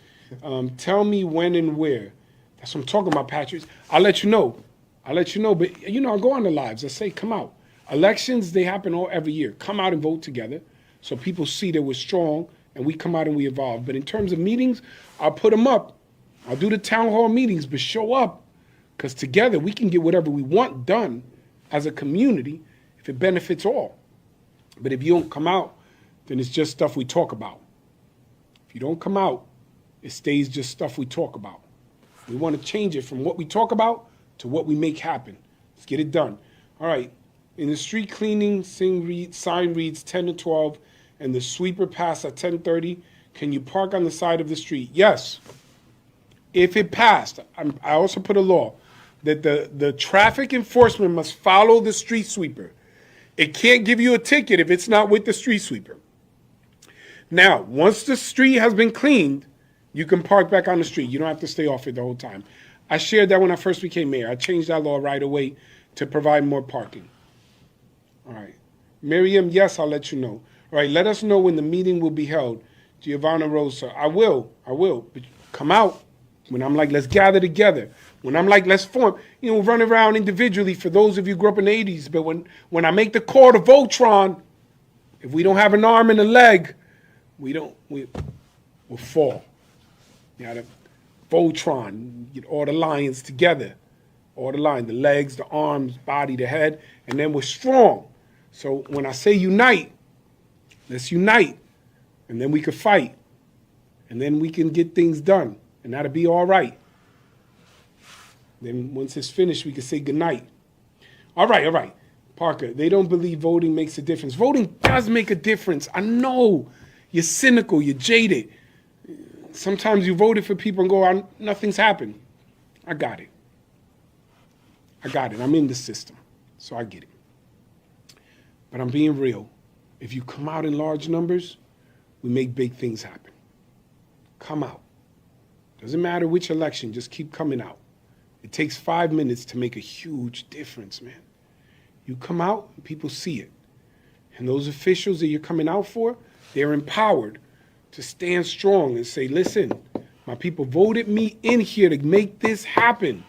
Speaker 1: Tell me when and where. That's what I'm talking about, Patrick. I'll let you know. But, you know, I'll go on the lives. I say, come out. Elections, they happen every year. Come out and vote together so people see that we're strong and we come out and we evolve. But in terms of meetings, I'll put them up. I'll do the town hall meetings, but show up. Because together we can get whatever we want done as a community if it benefits all. But if you don't come out, then it's just stuff we talk about. If you don't come out, it stays just stuff we talk about. We want to change it from what we talk about to what we make happen. Let's get it done. All right. In the street cleaning, sign reads 10 to 12, and the sweeper passed at 10:30. Can you park on the side of the street? Yes. If it passed, I also put a law that the traffic enforcement must follow the street sweeper. It can't give you a ticket if it's not with the street sweeper. Now, once the street has been cleaned, you can park back on the street. You don't have to stay off it the whole time. I shared that when I first became mayor. I changed that law right away to provide more parking. All right. Miriam, yes, I'll let you know. All right, let us know when the meeting will be held. Giovanna Rosa, I will. But come out when I'm like, let's gather together. When I'm like, let's form, run around individually for those of you who grew up in the 80s. But when I make the call to Voltron, if we don't have an arm and a leg, we'll fall. You got to Voltron, get all the lions together. All the lions, the legs, the arms, body, the head, and then we're strong. So when I say unite, let's unite. And then we can fight. And then we can get things done. And that'll be all right. Then once it's finished, we can say goodnight. All right.
Speaker 2: Parker, they don't believe voting makes a difference. Voting does make a difference. I know you're cynical, you're jaded. Sometimes you voted for people and go, nothing's happened. I got it. I'm in the system, so I get it. But I'm being real. If you come out in large numbers, we make big things happen. Come out. Doesn't matter which election, just keep coming out. It takes 5 minutes to make a huge difference, man. You come out, and people see it. And those officials that you're coming out for, they're empowered to stand strong and say, listen, my people voted me in here to make this happen.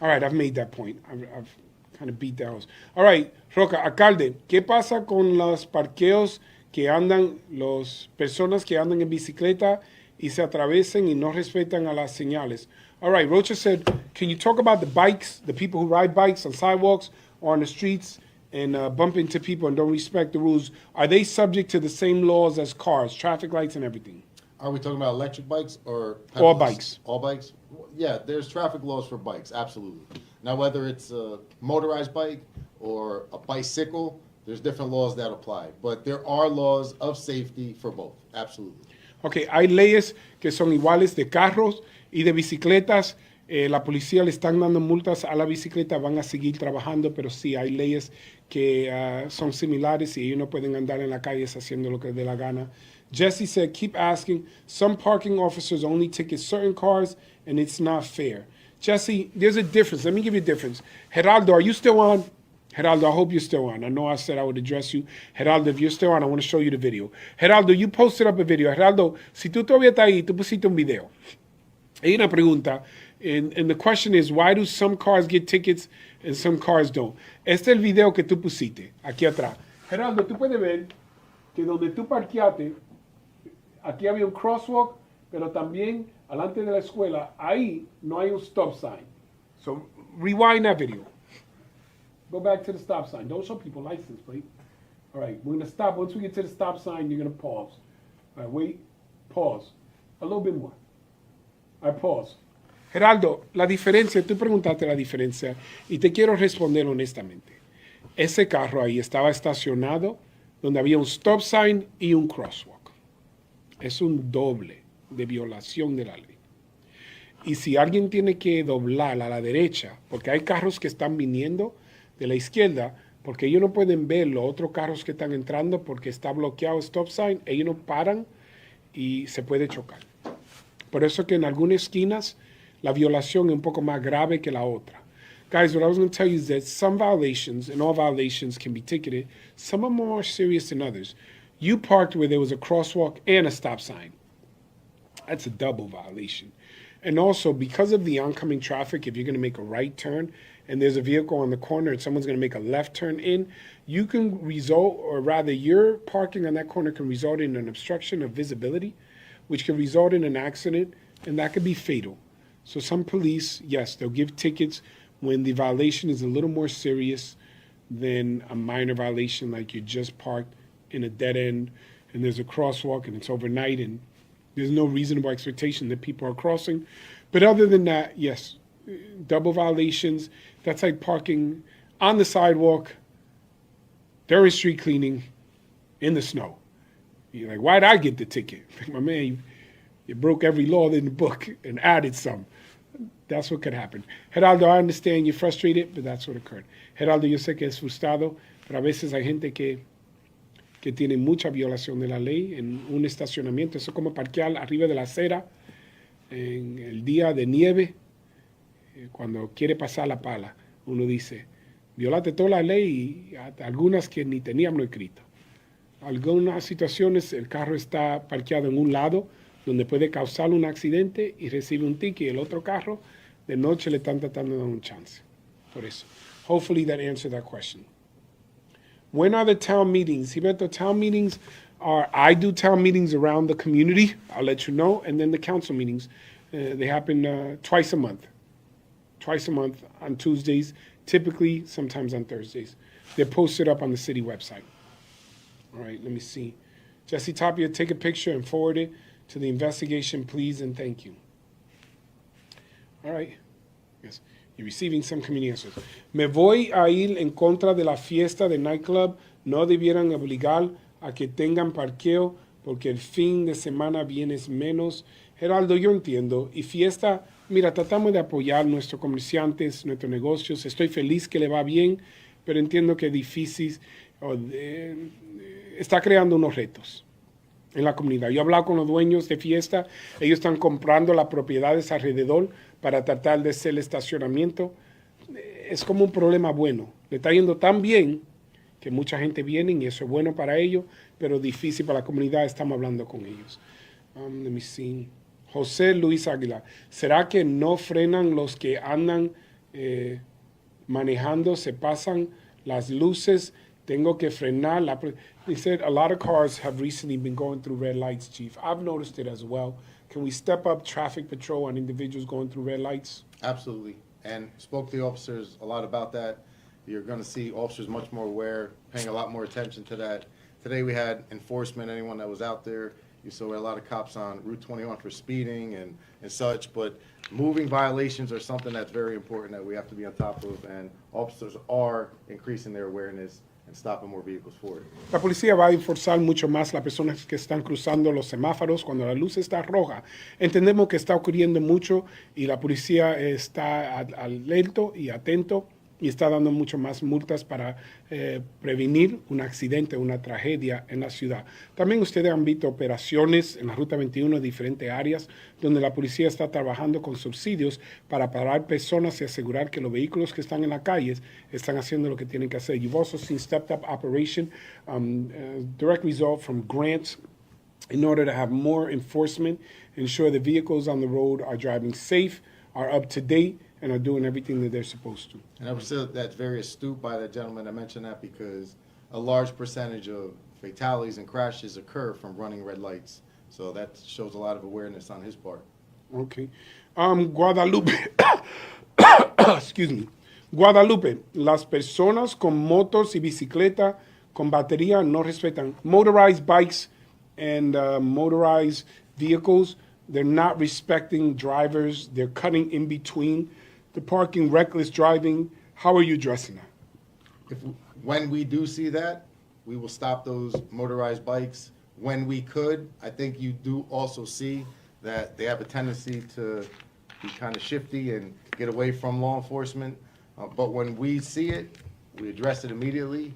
Speaker 2: All right, I've made that point. I've kind of beat that horse. All right, Roca, alcalde, ¿qué pasa con los parqueos que andan, las personas que andan en bicicleta y se atraviesan y no respetan a las señales? All right, Rocha said, can you talk about the bikes, the people who ride bikes on sidewalks or on the streets and bump into people and don't respect the rules? Are they subject to the same laws as cars, traffic lights and everything?
Speaker 15: Are we talking about electric bikes or
Speaker 2: All bikes.
Speaker 15: All bikes? Yeah, there's traffic laws for bikes, absolutely. Now, whether it's a motorized bike or a bicycle, there's different laws that apply. But there are laws of safety for both, absolutely.
Speaker 2: Okay, hay leyes que son iguales de carros y de bicicletas. La policía le están dando multas a la bicicleta, van a seguir trabajando, pero sí hay leyes que son similares y ellos no pueden andar en la calle haciendo lo que dé la gana. Jesse said, keep asking. Some parking officers only ticket certain cars, and it's not fair. Jesse, there's a difference. Let me give you a difference. Geraldo, are you still on? Geraldo, I hope you're still on. I know I said I would address you. Geraldo, if you're still on, I want to show you the video. Geraldo, you posted up a video. Geraldo, si tú todavía estás ahí, tú pusiste un video. Hay una pregunta, and the question is, why do some cars get tickets and some cars don't? Este es el video que tú pusiste, aquí atrás. Geraldo, tú puedes ver que donde tú parqueaste, aquí había un crosswalk, pero también alante de la escuela, ahí no hay un stop sign. So rewind that video. Go back to the stop sign. Don't show people license plate. All right, we're going to stop. Once we get to the stop sign, you're going to pause. All right, wait, pause. A little bit more. All right, pause. Geraldo, la diferencia, tú preguntaste la diferencia y te quiero responder honestamente. Ese carro ahí estaba estacionado donde había un stop sign y un crosswalk. Es un doble de violación de la ley. Y si alguien tiene que doblar a la derecha, porque hay carros que están viniendo de la izquierda, porque ellos no pueden ver los otros carros que están entrando porque está bloqueado el stop sign, ellos no paran y se puede chocar. Por eso que en algunas esquinas la violación es un poco más grave que la otra. Guys, what I was going to tell you is that some violations, and all violations can be ticketed, some are more serious than others. You parked where there was a crosswalk and a stop sign. That's a double violation. And also, because of the oncoming traffic, if you're going to make a right turn and there's a vehicle on the corner and someone's going to make a left turn in, you can result, or rather your parking on that corner can result in an obstruction of visibility, which can result in an accident, and that could be fatal. So some police, yes, they'll give tickets when the violation is a little more serious than a minor violation, like you just parked in a dead end and there's a crosswalk and it's overnight and there's no reasonable expectation that people are crossing. But other than that, yes, double violations, that's like parking on the sidewalk during street cleaning in the snow. You're like, why'd I get the ticket? My man, you broke every law in the book and added some. That's what could happen. Geraldo, I understand you're frustrated, but that's what occurred. Geraldo, yo sé que es frustrado, pero a veces hay gente que tiene mucha violación de la ley en un estacionamiento. Eso es como parquear arriba de la acera en el día de nieve, cuando quiere pasar la pala. Uno dice, violaste toda la ley y hasta algunas que ni teníamos escrito. Algunas situaciones el carro está parqueado en un lado donde puede causar un accidente y recibe un ticket y el otro carro de noche le están tratando de dar un chance. Por eso. Hopefully that answered that question. When are the town meetings? Gilberto, town meetings are, I do town meetings around the community. I'll let you know. And then the council meetings, they happen twice a month. Twice a month on Tuesdays, typically sometimes on Thursdays. They're posted up on the city website. All right, let me see. Jesse Tapia, take a picture and forward it to the investigation, please, and thank you. All right. Yes. You're receiving some community answers. Me voy a ir en contra de la fiesta de nightclub. No debieran obligar a que tengan parqueo porque el fin de semana viene menos. Geraldo, yo entiendo. Y fiesta, mira, tratamos de apoyar nuestros comerciantes, nuestros negocios. Estoy feliz que le va bien, pero entiendo que es difícil. Está creando unos retos en la comunidad. Yo he hablado con los dueños de fiesta. Ellos están comprando las propiedades alrededor para tratar de hacer el estacionamiento. Es como un problema bueno. Le está yendo tan bien que mucha gente viene y eso es bueno para ellos, pero difícil para la comunidad. Estamos hablando con ellos. Let me see. José Luis Águila. ¿Será que no frenan los que andan manejando? Se pasan las luces. Tengo que frenar. He said a lot of cars have recently been going through red lights, Chief. I've noticed it as well. Can we step up traffic patrol on individuals going through red lights?
Speaker 15: Absolutely. And spoke to the officers a lot about that. You're going to see officers much more aware, paying a lot more attention to that. Today we had enforcement, anyone that was out there. You saw a lot of cops on Route 21 for speeding and such, but moving violations are something that's very important that we have to be on top of, and officers are increasing their awareness and stopping more vehicles for it.
Speaker 2: La policía va a enforzar mucho más las personas que están cruzando los semáforos cuando la luz está roja. Entendemos que está ocurriendo mucho y la policía está alerta y atento y está dando mucho más multas para prevenir un accidente, una tragedia en la ciudad. También ustedes han visto operaciones en la Ruta 21 en diferentes áreas donde la policía está trabajando con subsidios para parar personas y asegurar que los vehículos que están en las calles están haciendo lo que tienen que hacer. You've also seen stepped-up operation, direct result from grants in order to have more enforcement, ensure the vehicles on the road are driving safe, are up to date, and are doing everything that they're supposed to.
Speaker 15: And I would say that's very astute by the gentleman that mentioned that, because a large percentage of fatalities and crashes occur from running red lights. So that shows a lot of awareness on his part.
Speaker 2: Okay. Guadalupe. Excuse me. Guadalupe, las personas con motos y bicicleta con batería no respetan. Motorized bikes and motorized vehicles, they're not respecting drivers. They're cutting in between. The parking, reckless driving. How are you addressing that?
Speaker 15: When we do see that, we will stop those motorized bikes. When we could, I think you do also see that they have a tendency to be kind of shifty and get away from law enforcement. But when we see it, we address it immediately.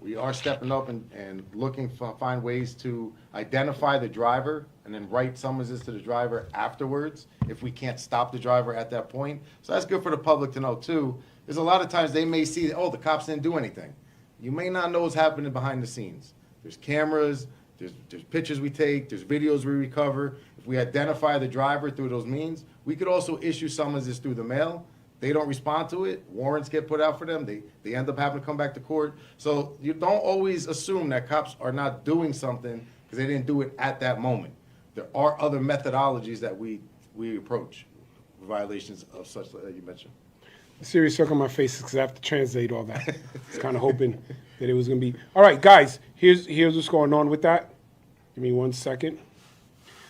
Speaker 15: We are stepping up and looking to find ways to identify the driver and then write summonses to the driver afterwards if we can't stop the driver at that point. So that's good for the public to know too. There's a lot of times they may see, oh, the cops didn't do anything. You may not know what's happening behind the scenes. There's cameras, there's pictures we take, there's videos we recover. If we identify the driver through those means, we could also issue summonses through the mail. They don't respond to it, warrants get put out for them, they end up having to come back to court. So you don't always assume that cops are not doing something because they didn't do it at that moment. There are other methodologies that we approach violations of such that you mentioned.
Speaker 2: A serious look on my face because I have to translate all that. I was kind of hoping that it was going to be. All right, guys, here's what's going on with that. Give me 1 second.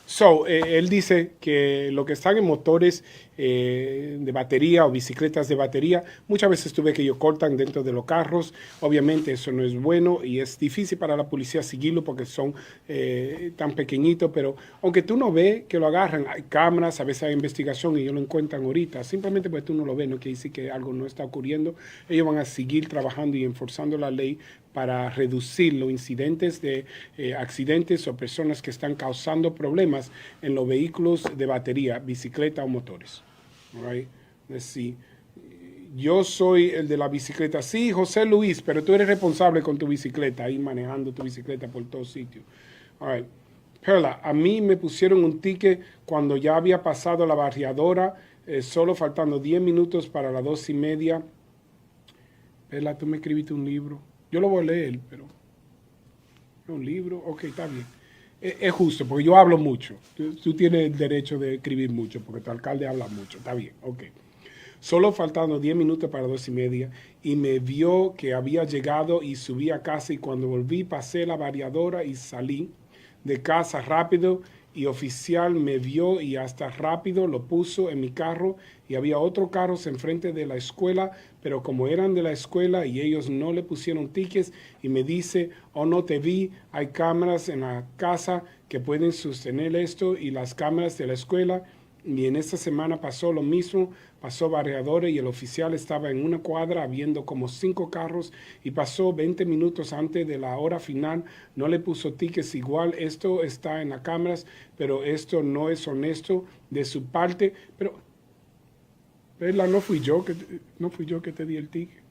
Speaker 2: So, él dice que lo que están en motores de batería o bicicletas de batería, muchas veces tú ves que ellos cortan dentro de los carros. Obviamente eso no es bueno y es difícil para la policía seguirlo porque son tan pequeñitos, pero aunque tú no ves que lo agarran, hay cámaras, a veces hay investigación y ellos lo encuentran ahorita. Simplemente porque tú no lo ves, no quiere decir que algo no está ocurriendo. Ellos van a seguir trabajando y enforzando la ley para reducir los incidentes de accidentes o personas que están causando problemas en los vehículos de batería, bicicleta o motores. All right, let's see. Yo soy el de la bicicleta. Sí, José Luis, pero tú eres responsable con tu bicicleta, ahí manejando tu bicicleta por todos sitios. All right. Perla, a mí me pusieron un ticket cuando ya había pasado la barriadora, solo faltando 10 minutos para las 2:30. Perla, tú me escribiste un libro. Yo lo voy a leer, pero... ¿Un libro? Ok, está bien. Es justo, porque yo hablo mucho. Tú tienes el derecho de escribir mucho, porque tu alcalde habla mucho. Está bien, ok. Solo faltando 10 minutos para 2:30, y me vio que había llegado y subí a casa, y cuando volví pasé la variadora y salí de casa rápido
Speaker 1: y oficial me vio y hasta rápido lo puso en mi carro y había otro carro enfrente de la escuela, pero como eran de la escuela y ellos no le pusieron tickets y me dice, oh no te vi, hay cámaras en la casa que pueden sostener esto y las cámaras de la escuela. Y en esta semana pasó lo mismo, pasó barriadores y el oficial estaba en una cuadra viendo como 5 carros y pasó 20 minutos antes de la hora final, no le puso tickets igual, esto está en las cámaras, pero esto no es honesto de su parte, pero no fui yo que te di el ticket.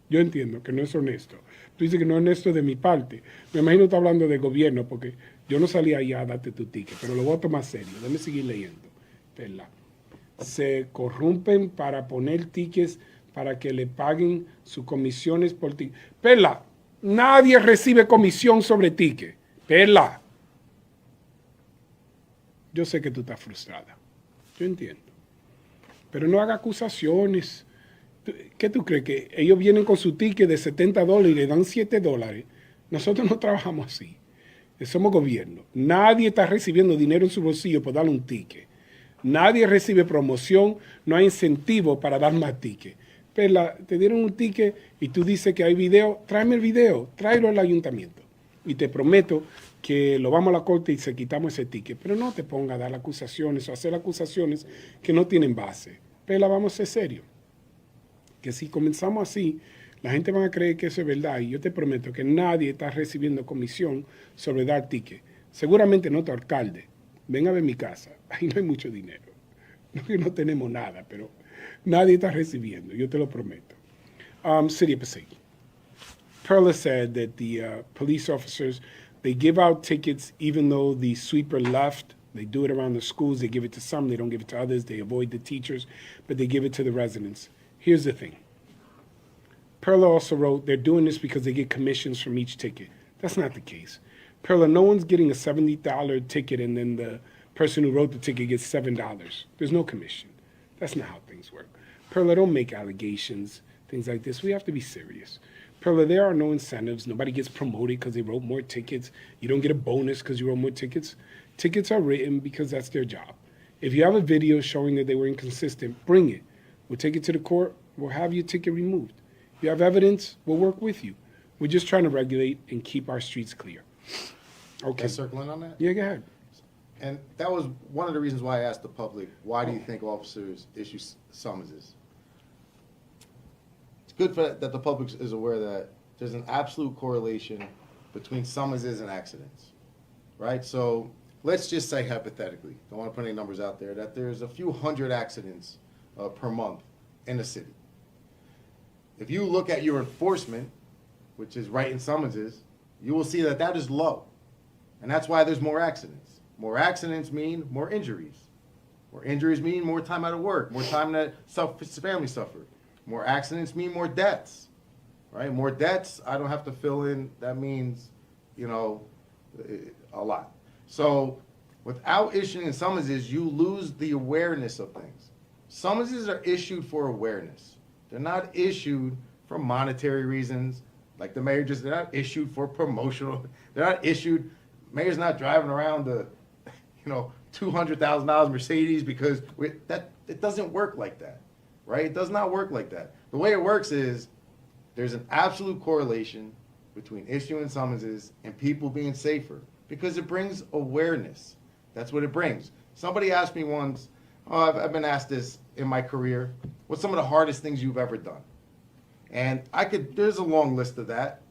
Speaker 1: Yo entiendo que no es honesto. Tú dices que no es honesto de mi parte. Me imagino que está hablando de gobierno porque yo no salí allá a darte tu ticket, pero lo voy a tomar serio. Déjame seguir leyendo. ¿Verdad? Se corrompen para poner tickets para que le paguen sus comisiones por ticket. Perla, nadie recibe comisión sobre ticket. Perla. Yo sé que tú estás frustrada. Yo entiendo. Pero no haga acusaciones. ¿Qué tú crees? Que ellos vienen con su ticket de $70 y le dan $7. Nosotros no trabajamos así. Somos gobierno. Nadie está recibiendo dinero en su bolsillo por darle un ticket. Nadie recibe promoción, no hay incentivo para dar más tickets. Pero te dieron un ticket y tú dices que hay video, tráeme el video, tráelo al ayuntamiento. Y te prometo que lo vamos a la corte y se quitamos ese ticket. Pero no te ponga a dar acusaciones o hacer acusaciones que no tienen base. Pero vamos a ser serios. Que si comenzamos así, la gente va a creer que eso es verdad. Y yo te prometo que nadie está recibiendo comisión sobre dar ticket. Seguramente no tu alcalde. Ven a ver mi casa. Ahí no hay mucho dinero. No tenemos nada, pero nadie está recibiendo. Yo te lo prometo. City of Passaic. Perla said that the police officers, they give out tickets even though the sweeper left. They do it around the schools. They give it to some. They don't give it to others. They avoid the teachers, but they give it to the residents. Here's the thing. Perla also wrote, they're doing this because they get commissions from each ticket. That's not the case. Perla, no one's getting a $70 ticket and then the person who wrote the ticket gets $7. There's no commission. That's not how things work. Perla, don't make allegations, things like this. We have to be serious. Perla, there are no incentives. Nobody gets promoted because they wrote more tickets. You don't get a bonus because you wrote more tickets. Tickets are written because that's their job. If you have a video showing that they were inconsistent, bring it. We'll take it to the court. We'll have your ticket removed. If you have evidence, we'll work with you. We're just trying to regulate and keep our streets clear. Okay.
Speaker 15: Circling on that?
Speaker 1: Yeah, go ahead.
Speaker 15: And that was one of the reasons why I asked the public, why do you think officers issue summonses? It's good that the public is aware that there's an absolute correlation between summonses and accidents, right? So let's just say hypothetically, don't want to put any numbers out there, that there's a few hundred accidents per month in the city. If you look at your enforcement, which is writing summonses, you will see that that is low. And that's why there's more accidents. More accidents mean more injuries. More injuries mean more time out of work, more time that family suffer. More accidents mean more deaths, right? More deaths, I don't have to fill in, that means, you know, a lot. So without issuing summonses, you lose the awareness of things. Summonses are issued for awareness. They're not issued for monetary reasons, like the mayor just, they're not issued for promotional, they're not issued, mayor's not driving around the, you know, $200,000 Mercedes because it doesn't work like that, right? It does not work like that. The way it works is there's an absolute correlation between issuing summonses and people being safer because it brings awareness. That's what it brings. Somebody asked me once, I've been asked this in my career, what's some of the hardest things you've ever done? And there's a long list of that,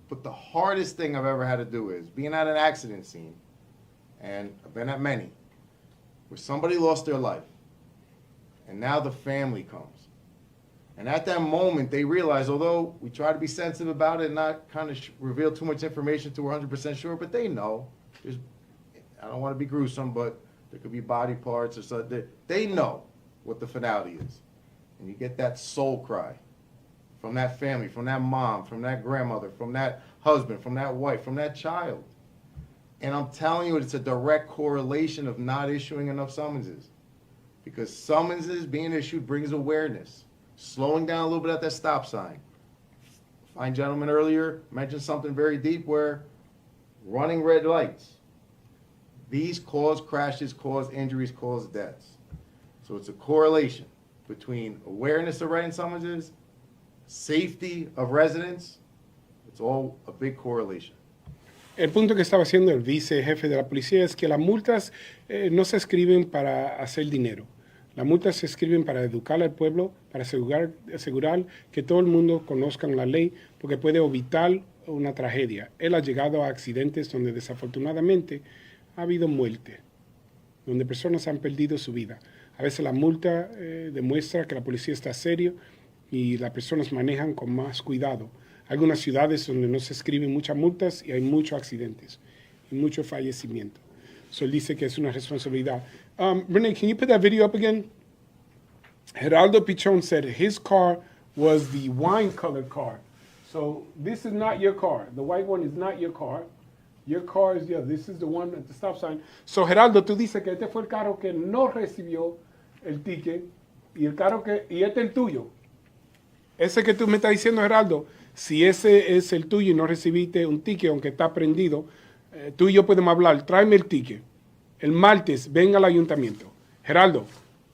Speaker 15: but the hardest thing I've ever had to do is being at an accident scene, and I've been at many, where somebody lost their life, and now the family comes. And at that moment, they realize, although we try to be sensitive about it and not kind of reveal too much information to 100% sure, but they know. I don't want to be gruesome, but there could be body parts or something. They know what the finality is. And you get that soul cry from that family, from that mom, from that grandmother, from that husband, from that wife, from that child. And I'm telling you, it's a direct correlation of not issuing enough summonses. Because summonses being issued brings awareness. Slowing down a little bit at that stop sign. Fine gentleman earlier mentioned something very deep where running red lights. These cause crashes, cause injuries, cause deaths. So it's a correlation between awareness of writing summonses, safety of residents. It's all a big correlation.
Speaker 1: El punto que estaba haciendo el vicejefe de la policía es que las multas no se escriben para hacer dinero. Las multas se escriben para educar al pueblo, para asegurar que todo el mundo conozca la ley, porque puede evitar una tragedia. Él ha llegado a accidentes donde desafortunadamente ha habido muerte, donde personas han perdido su vida. A veces la multa demuestra que la policía está serio y las personas manejan con más cuidado. Hay algunas ciudades donde no se escriben muchas multas y hay muchos accidentes y mucho fallecimiento. So él dice que es una responsabilidad. Renee, can you put that video up again? Geraldo Pichon said his car was the wine-colored car. So this is not your car. The white one is not your car. Your car is, yeah, this is the one at the stop sign. So Geraldo, tú dices que este fue el carro que no recibió el ticket y este es el tuyo. Ese que tú me estás diciendo, Geraldo, si ese es el tuyo y no recibiste un ticket, aunque está prendido, tú y yo podemos hablar. Tráeme el ticket. El martes, venga al ayuntamiento. Geraldo,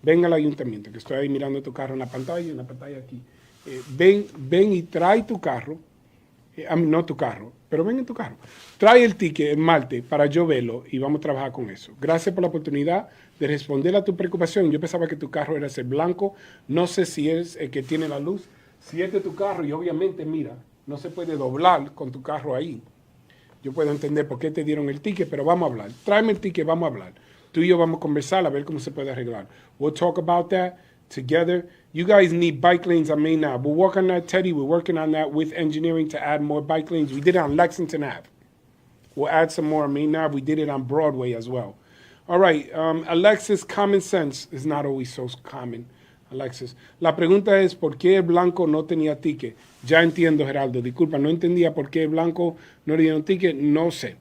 Speaker 1: venga al ayuntamiento, que estoy ahí mirando tu carro en la pantalla aquí. Ven y trae tu carro. No tu carro, pero ven en tu carro. Trae el ticket el martes para yo verlo y vamos a trabajar con eso. Gracias por la oportunidad de responder a tu preocupación. Yo pensaba que tu carro era ese blanco. No sé si es el que tiene la luz. Si este es tu carro y obviamente, mira, no se puede doblar con tu carro ahí. Yo puedo entender por qué te dieron el ticket, pero vamos a hablar. Tráeme el ticket, vamos a hablar. Tú y yo vamos a conversar a ver cómo se puede arreglar. We'll talk about that together. You guys need bike lanes on Main Ave. We'll work on that, Teddy. We're working on that with engineering to add more bike lanes. We did it on Lexington Ave. We'll add some more on Main Ave. We did it on Broadway as well. All right, Alexis, common sense is not always so common. Alexis, la pregunta es ¿por qué el blanco no tenía ticket? Ya entiendo, Geraldo. Disculpa, no entendía por qué el blanco no le dieron ticket. No sé.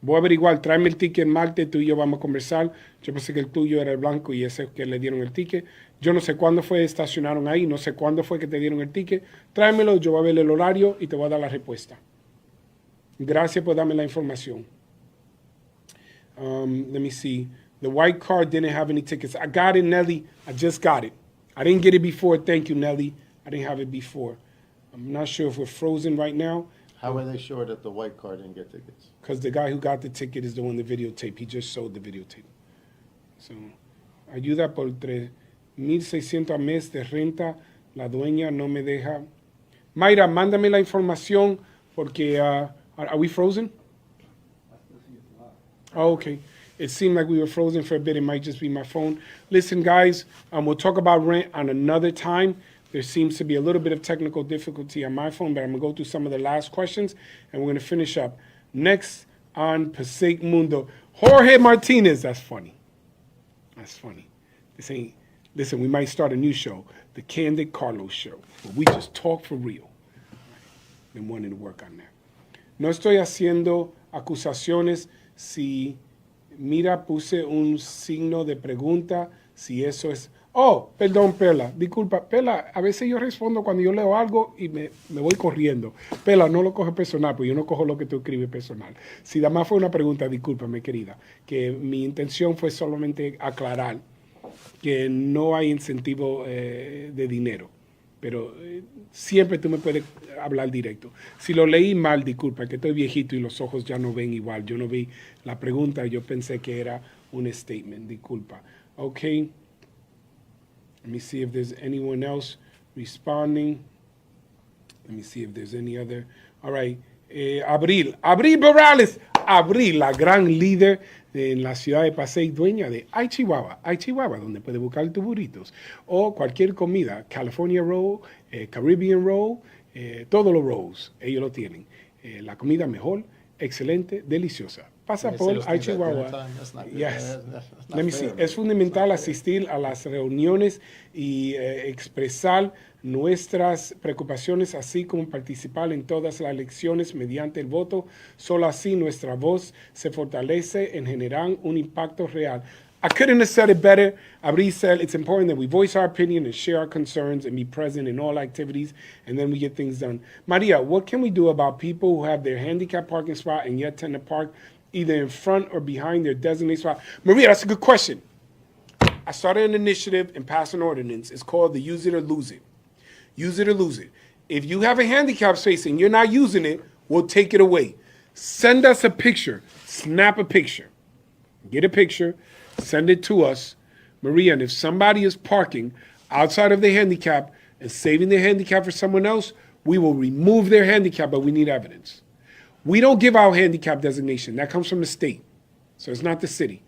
Speaker 1: Voy a averiguar. Tráeme el ticket el martes. Tú y yo vamos a conversar. Yo pensé que el tuyo era el blanco y ese que le dieron el ticket. Yo no sé cuándo fue estacionaron ahí. No sé cuándo fue que te dieron el ticket. Tráemelo. Yo voy a ver el horario y te voy a dar la respuesta. Gracias por darme la información. Let me see. The white car didn't have any tickets. I got it, Nelly. I just got it. I didn't get it before. Thank you, Nelly. I didn't have it before. I'm not sure if we're frozen right now.
Speaker 15: How are they sure that the white car didn't get tickets?
Speaker 1: Because the guy who got the ticket is the one that videotaped. He just sold the videotape. So, ayuda por 3,600 al mes de renta. La dueña no me deja. Mayra, mándame la información porque, are we frozen? Oh, okay. It seemed like we were frozen for a bit. It might just be my phone. Listen, guys, we'll talk about rent on another time. There seems to be a little bit of technical difficulty on my phone, but I'm going to go through some of the last questions, and we're going to finish up. Next on Passaic Mundo, Jorge Martinez. That's funny. That's funny. Listen, we might start a new show, the Candid Carlos Show, where we just talk for real. Been wanting to work on that. No estoy haciendo acusaciones si... Mira, puse un signo de pregunta si eso es... Oh, perdón, Pela. Disculpa, Pela, a veces yo respondo cuando yo leo algo y me voy corriendo. Pela, no lo coge personal, porque yo no cojo lo que tú escribes personal. Si además fue una pregunta, discúlpame, querida, que mi intención fue solamente aclarar que no hay incentivo de dinero. Pero siempre tú me puedes hablar directo. Si lo leí mal, disculpa, que estoy viejito y los ojos ya no ven igual. Yo no vi la pregunta, yo pensé que era un statement, disculpa. Okay. Let me see if there's anyone else responding. Let me see if there's any other. All right. Abril Morales. Abril, la gran líder en la ciudad de Passaic, dueña de Ay Chihuahua, donde puedes buscar tus burritos o cualquier comida, California Roll, Caribbean Roll, todos los rolls, ellos lo tienen. La comida mejor, excelente, deliciosa. Pasa por Ay Chihuahua. Yes. Let me see. Es fundamental asistir a las reuniones y expresar nuestras preocupaciones, así como participar en todas las elecciones mediante el voto. Solo así nuestra voz se fortalece en generar un impacto real. I couldn't have said it better. Abril said it's important that we voice our opinion and share our concerns and be present in all activities, and then we get things done. Maria, what can we do about people who have their handicap parking spot and yet tend to park either in front or behind their designated spot. Maria, that's a good question. I started an initiative and passed an ordinance. It's called the Use It or Lose It. Use it or lose it. If you have a handicap space and you're not using it, we'll take it away. Send us a picture. Snap a picture. Get a picture. Send it to us. Maria, and if somebody is parking outside of the handicap and saving their handicap for someone else, we will remove their handicap, but we need evidence. We don't give out handicap designation. That comes from the state. So it's not the city.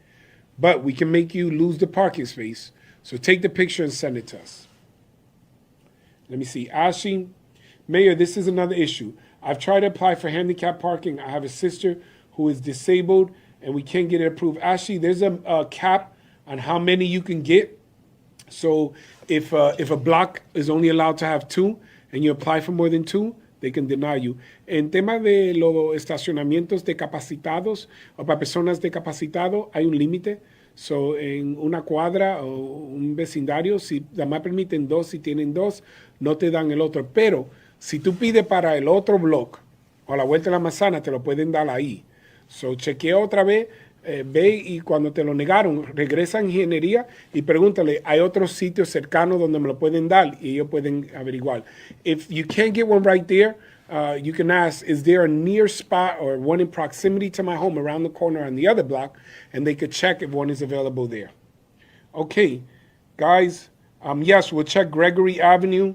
Speaker 1: But we can make you lose the parking space. So take the picture and send it to us. Let me see. Ashi, Mayor, this is another issue. I've tried to apply for handicap parking. I have a sister who is disabled, and we can't get it approved. Ashi, there's a cap on how many you can get. So if a block is only allowed to have 2, and you apply for more than 2, they can deny you. En tema de los estacionamientos discapacitados o para personas discapacitadas, hay un límite. So, en una cuadra o un vecindario, si además permiten 2, si tienen 2, no te dan el otro. Pero si tú pides para el otro bloque o a la vuelta de la manzana, te lo pueden dar ahí. So, chequea otra vez, ve y cuando te lo negaron, regresa a ingeniería y pregúntale, ¿hay otros sitios cercanos donde me lo pueden dar? Y ellos pueden averiguar. If you can't get one right there, you can ask, is there a near spot or one in proximity to my home around the corner on the other block? And they could check if one is available there. Okay, guys, yes, we'll check Gregory Avenue.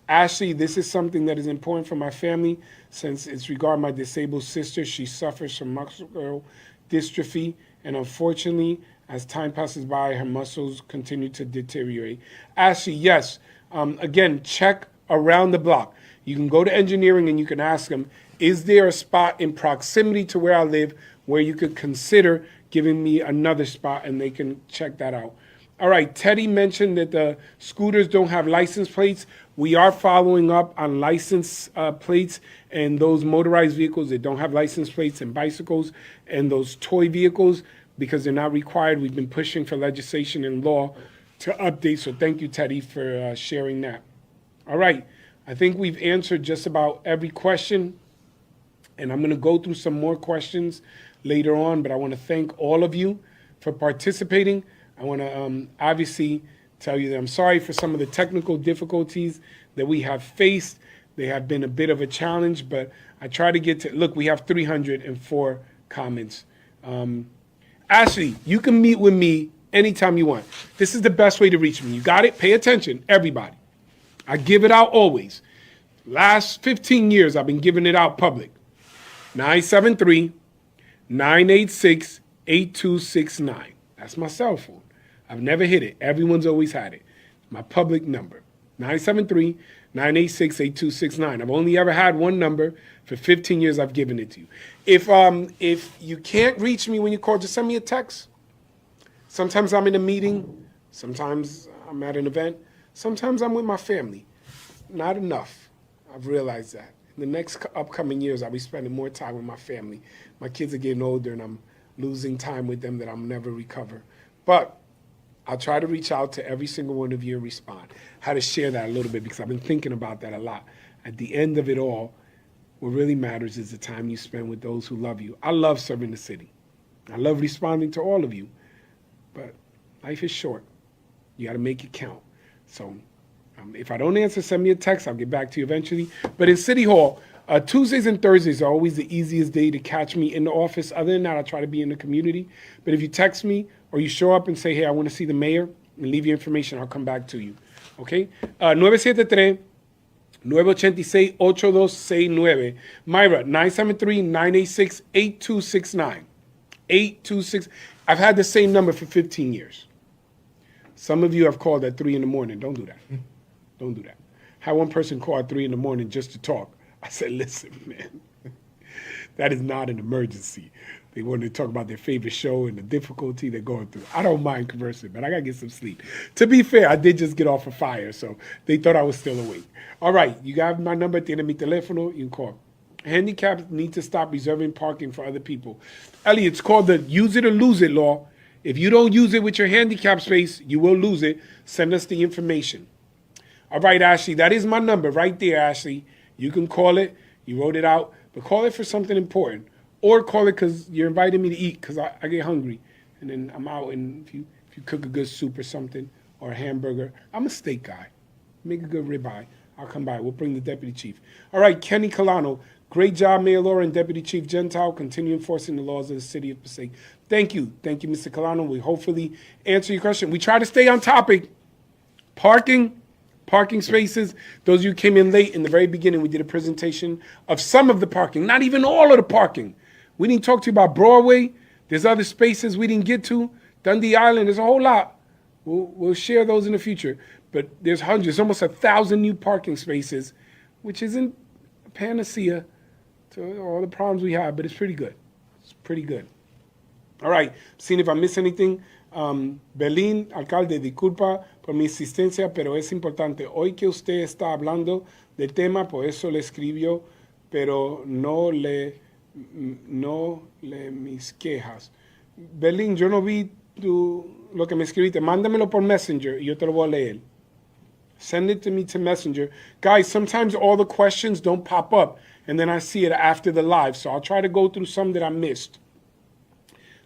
Speaker 1: Ashley, this is something that is important for my family since it's regarding my disabled sister. She suffers from muscular dystrophy, and unfortunately, as time passes by, her muscles continue to deteriorate. Ashley, yes, again, check around the block. You can go to engineering and you can ask them, is there a spot in proximity to where I live where you could consider giving me another spot, and they can check that out. All right, Teddy mentioned that the scooters don't have license plates. We are following up on license plates and those motorized vehicles that don't have license plates, and bicycles and those toy vehicles, because they're not required. We've been pushing for legislation and law to update. So thank you, Teddy, for sharing that. All right, I think we've answered just about every question, and I'm going to go through some more questions later on, but I want to thank all of you for participating. I want to obviously tell you that I'm sorry for some of the technical difficulties that we have faced. They have been a bit of a challenge, but I try to get to, look, we have 304 comments. Ashley, you can meet with me anytime you want. This is the best way to reach me. You got it? Pay attention, everybody. I give it out always. Last 15 years, I've been giving it out public. 973-986-8269. That's my cell phone. I've never hit it. Everyone's always had it. My public number, 973-986-8269. I've only ever had one number. For 15 years, I've given it to you. If you can't reach me when you call, just send me a text. Sometimes I'm in a meeting. Sometimes I'm at an event. Sometimes I'm with my family. Not enough. I've realized that. In the next upcoming years, I'll be spending more time with my family. My kids are getting older, and I'm losing time with them that I'll never recover. But I'll try to reach out to every single one of you and respond. How to share that a little bit, because I've been thinking about that a lot. At the end of it all, what really matters is the time you spend with those who love you. I love serving the city. I love responding to all of you. But life is short. You got to make it count. So if I don't answer, send me a text. I'll get back to you eventually. But in City Hall, Tuesdays and Thursdays are always the easiest day to catch me in the office. Other than that, I try to be in the community. But if you text me or you show up and say, hey, I want to see the mayor, and leave your information, I'll come back to you. Okay? 973-986-8269. Myra, 973-986-8269. 826. I've had the same number for 15 years. Some of you have called at 3 in the morning. Don't do that. Don't do that. Had one person call at 3 in the morning just to talk. I said, listen, man, that is not an emergency. They wanted to talk about their favorite show and the difficulty they're going through. I don't mind conversing, but I got to get some sleep. To be fair, I did just get off a fire, so they thought I was still awake. All right, you got my number. Tiene mi teléfono. You can call. Handicaps need to stop reserving parking for other people. Elliot, it's called the use it or lose it law. If you don't use it with your handicap space, you will lose it. Send us the information. All right, Ashley, that is my number right there, Ashley. You can call it. You wrote it out, but call it for something important.
Speaker 2: or call it because you're inviting me to eat because I get hungry. And then I'm out, and if you cook a good soup or something or a hamburger, I'm a steak guy. Make a good ribeye. I'll come by. We'll bring the deputy chief. All right, Kenny Colano. Great job, Mayor Laura and Deputy Chief Gentile. Continue enforcing the laws of the city of Passaic. Thank you. Thank you, Mr. Colano. We hopefully answer your question. We try to stay on topic. Parking spaces. Those of you who came in late in the very beginning, we did a presentation of some of the parking, not even all of the parking. We didn't talk to you about Broadway. There's other spaces we didn't get to. Dundee Island, there's a whole lot. We'll share those in the future. But there's hundreds, almost 1,000 new parking spaces, which isn't a panacea to all the problems we have, but it's pretty good. It's pretty good. All right, seeing if I miss anything. Belín, alcalde, disculpa por mi insistencia, pero es importante. Hoy que usted está hablando del tema, por eso le escribió, pero no le mis quejas. Belín, yo no vi lo que me escribiste. Mándamelo por Messenger y yo te lo voy a leer. Send it to me to Messenger. Guys, sometimes all the questions don't pop up, and then I see it after the live. So I'll try to go through some that I missed.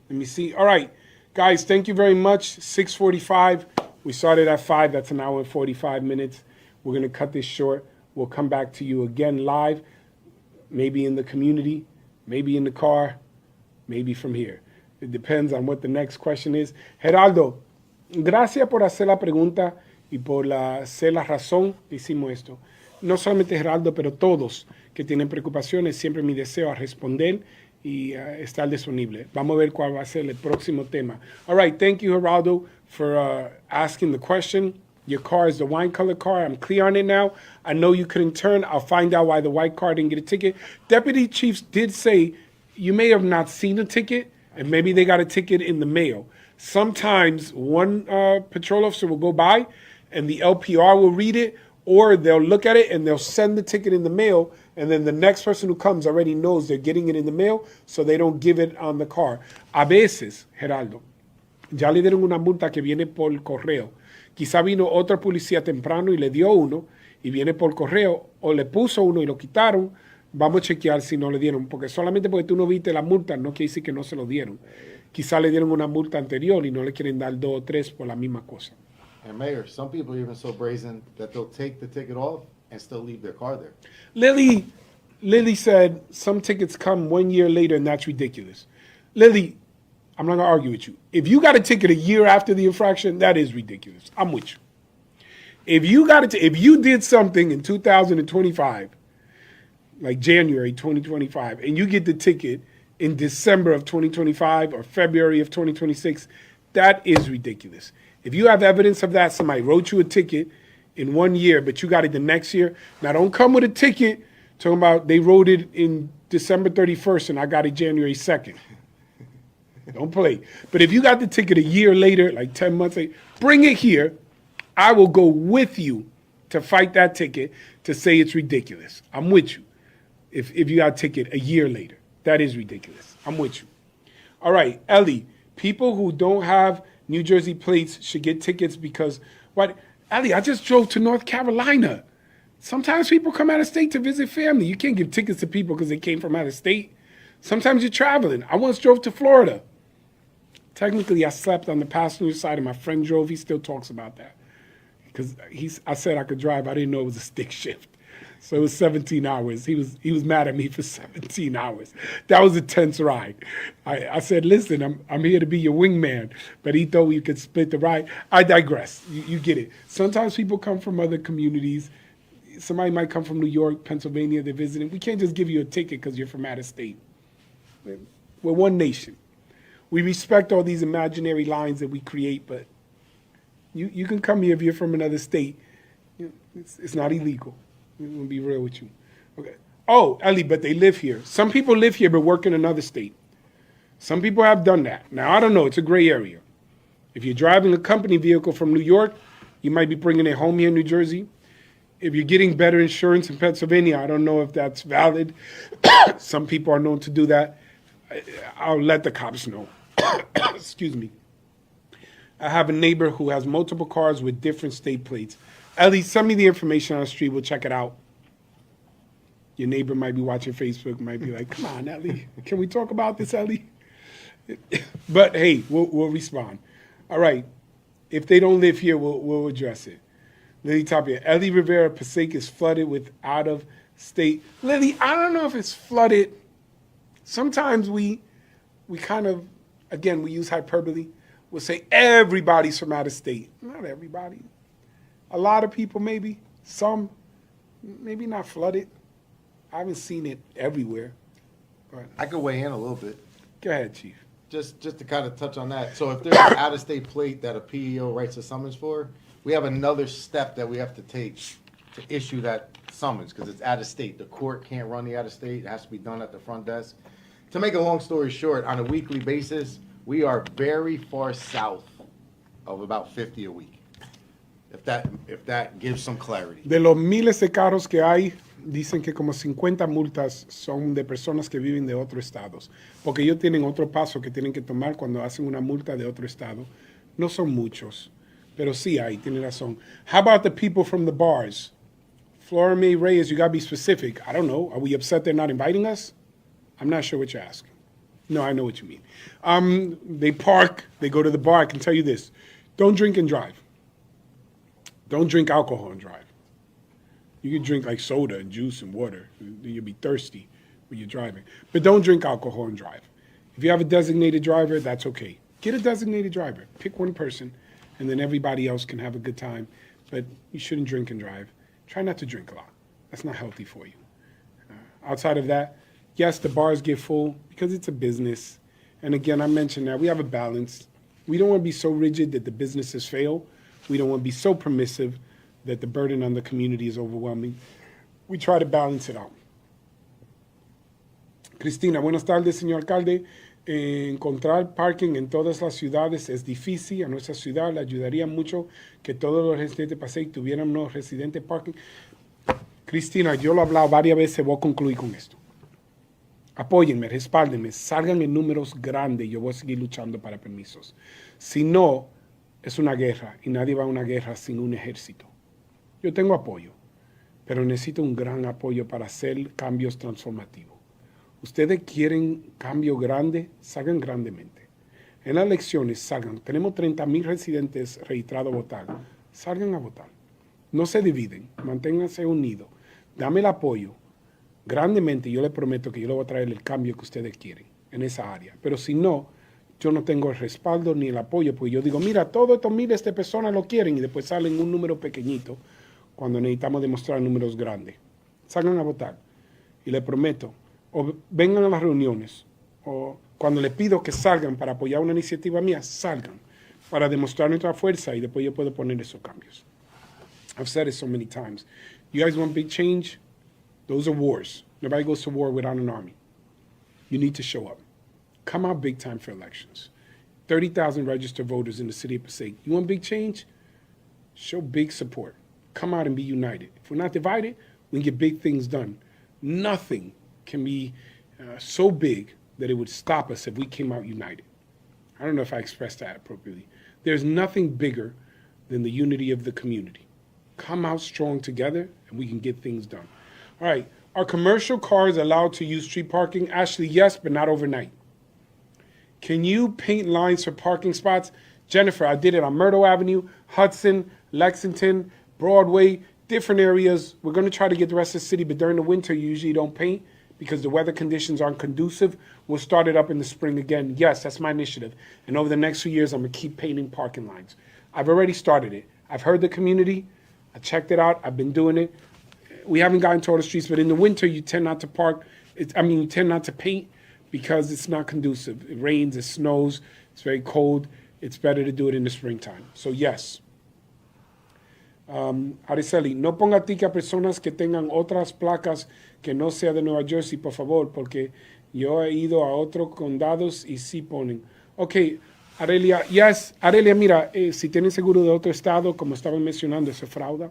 Speaker 2: Let me see. All right, guys, thank you very much. 6:45. We started at 5. That's an hour and 45 minutes. We're going to cut this short. We'll come back to you again live, maybe in the community, maybe in the car, maybe from here. It depends on what the next question is. Geraldo, gracias por hacer la pregunta y por ser la razón que hicimos esto. No solamente Geraldo, pero todos que tienen preocupaciones, siempre mi deseo es responder y estar disponible. Vamos a ver cuál va a ser el próximo tema. All right, thank you, Geraldo, for asking the question. Your car is the wine color car. I'm clear on it now. I know you couldn't turn. I'll find out why the white car didn't get a ticket. Deputy chiefs did say you may have not seen a ticket, and maybe they got a ticket in the mail. Sometimes one patrol officer will go by, and the LPR will read it, or they'll look at it and they'll send the ticket in the mail, and then the next person who comes already knows they're getting it in the mail, so they don't give it on the car. A veces, Geraldo, ya le dieron una multa que viene por correo. Quizá vino otra policía temprano y le dio uno, y viene por correo, o le puso uno y lo quitaron. Vamos a chequear si no le dieron, porque solamente porque tú no viste la multa no quiere decir que no se lo dieron. Quizá le dieron una multa anterior y no le quieren dar 2 o 3 por la misma cosa.
Speaker 15: And Mayor, some people are even so brazen that they'll take the ticket off and still leave their car there.
Speaker 2: Lily said some tickets come 1 year later, and that's ridiculous. Lily, I'm not going to argue with you. If you got a ticket a year after the infraction, that is ridiculous. I'm with you. If you did something in 2025, like January 2025, and you get the ticket in December of 2025 or February of 2026, that is ridiculous. If you have evidence of that, somebody wrote you a ticket in 1 year, but you got it the next year. Now, don't come with a ticket talking about they wrote it in December 31st and I got it January 2nd. Don't play. But if you got the ticket a year later, like 10 months later, bring it here. I will go with you to fight that ticket to say it's ridiculous. I'm with you. If you got a ticket a year later, that is ridiculous. I'm with you. All right, Ellie, people who don't have New Jersey plates should get tickets because what? Ellie, I just drove to North Carolina. Sometimes people come out of state to visit family. You can't give tickets to people because they came from out of state. Sometimes you're traveling. I once drove to Florida. Technically, I slept on the passenger side and my friend drove. He still talks about that. Because I said I could drive. I didn't know it was a stick shift. So it was 17 hours. He was mad at me for 17 hours. That was a tense ride. I said, listen, I'm here to be your wingman. But he thought we could split the ride. I digress. You get it. Sometimes people come from other communities. Somebody might come from New York, Pennsylvania. They're visiting. We can't just give you a ticket because you're from out of state. We're one nation. We respect all these imaginary lines that we create, but you can come here if you're from another state. It's not illegal. I'm going to be real with you. Okay. Oh, Ellie, but they live here. Some people live here but work in another state. Some people have done that. Now, I don't know. It's a gray area. If you're driving a company vehicle from New York, you might be bringing it home here in New Jersey. If you're getting better insurance in Pennsylvania, I don't know if that's valid. Some people are known to do that. I'll let the cops know. Excuse me. I have a neighbor who has multiple cars with different state plates. Ellie, send me the information on the street. We'll check it out. Your neighbor might be watching Facebook, might be like, come on, Ellie, can we talk about this, Ellie? But hey, we'll respond. All right. If they don't live here, we'll address it. Lily Tapia, Ellie Rivera, Passaic is flooded with out-of-state. Lily, I don't know if it's flooded. Sometimes we kind of, again, we use hyperbole. We'll say everybody's from out of state. Not everybody. A lot of people, maybe. Some, maybe not flooded. I haven't seen it everywhere. But
Speaker 15: I could weigh in a little bit.
Speaker 2: Go ahead, Chief.
Speaker 15: Just to kind of touch on that. So if there's an out-of-state plate that a PEO writes a summons for, we have another step that we have to take to issue that summons because it's out-of-state. The court can't run the out-of-state. It has to be done at the front desk. To make a long story short, on a weekly basis, we are very far south of about 50 a week. If that gives some clarity.
Speaker 2: De los miles de carros que hay, dicen que como 50 multas son de personas que viven de otros estados, porque ellos tienen otro paso que tienen que tomar cuando hacen una multa de otro estado. No son muchos, pero sí hay, tiene razón. How about the people from the bars? Flora May Reyes, you got to be specific. I don't know. Are we upset they're not inviting us? I'm not sure what you're asking. No, I know what you mean. They park, they go to the bar. I can tell you this. Don't drink and drive. Don't drink alcohol and drive. You can drink like soda and juice and water. You'll be thirsty when you're driving. But don't drink alcohol and drive. If you have a designated driver, that's okay. Get a designated driver. Pick one person, and then everybody else can have a good time. But you shouldn't drink and drive. Try not to drink a lot. That's not healthy for you. Outside of that, yes, the bars get full because it's a business. And again, I mentioned that we have a balance. We don't want to be so rigid that the businesses fail. We don't want to be so permissive that the burden on the community is overwhelming. We try to balance it out. Cristina, buenas tardes, señor alcalde. Encontrar parking en todas las ciudades es difícil. A nuestra ciudad le ayudaría mucho que todos los residentes de Passaic tuvieran unos residentes parking. Cristina, yo lo he hablado varias veces, voy a concluir con esto. Apóyenme, respáldenme, salgan en números grandes. Yo voy a seguir luchando para permisos. Si no, es una guerra y nadie va a una guerra sin un ejército. Yo tengo apoyo, pero necesito un gran apoyo para hacer cambios transformativos. Ustedes quieren cambio grande, salgan grandemente. En las elecciones, salgan. Tenemos 30,000 residentes registrados a votar. Salgan a votar. No se dividen, manténganse unidos. Dame el apoyo grandemente. Yo les prometo que yo les voy a traer el cambio que ustedes quieren en esa área. Pero si no, yo no tengo el respaldo ni el apoyo, porque yo digo, mira, todos estos miles de personas lo quieren y después salen un número pequeñito cuando necesitamos demostrar números grandes. Salgan a votar. Y les prometo, o vengan a las reuniones, o cuando les pido que salgan para apoyar una iniciativa mía, salgan para demostrar nuestra fuerza y después yo puedo poner esos cambios. I've said it so many times. You guys want big change? Those are wars. Nobody goes to war without an army. You need to show up. Come out big time for elections. 30,000 registered voters in the city of Passaic. You want big change? Show big support. Come out and be united. If we're not divided, we can get big things done. Nothing can be so big that it would stop us if we came out united. I don't know if I expressed that appropriately. There's nothing bigger than the unity of the community. Come out strong together and we can get things done. All right, are commercial cars allowed to use street parking? Actually, yes, but not overnight. Can you paint lines for parking spots? Jennifer, I did it on Myrtle Avenue, Hudson, Lexington, Broadway, different areas. We're going to try to get the rest of the city, but during the winter, you usually don't paint because the weather conditions aren't conducive. We'll start it up in the spring again. Yes, that's my initiative. And over the next few years, I'm going to keep painting parking lines. I've already started it. I've heard the community. I checked it out. I've been doing it. We haven't gotten to all the streets, but in the winter, you tend not to park. You tend not to paint because it's not conducive. It rains, it snows, it's very cold. It's better to do it in the springtime. So yes. Araceli, no ponga tica a personas que tengan otras placas que no sea de Nueva Jersey, por favor, porque yo he ido a otros condados y sí ponen. Ok, Arelia, yes. Arelia, mira, si tienen seguro de otro estado, como estaban mencionando, eso es fraude.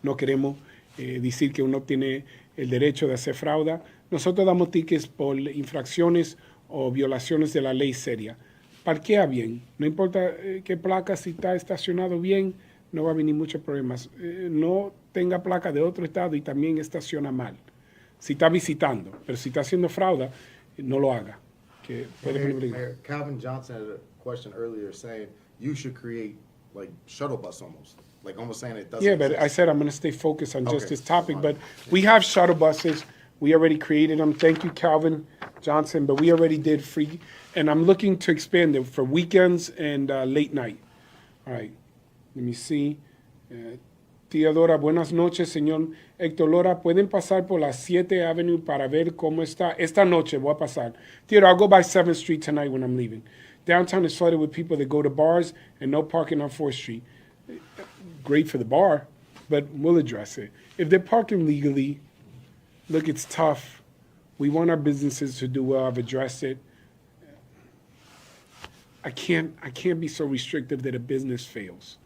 Speaker 2: No queremos decir que uno tiene el derecho de hacer fraude. Nosotros damos tickets por infracciones o violaciones de la ley seria. Parquea bien, no importa qué placa, si está estacionado bien, no va a venir muchos problemas. No tenga placa de otro estado y también estaciona mal. Si está visitando, pero si está haciendo fraude, no lo haga. Que puede poner peligro.
Speaker 15: Mayor, Calvin Johnson had a question earlier saying you should create like shuttle bus almost saying it doesn't
Speaker 2: Yeah, but
Speaker 15: exist.
Speaker 2: I said I'm going to stay focused on just
Speaker 15: Okay,
Speaker 2: this topic.
Speaker 15: fine.
Speaker 2: But we have shuttle buses. We already created them. Thank you, Calvin Johnson. But we already did free, and I'm looking to expand it for weekends and late night. All right, let me see. Tía Dora, buenas noches, señor Héctor Lora. ¿Pueden pasar por la 7th Avenue para ver cómo está? Esta noche voy a pasar. Tía Dora, I'll go by 7th Street tonight when I'm leaving. Downtown is flooded with people that go to bars and no parking on 4th Street. Great for the bar, but we'll address it. If they're parking legally, look, it's tough. We want our businesses to do well. I've addressed it. I can't be so restrictive that a business fails.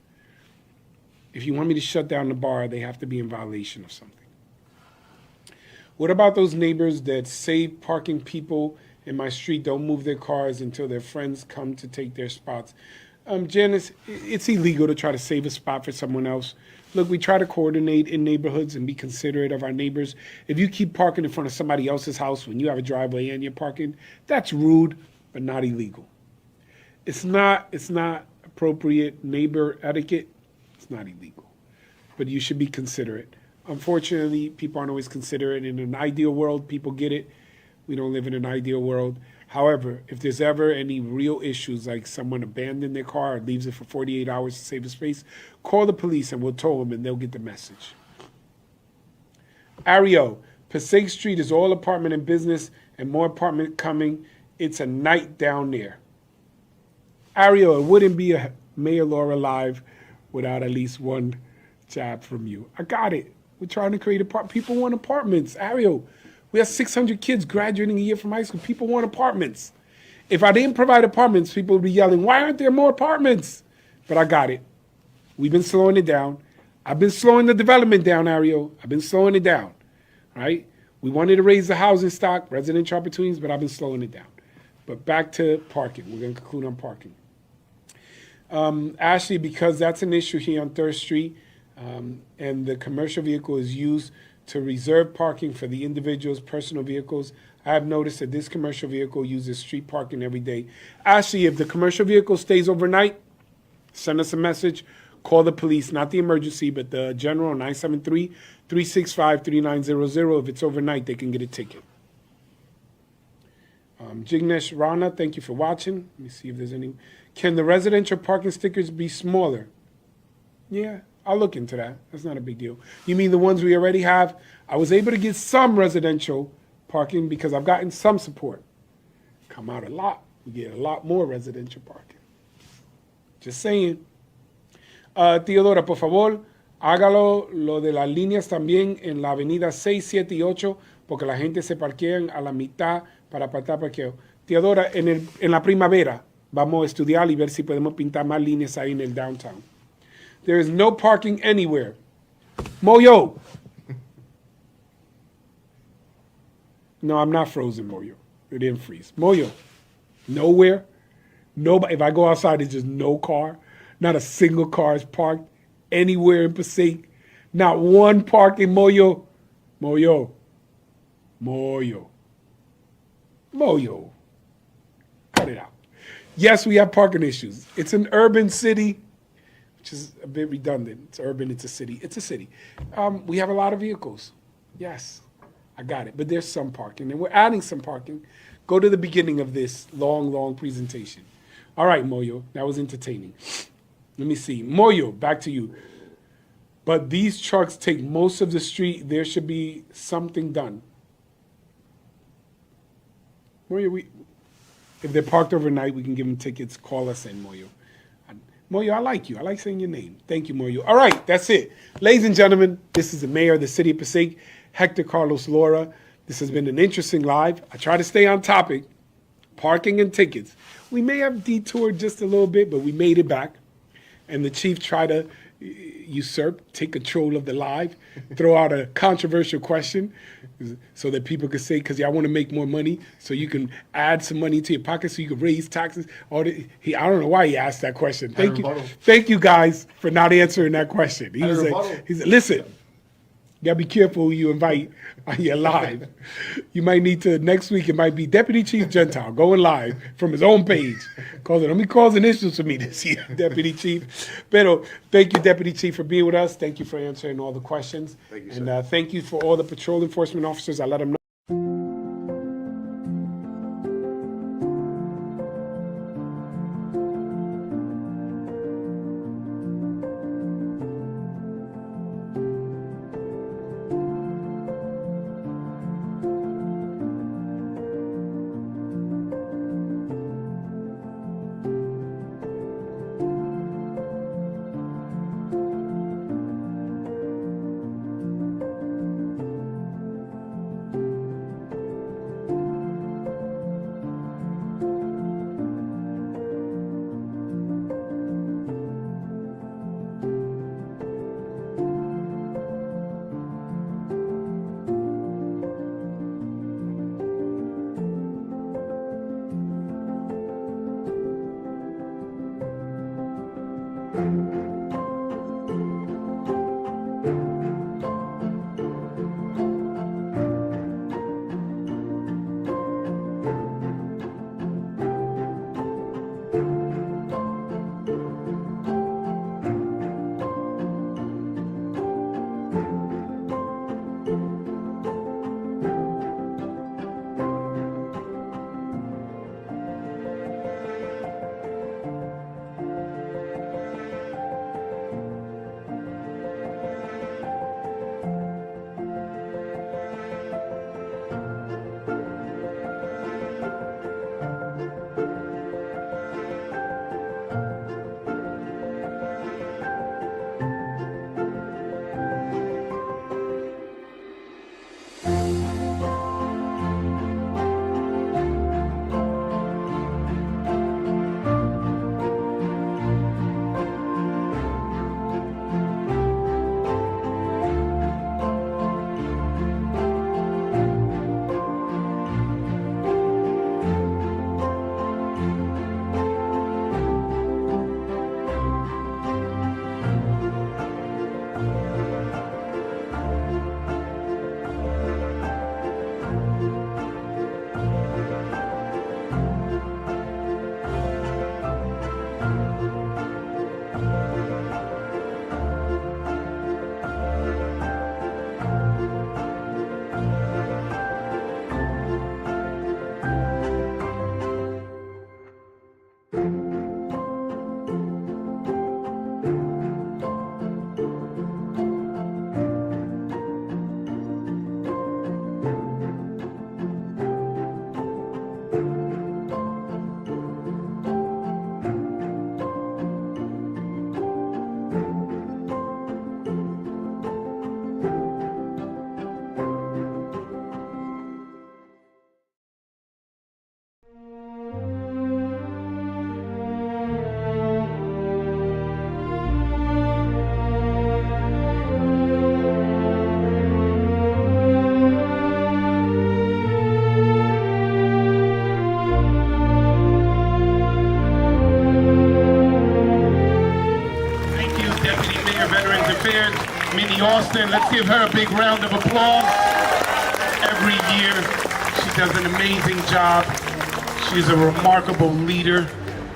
Speaker 2: If you want me to shut down the bar, they have to be in violation of something. What about those neighbors that say parking people in my street don't move their cars until their friends come to take their spots? Janice, it's illegal to try to save a spot for someone else. Look, we try to coordinate in neighborhoods and be considerate of our neighbors. If you keep parking in front of somebody else's house when you have a driveway and you're parking, that's rude, but not illegal. It's not appropriate neighbor etiquette. It's not illegal, but you should be considerate. Unfortunately, people aren't always considerate. In an ideal world, people get it. We don't live in an ideal world. However, if there's ever any real issues, like someone abandoned their car or leaves it for 48 hours to save a space, call the police and we'll tow them and they'll get the message. Ario, Passaic Street is all apartment and business and more apartment coming. It's a night down there. Ario, it wouldn't be a Mayor Laura Live without at least one jab from you. I got it. We're trying to create people want apartments. Ario, we have 600 kids graduating a year from high school. People want apartments. If I didn't provide apartments, people would be yelling, why aren't there more apartments? But I got it. We've been slowing it down. I've been slowing the development down, Ario. I've been slowing it down, right? We wanted to raise the housing stock, residential opportunities, but I've been slowing it down. But back to parking. We're going to conclude on parking. Ashley, because that's an issue here on 3rd Street, and the commercial vehicle is used to reserve parking for the individual's personal vehicles. I have noticed that this commercial vehicle uses street parking every day. Ashley, if the commercial vehicle stays overnight, send us a message. Call the police, not the emergency, but the general, 973-365-3900. If it's overnight, they can get a ticket. Jignesh Rana, thank you for watching. Let me see if there's any. Can the residential parking stickers be smaller? Yeah, I'll look into that. That's not a big deal. You mean the ones we already have? I was able to get some residential parking because I've gotten some support. Come out a lot. We get a lot more residential parking. Just saying. Teodora, por favor, hágalo lo de las líneas también en la avenida 6, 7 y 8, porque la gente se parquea a la mitad para apartar parqueo. Teodora, en la primavera vamos a estudiar y ver si podemos pintar más líneas ahí en el downtown. There is no parking anywhere. Moyo. No, I'm not frozen, Moyo. It didn't freeze. Moyo. Nowhere. Nobody. If I go outside, there's just no car. Not a single car is parked anywhere in Passaic. Not one parking, Moyo. Moyo. Moyo. Moyo. Cut it out. Yes, we have parking issues. It's an urban city, which is a bit redundant. It's urban, it's a city. It's a city. We have a lot of vehicles. Yes, I got it. But there's some parking, and we're adding some parking. Go to the beginning of this long presentation. All right, Moyo, that was entertaining. Let me see. Moyo, back to you. But these trucks take most of the street. There should be something done. Moyo, if they're parked overnight, we can give them tickets. Call us in, Moyo. Moyo, I like you. I like saying your name. Thank you, Moyo. All right, that's it. Ladies and gentlemen, this is the mayor of the city of Passaic, Hector Carlos Lora. This has been an interesting live. I try to stay on topic. Parking and tickets. We may have detoured just a little bit, but we made it back. And the chief tried to usurp, take control of the live, throw out a controversial question so that people could say, because y'all want to make more money, so you can add some money to your pocket so you can raise taxes. I don't know why he asked that question. Thank you guys for not answering that question. He said, listen, You gotta be careful who you invite on your live. You might need to, next week, it might be Deputy Chief Gentile going live from his own page. Let me cause initials for me this year, Deputy Chief. Pero thank you, Deputy Chief, for being with us. Thank you for answering all the questions.
Speaker 6: Thank you,
Speaker 2: and
Speaker 6: sir.
Speaker 2: thank you for all the patrol enforcement officers. I let them know.
Speaker 7: Minnie Austin. Let's give her a big round of applause. Every year, she does an amazing job. She's a remarkable leader.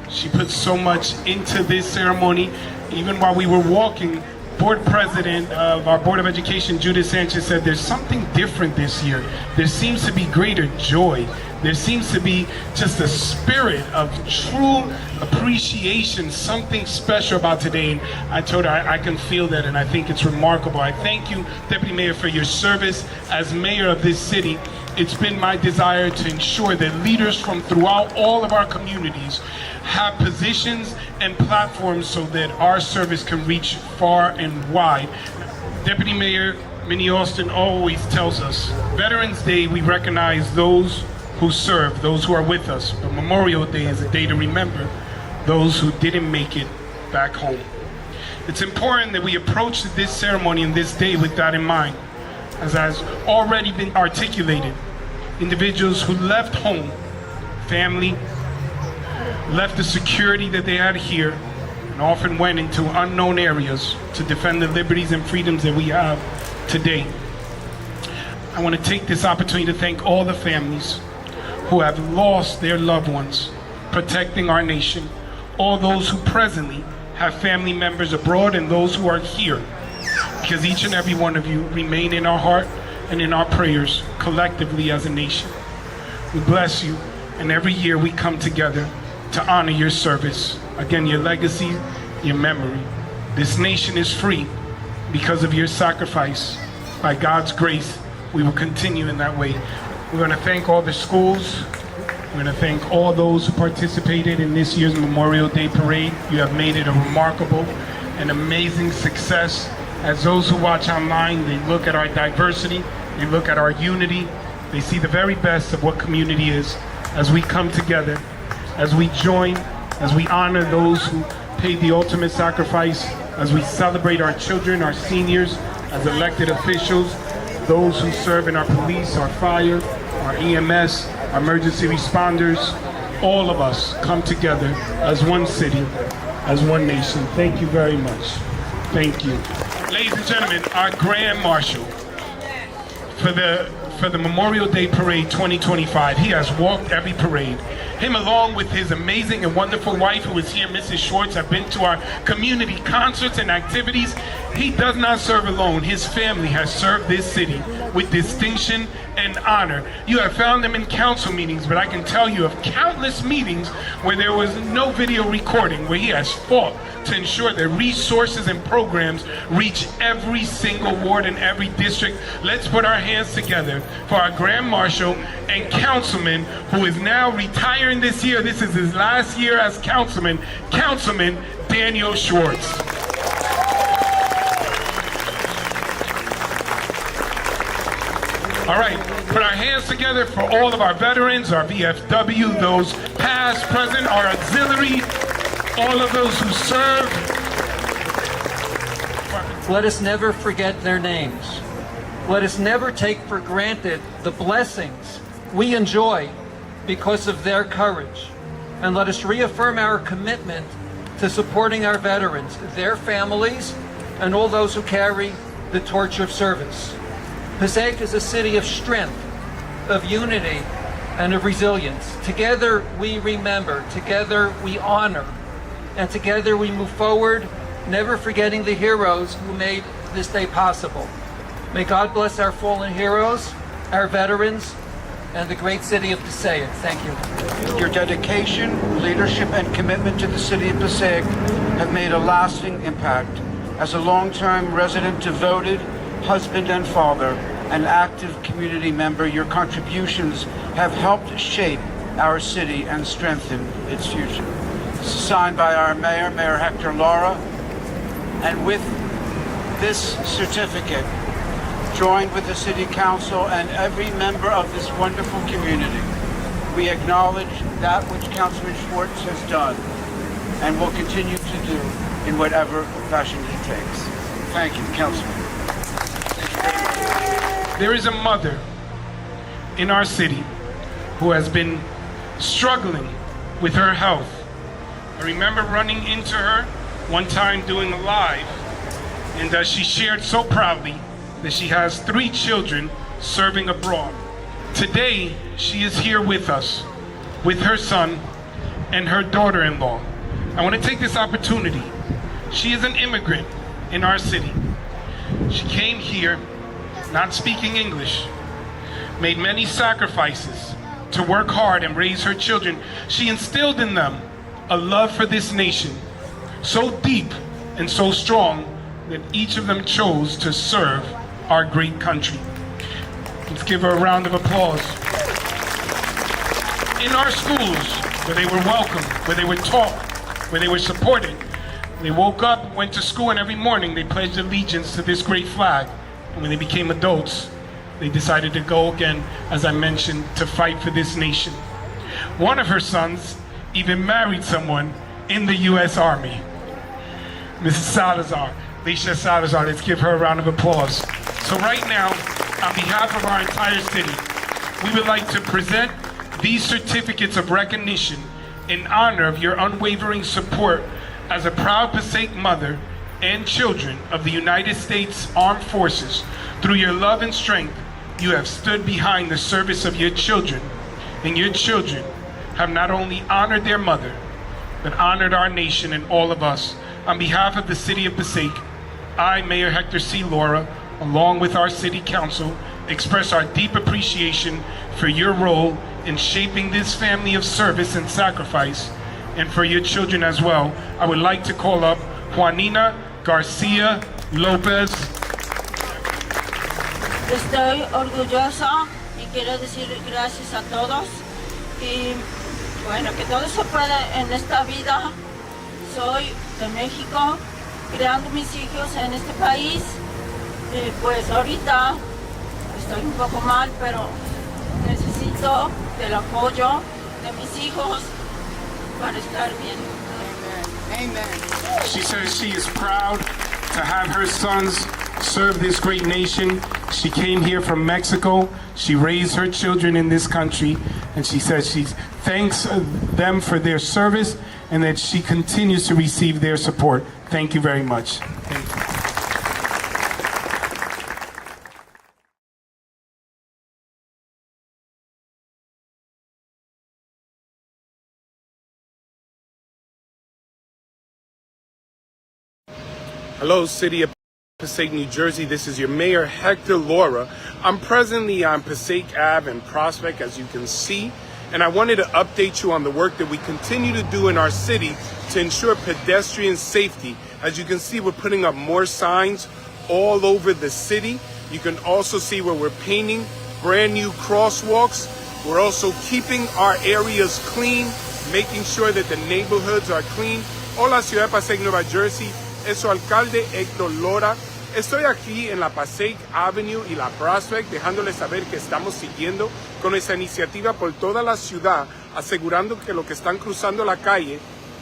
Speaker 7: She puts so much into this ceremony. Even while we were walking, board president of our Board of Education, Judith Sanchez, said there's something different this year. There seems to be greater joy. There seems to be just a spirit of true appreciation, something special about today. And I told her I can feel that, and I think it's remarkable. I thank you, Deputy Mayor, for your service as mayor of this city. It's been my desire to ensure that leaders from throughout all of our communities have positions and platforms so that our service can reach far and wide. Deputy Mayor Minnie Austin always tells us, Veterans Day, we recognize those who serve, those who are with us, but Memorial Day is a day to remember those who didn't make it back home. It's important that we approach this ceremony and this day with that in mind. As has already been articulated, individuals who left home, family, left the security that they had here, and often went into unknown areas to defend the liberties and freedoms that we have,
Speaker 1: today. I want to take this opportunity to thank all the families who have lost their loved ones protecting our nation, all those who presently have family members abroad, and those who are here, because each and every one of you remain in our heart and in our prayers collectively as a nation. We bless you, and every year we come together to honor your service, again, your legacy, your memory. This nation is free because of your sacrifice. By God's grace, we will continue in that way. We're going to thank all the schools. We're going to thank all those who participated in this year's Memorial Day Parade. You have made it a remarkable and amazing success. As those who watch online, they look at our diversity, they look at our unity, they see the very best of what community is as we come together, as we join, as we honor those who paid the ultimate sacrifice, as we celebrate our children, our seniors, as elected officials, those who serve in our police, our fire, our EMS, our emergency responders. All of us come together as one city, as one nation. Thank you very much. Thank you. Ladies and gentlemen, our Grand Marshal for the Memorial Day Parade 2025. He has walked every parade. Him, along with his amazing and wonderful wife, who is here, Mrs. Schwartz, have been to our community concerts and activities. He does not serve alone. His family has served this city with distinction and honor. You have found them in council meetings, but I can tell you of countless meetings where there was no video recording, where he has fought to ensure that resources and programs reach every single ward and every district. Let's put our hands together for our Grand Marshal and Councilman, who is now retiring this year. This is his last year as Councilman, Councilman Daniel Schwartz. All right, put our hands together for all of our veterans, our VFW, those past, present, our auxiliary, all of those who serve.
Speaker 16: Let us never forget their names. Let us never take for granted the blessings we enjoy because of their courage. And let us reaffirm our commitment to supporting our veterans, their families, and all those who carry the torch of service. Passaic is a city of strength, of unity, and of resilience. Together we remember, together we honor, and together we move forward, never forgetting the heroes who made this day possible. May God bless our fallen heroes, our veterans, and the great city of Passaic. Thank you.
Speaker 17: Your dedication, leadership, and commitment to the city of Passaic have made a lasting impact. As a long-term resident, devoted husband and father, an active community member, your contributions have helped shape our city and strengthen its future. This is signed by our mayor, Mayor Hector Lara, and with this certificate, joined with the City Council and every member of this wonderful community, we acknowledge that which Councilman Schwartz has done and will continue to do in whatever fashion he takes. Thank you, Councilman.
Speaker 1: There is a mother in our city who has been struggling with her health. I remember running into her one time doing a live, and she shared so proudly that she has 3 children serving abroad. Today, she is here with us, with her son and her daughter-in-law. I want to take this opportunity. She is an immigrant in our city. She came here not speaking English, made many sacrifices to work hard and raise her children. She instilled in them a love for this nation, so deep and so strong that each of them chose to serve our great country. Let's give her a round of applause. In our schools, where they were welcomed, where they were taught, where they were supported, they woke up, went to school, and every morning they pledged allegiance to this great flag. And when they became adults, they decided to go again, as I mentioned, to fight for this nation. One of her sons even married someone in the U.S. Army. Mrs. Salazar, Alicia Salazar, let's give her a round of applause. So right now, on behalf of our entire city, we would like to present these certificates of recognition in honor of your unwavering support as a proud Passaic mother and children of the United States Armed Forces
Speaker 7: Through your love and strength, you have stood behind the service of your children, and your children have not only honored their mother, but honored our nation and all of us. On behalf of the City of Passaic, I, Mayor Hector C. Laura, along with our City Council, express our deep appreciation for your role in shaping this family of service and sacrifice, and for your children as well. I would like to call up Juanina Garcia Lopez.
Speaker 18: Estoy orgullosa y quiero decir gracias a todos. Y bueno, que todo se puede en esta vida. Soy de México, creando mis hijos en este país. Y pues ahorita estoy un poco mal, pero necesito del apoyo de mis hijos para estar bien.
Speaker 1: She says she is proud to have her sons serve this great nation. She came here from Mexico. She raised her children in this country, and she says she thanks them for their service and that she continues to receive their support. Thank you very much. Hello, City of Passaic, New Jersey. This is your Mayor, Hector Laura. I'm presently on Passaic Ave and Prospect, as you can see, and I wanted to update you on the work that we continue to do in our city to ensure pedestrian safety. As you can see, we're putting up more signs all over the city. You can also see where we're painting brand new crosswalks. We're also keeping our areas clean, making sure that the neighborhoods are clean. Hola, Ciudad de Passaic, Nueva Jersey. Es su alcalde Héctor Lora. Estoy aquí en la Passaic Avenue y la Prospect, dejándoles saber que estamos siguiendo con nuestra iniciativa por toda la ciudad, asegurando que los que están cruzando la calle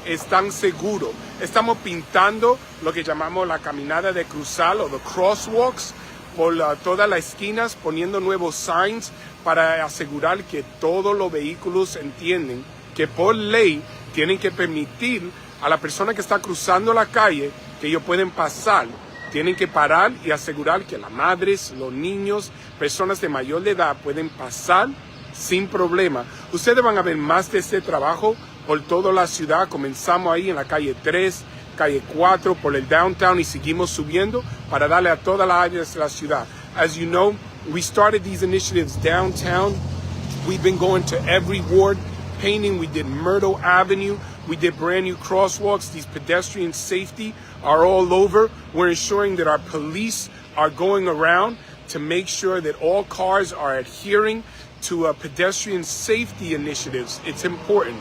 Speaker 1: están seguros. Estamos pintando lo que llamamos la caminada de cruzar o the crosswalks por todas las esquinas, poniendo nuevos signs para asegurar que todos los vehículos entienden que por ley tienen que permitir a la persona que está cruzando la calle que ellos pueden pasar. Tienen que parar y asegurar que las madres, los niños, personas de mayor de edad pueden pasar sin problema. Ustedes van a ver más de este trabajo por toda la ciudad. Comenzamos ahí en la calle 3, calle 4, por el downtown y seguimos subiendo para darle a todas las áreas de la ciudad. As you know, we started these initiatives downtown. We've been going to every ward, painting. We did Myrtle Avenue. We did brand new crosswalks. These pedestrian safety are all over. We're ensuring that our police are going around to make sure that all cars are adhering to pedestrian safety initiatives. It's important.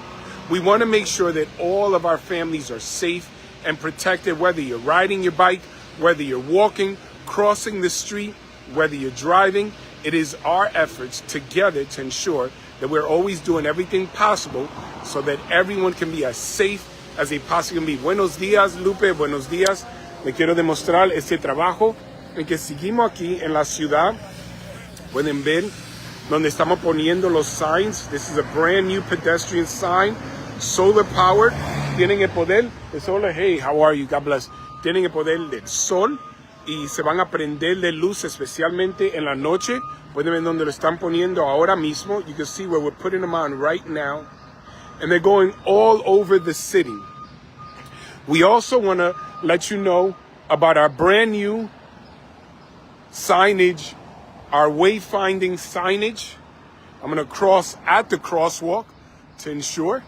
Speaker 1: We want to make sure that all of our families are safe and protected, whether you're riding your bike, whether you're walking, crossing the street, whether you're driving. It is our efforts together to ensure that we're always doing everything possible so that everyone can be as safe as they possibly can be. Buenos días, Lupe, buenos días. Le quiero demostrar este trabajo en que seguimos aquí en la ciudad. Pueden ver donde estamos poniendo los signs. This is a brand new pedestrian sign, solar powered. Tienen el poder del sol. Hey, how are you? God bless. Tienen el poder del sol y se van a prender de luz especialmente en la noche. Pueden ver donde lo están poniendo ahora mismo. You can see where we're putting them on right now. And they're going all over the city. We also want to let you know about our brand new signage, our wayfinding signage. I'm going to cross at the crosswalk to ensure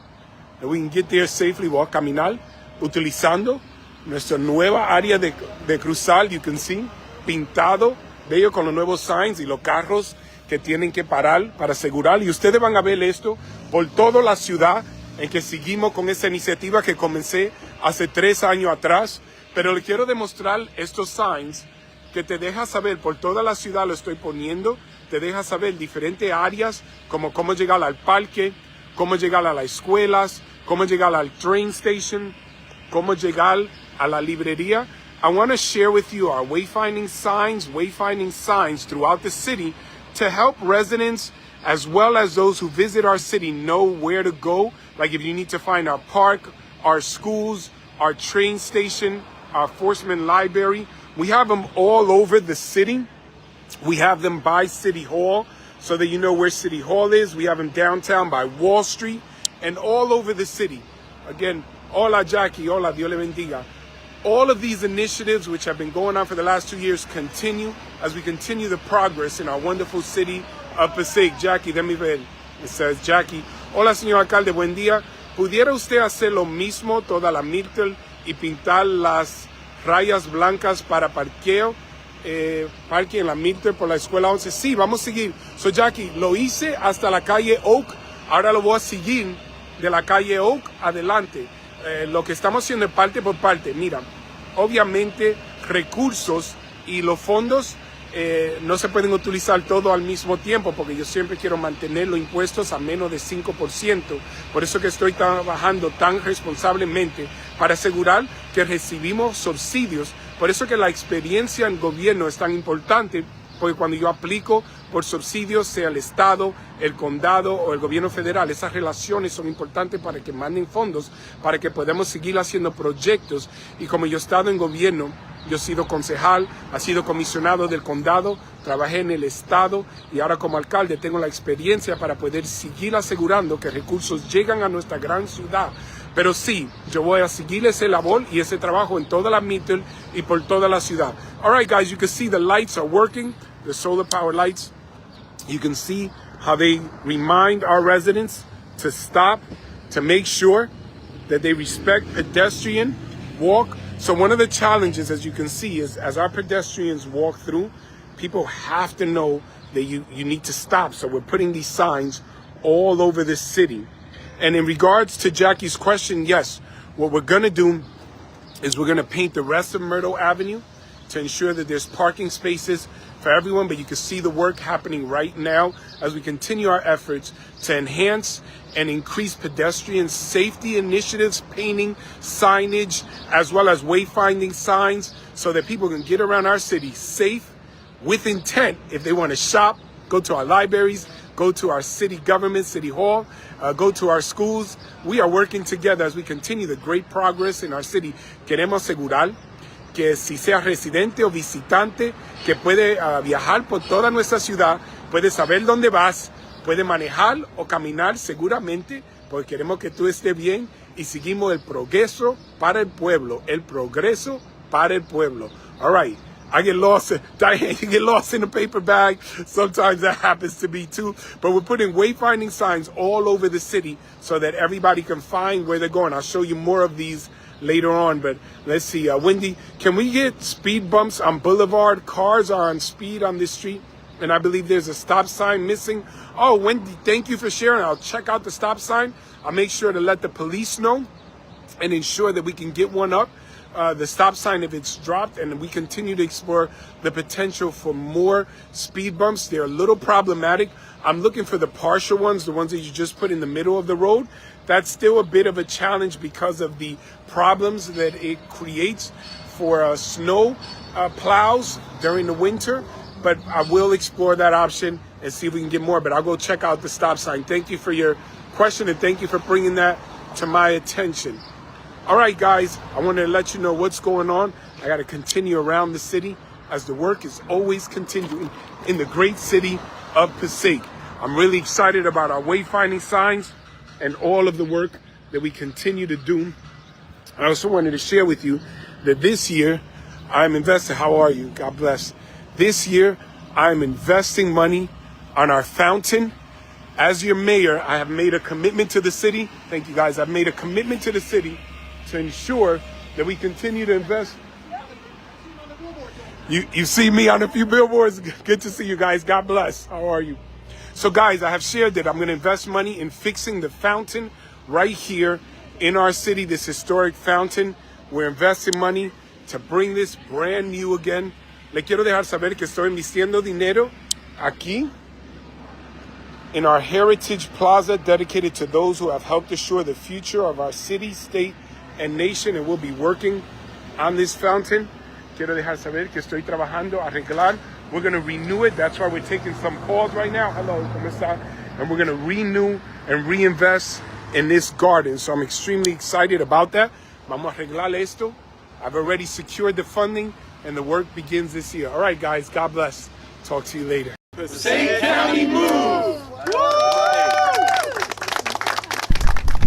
Speaker 1: that we can get there safely. Voy a caminar utilizando nuestra nueva área de cruzar. You can see, pintado, bello con los nuevos signs y los carros que tienen que parar para asegurar. Y ustedes van a ver esto por toda la ciudad en que seguimos con esta iniciativa que comencé hace 3 años atrás. Pero le quiero demostrar estos signs que te deja saber, por toda la ciudad lo estoy poniendo, te deja saber diferentes áreas, como cómo llegar al parque, cómo llegar a las escuelas, cómo llegar al train station, cómo llegar a la librería. I want to share with you our wayfinding signs throughout the city to help residents as well as those who visit our city know where to go. Like if you need to find our park, our schools, our train station, our enforcement library. We have them all over the city We have them by City Hall so that you know where City Hall is. We have them downtown by Wall Street and all over the city. Again, hola Jackie, hola, Dios le bendiga. All of these initiatives which have been going on for the last 2 years continue as we continue the progress in our wonderful city of Passaic. Jackie, let me ver. It says, Jackie, hola señor alcalde, buen día. ¿Pudiera usted hacer lo mismo toda la Myrtle y pintar las rayas blancas para parqueo? Parque en la Myrtle por la escuela 11. Sí, vamos a seguir. So Jackie, lo hice hasta la calle Oak, ahora lo voy a seguir de la calle Oak adelante. Lo que estamos haciendo es parte por parte. Mira, obviamente recursos y los fondos no se pueden utilizar todo al mismo tiempo porque yo siempre quiero mantener los impuestos a menos de 5%. Por eso que estoy trabajando tan responsablemente para asegurar que recibimos subsidios. Por eso que la experiencia en gobierno es tan importante, porque cuando yo aplico por subsidios, sea el Estado, el condado o el gobierno federal, esas relaciones son importantes para que manden fondos, para que podamos seguir haciendo proyectos. Y como yo he estado en gobierno, yo he sido concejal, he sido comisionado del condado, trabajé en el Estado y ahora como alcalde tengo la experiencia para poder seguir asegurando que recursos llegan a nuestra gran ciudad. Pero sí, yo voy a seguir ese labor y ese trabajo en toda la Myrtle y por toda la ciudad. All right, guys, you can see the lights are working, the solar power lights. You can see how they remind our residents to stop, to make sure that they respect pedestrian walk. So one of the challenges, as you can see, is as our pedestrians walk through, people have to know that you need to stop. So we're putting these signs all over the city. And in regards to Jackie's question, yes, what we're going to do is we're going to paint the rest of Myrtle Avenue to ensure that there's parking spaces for everyone. But you can see the work happening right now as we continue our efforts to enhance and increase pedestrian safety initiatives, painting, signage, as well as wayfinding signs so that people can get around our city safe with intent if they want to shop, go to our libraries, go to our city government, City Hall, go to our schools. We are working together as we continue the great progress in our city. Queremos asegurar que si sea residente o visitante que puede viajar por toda nuestra ciudad, puede saber dónde vas, puede manejar o caminar seguramente, porque queremos que tú estés bien y seguimos el progreso para el pueblo, el progreso para el pueblo. All right. I get lost, Diane, you get lost in the paper bag. Sometimes that happens to me too. But we're putting wayfinding signs all over the city so that everybody can find where they're going. I'll show you more of these later on, but let's see. Wendy, can we get speed bumps on Boulevard? Cars are on speed on this street, and I believe there's a stop sign missing. Oh, Wendy, thank you for sharing. I'll check out the stop sign. I'll make sure to let the police know and ensure that we can get one up. The stop sign if it's dropped, and we continue to explore the potential for more speed bumps. They're a little problematic. I'm looking for the partial ones, the ones that you just put in the middle of the road. That's still a bit of a challenge because of the problems that it creates for snow plows during the winter. But I will explore that option and see if we can get more. But I'll go check out the stop sign. Thank you for your question, and thank you for bringing that to my attention. All right, guys, I wanted to let you know what's going on. I got to continue around the city as the work is always continuing in the great city of Passaic. I'm really excited about our wayfinding signs and all of the work that we continue to do. I also wanted to share with you that this year I'm investing. How are you? God bless. This year I'm investing money on our fountain. As your mayor, I have made a commitment to the city. Thank you, guys. I've made a commitment to the city to ensure that we continue to invest. You see me on a few billboards. Good to see you guys. God bless. How are you? So guys, I have shared that I'm going to invest money in fixing the fountain right here in our city, this historic fountain. We're investing money to bring this brand new again. Le quiero dejar saber que estoy invirtiendo dinero aquí in our Heritage Plaza dedicated to those who have helped assure the future of our city, state, and nation, and we'll be working on this fountain. Quiero dejar saber que estoy trabajando a arreglar. We're going to renew it. That's why we're taking some calls right now. Hello, ¿cómo está? And we're going to renew and reinvest in this garden. So I'm extremely excited about that. Vamos a arreglar esto. I've already secured the funding, and the work begins this year. All right, guys, God bless. Talk to you later.
Speaker 2: Passaic County move!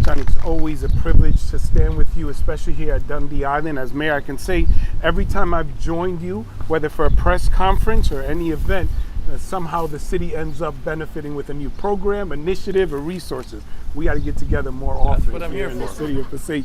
Speaker 1: John, it's always a privilege to stand with you, especially here at Dundee Island. As mayor, I can say every time I've joined you, whether for a press conference or any event, somehow the city ends up benefiting with a new program, initiative, or resources. We got to get together more often
Speaker 2: what I'm here
Speaker 1: in the
Speaker 2: for.
Speaker 1: city of Passaic.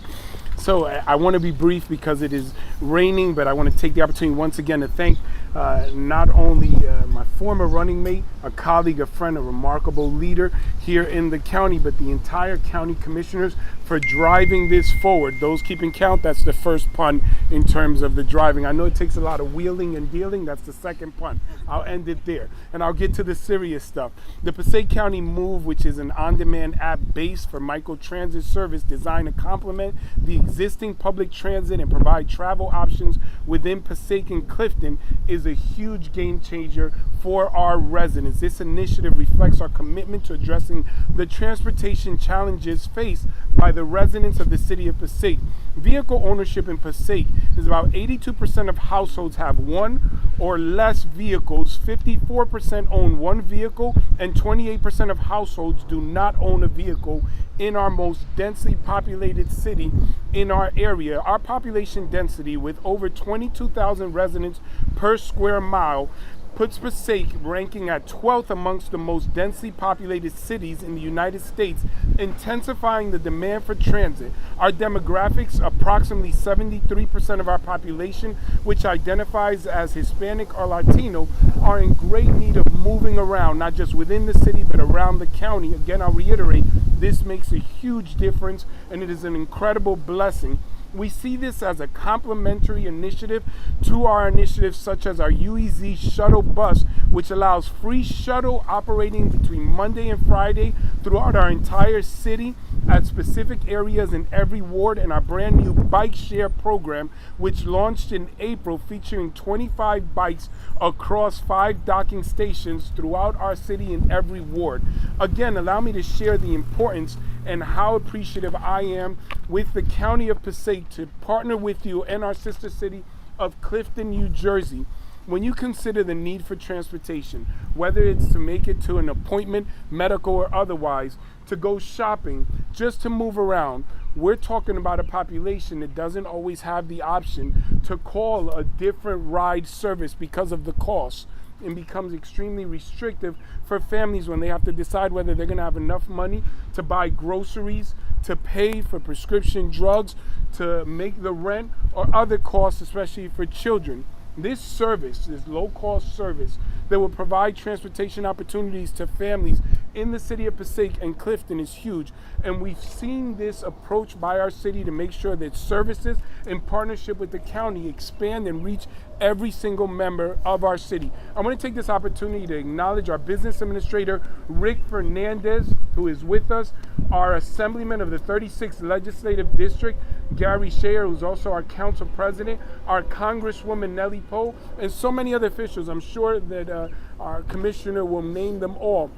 Speaker 1: So I want to be brief because it is raining, but I want to take the opportunity once again to thank not only my former running mate, a colleague, a friend, a remarkable leader here in the county, but the entire county commissioners for driving this forward. Those keeping count, that's the first pun in terms of the driving. I know it takes a lot of wheeling and dealing. That's the second pun. I'll end it there. And I'll get to the serious stuff. The Passaic County Move, which is an on-demand app based for microtransit service designed to complement the existing public transit and provide travel options within Passaic and Clifton, is a huge game changer for our residents. This initiative reflects our commitment to addressing the transportation challenges faced by the residents of the city of Passaic. Vehicle ownership in Passaic is about 82% of households have one or less vehicles, 54% own one vehicle, and 28% of households do not own a vehicle in our most densely populated city in our area. Our population density, with over 22,000 residents per square mile, puts Passaic ranking at 12th amongst the most densely populated cities in the United States, intensifying the demand for transit. Our demographics, approximately 73% of our population, which identifies as Hispanic or Latino, are in great need of moving around, not just within the city, but around the county. Again, I'll reiterate, this makes a huge difference, and it is an incredible blessing. We see this as a complementary initiative to our initiatives such as our UEZ shuttle bus, which allows free shuttle operating between Monday and Friday throughout our entire city at specific areas in every ward, and our brand new bike share program, which launched in April, featuring 25 bikes across 5 docking stations throughout our city in every ward. Again, allow me to share the importance and how appreciative I am with the County of Passaic to partner with you and our sister city of Clifton, New Jersey. When you consider the need for transportation, whether it's to make it to an appointment, medical or otherwise, to go shopping, just to move around, we're talking about a population that doesn't always have the option to call a different ride service because of the cost, and becomes extremely restrictive for families when they have to decide whether they're gonna have enough money to buy groceries, to pay for prescription drugs, to make the rent, or other costs, especially for children. This service, this low-cost service that will provide transportation opportunities to families in the city of Passaic and Clifton, is huge. And we've seen this approach by our city to make sure that services in partnership with the county expand and reach every single member of our city. I want to take this opportunity to acknowledge our business administrator, Rick Fernandez, who is with us, our assemblyman of the 36th Legislative District, Gary Shayer, who's also our council president, our Congresswoman Nellie Poe, and so many other officials. I'm sure that our commissioner will name them all.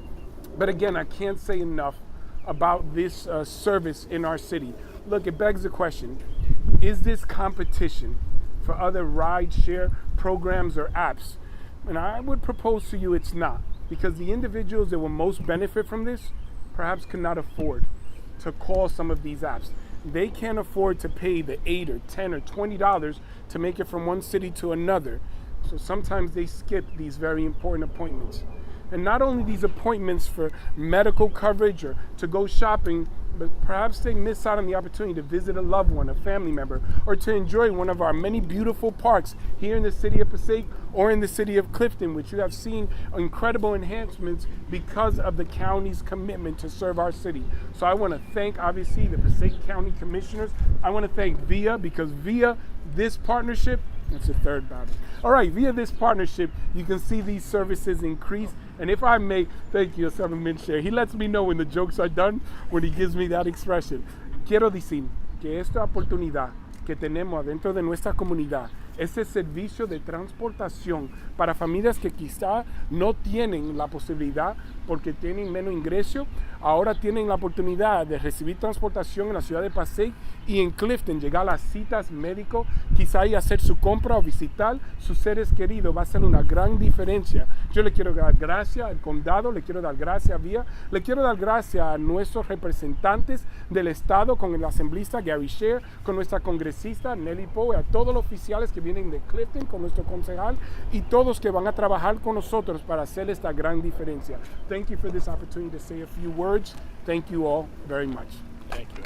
Speaker 1: But again, I can't say enough about this service in our city. Look, it begs the question, is this competition for other ride-share programs or apps? And I would propose to you it's not, because the individuals that will most benefit from this perhaps cannot afford to call some of these apps. They can't afford to pay the $8 or $10 or $20 to make it from one city to another. So sometimes they skip these very important appointments. And not only these appointments for medical coverage or to go shopping, but perhaps they miss out on the opportunity to visit a loved one, a family member, or to enjoy one of our many beautiful parks here in the city of Passaic or in the city of Clifton, which you have seen incredible enhancements because of the county's commitment to serve our city. So I want to thank, obviously, the Passaic County Commissioners. I want to thank VIA, because via this partnership, it's the third battle. All right, via this partnership, you can see these services increase. And if I may, thank you, Assemblyman Share. He lets me know when the jokes are done, when he gives me that expression. Quiero decir que esta oportunidad que tenemos dentro de nuestra comunidad
Speaker 2: ese servicio de transportación para familias que quizá no tienen la posibilidad porque tienen menos ingreso, ahora tienen la oportunidad de recibir transportación en la ciudad de Passaic y en Clifton, llegar a las citas médicos, quizá y hacer su compra o visitar sus seres queridos. Va a ser una gran diferencia. Yo le quiero dar gracias al condado, le quiero dar gracias a Vía, le quiero dar gracias a nuestros representantes del estado, con el asambleísta Gary Sher, con nuestra congresista Nelly Poe, a todos los oficiales que vienen de Clifton, con nuestro concejal y todos que van a trabajar con nosotros para hacer esta gran diferencia. Thank you for this opportunity to say a few words. Thank you all very much.
Speaker 1: Thank you.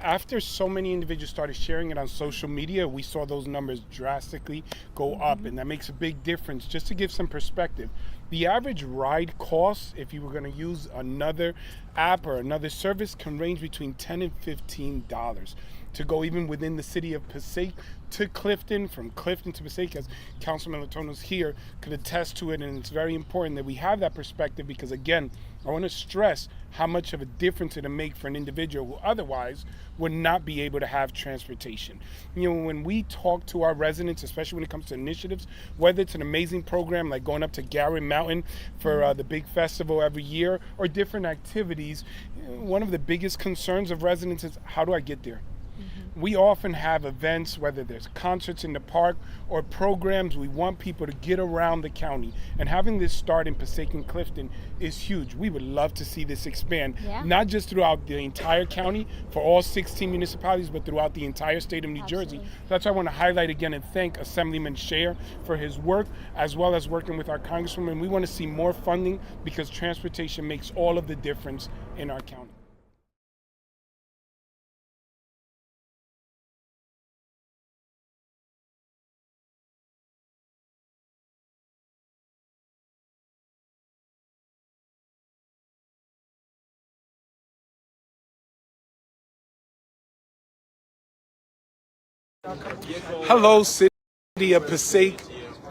Speaker 1: After so many individuals started sharing it on social media, we saw those numbers drastically go up, and that makes a big difference. Just to give some perspective, the average ride cost, if you were going to use another app or another service, can range between $10 and $15 to go even within the city of Passaic to Clifton, from Clifton to Passaic, as Councilman Latono's here, could attest to it. And it's very important that we have that perspective because, again, I want to stress how much of a difference it'll make for an individual who otherwise would not be able to have transportation. You know, when we talk to our residents, especially when it comes to initiatives, whether it's an amazing program like going up to Garrett Mountain for the big festival every year or different activities, one of the biggest concerns of residents is, how do I get there? We often have events, whether there's concerts in the park or programs, we want people to get around the county. And having this start in Passaic and Clifton is huge. We would love to see this expand, not just throughout the entire county for all 16 municipalities, but throughout the entire state of New Jersey. That's why I want to highlight again and thank Assemblyman Scher for his work, as well as working with our Congresswoman. We want to see more funding because transportation makes all of the difference in our county.
Speaker 2: Hello, City of Passaic.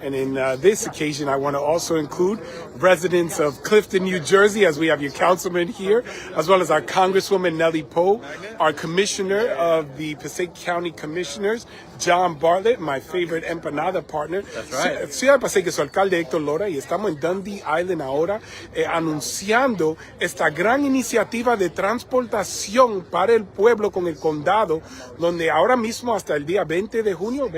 Speaker 2: And in this occasion, I want to also include residents of Clifton, New Jersey, as we have your councilman here, as well as our Congresswoman Nelly Poe, our Commissioner of the Passaic County Commissioners, John Bartlett, my favorite empanada partner.
Speaker 14: That's right.
Speaker 2: Ciudad de Passaic, su alcalde Héctor Lora, y estamos en Dundee Island ahora anunciando esta gran iniciativa de transportación para el pueblo con el condado, donde ahora mismo hasta el día 20 de junio,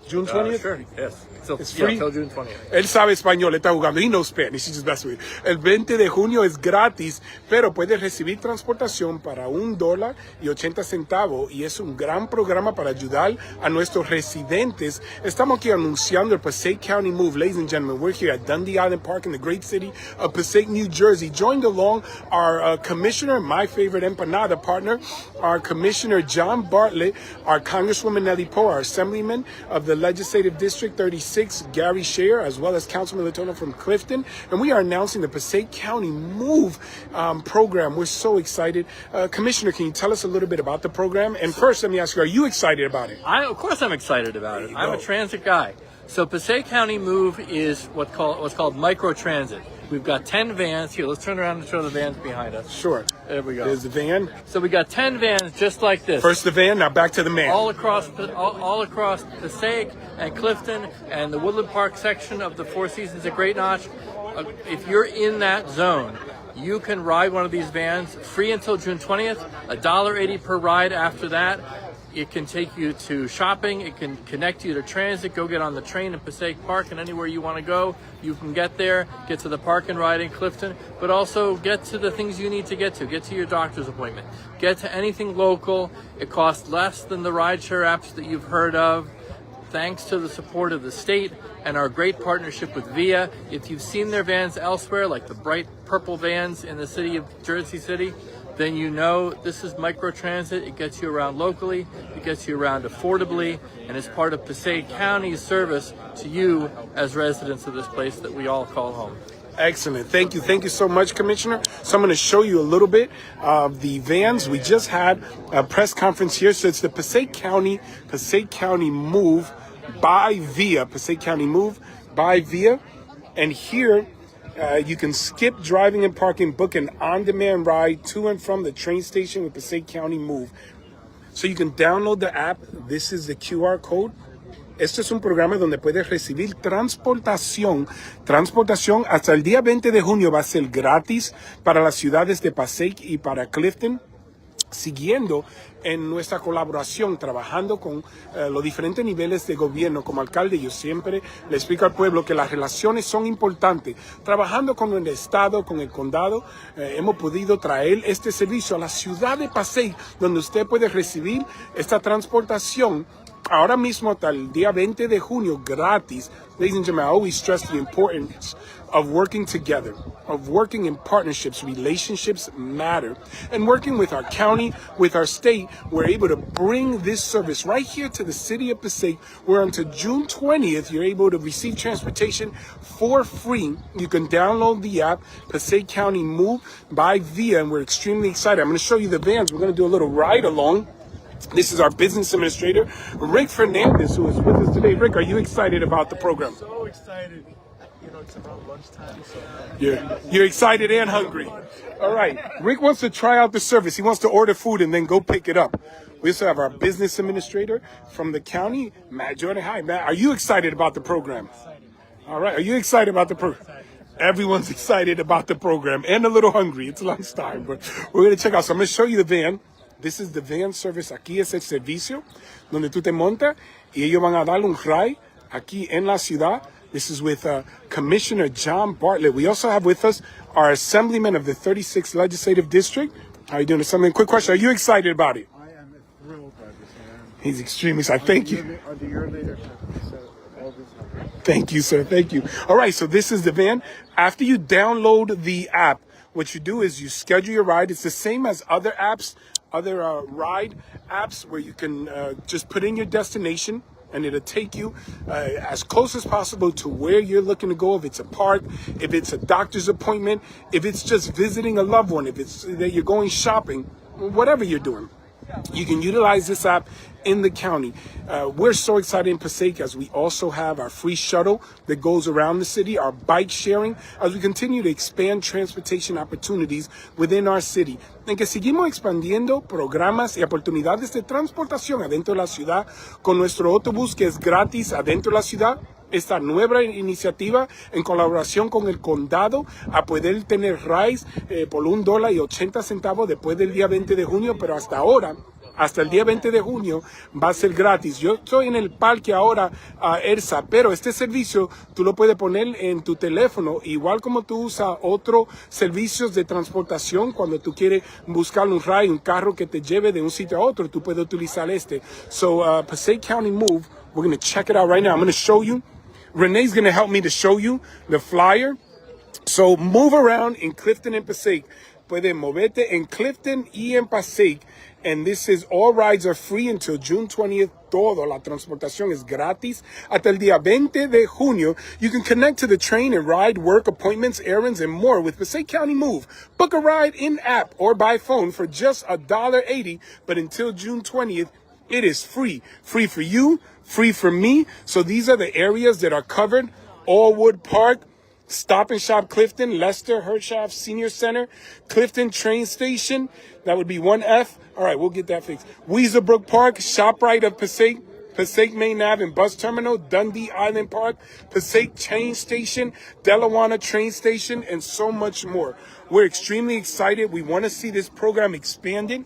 Speaker 2: June 20th?
Speaker 14: Sure, yes. So,
Speaker 2: It's
Speaker 14: yeah,
Speaker 2: free.
Speaker 14: until June 20th.
Speaker 2: Él sabe español, está jugando. He knows Spanish, he's just messing with you. El 20 de junio es gratis, pero puedes recibir transportación para $1.80 y es un gran programa para ayudar a nuestros residentes. Estamos aquí anunciando el Passaic County Move. Ladies and gentlemen, we're here at Dundee Island Park in the great city of Passaic, New Jersey. Joined along our commissioner, my favorite empanada partner, our Commissioner John Bartlett, our Congresswoman Nelly Poe, our Assemblyman of the Legislative District 36, Gary Scher, as well as Councilman Latono from Clifton. And we are announcing the Passaic County Move program. We're so excited. Commissioner, can you tell us a little bit about the program? And first, let me ask you, are you excited about it?
Speaker 14: Of course I'm excited about it. I'm a transit guy. So Passaic County Move is what's called micro-transit. We've got 10 vans. Here, let's turn around and show the vans behind us.
Speaker 2: Sure.
Speaker 14: There we go.
Speaker 2: There's the van.
Speaker 14: So we got 10 vans just like this.
Speaker 2: First the van, now back to the man.
Speaker 14: All across Passaic and Clifton and the Woodland Park section of the Four Seasons at Great Notch. If you're in that zone, you can ride one of these vans free until June 20th, $1.80 per ride after that. It can take you to shopping. It can connect you to transit. Go get on the train in Passaic Park, and anywhere you want to go, you can get there, get to the park and ride in Clifton, but also get to the things you need to get to. Get to your doctor's appointment. Get to anything local. It costs less than the rideshare apps that you've heard of. Thanks to the support of the state and our great partnership with VIA. If you've seen their vans elsewhere, like the bright purple vans in the city of Jersey City, then you know this is microtransit. It gets you around locally, it gets you around affordably, and it's part of Passaic County's service to you as residents of this place that we all call home.
Speaker 2: Excellent. Thank you. Thank you so much, Commissioner. So I'm going to show you a little bit of the vans. We just had a press conference here. So it's the Passaic County Move by VIA. Passaic County Move by VIA. And here you can skip driving and parking, book an on-demand ride to and from the train station with Passaic County Move.
Speaker 1: So you can download the app. This is the QR code. Este es un programa donde puedes recibir transportación. Transportación hasta el día 20 de junio va a ser gratis para las ciudades de Passaic y para Clifton, siguiendo en nuestra colaboración, trabajando con los diferentes niveles de gobierno. Como alcalde, yo siempre le explico al pueblo que las relaciones son importantes. Trabajando con el Estado, con el condado, hemos podido traer este servicio a la ciudad de Passaic, donde usted puede recibir esta transportación ahora mismo hasta el día 20 de junio gratis. Ladies and gentlemen, I always stress the importance of working together, of working in partnerships. Relationships matter. And working with our county, with our state, we're able to bring this service right here to the city of Passaic, where until June 20th, you're able to receive transportation for free. You can download the app, Passaic County Move by VIA, and we're extremely excited. I'm going to show you the vans. We're going to do a little ride along. This is our business administrator, Rick Fernandez, who is with us today. Rick, are you excited about the program?
Speaker 5: So excited. You know, it's around lunchtime, so...
Speaker 1: You're excited and hungry. All right. Rick wants to try out the service. He wants to order food and then go pick it up. We also have our business administrator from the county, Matt Jordan. Hi, Matt. Are you excited about the program? All right. Are you excited about the program? Everyone's excited about the program and a little hungry. It's lunchtime, but we're going to check out. So I'm going to show you the van. This is the van service. Aquí es el servicio donde tú te montas y ellos van a darle un ride aquí en la ciudad. This is with Commissioner John Bartlett. We also have with us our assemblyman of the 36th Legislative District. How are you doing, Assemblyman? Quick question. Are you excited about it?
Speaker 5: I am thrilled by this, man.
Speaker 1: He's extremely excited. Thank you.
Speaker 5: Under your leadership, all this happened.
Speaker 1: Thank you, sir. Thank you. All right, so this is the van. After you download the app, what you do is you schedule your ride. It's the same as other apps, other ride apps where you can just put in your destination and it'll take you as close as possible to where you're looking to go. If it's a park, if it's a doctor's appointment, if it's just visiting a loved one, if it's that you're going shopping, whatever you're doing, you can utilize this app in the county. We're so excited in Passaic as we also have our free shuttle that goes around the city, our bike sharing, as we continue to expand transportation opportunities within our city. En que seguimos expandiendo programas y oportunidades de transportación adentro de la ciudad con nuestro autobús que es gratis adentro de la ciudad. Esta nueva iniciativa en colaboración con el condado a poder tener rides por $1.80 después del día 20 de junio, pero hasta ahora, hasta el día 20 de junio va a ser gratis. Yo estoy en el parque ahora, ERSA, pero este servicio tú lo puedes poner en tu teléfono, igual como tú usas otros servicios de transportación cuando tú quieres buscar un ride, un carro que te lleve de un sitio a otro, tú puedes utilizar este. So, Passaic County Move, we're going to check it out right now. I'm going to show you. Renee's going to help me to show you the flyer. So move around in Clifton and Passaic. Puede moverte en Clifton y en Passaic. And this is all rides are free until June 20th. Todo la transportación es gratis. Hasta el día 20 de junio, you can connect to the train and ride, work, appointments, errands, and more with Passaic County Move. Book a ride in app or by phone for just $1.80. But until June 20th, it is free. Free for you, free for me. So these are the areas that are covered. Allwood Park, Stop and Shop Clifton, Lester Hershoff Senior Center, Clifton Train Station. That would be 1F. All right, we'll get that fixed. Weazerbrook Park, ShopRite of Passaic, Passaic Main Ave and Bus Terminal, Dundee Island Park, Passaic Train Station, Delawana Train Station, and so much more. We're extremely excited. We want to see this program expanded.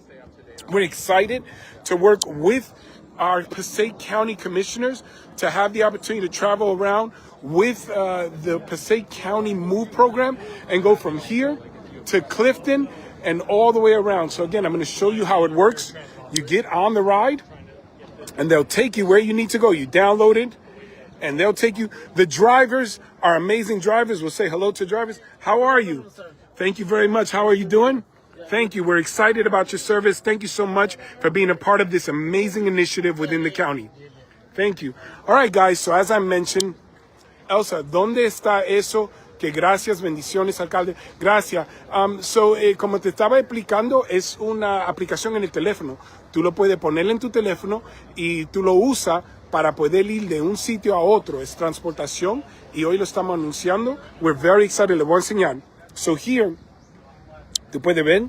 Speaker 1: We're excited to work with our Passaic County commissioners to have the opportunity to travel around with the Passaic County Move program and go from here to Clifton and all the way around. So again, I'm going to show you how it works. You get on the ride and they'll take you where you need to go. You download it and they'll take you. The drivers are amazing drivers. We'll say hello to drivers. How are you? Thank you very much. How are you doing? Thank you. We're excited about your service. Thank you so much for being a part of this amazing initiative within the county. Thank you. All right, guys. So as I mentioned, Elsa, ¿dónde está eso? Que gracias, bendiciones, alcalde. Gracias. Como te estaba explicando, es una aplicación en el teléfono. Tú lo puedes poner en tu teléfono y tú lo usas para poder ir de un sitio a otro. Es transportación y hoy lo estamos anunciando. We're very excited. Le voy a enseñar. So here, tú puedes ver,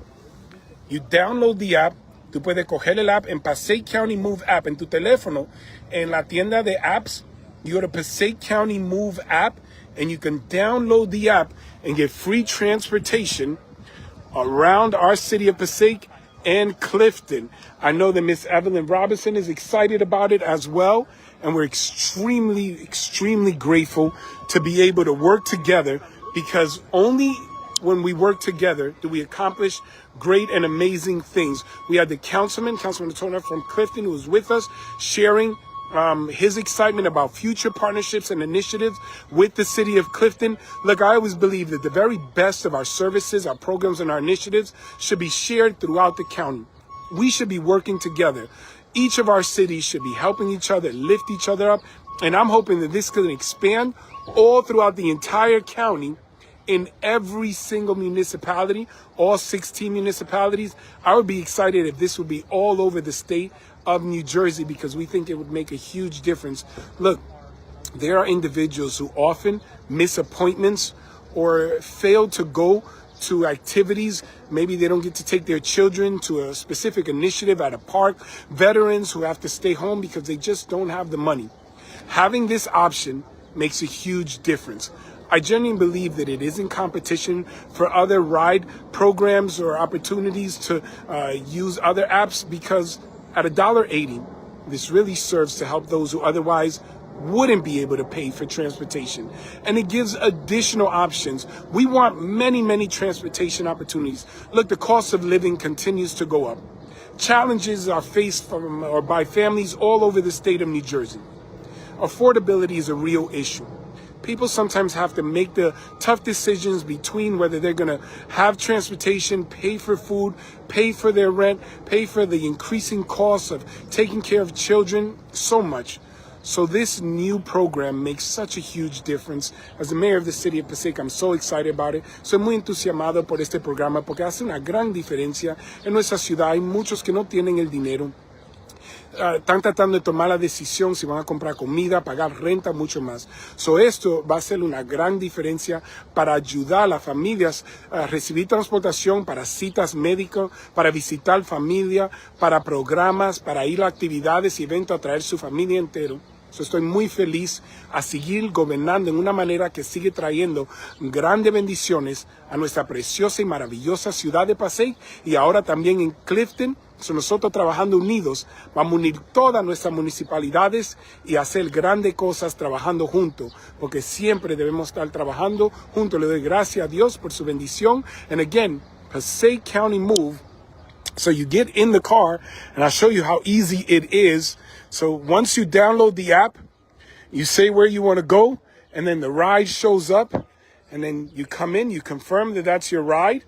Speaker 1: you download the app, Tú puedes coger el app en Passaic County Move app en tu teléfono, en la tienda de apps. You go to Passaic County Move app, and you can download the app and get free transportation around our city of Passaic and Clifton. I know that Miss Evelyn Robinson is excited about it as well, and we're extremely, extremely grateful to be able to work together, because only when we work together do we accomplish great and amazing things. We had the Councilman Turner from Clifton, who was with us, sharing his excitement about future partnerships and initiatives with the city of Clifton. Look, I always believe that the very best of our services, our programs, and our initiatives should be shared throughout the county. We should be working together. Each of our cities should be helping each other, lift each other up, and I'm hoping that this can expand all throughout the entire county, in every single municipality, all 16 municipalities. I would be excited if this would be all over the state of New Jersey, because we think it would make a huge difference. Look, there are individuals who often miss appointments or fail to go to activities. Maybe they don't get to take their children to a specific initiative at a park. Veterans who have to stay home because they just don't have the money. Having this option makes a huge difference. I genuinely believe that it is in competition for other ride programs or opportunities to use other apps, because at $1.80, this really serves to help those who otherwise wouldn't be able to pay for transportation. And it gives additional options. We want many, many transportation opportunities. Look, the cost of living continues to go up. Challenges are faced from or by families all over the state of New Jersey. Affordability is a real issue. People sometimes have to make the tough decisions between whether they're going to have transportation, pay for food, pay for their rent, pay for the increasing costs of taking care of children, so much. So this new program makes such a huge difference. As the mayor of the city of Passaic, I'm so excited about it. Soy muy entusiasmado por este programa porque hace una gran diferencia en nuestra ciudad. Hay muchos que no tienen el dinero. Están tratando de tomar la decisión si van a comprar comida, pagar renta, mucho más. Esto va a ser una gran diferencia para ayudar a las familias a recibir transportación para citas médicas, para visitar familia, para programas, para ir a actividades y eventos, a traer su familia entera. Estoy muy feliz a seguir gobernando en una manera que sigue trayendo grandes bendiciones a nuestra preciosa y maravillosa ciudad de Passaic, y ahora también en Clifton. Nosotros trabajando unidos vamos a unir todas nuestras municipalidades y hacer grandes cosas trabajando juntos, porque siempre debemos estar trabajando juntos. Le doy gracias a Dios por su bendición. And again, Passaic County Move. So you get in the car, and I'll show you how easy it is. So once you download the app, you say where you want to go, and then the ride shows up, and then you come in, you confirm that that's your ride.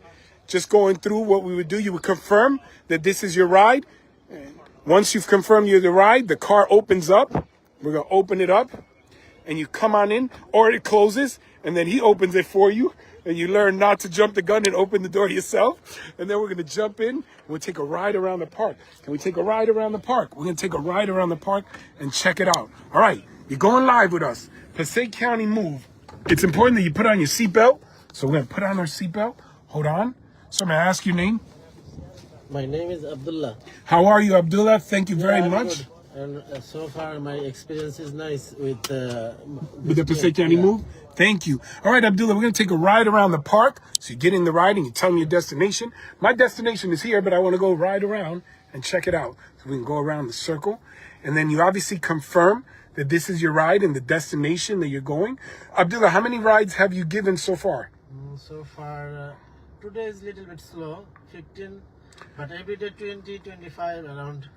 Speaker 1: Just going through what we would do, you would confirm that this is your ride. And once you've confirmed you're the ride, the car opens up. We're going to open it up, and you come on in, or it closes, and then he opens it for you, and you learn not to jump the gun and open the door yourself. And then we're going to jump in, and we'll take a ride around the park. Can we take a ride around the park? We're going to take a ride around the park and check it out. All right, you're going live with us. Passaic County Move. It's important that you put on your seatbelt. So we're going to put on our seatbelt. Hold on. So may I ask your name?
Speaker 19: My name is Abdullah.
Speaker 1: How are you, Abdullah? Thank you very
Speaker 19: I'm
Speaker 1: much.
Speaker 19: good. And so far, my experience is nice with
Speaker 1: the Passaic County Move? Thank you. All right, Abdullah, we're going to take a ride around the park. So you get in the ride and you tell me your destination. My destination is here, but I want to go ride around and check it out. So we can go around the circle. And then you obviously confirm that this is your ride and the destination that you're going. Abdullah, how many rides have you given so far?
Speaker 19: So far, today is a little bit slow, 15, but every day 20, 25 around.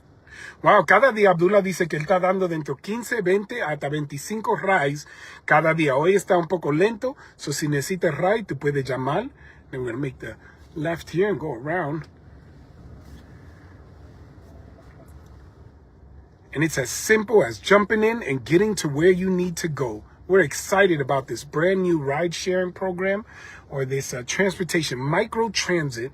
Speaker 1: Wow, cada día Abdullah dice que él está dando dentro 15, 20 hasta 25 rides cada día. Hoy está un poco lento, so si necesitas ride, tú puedes llamar. Then we're going to make the left here and go around. And it's as simple as jumping in and getting to where you need to go. We're excited about this brand new ride sharing program, or this transportation micro transit,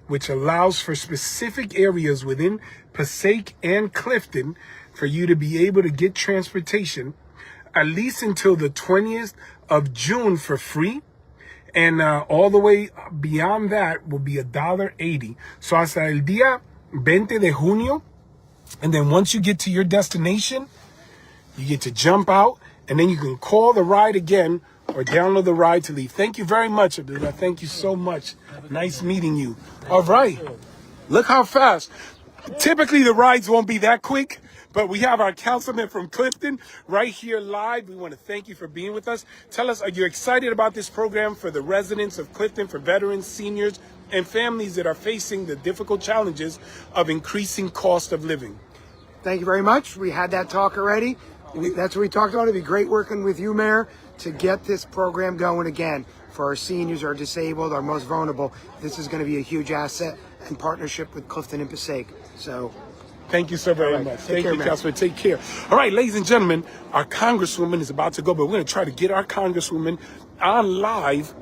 Speaker 1: which allows for specific areas within Passaic and Clifton for you to be able to get transportation at least until the 20th of June for free. And all the way beyond that will be $1.80. So hasta el día 20 de junio. And then once you get to your destination, you get to jump out, and then you can call the ride again or download the ride to leave. Thank you very much, Abdullah. Thank you so much. Nice meeting you. All right. Look how fast. Typically, the rides won't be that quick, but we have our councilman from Clifton right here live. We want to thank you for being with us. Tell us, are you excited about this program for the residents of Clifton, for veterans, seniors, and families that are facing the difficult challenges of increasing cost of living?
Speaker 20: Thank you very much. We had that talk already. That's what we talked about. It'd be great working with you, Mayor, to get this program going again for our seniors, our disabled, our most vulnerable. This is going to be a huge asset in partnership with Clifton and Passaic. So
Speaker 1: thank you so very much. Thank you, Councilman. Take care. All right, ladies and gentlemen, our Congresswoman is about to go, but we're going to try to get our Congresswoman on live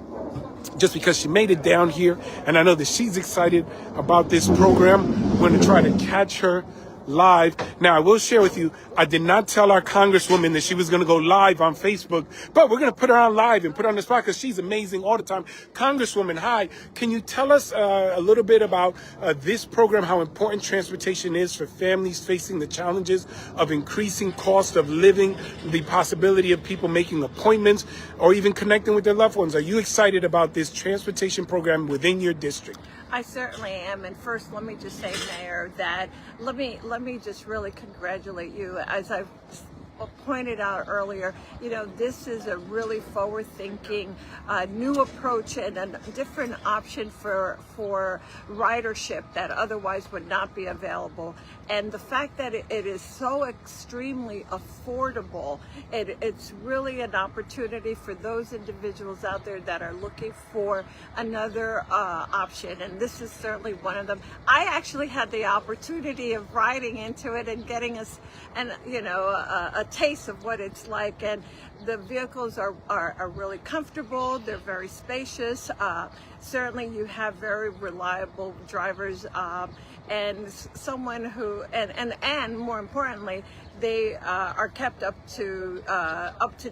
Speaker 1: just because she made it down here. And I know that she's excited about this program. We're going to try to catch her live. Now, I will share with you, I did not tell our Congresswoman that she was going to go live on Facebook, but we're going to put her on live and put her on the spot because she's amazing all the time. Congresswoman, hi. Can you tell us a little bit about this program, how important transportation is for families facing the challenges of increasing cost of living, the possibility of people making appointments or even connecting with their loved ones? Are you excited about this transportation program within your district?
Speaker 21: I certainly am, and first let me just say, Mayor, that let me just really congratulate you. As I've pointed out earlier, you know, this is a really forward-thinking new approach and a different option for ridership that otherwise would not be available. And the fact that it is so extremely affordable, it's really an opportunity for those individuals out there that are looking for another option, and this is certainly one of them. I actually had the opportunity of riding into it and getting us, and you know, a taste of what it's like, and the vehicles are really comfortable. They're very spacious. Certainly you have very reliable drivers, and someone who, and more importantly, they are kept up to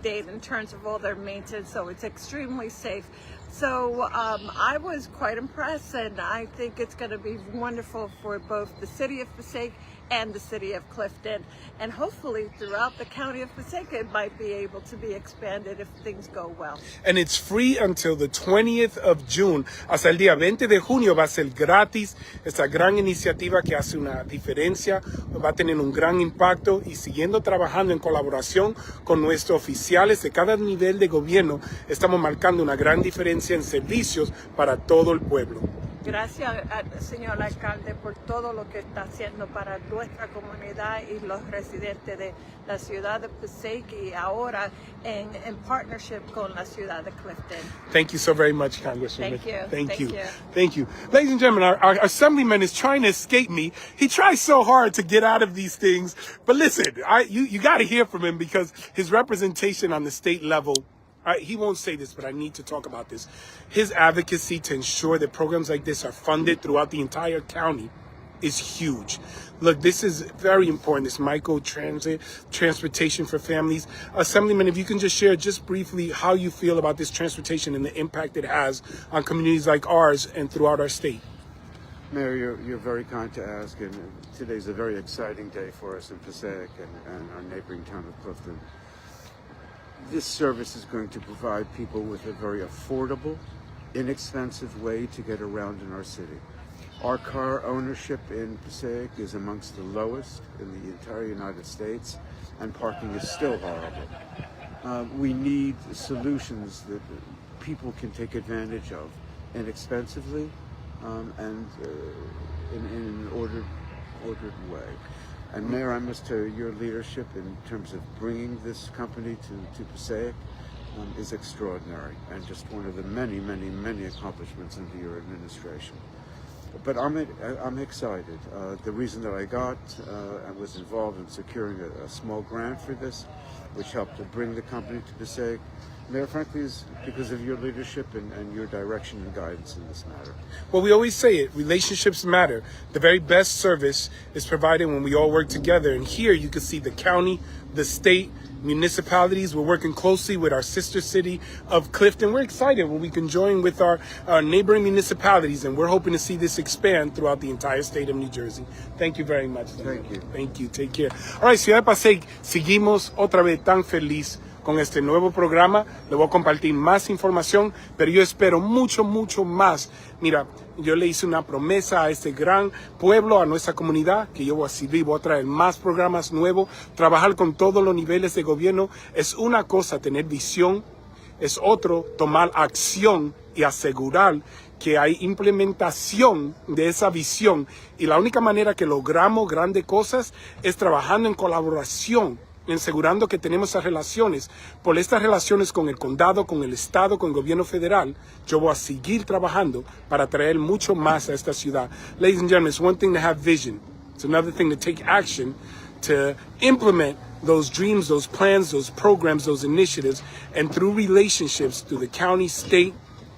Speaker 21: date in terms of all their maintenance, so it's extremely safe. So I was quite impressed, and I think it's going to be wonderful for both the City of Passaic and the City of Clifton, and hopefully throughout the County of Passaic it might be able to be expanded if things go well.
Speaker 1: And it's free until the 20th of June. Hasta el día 20 de junio va a ser gratis. Esta gran iniciativa que hace una diferencia, va a tener un gran impacto, y siguiendo trabajando en colaboración con nuestros oficiales de cada nivel de gobierno, estamos marcando una gran diferencia en servicios para todo el pueblo.
Speaker 21: Gracias, señor alcalde, por todo lo que está haciendo para nuestra comunidad y los residentes de la ciudad de Passaic, y ahora en partnership con la ciudad de Clifton.
Speaker 1: Thank you so very much, Congresswoman.
Speaker 21: Thank you.
Speaker 1: Thank you. Thank you. Ladies and gentlemen, our assemblyman is trying to escape me. He tries so hard to get out of these things. But listen, you got to hear from him, because his representation on the state level, he won't say this, but I need to talk about this. His advocacy to ensure that programs like this are funded throughout the entire county is huge. Look, this is very important, this micro-transit, transportation for families. Assemblyman, if you can just share just briefly how you feel about this transportation and the impact it has on communities like ours and throughout our state.
Speaker 17: Mayor, you're very kind to ask, and today's a very exciting day for us in Passaic and our neighboring town of Clifton. This service is going to provide people with a very affordable, inexpensive way to get around in our city. Our car ownership in Passaic is amongst the lowest in the entire United States, and parking is still horrible. We need solutions that people can take advantage of inexpensively and in an ordered way. And Mayor, I must tell you, your leadership in terms of bringing this company to Passaic is extraordinary, and just one of the many, many, many accomplishments under your administration. But I'm excited. The reason that I was involved in securing a small grant for this, which helped to bring the company to Passaic, Mayor, frankly, is because of your leadership and your direction and guidance in this matter.
Speaker 1: Well, we always say it, relationships matter. The very best service is provided when we all work together. And here you can see the county, the state, municipalities. We're working closely with our sister city of Clifton. We're excited when we can join with our neighboring municipalities, and we're hoping to see this expand throughout the entire state of New Jersey. Thank you very much.
Speaker 6: Thank you.
Speaker 1: Thank you. Take care. All right, Ciudad de Passaic, seguimos otra vez tan feliz con este nuevo programa. Le voy a compartir más información, pero yo espero mucho, mucho más. Mira, yo le hice una promesa a este gran pueblo, a nuestra comunidad, que yo voy a servir, voy a traer más programas nuevos, trabajar con todos los niveles de gobierno. Es una cosa tener visión, es otro tomar acción y asegurar que hay implementación de esa visión. Y la única manera que logramos grandes cosas es trabajando en colaboración, asegurando que tenemos esas relaciones. Por estas relaciones con el condado, con el estado, con el gobierno federal, yo voy a seguir trabajando para traer mucho más a esta ciudad. Ladies and gentlemen, it's one thing to have vision. It's another thing to take action, to implement those dreams, those plans, those programs, those initiatives, and through relationships, through the county, state,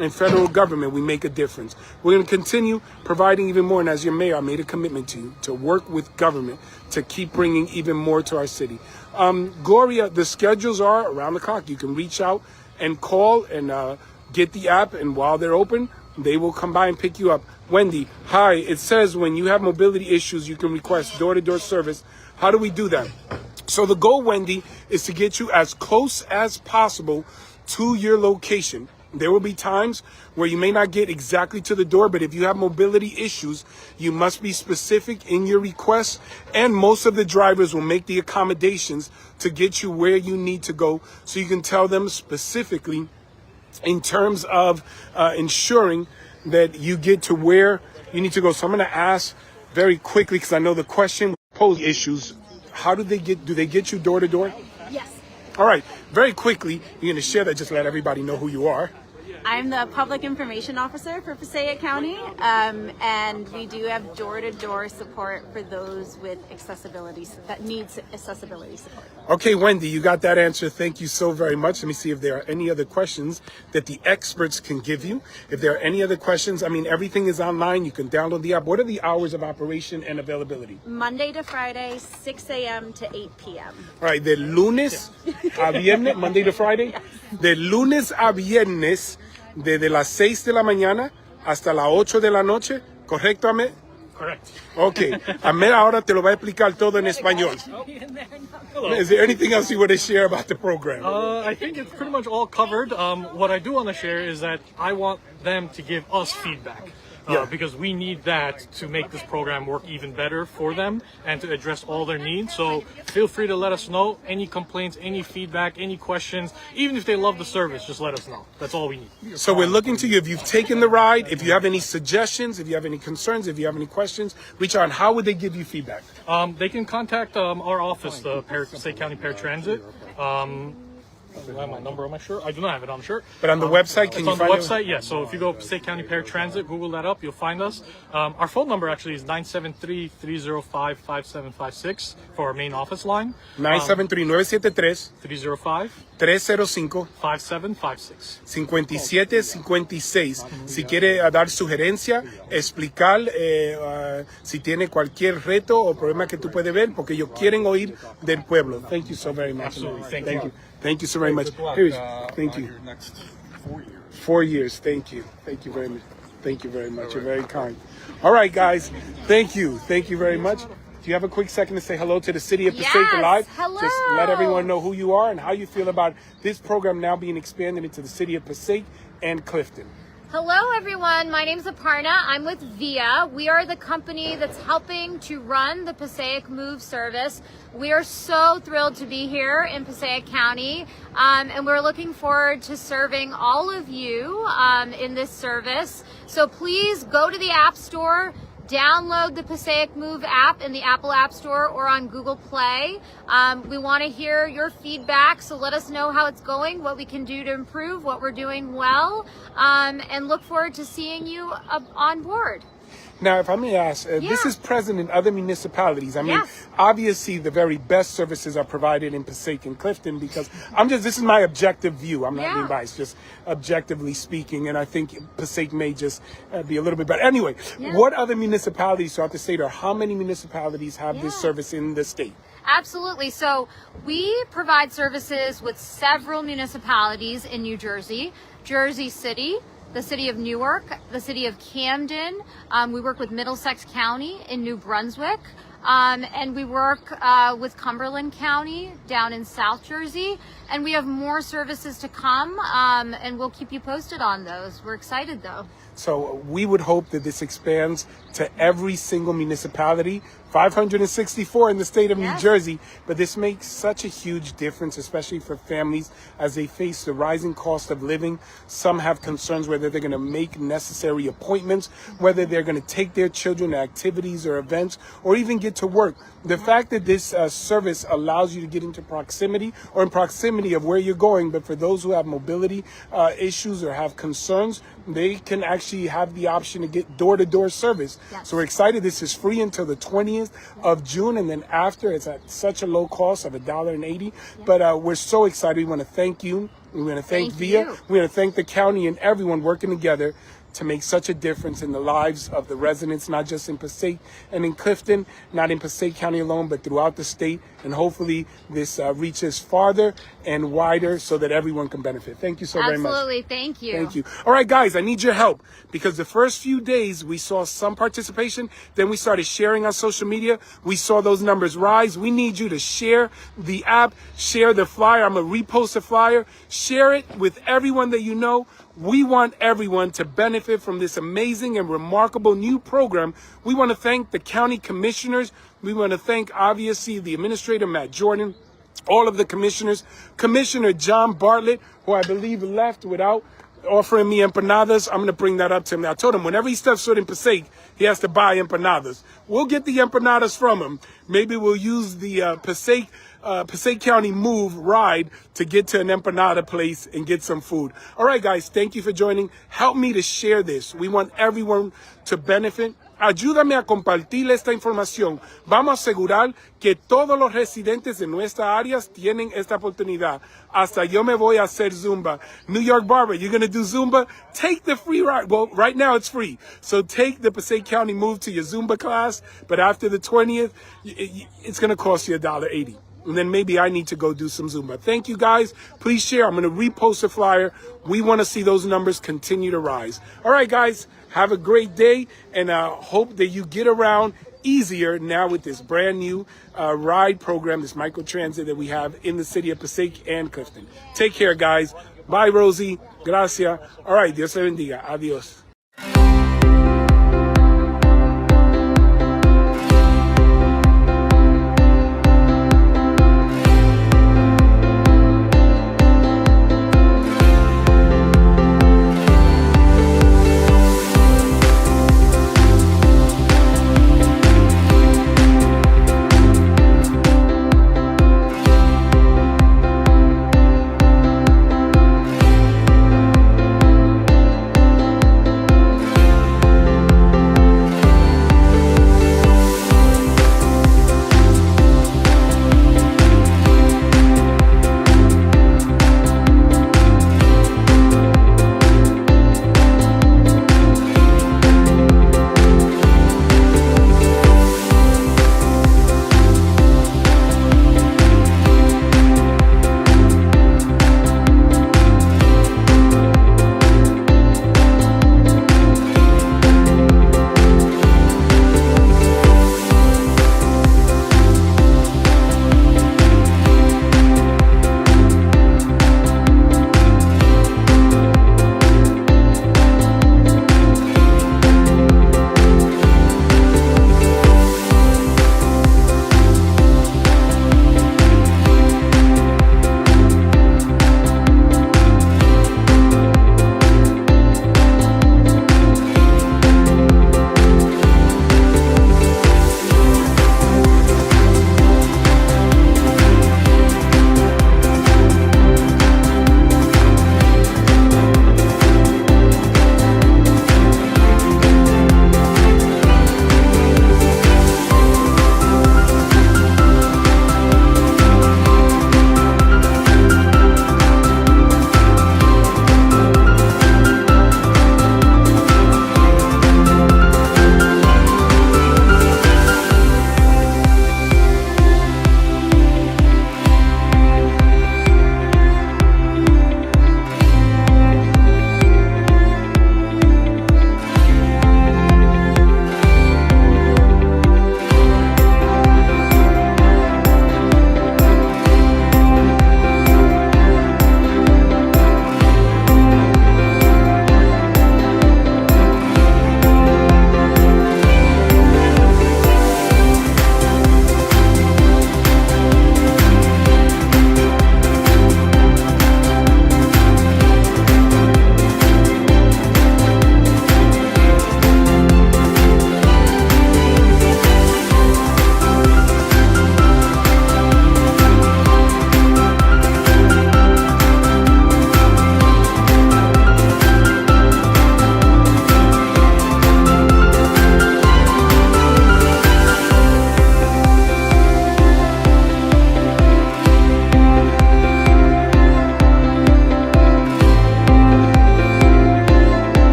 Speaker 1: and federal government, we make a difference. We're going to continue providing even more, and as your mayor, I made a commitment to you to work with government to keep bringing even more to our city. Gloria, the schedules are around the clock. You can reach out and call and get the app, and while they're open, they will come by and pick you up. Wendy, hi, it says when you have mobility issues, you can request door-to-door service. How do we do that? So the goal, Wendy, is to get you as close as possible to your location. There will be times where you may not get exactly to the door, but if you have mobility issues, you must be specific in your request, and most of the drivers will make the accommodations to get you where you need to go, so you can tell them specifically in terms of ensuring that you get to where you need to go. So I'm going to ask very quickly, because I know the question pose issues. How do they get you door to door?
Speaker 10: Yes.
Speaker 1: All right, very quickly, you're going to share that, just let everybody know who you are.
Speaker 10: I'm the Public Information Officer for Passaic County, and we do have door-to-door support for those with accessibility, that needs accessibility support.
Speaker 1: Okay, Wendy, you got that answer. Thank you so very much. Let me see if there are any other questions that the experts can give you. If there are any other questions, I mean, everything is online. You can download the app. What are the hours of operation and availability?
Speaker 10: Monday to Friday, 6 a.m. to 8 p.m.
Speaker 1: All right, de lunes a viernes, Monday to Friday. Yes. De lunes a viernes, desde las 6 de la mañana hasta las 8 de la noche, ¿correcto, Ahmed?
Speaker 14: Correct.
Speaker 1: Okay, Ahmed ahora te lo va a explicar todo en español. Is there anything else you want to share about the program?
Speaker 14: I think it's pretty much all covered. What I do want to share is that I want them to give us feedback. Because we need that to make this program work even better for them and to address all their needs. So feel free to let us know any complaints, any feedback, any questions. Even if they love the service, just let us know. That's all we need.
Speaker 1: So we're looking to you. If you've taken the ride, if you have any suggestions, if you have any concerns, if you have any questions, reach out. How would they give you feedback?
Speaker 14: They can contact our office, the Passaic County Paratransit. Do I have my number on my shirt? I do not have it on the shirt.
Speaker 1: But on the website, can you find it?
Speaker 14: It's on the website, yes. So if you go Passaic County Paratransit, Google that up, you'll find us. Our phone number actually is 973-305-5756 for our main office line.
Speaker 1: 973-973-305-5756. 5756. Si quiere dar sugerencia, explicar si tiene cualquier reto o problema que tú puedes ver, porque ellos quieren oír del pueblo. Thank you so very much.
Speaker 14: Absolutely. Thank you.
Speaker 1: Thank you so very much. Thank you.
Speaker 5: Next 4 years.
Speaker 1: 4 years. Thank you. Thank you very much. Thank you very much. You're very kind. All right, guys. Thank you. Thank you very much. Do you have a quick second to say hello to the City of Passaic Live?
Speaker 10: Hello.
Speaker 1: Just let everyone know who you are and how you feel about this program now being expanded into the City of Passaic and Clifton.
Speaker 10: Hello, everyone. My name is Aparna. I'm with VIA. We are the company that's helping to run the Passaic Move service. We are so thrilled to be here in Passaic County, and we're looking forward to serving all of you in this service. So please go to the App Store, download the Passaic Move app in the Apple App Store or on Google Play. We want to hear your feedback, so let us know how it's going, what we can do to improve, what we're doing well, and look forward to seeing you on board.
Speaker 1: Now, if I may ask, this is present in other municipalities. I mean, obviously, the very best services are provided in Passaic and Clifton because this is my objective view. I'm not being biased, just objectively speaking. And I think Passaic may just be a little bit better. Anyway, what other municipalities throughout the state, or how many municipalities have this service in the state?
Speaker 10: Absolutely. So we provide services with several municipalities in New Jersey, Jersey City, the city of Newark, the city of Camden. We work with Middlesex County in New Brunswick. And we work with Cumberland County down in South Jersey. And we have more services to come, and we'll keep you posted on those. We're excited though.
Speaker 2: So we would hope that this expands to every single municipality, 564 in the state of New Jersey. But this makes such a huge difference, especially for families as they face the rising cost of living. Some have concerns whether they're going to make necessary appointments, whether they're going to take their children to activities or events, or even get to work. The fact that this service allows you to get into proximity or in proximity of where you're going, but for those who have mobility issues or have concerns, they can actually have the option to get door-to-door service.
Speaker 10: Yes.
Speaker 2: So we're excited. This is free until the 20th of June, and then after, it's at such a low cost of $1.80. But we're so excited. We want to thank you. We want to thank VIA. We want to thank the county and everyone working together to make such a difference in the lives of the residents, not just in Passaic and in Clifton, not in Passaic County alone, but throughout the state. And hopefully this reaches farther and wider so that everyone can benefit. Thank you so very much.
Speaker 10: Absolutely. Thank you.
Speaker 2: Thank you. All right, guys, I need your help because the first few days we saw some participation. Then we started sharing on social media. We saw those numbers rise. We need you to share the app, share the flyer. I'm going to repost the flyer. Share it with everyone that you know. We want everyone to benefit from this amazing and remarkable new program. We want to thank the county commissioners. We want to thank, obviously, the administrator, Matt Jordan, all of the commissioners, Commissioner John Bartlett, who I believe left without offering me empanadas. I'm going to bring that up to him. I told him whenever he steps foot in Passaic, he has to buy empanadas. We'll get the empanadas from him. Maybe we'll use the Passaic County Move ride to get to an empanada place and get some food. All right, guys, thank you for joining. Help me to share this. We want everyone to benefit. Ayúdame a compartir esta información. Vamos a asegurar que todos los residentes de nuestras áreas tienen esta oportunidad. Hasta yo me voy a hacer Zumba. New York Barber, you're going to do Zumba? Take the free ride. Well, right now it's free. So take the Passaic County Move to your Zumba class. But after the 20th, it's going to cost you $1.80. And then maybe I need to go do some Zumba. Thank you, guys. Please share. I'm going to repost the flyer. We want to see those numbers continue to rise. All right, guys. Have a great day, and hope that you get around easier now with this brand new ride program, this microtransit that we have in the city of Passaic and Clifton. Take care, guys. Bye, Rosie. Gracias. All right. Dios le bendiga. Adios.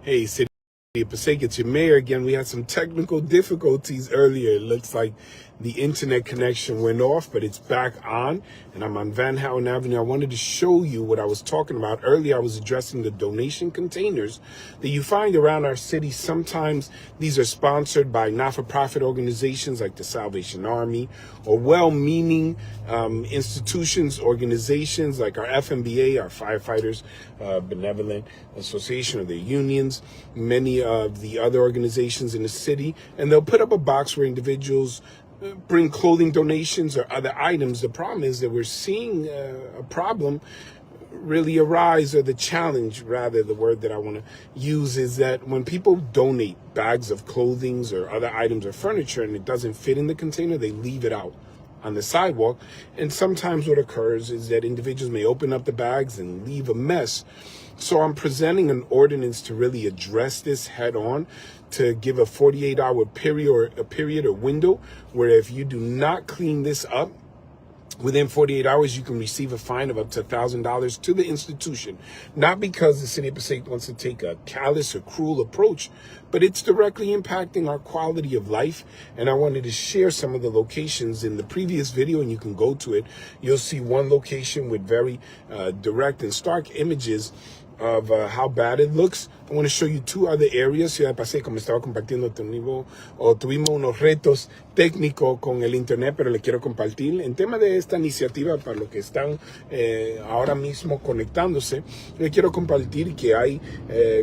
Speaker 1: Hey, City of Passaic, it's your mayor again. We had some technical difficulties earlier. It looks like the internet connection went off, but it's back on. And I'm on Van Houten Avenue. I wanted to show you what I was talking about. Earlier, I was addressing the donation containers that you find around our city. Sometimes these are sponsored by not-for-profit organizations like the Salvation Army, or well-meaning institutions, organizations like our FMBA, our Firefighters Benevolent Association, or their unions, many of the other organizations in the city. And they'll put up a box where individuals bring clothing donations or other items. The problem is that we're seeing a problem really arise, or the challenge, rather, the word that I want to use is that when people donate bags of clothing or other items or furniture and it doesn't fit in the container, they leave it out on the sidewalk. And sometimes what occurs is that individuals may open up the bags and leave a mess. So I'm presenting an ordinance to really address this head on, to give a 48-hour period or window where if you do not clean this up within 48 hours, you can receive a fine of up to $1,000 to the institution. Not because the City of Passaic wants to take a callous or cruel approach, but it's directly impacting our quality of life. And I wanted to share some of the locations in the previous video, and you can go to it. You'll see one location with very direct and stark images of how bad it looks. I want to show you two other areas. Ciudad de Passaic, como estaba compartiendo, tuvimos unos retos técnicos con el internet, pero le quiero compartir. En tema de esta iniciativa, para los que están ahora mismo conectándose, le quiero compartir que hay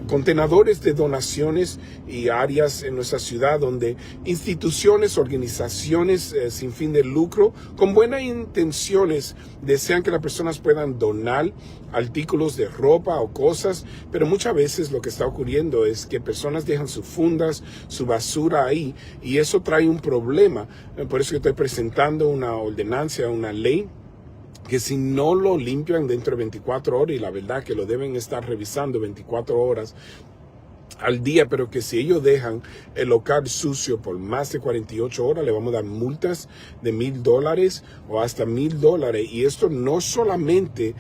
Speaker 1: contenedores de donaciones y áreas en nuestra ciudad donde instituciones, organizaciones sin fin de lucro, con buenas intenciones, desean que las personas puedan donar artículos de ropa o cosas, pero muchas veces lo que está ocurriendo es que personas dejan sus fundas, su basura ahí, y eso trae un problema. Por eso que estoy presentando una ordenanza, una ley, que si no lo limpian dentro de 24 horas, y la verdad que lo deben estar revisando 24 horas al día, pero que si ellos dejan el local sucio por más de 48 horas, le vamos a dar multas de $1,000 o hasta $1,000. Y esto no solamente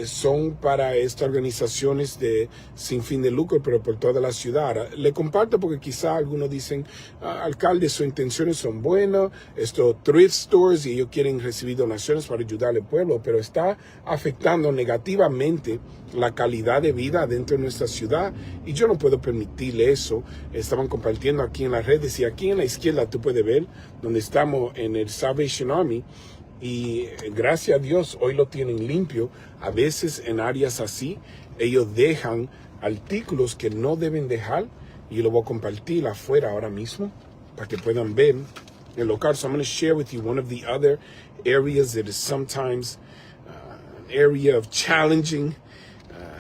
Speaker 1: son para estas organizaciones de sin fin de lucro, pero por toda la ciudad. Le comparto porque quizá algunos dicen, alcalde, sus intenciones son buenas, estos thrift stores, y ellos quieren recibir donaciones para ayudar al pueblo, pero está afectando negativamente la calidad de vida dentro de nuestra ciudad, y yo no puedo permitirle eso. Estaban compartiendo aquí en las redes, y aquí en la izquierda tú puedes ver donde estamos en el Salvation Army, y gracias a Dios hoy lo tienen limpio. A veces en áreas así ellos dejan artículos que no deben dejar, y yo lo voy a compartir afuera ahora mismo para que puedan ver el local. So I'm going to share with you one of the other areas that is sometimes an area of challenging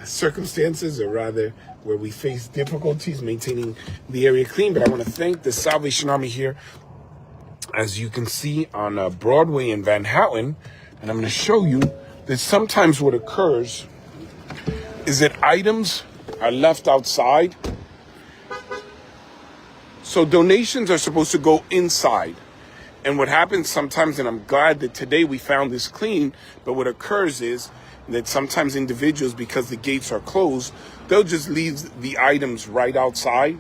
Speaker 1: circumstances, or rather where we face difficulties maintaining the area clean. But I want to thank the Salvation Army here, as you can see, on Broadway in Van Houten. And I'm going to show you that sometimes what occurs is that items are left outside. So donations are supposed to go inside. And what happens sometimes, and I'm glad that today we found this clean, but what occurs is that sometimes individuals, because the gates are closed, they'll just leave the items right outside.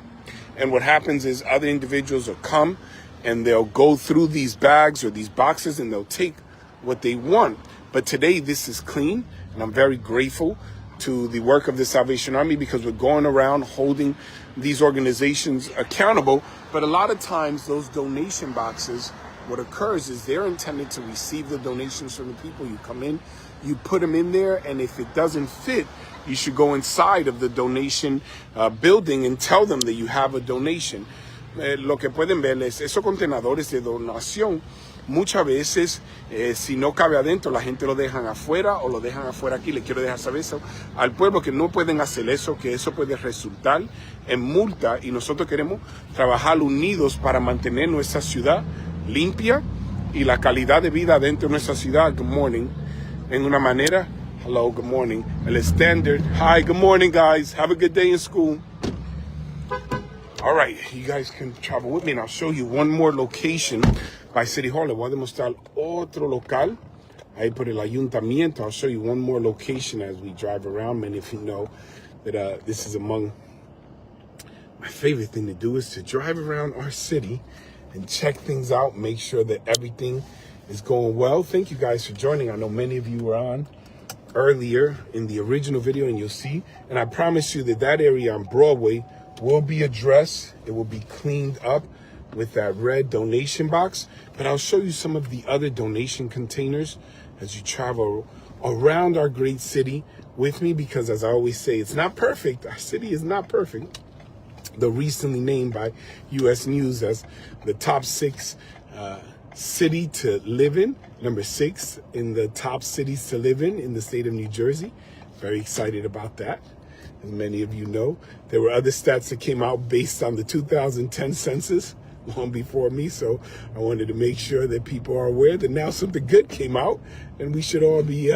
Speaker 1: And what happens is other individuals will come and they'll go through these bags or these boxes and they'll take what they want. But today this is clean, and I'm very grateful to the work of the Salvation Army, because we're going around holding these organizations accountable. But a lot of times those donation boxes, what occurs is they're intended to receive the donations from the people. You come in, you put them in there, and if it doesn't fit, you should go inside of the donation building and tell them that you have a donation. Lo que pueden ver es esos contenedores de donación. Muchas veces, si no cabe adentro, la gente lo dejan afuera o lo dejan afuera aquí. Le quiero dejar saber eso al pueblo, que no pueden hacer eso, que eso puede resultar en multa, y nosotros queremos trabajar unidos para mantener nuestra ciudad limpia y la calidad de vida dentro de nuestra ciudad. Good morning. En una manera, hello, good morning. El standard, hi, good morning, guys. Have a good day in school. All right, you guys can travel with me, and I'll show you one more location by City Hall. Le voy a demostrar otro local ahí por el ayuntamiento. I'll show you one more location as we drive around. Many of you know that this is among my favorite thing to do is to drive around our city and check things out, make sure that everything is going well. Thank you guys for joining. I know many of you were on earlier in the original video, and you'll see. And I promise you that that area on Broadway will be addressed. It will be cleaned up with that red donation box. But I'll show you some of the other donation containers as you travel around our great city with me, because as I always say, it's not perfect. Our city is not perfect. Though recently named by U.S. News as the top 6 city to live in, number 6 in the top cities to live in the state of New Jersey. Very excited about that. As many of you know, there were other stats that came out based on the 2010 census long before me, so I wanted to make sure that people are aware that now something good came out, and we should all be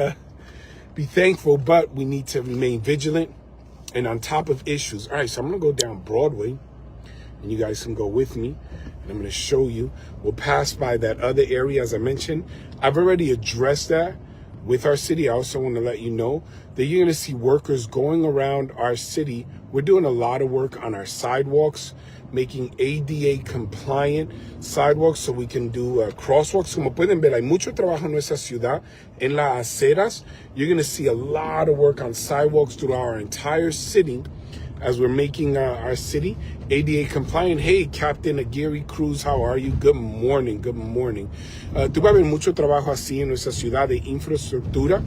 Speaker 1: thankful, but we need to remain vigilant and on top of issues. All right, so I'm gonna go down Broadway, and you guys can go with me, and I'm gonna show you. We'll pass by that other area, as I mentioned. I've already addressed that with our city. I also want to let you know that you're gonna see workers going around our city. We're doing a lot of work on our sidewalks, making ADA compliant sidewalks so we can do crosswalks. Como pueden ver, hay mucho trabajo en nuestra ciudad, en las aceras. You're going to see a lot of work on sidewalks throughout our entire city as we're making our city ADA compliant. Hey, Captain Aguirre Cruz, how are you? Good morning, good morning. Tú vas a ver mucho trabajo así en nuestra ciudad de infraestructura,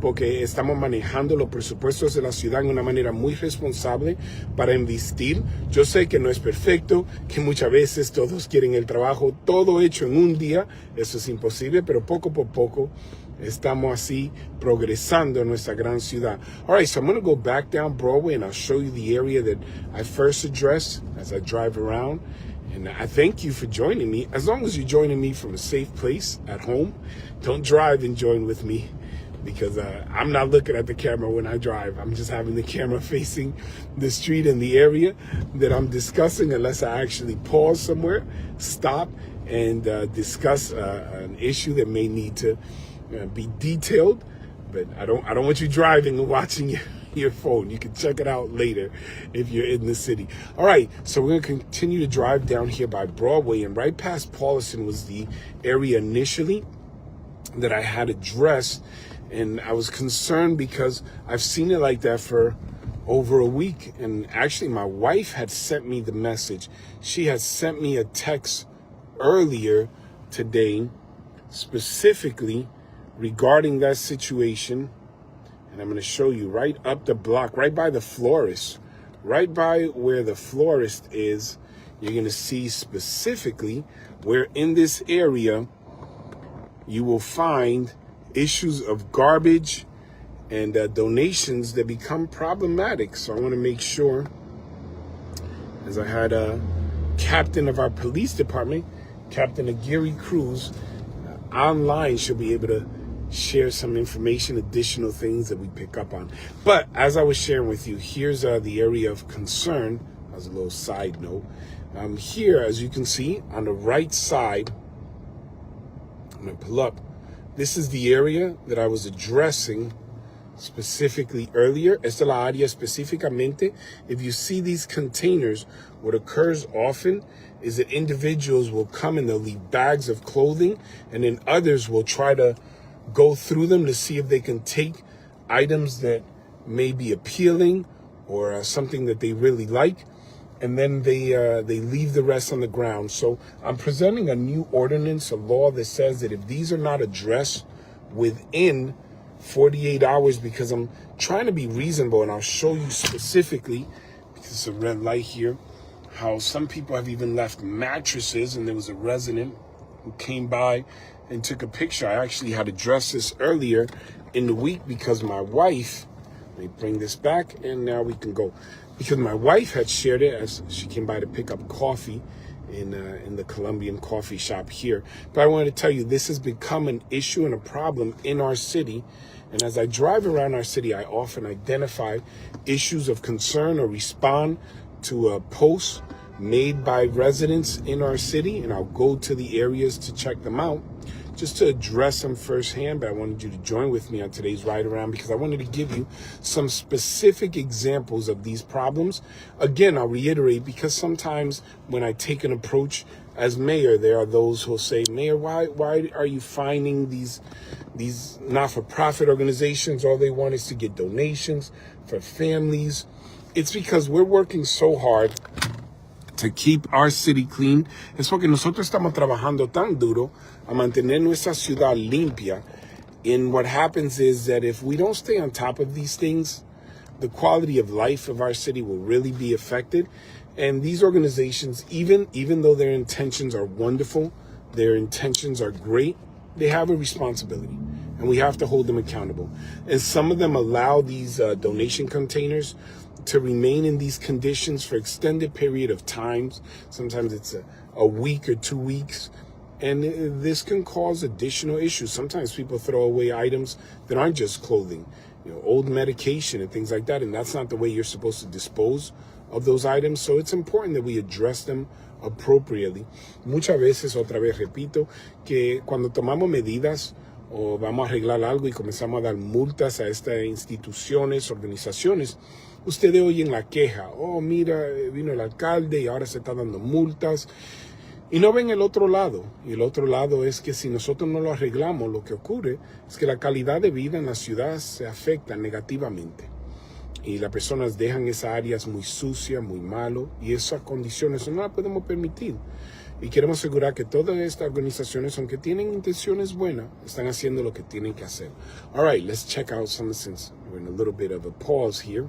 Speaker 1: porque estamos manejando los presupuestos de la ciudad en una manera muy responsable para investir. Yo sé que no es perfecto, que muchas veces todos quieren el trabajo todo hecho en un día. Eso es imposible, pero poco por poco estamos así progresando en nuestra gran ciudad. All right, so I'm going to go back down Broadway and I'll show you the area that I first addressed as I drive around. And I thank you for joining me. As long as you're joining me from a safe place at home, don't drive and join with me, because I'm not looking at the camera when I drive. I'm just having the camera facing the street and the area that I'm discussing, unless I actually pause somewhere, stop, and discuss an issue that may need to be detailed. But I don't want you driving and watching your phone. You can check it out later if you're in the city. All right, so we're going to continue to drive down here by Broadway, and right past Paulison was the area initially that I had addressed. And I was concerned because I've seen it like that for over a week. And actually, my wife had sent me the message. She had sent me a text earlier today, specifically regarding that situation. And I'm going to show you right up the block, right by the florist, right by where the florist is. You're going to see specifically where in this area you will find issues of garbage and donations that become problematic. So I want to make sure, as I had a captain of our police department, Captain Aguirre Cruz, online, she'll be able to share some information, additional things that we pick up on. But as I was sharing with you, here's the area of concern. As a little side note, here, as you can see on the right side, I'm going to pull up. This is the area that I was addressing specifically earlier. Esta es la área específicamente. If you see these containers, what occurs often is that individuals will come and they'll leave bags of clothing, and then others will try to go through them to see if they can take items that may be appealing or something that they really like, and then they leave the rest on the ground. So I'm presenting a new ordinance, a law that says that if these are not addressed within 48 hours, because I'm trying to be reasonable, and I'll show you specifically, because it's a red light here, how some people have even left mattresses, and there was a resident who came by and took a picture. I actually had addressed this earlier in the week because my wife, let me bring this back, and now we can go. Because my wife had shared it as she came by to pick up coffee in the Colombian coffee shop here. But I wanted to tell you, this has become an issue and a problem in our city. And as I drive around our city, I often identify issues of concern or respond to posts made by residents in our city, and I'll go to the areas to check them out. just to address them firsthand, but I wanted you to join with me on today's ride around because I wanted to give you some specific examples of these problems. Again, I'll reiterate, because sometimes when I take an approach as mayor, there are those who'll say, Mayor, why are you finding these not-for-profit organizations? All they want is to get donations for families. It's because we're working so hard to keep our city clean. Es porque nosotros estamos trabajando tan duro a mantener nuestra ciudad limpia. And what happens is that if we don't stay on top of these things, the quality of life of our city will really be affected. And these organizations, even though their intentions are wonderful, their intentions are great, they have a responsibility. And we have to hold them accountable. And some of them allow these donation containers to remain in these conditions for extended period of times. Sometimes it's a week or 2 weeks. And this can cause additional issues. Sometimes people throw away items that aren't just clothing, old medication and things like that. And that's not the way you're supposed to dispose of those items. So it's important that we address them appropriately. Muchas veces, otra vez repito, que cuando tomamos medidas o vamos a arreglar algo y comenzamos a dar multas a estas instituciones, organizaciones, ustedes oyen la queja, oh mira, vino el alcalde y ahora se está dando multas, y no ven el otro lado. Y el otro lado es que si nosotros no lo arreglamos, lo que ocurre es que la calidad de vida en la ciudad se afecta negativamente. Y las personas dejan esas áreas muy sucias, muy malo, y esas condiciones no las podemos permitir. Y queremos asegurar que todas estas organizaciones, aunque tienen intenciones buenas, están haciendo lo que tienen que hacer. All right, let's check out some, since we're in a little bit of a pause here.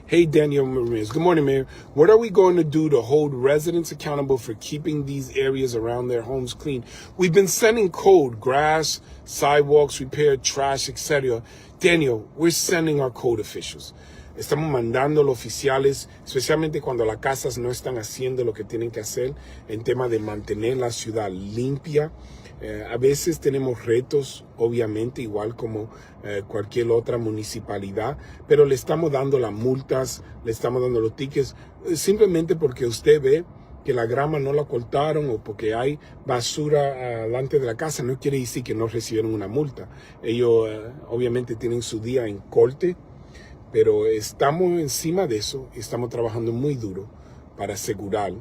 Speaker 1: Hey, Daniel Ramirez. Good morning, Mayor. What are we going to do to hold residents accountable for keeping these areas around their homes clean? We've been sending code, grass, sidewalks, repair, trash, etc. Daniel, we're sending our code officials. Estamos mandando a los oficiales, especialmente cuando las casas no están haciendo lo que tienen que hacer en tema de mantener la ciudad limpia. A veces tenemos retos, obviamente, igual como cualquier otra municipalidad, pero le estamos dando las multas, le estamos dando los tickets, simplemente porque usted ve que la grama no la cortaron o porque hay basura delante de la casa, no quiere decir que no recibieron una multa. Ellos obviamente tienen su día en corte, pero estamos encima de eso y estamos trabajando muy duro para asegurar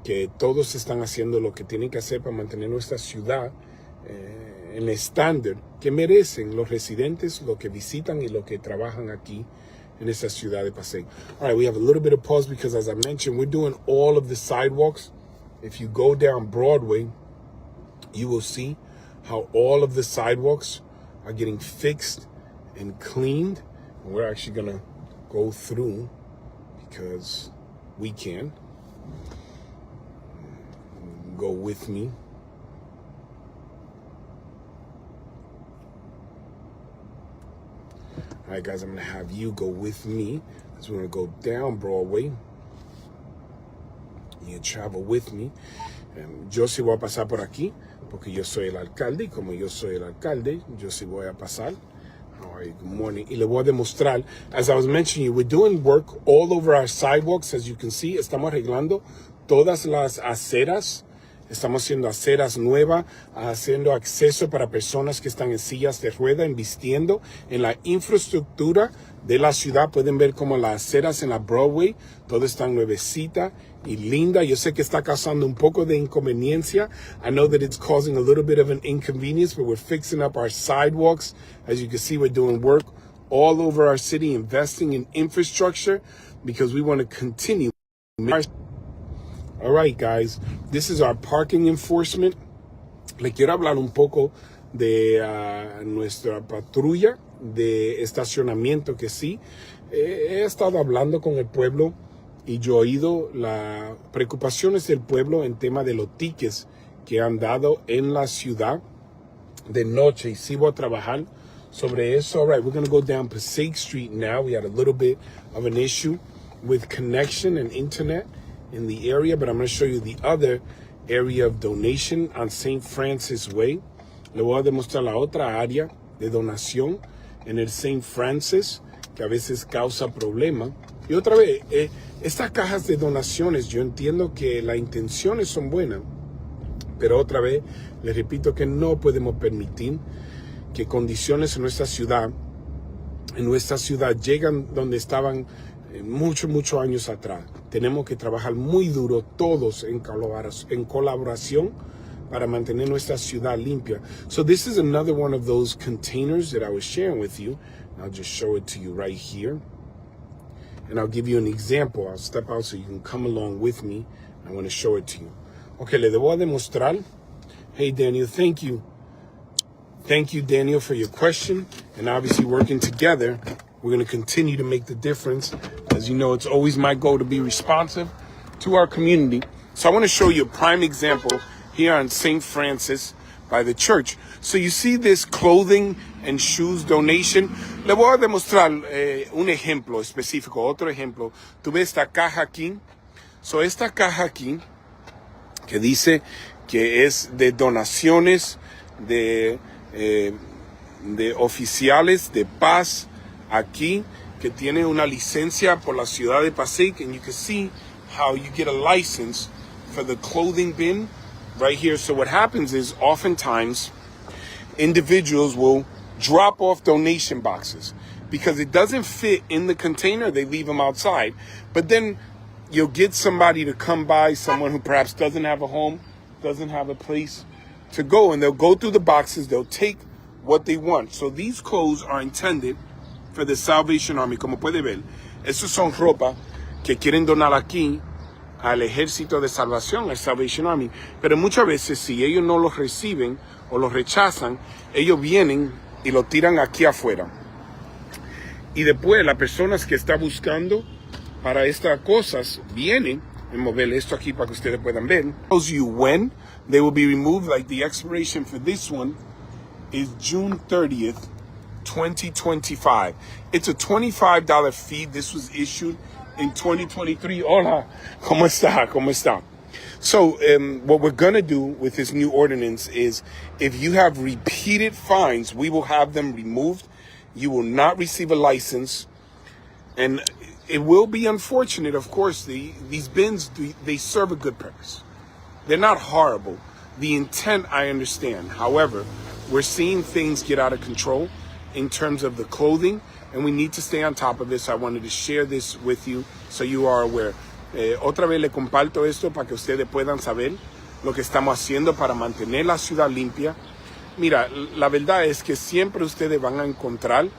Speaker 1: que todos están haciendo lo que tienen que hacer para mantener nuestra ciudad en el estándar que merecen los residentes, los que visitan y los que trabajan aquí en esta ciudad de Passaic. All right, we have a little bit of pause because, as I mentioned, we're doing all of the sidewalks. If you go down Broadway, you will see how all of the sidewalks are getting fixed and cleaned. And we're actually going to go through because we can. Go with me. All right, guys, I'm going to have you go with me as we're going to go down Broadway. You travel with me. Yo sí voy a pasar por aquí porque yo soy el alcalde y como yo soy el alcalde, yo sí voy a pasar. All right, good morning. Y le voy a demostrar, as I was mentioning, we're doing work all over our sidewalks. As you can see, estamos arreglando todas las aceras. Estamos haciendo aceras nuevas, haciendo acceso para personas que están en sillas de rueda, invirtiendo en la infraestructura de la ciudad. Pueden ver como las aceras en la Broadway, todo está nuevecita y linda. Yo sé que está causando un poco de inconveniencia. I know that it's causing a little bit of an inconvenience, but we're fixing up our sidewalks. As you can see, we're doing work all over our city, investing in infrastructure because we want to continue. All right, guys, this is our parking enforcement. Le quiero hablar un poco de nuestra patrulla de estacionamiento, que sí, he estado hablando con el pueblo y yo he oído las preocupaciones del pueblo en tema de los tickets que han dado en la ciudad de noche, y sí voy a trabajar sobre eso. All right, we're going to go down Passaic Street now. We had a little bit of an issue with connection and internet in the area, but I'm going to show you the other area of donation on St. Francis Way. Le voy a demostrar la otra área de donación en el St. Francis, que a veces causa problema. Y otra vez, estas cajas de donaciones, yo entiendo que las intenciones son buenas, Pero otra vez, les repito que no podemos permitir que condiciones en nuestra ciudad llegan donde estaban muchos años atrás. Tenemos que trabajar muy duro todos en colaboración para mantener nuestra ciudad limpia. So this is another one of those containers that I was sharing with you. I'll just show it to you right here. And I'll give you an example. I'll step out so you can come along with me. I want to show it to you. Okay, le debo demostrar. Hey, Daniel, thank you. Thank you, Daniel, for your question. And obviously working together, we're going to continue to make the difference. As you know, it's always my goal to be responsive to our community. So I want to show you a prime example here on St. Francis by the church. So you see this clothing and shoes donation. Le voy a demostrar un ejemplo específico, otro ejemplo. Tú ves esta caja aquí. So esta caja aquí, que dice que es de donaciones de oficiales de paz aquí, que tiene una licencia por la ciudad de Passaic, and you can see how you get a license for the clothing bin right here. So what happens is oftentimes individuals will drop off donation boxes because it doesn't fit in the container. They leave them outside, but then you'll get somebody to come by, someone who perhaps doesn't have a home, doesn't have a place to go, and they'll go through the boxes, they'll take what they want. So these clothes are intended for the Salvation Army. Como puede ver, estos son ropa que quieren donar aquí al Ejército de Salvación, al Salvation Army. Pero muchas veces, si ellos no los reciben o los rechazan, ellos vienen y lo tiran aquí afuera. Y después las personas que están buscando para estas cosas vienen y mover esto aquí para que ustedes puedan ver. Tells you when they will be removed. Like the expiration for this one is June 30th, 2025. It's a $25 fee. This was issued in 2023. Hola, ¿cómo está? ¿Cómo está? So what we're going to do with this new ordinance is if you have repeated fines, we will have them removed. You will not receive a license. And it will be unfortunate, of course. These bins, they serve a good purpose. They're not horrible. The intent, I understand. However, we're seeing things get out of control in terms of the clothing, and we need to stay on top of this. I wanted to share this with you so you are aware. Otra vez le comparto esto para que ustedes puedan saber lo que estamos haciendo para mantener la ciudad limpia. Mira, la verdad es que siempre ustedes van a encontrar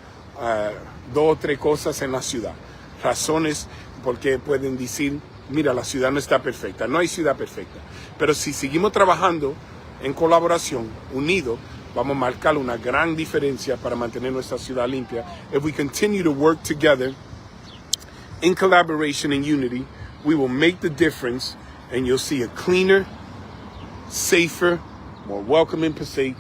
Speaker 1: dos o tres cosas en la ciudad. Razones porque pueden decir, mira, la ciudad no está perfecta. No hay ciudad perfecta. Pero si seguimos trabajando en colaboración, unidos, vamos a marcar una gran diferencia para mantener nuestra ciudad limpia. If we continue to work together in collaboration and unity, we will make the difference, and you'll see a cleaner, safer, more welcoming Passaic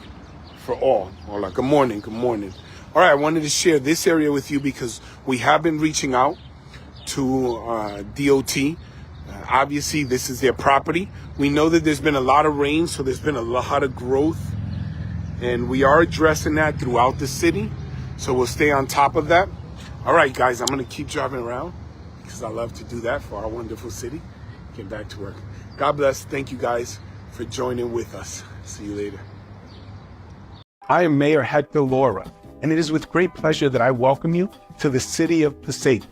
Speaker 1: for all. Hola, good morning, good morning. All right, I wanted to share this area with you because we have been reaching out to DOT. Obviously, this is their property. We know that there's been a lot of rain, so there's been a lot of growth, and we are addressing that throughout the city, so we'll stay on top of that. All right, guys, I'm going to keep driving around because I love to do that for our wonderful city. Get back to work. God bless. Thank you, guys, for joining with us. See you later.
Speaker 2: I am Mayor Hector Laura, and it is with great pleasure that I welcome you to the City of Passaic.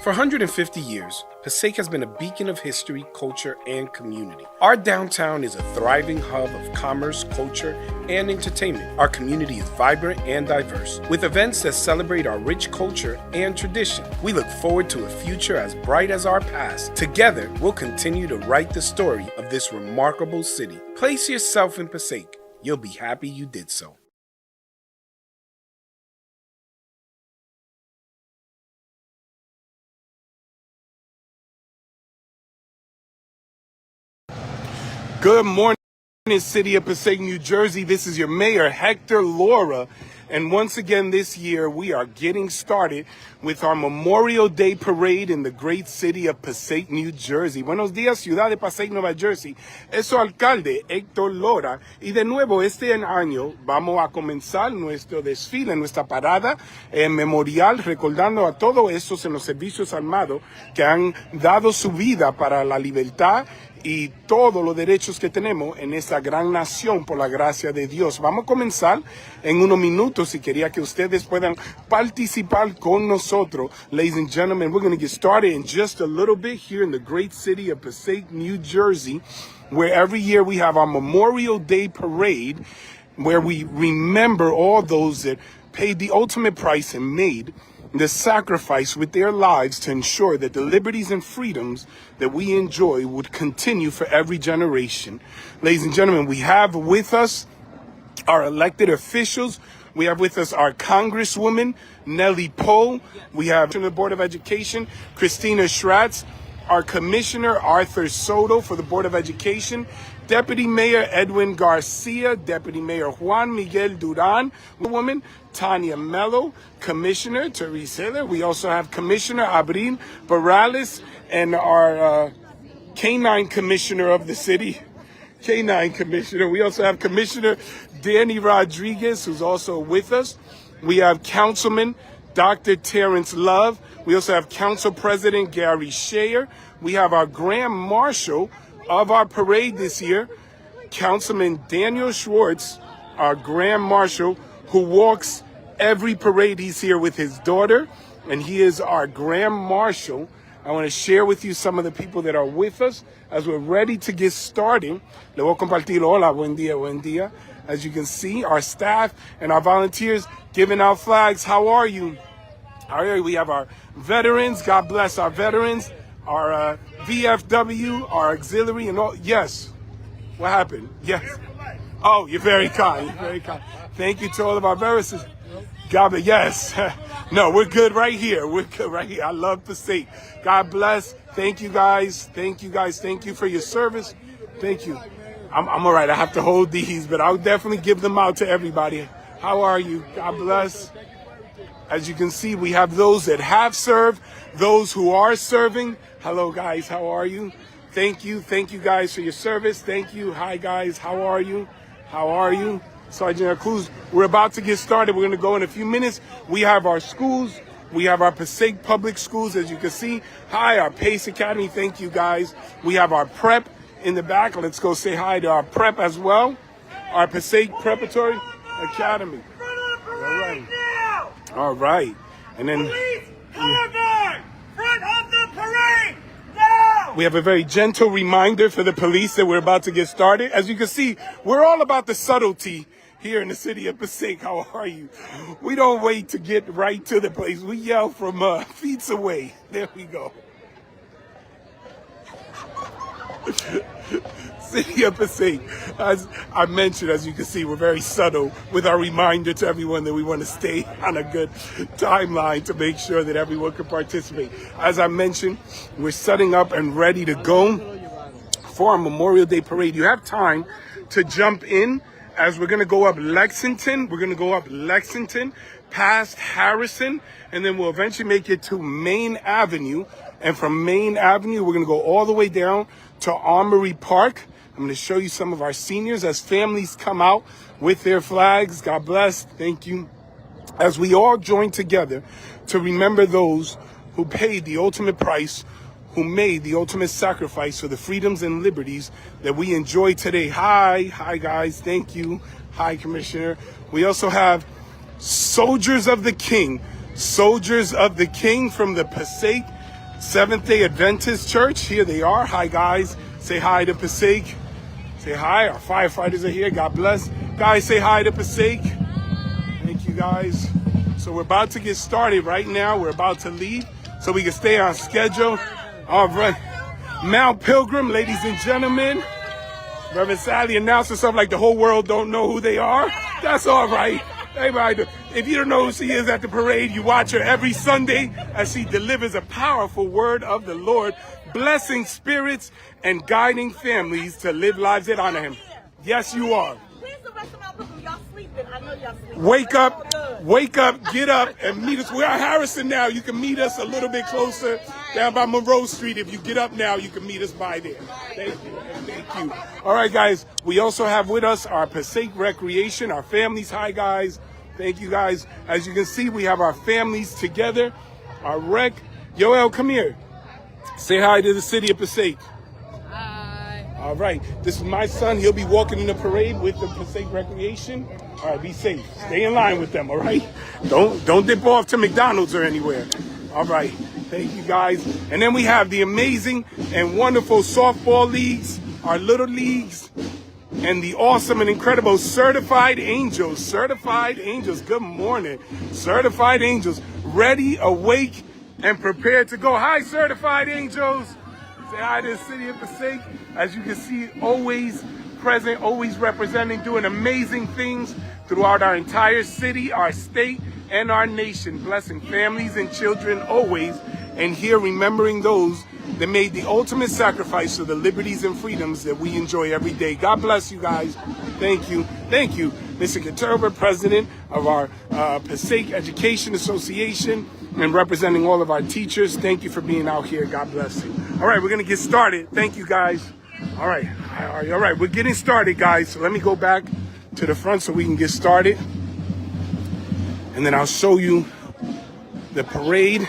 Speaker 1: For 150 years, Passaic has been a beacon of history, culture, and community. Our downtown is a thriving hub of commerce, culture, and entertainment. Our community is vibrant and diverse, with events that celebrate our rich culture and tradition. We look forward to a future as bright as our past. Together, we'll continue to write the story of this remarkable city. Place yourself in Passaic. You'll be happy you did so. Good morning, City of Passaic, New Jersey. This is your mayor, Hector Laura. And once again this year, we are getting started with our Memorial Day Parade in the great city of Passaic, New Jersey. Buenos días, ciudad de Passaic, Nueva Jersey. Es su alcalde, Hector Laura. Y de nuevo, este año vamos a comenzar nuestro desfile, nuestra parada memorial, recordando a todos esos en los servicios armados que han dado su vida para la libertad y todos los derechos que tenemos en esta gran nación por la gracia de Dios. Vamos a comenzar en unos minutos y quería que ustedes puedan participar con nosotros. Ladies and gentlemen, we're going to get started in just a little bit here in the great city of Passaic, New Jersey, where every year we have our Memorial Day Parade, where we remember all those that paid the ultimate price and made the sacrifice with their lives to ensure that the liberties and freedoms that we enjoy would continue for every generation. Ladies and gentlemen, we have with us our elected officials. We have with us our Congresswoman, Nellie Poe. We have the Board of Education, Christina Schratz. Our Commissioner, Arthur Soto, for the Board of Education. Deputy Mayor Edwin Garcia, Deputy Mayor Juan Miguel Duran, woman Tanya Mello, Commissioner Teresa Heller. We also have Commissioner Abril Morales and our Canine Commissioner of the city, Canine Commissioner. We also have Commissioner Danny Rodriguez, who's also with us. We have Councilman Dr. Terrence Love. We also have Council President Gary Shayer. We have our Grand Marshal of our parade this year, Councilman Daniel Schwartz, our Grand Marshal, who walks every parade. He's here with his daughter, and he is our Grand Marshal. I want to share with you some of the people that are with us as we're ready to get started. Le voy a compartir. Hola, buen día, buen día. As you can see, our staff and our volunteers giving out flags. How are you? All right, we have our veterans. God bless our veterans. Our VFW, our auxiliary, and all. Yes. What happened? Yes. Oh, you're very kind. You're very kind. Thank you to all of our veterans. God bless. Yes. No, we're good right here. We're good right here. I love Passaic. God bless. Thank you guys. Thank you guys. Thank you for your service. Thank you. I'm all right. I have to hold these, but I'll definitely give them out to everybody. How are you? God bless. As you can see, we have those that have served, those who are serving. Hello, guys. How are you? Thank you. Thank you, guys, for your service. Thank you. Hi, guys. How are you? How are you? Sergeant Cruz, we're about to get started. We're going to go in a few minutes. We have our schools. We have our Passaic Public Schools, as you can see. Hi, our Pace Academy. Thank you, guys. We have our prep in the back. Let's go say hi to our prep as well. Our Passaic Preparatory Academy. All right. All right. And then
Speaker 11: front of the parade now!
Speaker 1: We have a very gentle reminder for the police that we're about to get started. As you can see, we're all about the subtlety here in the city of Passaic. How are you? We don't wait to get right to the place. We yell from feet away. There we go. City of Passaic. As I mentioned, as you can see, we're very subtle with our reminder to everyone that we want to stay on a good timeline to make sure that everyone can participate. As I mentioned, we're setting up and ready to go for our Memorial Day Parade. You have time to jump in as we're going to go up Lexington. We're going to go up Lexington, past Harrison, and then we'll eventually make it to Main Avenue. And from Main Avenue, we're going to go all the way down to Armory Park. I'm going to show you some of our seniors as families come out with their flags. God bless. Thank you. As we all join together to remember those who paid the ultimate price, who made the ultimate sacrifice for the freedoms and liberties that we enjoy today. Hi. Hi, guys. Thank you. Hi, Commissioner. We also have Soldiers of the King. Soldiers of the King from the Passaic Seventh-day Adventist Church. Here they are. Hi, guys. Say hi to Passaic. Say hi. Our firefighters are here. God bless. Guys, say hi to Passaic. Thank you, guys. So we're about to get started right now. We're about to leave so we can stay on schedule. All right. Mount Pilgrim, ladies and gentlemen. Reverend Sally announced something like the whole world don't know who they are. That's all right. Everybody, if you don't know who she is at the parade, you watch her every Sunday as she delivers a powerful word of the Lord, blessing spirits and guiding families to live lives that honor him. Yes, you are. Wake up, get up, and meet us. We're at Harrison now. You can meet us a little bit closer down by Monroe Street. If you get up now, you can meet us by there. Thank you. Thank you. All right, guys. We also have with us our Passaic Recreation, our families. Hi, guys. Thank you, guys. As you can see, we have our families together. Our rec. Yoel, come here. Say hi to the city of Passaic.
Speaker 11: Hi.
Speaker 1: All right, this is my son. He'll be walking in the parade with the Passaic Recreation. All right, be safe. Stay in line with them, all right? Don't dip off to McDonald's or anywhere. All right, thank you guys. And then we have the amazing and wonderful softball leagues, our little leagues, and the awesome and incredible Certified Angels. Certified Angels, good morning. Certified Angels, ready, awake, and prepared to go. Hi, Certified Angels. Say hi to the City of Passaic. As you can see, always present, always representing, doing amazing things throughout our entire city, our state, and our nation, blessing families and children always, and here remembering those that made the ultimate sacrifice for the liberties and freedoms that we enjoy every day. God bless you guys. Thank you. Thank you. Mr. Katerba, president of our Passaic Education Association, and representing all of our teachers. Thank you for being out here. God bless you. All right, we're going to get started. Thank you, guys. All right. All right, we're getting started, guys. So let me go back to the front so we can get started. And then I'll show you the parade.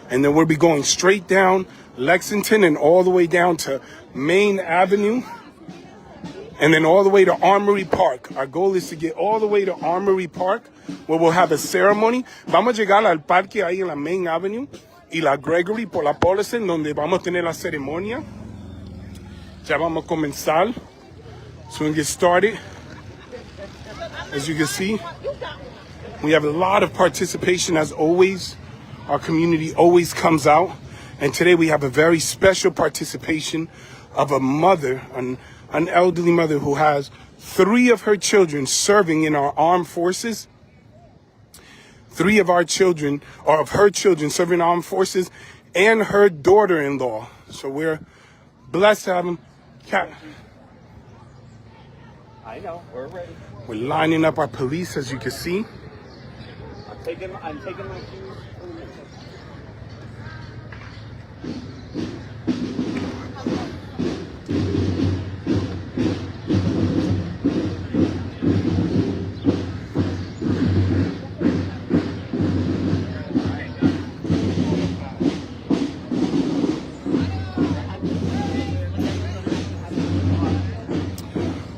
Speaker 1: And then we'll be going straight down Lexington and all the way down to Main Avenue. And then all the way to Armory Park. Our goal is to get all the way to Armory Park, where we'll have a ceremony. Vamos a llegar al parque ahí en la Main Avenue y la Gregory por la Paulson, donde vamos a tener la ceremonia. Ya vamos a comenzar. So we can get started. As you can see, we have a lot of participation as always. Our community always comes out. And today we have a very special participation of a mother, an elderly mother who has 3 of her children serving in our armed forces. 3 of our children, or of her children, serving in armed forces, and her daughter-in-law. So we're blessed to have them.
Speaker 13: I know, we're ready.
Speaker 1: We're lining up our police, as you can see.
Speaker 13: I'm taking my cues.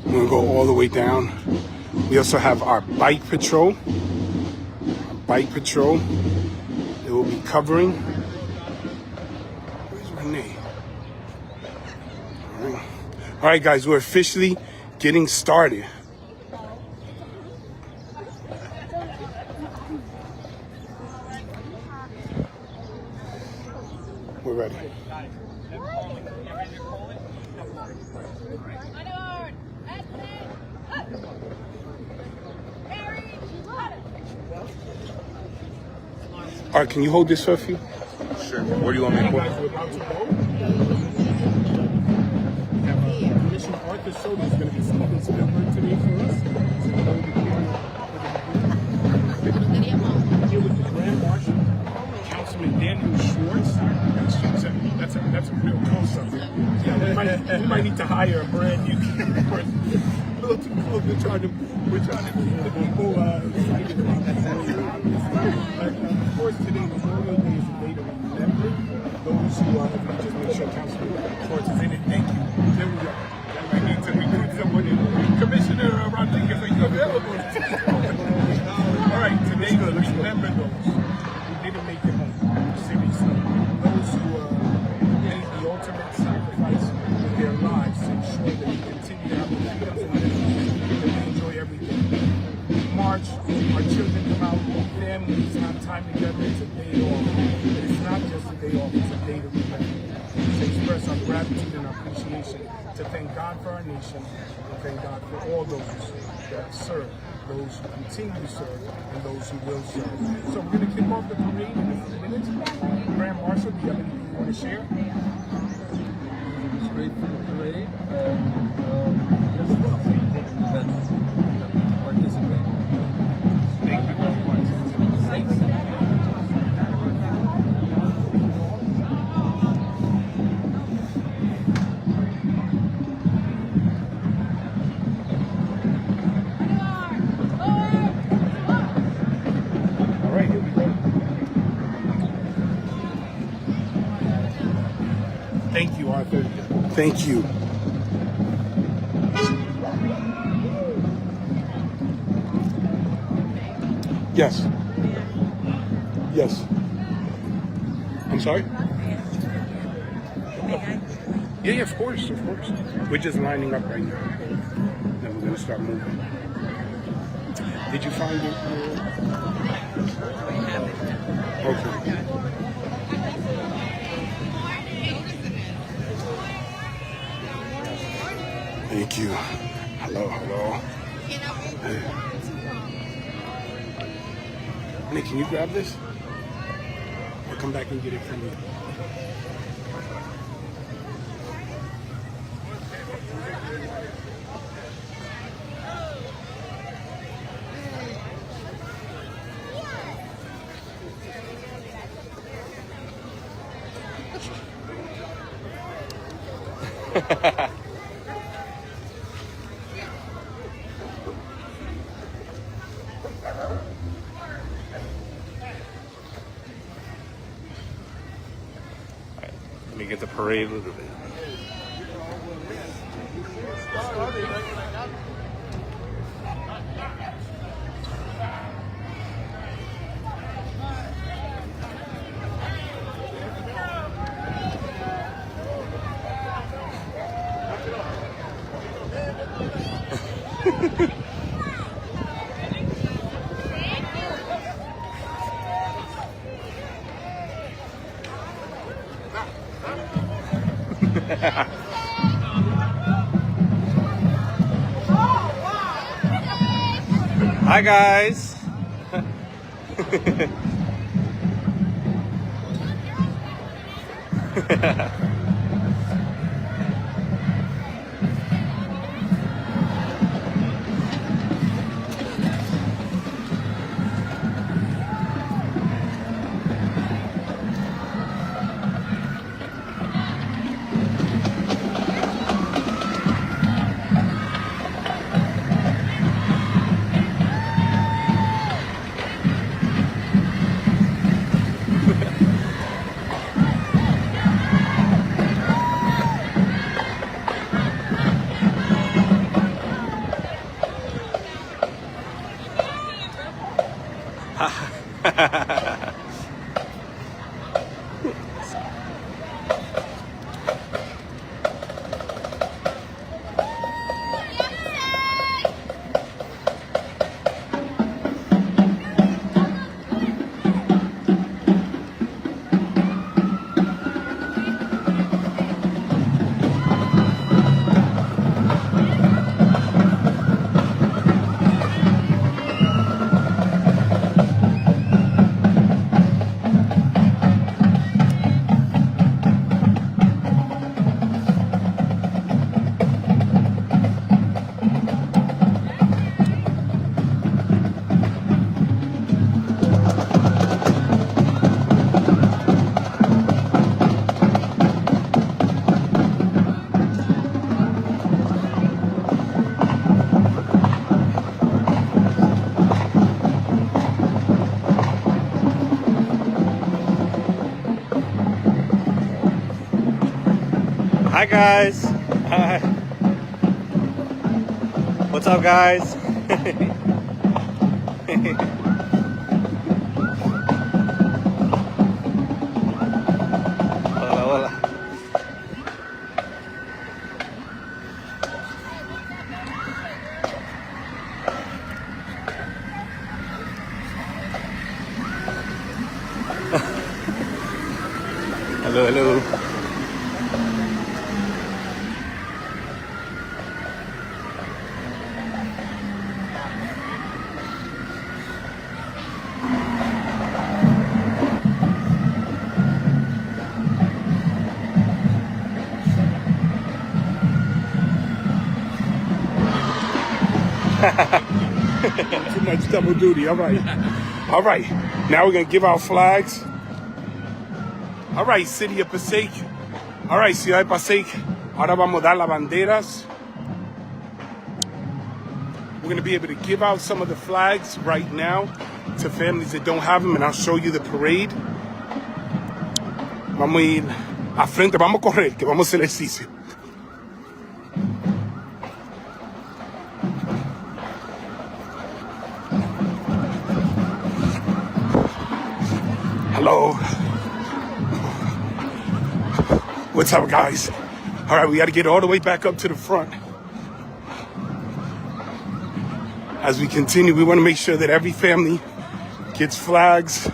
Speaker 1: We're gonna go all the way down. We also have our bike patrol. Our bike patrol. They will be covering. Where's Renee? All right, guys, we're officially getting started. We're ready. All right, can you hold this for a few?
Speaker 13: Sure. Where do you want me to put it?
Speaker 1: We're about to go. We have Commissioner Arthur Soto is going to be Steven Spielberg today for us. So we're going to be here with the Grand Marshal, Councilman Daniel Schwartz. That's a real close-up. Yeah, we might need to hire a brand new person. A little too close. We're trying to keep the people excited about that. Of course, today, Memorial Day is a day to remember those who are, if we just make sure Councilman Schwartz is in it. Thank you. There we go. I need to recruit someone in. Commissioner Rodriguez, are you available? All right, today we remember those who didn't make it home. Seriously. Those who made the ultimate sacrifice of their lives to ensure that we continue to have the freedoms and liberties that we enjoy every day. March, our children come out, families have time together. It's a day off. But it's not just a day off, it's a day to remember. To express our gratitude and our appreciation, to thank God for our nation, and thank God for all those that serve, those who continue to serve, and those who will serve. So we're going to kick off the parade in a few minutes. Grand Marshal, do you have anything you want to share?
Speaker 5: It's great for the parade. Just participate.
Speaker 1: Thank you very much. All right, here we go. Thank you, Arthur. Thank you. Yes. Yes. I'm sorry? Yeah, of course, of course. We're just lining up right now. Then we're gonna start moving. Did you find it? Okay. Thank you. Hello, hello. Hey. Honey, can you grab this? I'll come back and get it from you. Let me get the parade a little bit. Hi guys. Hi guys. Hi. What's up guys? Hola, hola. Hello, hello. Too much double duty. All right. All right. Now we're going to give out flags. All right, City of Passaic. All right, Ciudad de Passaic. Ahora vamos a dar las banderas. We're going to be able to give out some of the flags right now to families that don't have them, and I'll show you the parade. Vamos a ir a frente. Vamos a correr, que vamos a hacer ejercicio. Hello. What's up, guys? All right, we got to get all the way back up to the front. As we continue, we want to make sure that every family gets flags.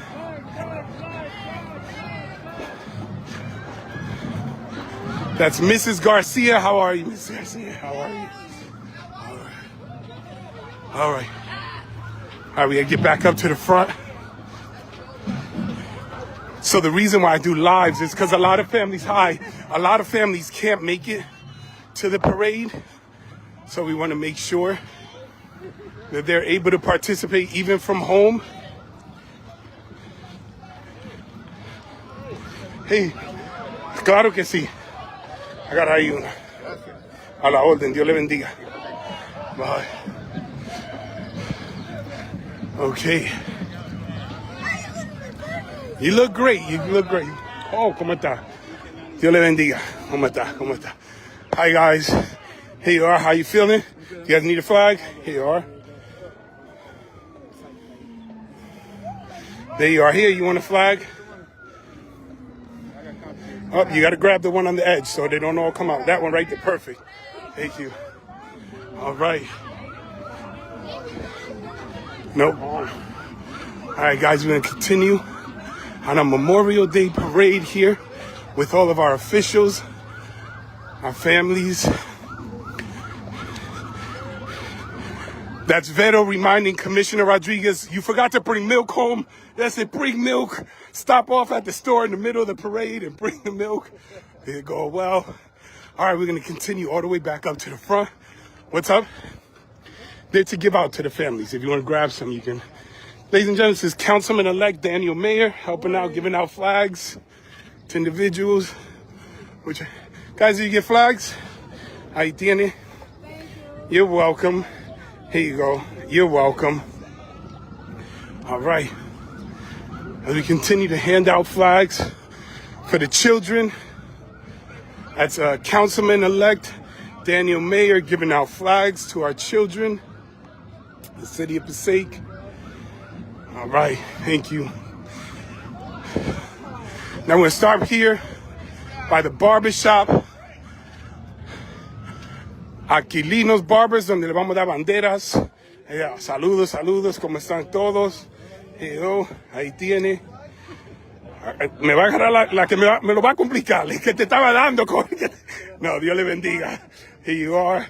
Speaker 1: That's Mrs. Garcia. How are you, Mrs. Garcia? How are you? All right. All right, we gotta get back up to the front. So the reason why I do lives is because a lot of families can't make it to the parade. So we want to make sure that they're able to participate even from home. Hey, claro que sí. Agarra ahí una. A la orden, Dios le bendiga. Bye. Okay. You look great. You look great. Oh, ¿cómo está? Dios le bendiga. ¿Cómo está? ¿Cómo está? Hi, guys. Here you are. How you feeling? You guys need a flag? Here you are. There you are. Here, you want a flag? Oh, you got to grab the one on the edge so they don't all come out. That one right there. Perfect. Thank you. All right. Nope. All right, guys, we're going to continue on a Memorial Day parade here with all of our officials, our families. That's Vero reminding Commissioner Rodriguez, you forgot to bring milk home. That's it, bring milk. Stop off at the store in the middle of the parade and bring the milk. There you go. Well, all right, we're going to continue all the way back up to the front. What's up? There to give out to the families. If you want to grab some, you can. Ladies and gentlemen, this is Councilman-elect Daniel Mayer helping out, giving out flags to individuals. Guys, did you get flags? Ahí tiene. You're welcome. Here you go. You're welcome. All right. As we continue to hand out flags for the children, that's Councilman-elect Daniel Mayer giving out flags to our children, the City of Passaic. All right, thank you. Now we're going to start here by the barber shop. Aquilinos Barbers, donde le vamos a dar banderas. Saludos, saludos, ¿cómo están todos? Ahí tiene. Me va a agarrar la que me lo va a complicar, el que te estaba dando. No, Dios le bendiga. Here you are.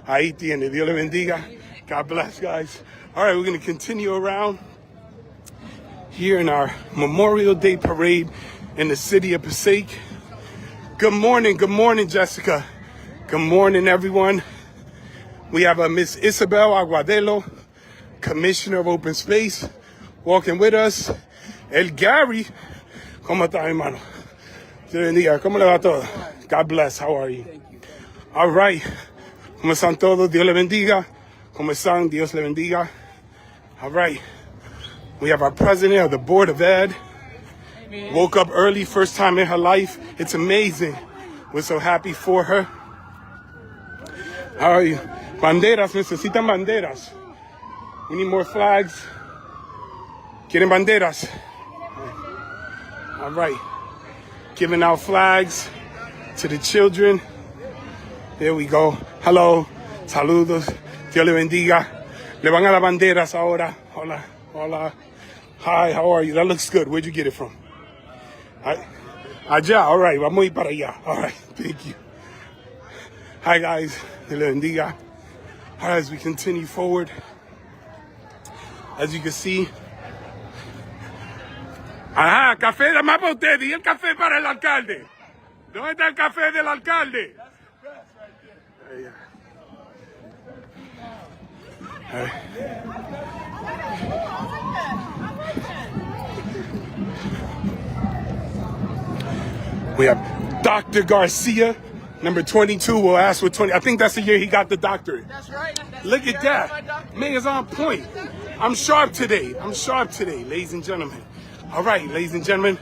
Speaker 1: Ahí tiene, Dios le bendiga. God bless, guys. All right, we're going to continue around here in our Memorial Day parade in the City of Passaic. Good morning, Jessica. Good morning, everyone. We have Miss Isabel Aguadelo, Commissioner of Open Space, walking with us. El Gary, ¿cómo está, hermano? Dios bendiga. ¿Cómo le va todo? God bless. How are you? All right. ¿Cómo están todos? Dios le bendiga. ¿Cómo están? Dios le bendiga. All right. We have our president of the Board of Ed. Woke up early, first time in her life. It's amazing. We're so happy for her. How are you? Banderas, necesitan banderas. We need more flags. ¿Quieren banderas? All right. Giving out flags to the children. There we go. Hello. Saludos. Dios le bendiga. Le van a dar banderas ahora. Hola. Hola. Hi, how are you? That looks good. Where'd you get it from? Allá. All right. Vamos a ir para allá. All right. Thank you. Hi, guys. Dios le bendiga. All right, as we continue forward, as you can see. Ajá, café de más para usted. Y el café para el alcalde. ¿Dónde está el café del alcalde? All right. We have Dr. Garcia, number 22. We'll ask for 20. I think that's the year he got the doctorate. That's right. Look at that. Man is on point. I'm sharp today, ladies and gentlemen. All right, ladies and gentlemen,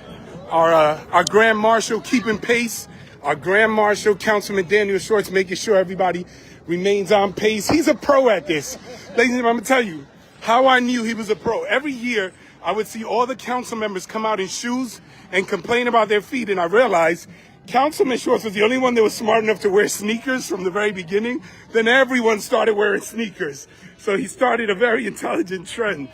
Speaker 1: our Grand Marshal keeping pace. Our Grand Marshal, Councilman Daniel Shorts, making sure everybody remains on pace. He's a pro at this. Ladies and gentlemen, I'm going to tell you how I knew he was a pro. Every year, I would see all the council members come out in shoes and complain about their feet, and I realized Councilman Schwartz was the only one that was smart enough to wear sneakers from the very beginning. Then everyone started wearing sneakers. So he started a very intelligent trend.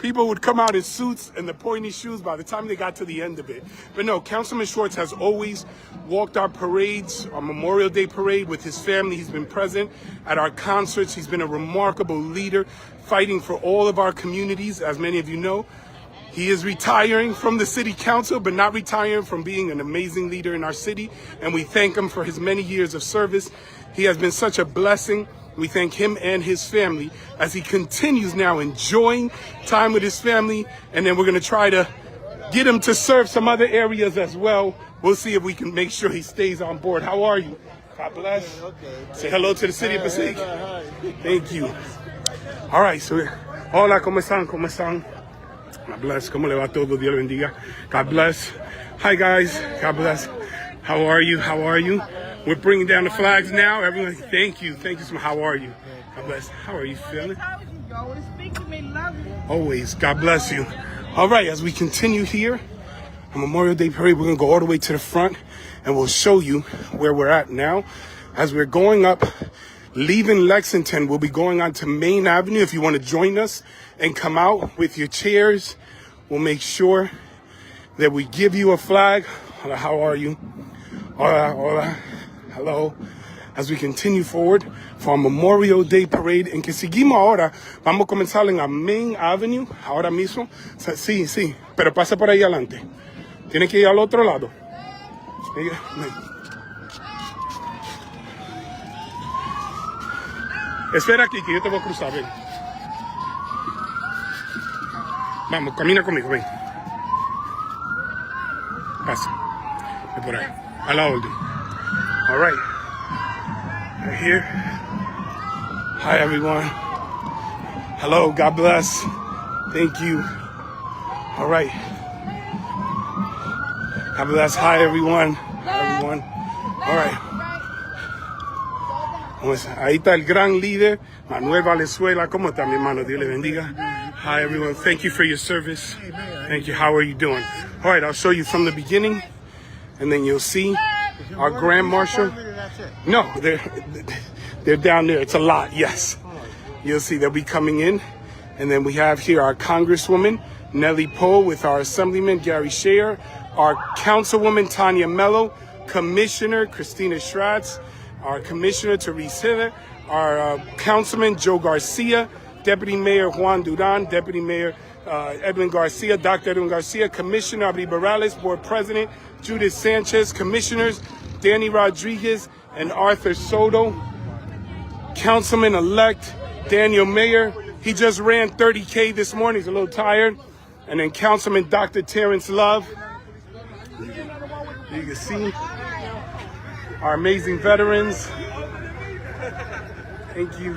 Speaker 1: People would come out in suits and the pointy shoes by the time they got to the end of it. But no, Councilman Schwartz has always walked our parades, our Memorial Day parade with his family. He's been present at our concerts. He's been a remarkable leader, fighting for all of our communities, as many of you know. He is retiring from the city council, but not retiring from being an amazing leader in our city. And we thank him for his many years of service. He has been such a blessing. We thank him and his family as he continues now enjoying time with his family. And then we're going to try to get him to serve some other areas as well. We'll see if we can make sure he stays on board. How are you? God bless. Say hello to the City of Passaic. Thank you. All right. So, hola, ¿cómo están? ¿Cómo están? God bless. ¿Cómo le va todo? Dios le bendiga. God bless. Hi, guys. God bless. How are you? How are you? We're bringing down the flags now. Everyone, thank you. Thank you so much. How are you? God bless. How are you feeling? Always. God bless you. All right, as we continue here on Memorial Day Parade, we're going to go all the way to the front, and we'll show you where we're at now. As we're going up, leaving Lexington, we'll be going on to Main Avenue. If you want to join us and come out with your chairs, we'll make sure that we give you a flag. Hola, how are you? Hola, hola, hello. As we continue forward for our Memorial Day Parade, en que seguimos ahora, vamos a comenzar en la Main Avenue, ahora mismo. Sí, sí, pero pasa por ahí adelante. Tiene que ir al otro lado. Espera aquí, que yo te voy a cruzar, ven. Vamos, camina conmigo, ven. Pasa. Ven por ahí. A la orden. All right. Right here. Hi, everyone. Hello, God bless. Thank you. All right. God bless. Hi, everyone. Hi, everyone. All right. Ahí está el gran líder, Manuel Valenzuela. ¿Cómo está, mi hermano? Dios le bendiga. Hi, everyone. Thank you for your service. Thank you. How are you doing? All right, I'll show you from the beginning, and then you'll see our Grand Marshal. No, they're down there. It's a lot, yes. You'll see they'll be coming in. And then we have here our Congresswoman, Nellie Poe, with our Assemblyman, Gary Scheer, our Councilwoman, Tanya Mello, Commissioner, Christina Schratz, our Commissioner, Therese Hiller, our Councilman, Joe Garcia, Deputy Mayor Juan Duran, Deputy Mayor Edwin Garcia, Dr. Edwin Garcia, Commissioner Abri Morales, Board President Judith Sanchez, Commissioners Danny Rodriguez and Arthur Soto, Councilman-elect Daniel Mayer. He just ran 30K this morning. He's a little tired. And then Councilman Dr. Terrence Love. You can see our amazing veterans. Thank you.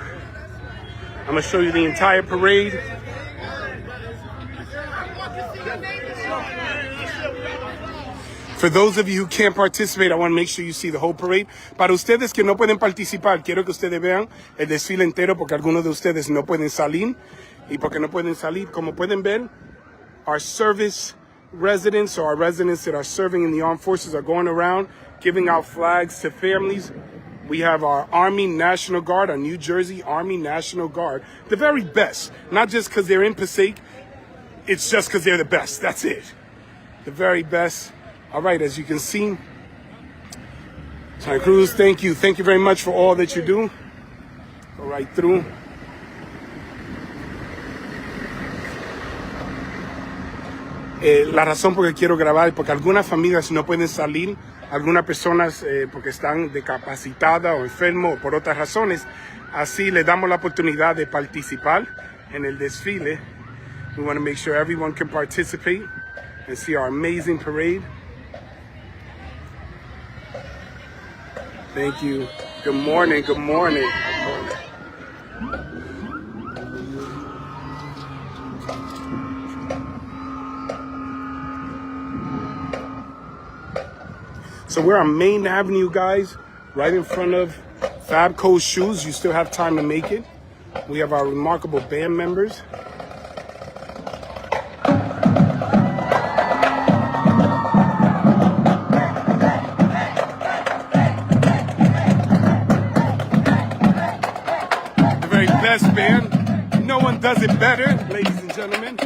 Speaker 1: I'm going to show you the entire parade. For those of you who can't participate, I want to make sure you see the whole parade. Para ustedes que no pueden participar, quiero que ustedes vean el desfile entero porque algunos de ustedes no pueden salir. Y porque no pueden salir, como pueden ver, our service residents or our residents that are serving in the armed forces are going around giving out flags to families. We have our Army National Guard, our New Jersey Army National Guard, the very best. Not just because they're in Passaic, it's just because they're the best. That's it. The very best. All right, as you can see, Santa Cruz, thank you. Thank you very much for all that you do. Go right through. La razón por que quiero grabar, porque algunas familias no pueden salir, algunas personas porque están discapacitadas o enfermos o por otras razones. Así les damos la oportunidad de participar en el desfile. We want to make sure everyone can participate and see our amazing parade. Thank you. Good morning. Good morning. So we're on Main Avenue, guys, right in front of Fabco's Shoes. You still have time to make it. We have our remarkable band members.
Speaker 2: best band. No one does it better, ladies and gentlemen.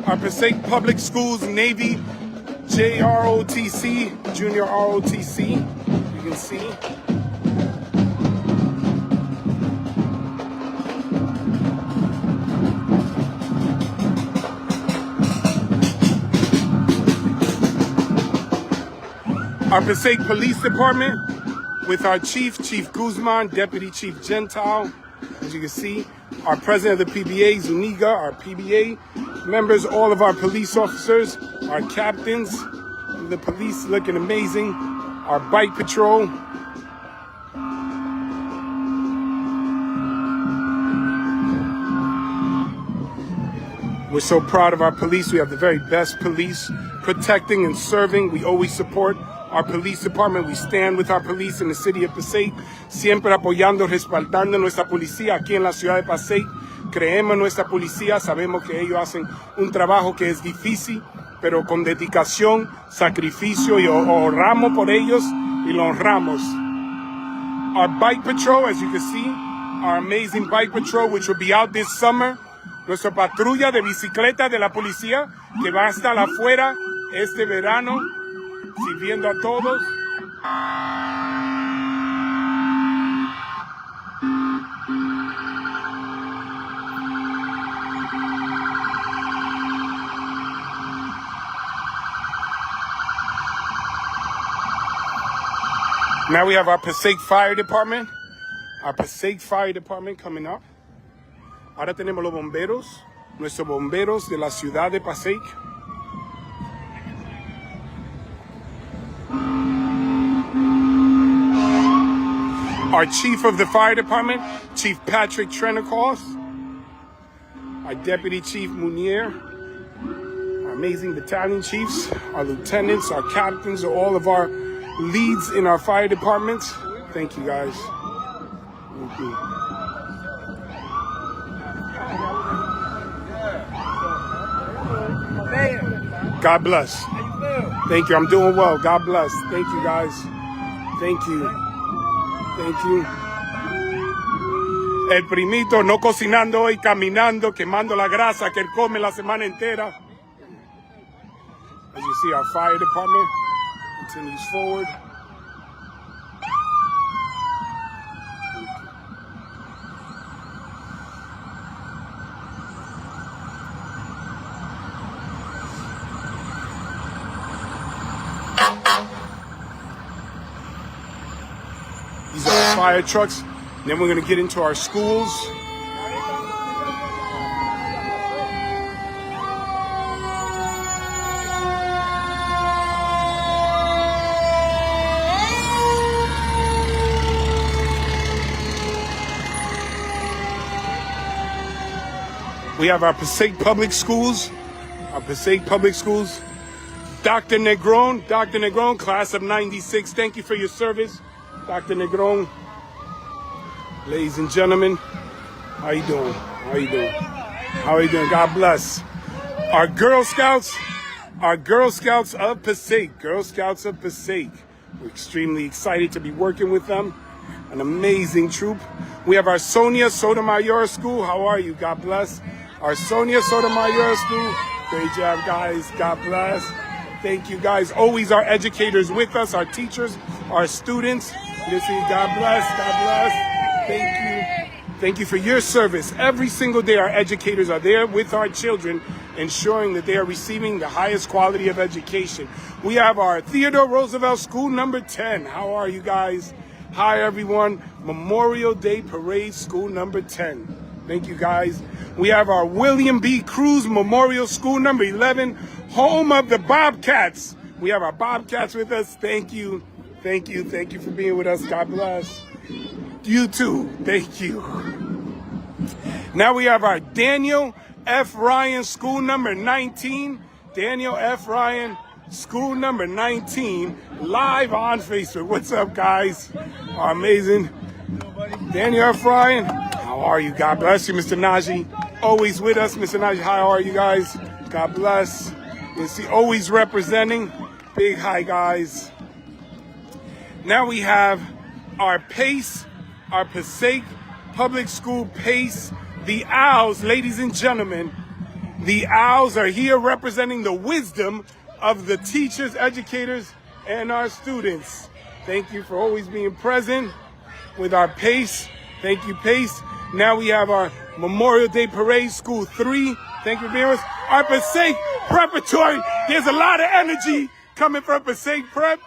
Speaker 2: Our Passaic Public Schools Navy JROTC, Junior ROTC, you can see. Our Passaic Police Department with our Chief Guzman, Deputy Chief Gentile, as you can see. Our President of the PBA, Zuniga, our PBA members, all of our police officers, our captains, the police looking amazing, our bike patrol. We're so proud of our police. We have the very best police, protecting and serving. We always support our police department. We stand with our police in the city of Passaic, siempre apoyando, respaldando nuestra policía aquí en la ciudad de Passaic. Creemos en nuestra policía, sabemos que ellos hacen un trabajo que es difícil, pero con dedicación, sacrificio, y oramos por ellos y lo honramos. Our bike patrol, as you can see, our amazing bike patrol, which will be out this summer. Nuestra patrulla de bicicleta de la policía, que va a estar afuera este verano, sirviendo a todos. Now we have our Passaic Fire Department. Our Passaic Fire Department coming up. Ahora tenemos los bomberos, nuestros bomberos de la ciudad de Passaic. Our Chief of the Fire Department, Chief Patrick Trenacos. Our Deputy Chief Munier. Our amazing battalion chiefs, our lieutenants, our captains, all of our leads in our fire departments. Thank you, guys. Thank you. God bless. Thank you. I'm doing well. God bless. Thank you, guys. Thank you. Thank you. El primito no cocinando y caminando, quemando la grasa que él come la semana entera. As you see, our fire department continues forward. These are our fire trucks. Then we're going to get into our schools. We have our Passaic Public Schools. Our Passaic Public Schools. Dr. Negron, class of 96. Thank you for your service. Dr. Negron. Ladies and gentlemen, how you doing? How you doing? How are you doing? God bless. Our Girl Scouts of Passaic. Girl Scouts of Passaic. We're extremely excited to be working with them. An amazing troop. We have our Sonia Sotomayor School. How are you? God bless. Our Sonia Sotomayor School. Great job, guys. God bless. Thank you, guys. Always our educators with us, our teachers, our students. You see, God bless. God bless. Thank you. Thank you for your service. Every single day, our educators are there with our children, ensuring that they are receiving the highest quality of education. We have our Theodore Roosevelt School number 10. How are you guys? Hi, everyone. Memorial Day Parade School number 10. Thank you, guys. We have our William B. Cruz Memorial School number 11, home of the Bobcats. We have our Bobcats with us. Thank you. Thank you. Thank you for being with us. God bless. You too. Thank you. Now we have our Daniel F. Ryan School number 19. Daniel F. Ryan School number 19, live on Facebook. What's up, guys? Amazing. Daniel F. Ryan, how are you? God bless you, Mr. Najee.
Speaker 1: always with us. Mr. Najee, how are you guys? God bless. You see, always representing. Big hi, guys. Now we have our PACE, our Passaic Public School PACE, the Owls, ladies and gentlemen. The Owls are here representing the wisdom of the teachers, educators, and our students. Thank you for always being present with our PACE. Thank you, PACE. Now we have our Memorial Day Parade, School 3. Thank you for being with us. Our Passaic Preparatory. There's a lot of energy coming from Passaic Prep.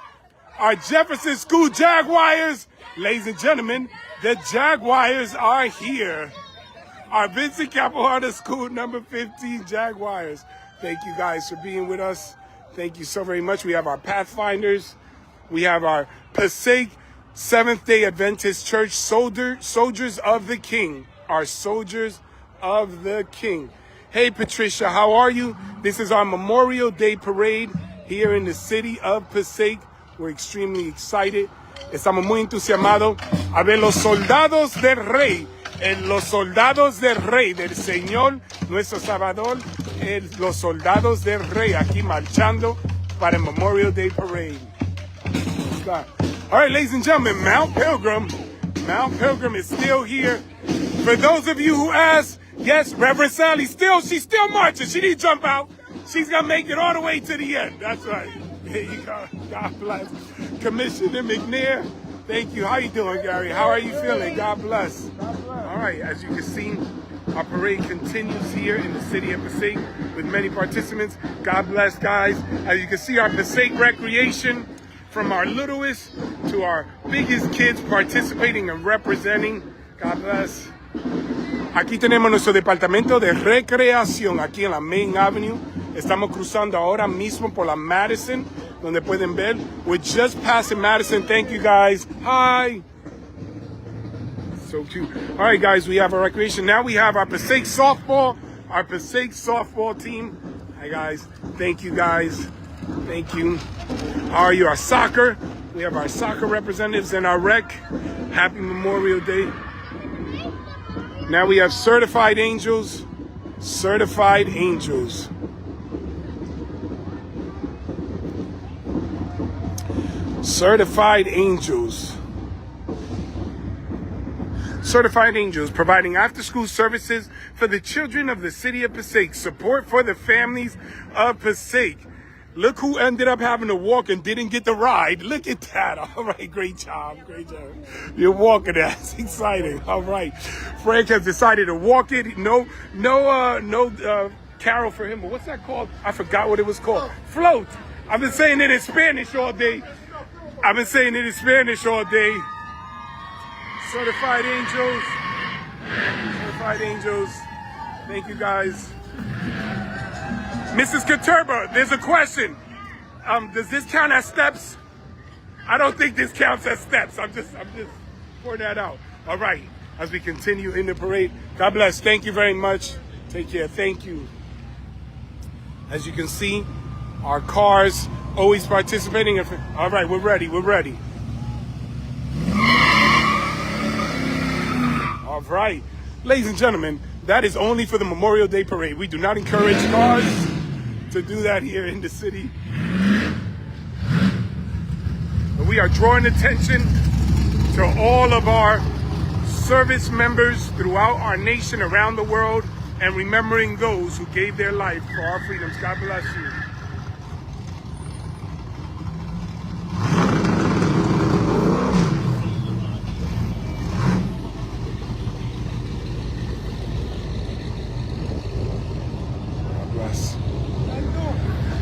Speaker 1: Our Jefferson School Jaguars. Ladies and gentlemen, the Jaguars are here. Our Vincent Capoharda School number 15 Jaguars. Thank you guys for being with us. Thank you so very much. We have our Pathfinders. We have our Passaic Seventh-day Adventist Church Soldiers of the King. Our Soldiers of the King. Hey, Patricia, how are you? This is our Memorial Day Parade here in the city of Passaic. We're extremely excited. Estamos muy entusiasmados a ver los soldados del rey. Los soldados del rey, del Señor, nuestro Salvador. Los soldados del rey aquí marchando para el Memorial Day Parade. All right, ladies and gentlemen, Mount Pilgrim is still here. For those of you who asked, yes, Reverend Sally, she's still marching. She didn't jump out. She's going to make it all the way to the end. That's right. There you go. God bless. Commissioner McNair, thank you. How you doing, Gary? How are you feeling? God bless. All right, as you can see, our parade continues here in the city of Passaic with many participants. God bless, guys. As you can see, our Passaic recreation, from our littlest to our biggest kids participating and representing. God bless. Aquí tenemos nuestro departamento de recreación aquí en la Main Avenue. Estamos cruzando ahora mismo por la Madison, donde pueden ver. We're just passing Madison. Thank you, guys. Hi. So cute. All right, guys, we have our recreation. Now we have our Passaic softball team. Hi, guys. Thank you, guys. Thank you. How are you? Our soccer. We have our soccer representatives and our rec. Happy Memorial Day. Now we have certified angels. Certified angels. Certified angels. Certified Angels, providing after-school services for the children of the city of Passaic. Support for the families of Passaic. Look who ended up having to walk and didn't get the ride. Look at that. All right, great job. Great job. You're walking. That's exciting. All right. Frank has decided to walk it. No carol for him. But what's that called? I forgot what it was called. Float. I've been saying it in Spanish all day. Certified Angels. Certified Angels. Thank you, guys. Mrs. Katurba, there's a question. Does this count as steps? I don't think this counts as steps. I'm just pouring that out. All right, as we continue in the parade. God bless. Thank you very much. Take care. Thank you. As you can see, our cars always participating. All right, we're ready. We're ready. All right. Ladies and gentlemen, that is only for the Memorial Day Parade. We do not encourage cars to do that here in the city. But we are drawing attention to all of our service members throughout our nation, around the world, and remembering those who gave their life for our freedoms. God bless you.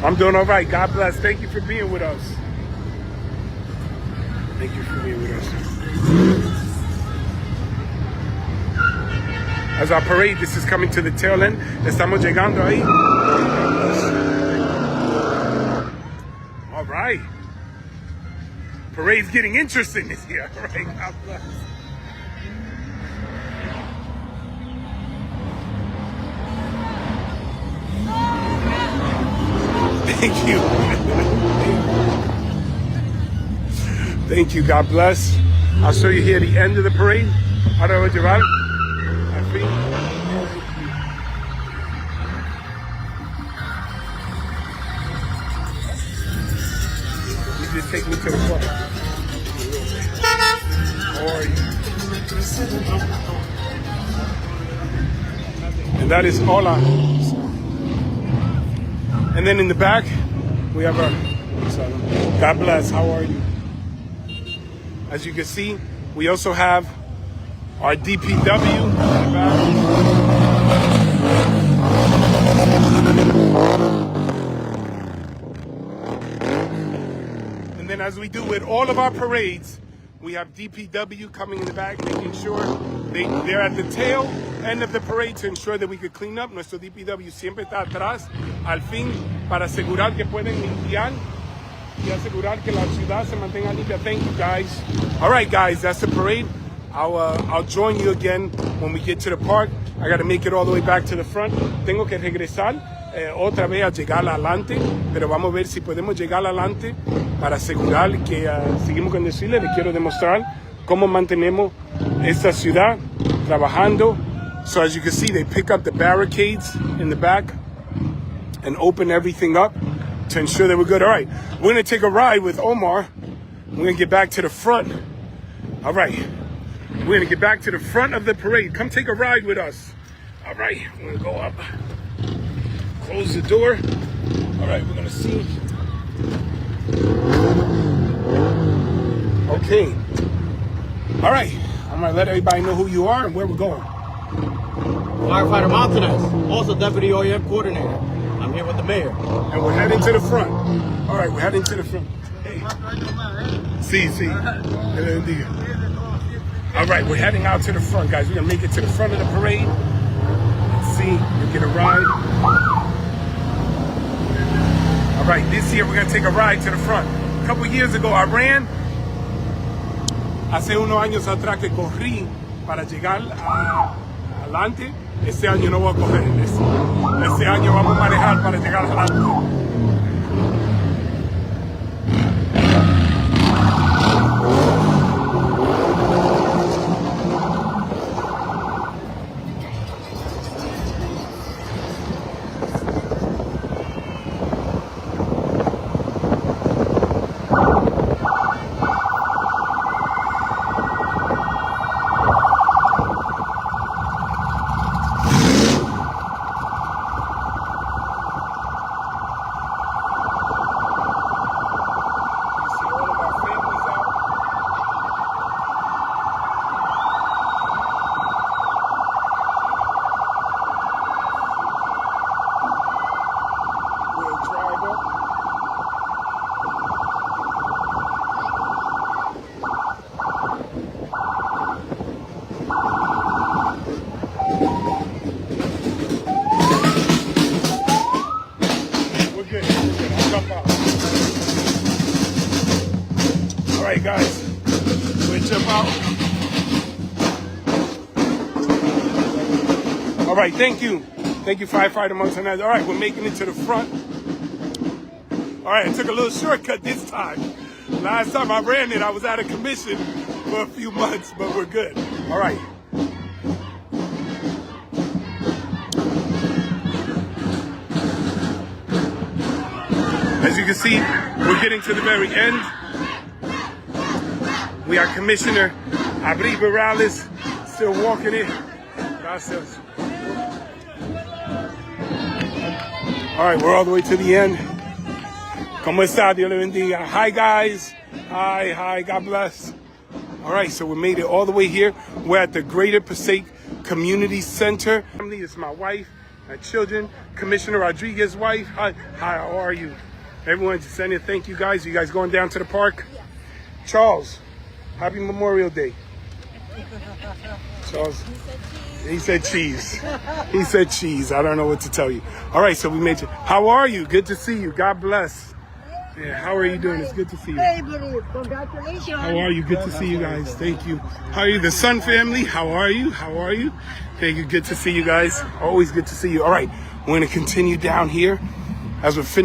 Speaker 1: I'm doing all right. God bless. Thank you for being with us. Thank you for being with us. As our parade, this is coming to the tail end. Estamos llegando ahí. All right. Parade's getting interesting this year. All right. God bless. Thank you. Thank you. God bless. I'll show you here the end of the parade. Ahora voy a llevar. to the front. How are you? And that is hola. And then in the back, we have our, God bless, how are you? As you can see, we also have our DPW in the back. And then as we do with all of our parades, we have DPW coming in the back, making sure they're at the tail end of the parade to ensure that we could clean up. Nuestro DPW siempre está atrás, al fin, para asegurar que pueden limpiar y asegurar que la ciudad se mantenga limpia. Thank you, guys. All right, guys, that's the parade. I'll join you again when we get to the park. I got to make it all the way back to the front. Tengo que regresar otra vez a llegar adelante, pero vamos a ver si podemos llegar adelante para asegurar que seguimos con desfile. Les quiero demostrar cómo mantenemos esta ciudad trabajando. So as you can see, they pick up the barricades in the back and open everything up to ensure that we're good. All right, we're going to take a ride with Omar. We're going to get back to the front. All right, we're going to get back to the front of the parade. Come take a ride with us. All right, we're going to go up. Close the door. All right, we're going to see. Okay. All right, I'm going to let everybody know who you are and where we're going.
Speaker 4: Firefighter Montanez, also Deputy OEM Coordinator. I'm here with the mayor.
Speaker 1: And we're heading to the front. All right, we're heading to the front. Hey. See. All right, we're heading out to the front, guys. We're going to make it to the front of the parade. Let's see, we'll get a ride. All right, this year we're going to take a ride to the front. A couple years ago I ran. Hace unos años atrás que corrí para llegar adelante. Este año no voy a correr. Este año vamos a manejar para llegar adelante. Guys, we'll jump out. All right, thank you, Firefighter Montanez. All right, we're making it to the front. All right, I took a little shortcut this time. Last time I ran it, I was out of commission for a few months, but we're good. All right. As you can see, we're getting to the very end. We are Commissioner Abri Morales still walking it. Gracias. All right, we're all the way to the end. ¿Cómo está? Dios le bendiga. Hi, guys. Hi, God bless. All right, so we made it all the way here. We're at the Greater Passaic Community Center. This is my wife, my children, Commissioner Rodriguez's wife. Hi, how are you? Everyone, just sending a thank you, guys. You guys going down to the park? Yeah. Charles. Happy Memorial Day. Charles, he said cheese. He said cheese. I don't know what to tell you. All right, so we made you. How are you? Good to see you. God bless. Yeah, how are you doing? It's good to see you.
Speaker 22: Hey, buddy. Congratulations.
Speaker 1: How are you? Good to see you guys. Thank you. How are you? The Sun family, how are you? How are you? Thank you. Good to see you guys. Always good to see you. All right, we're going to continue down here as we're finished.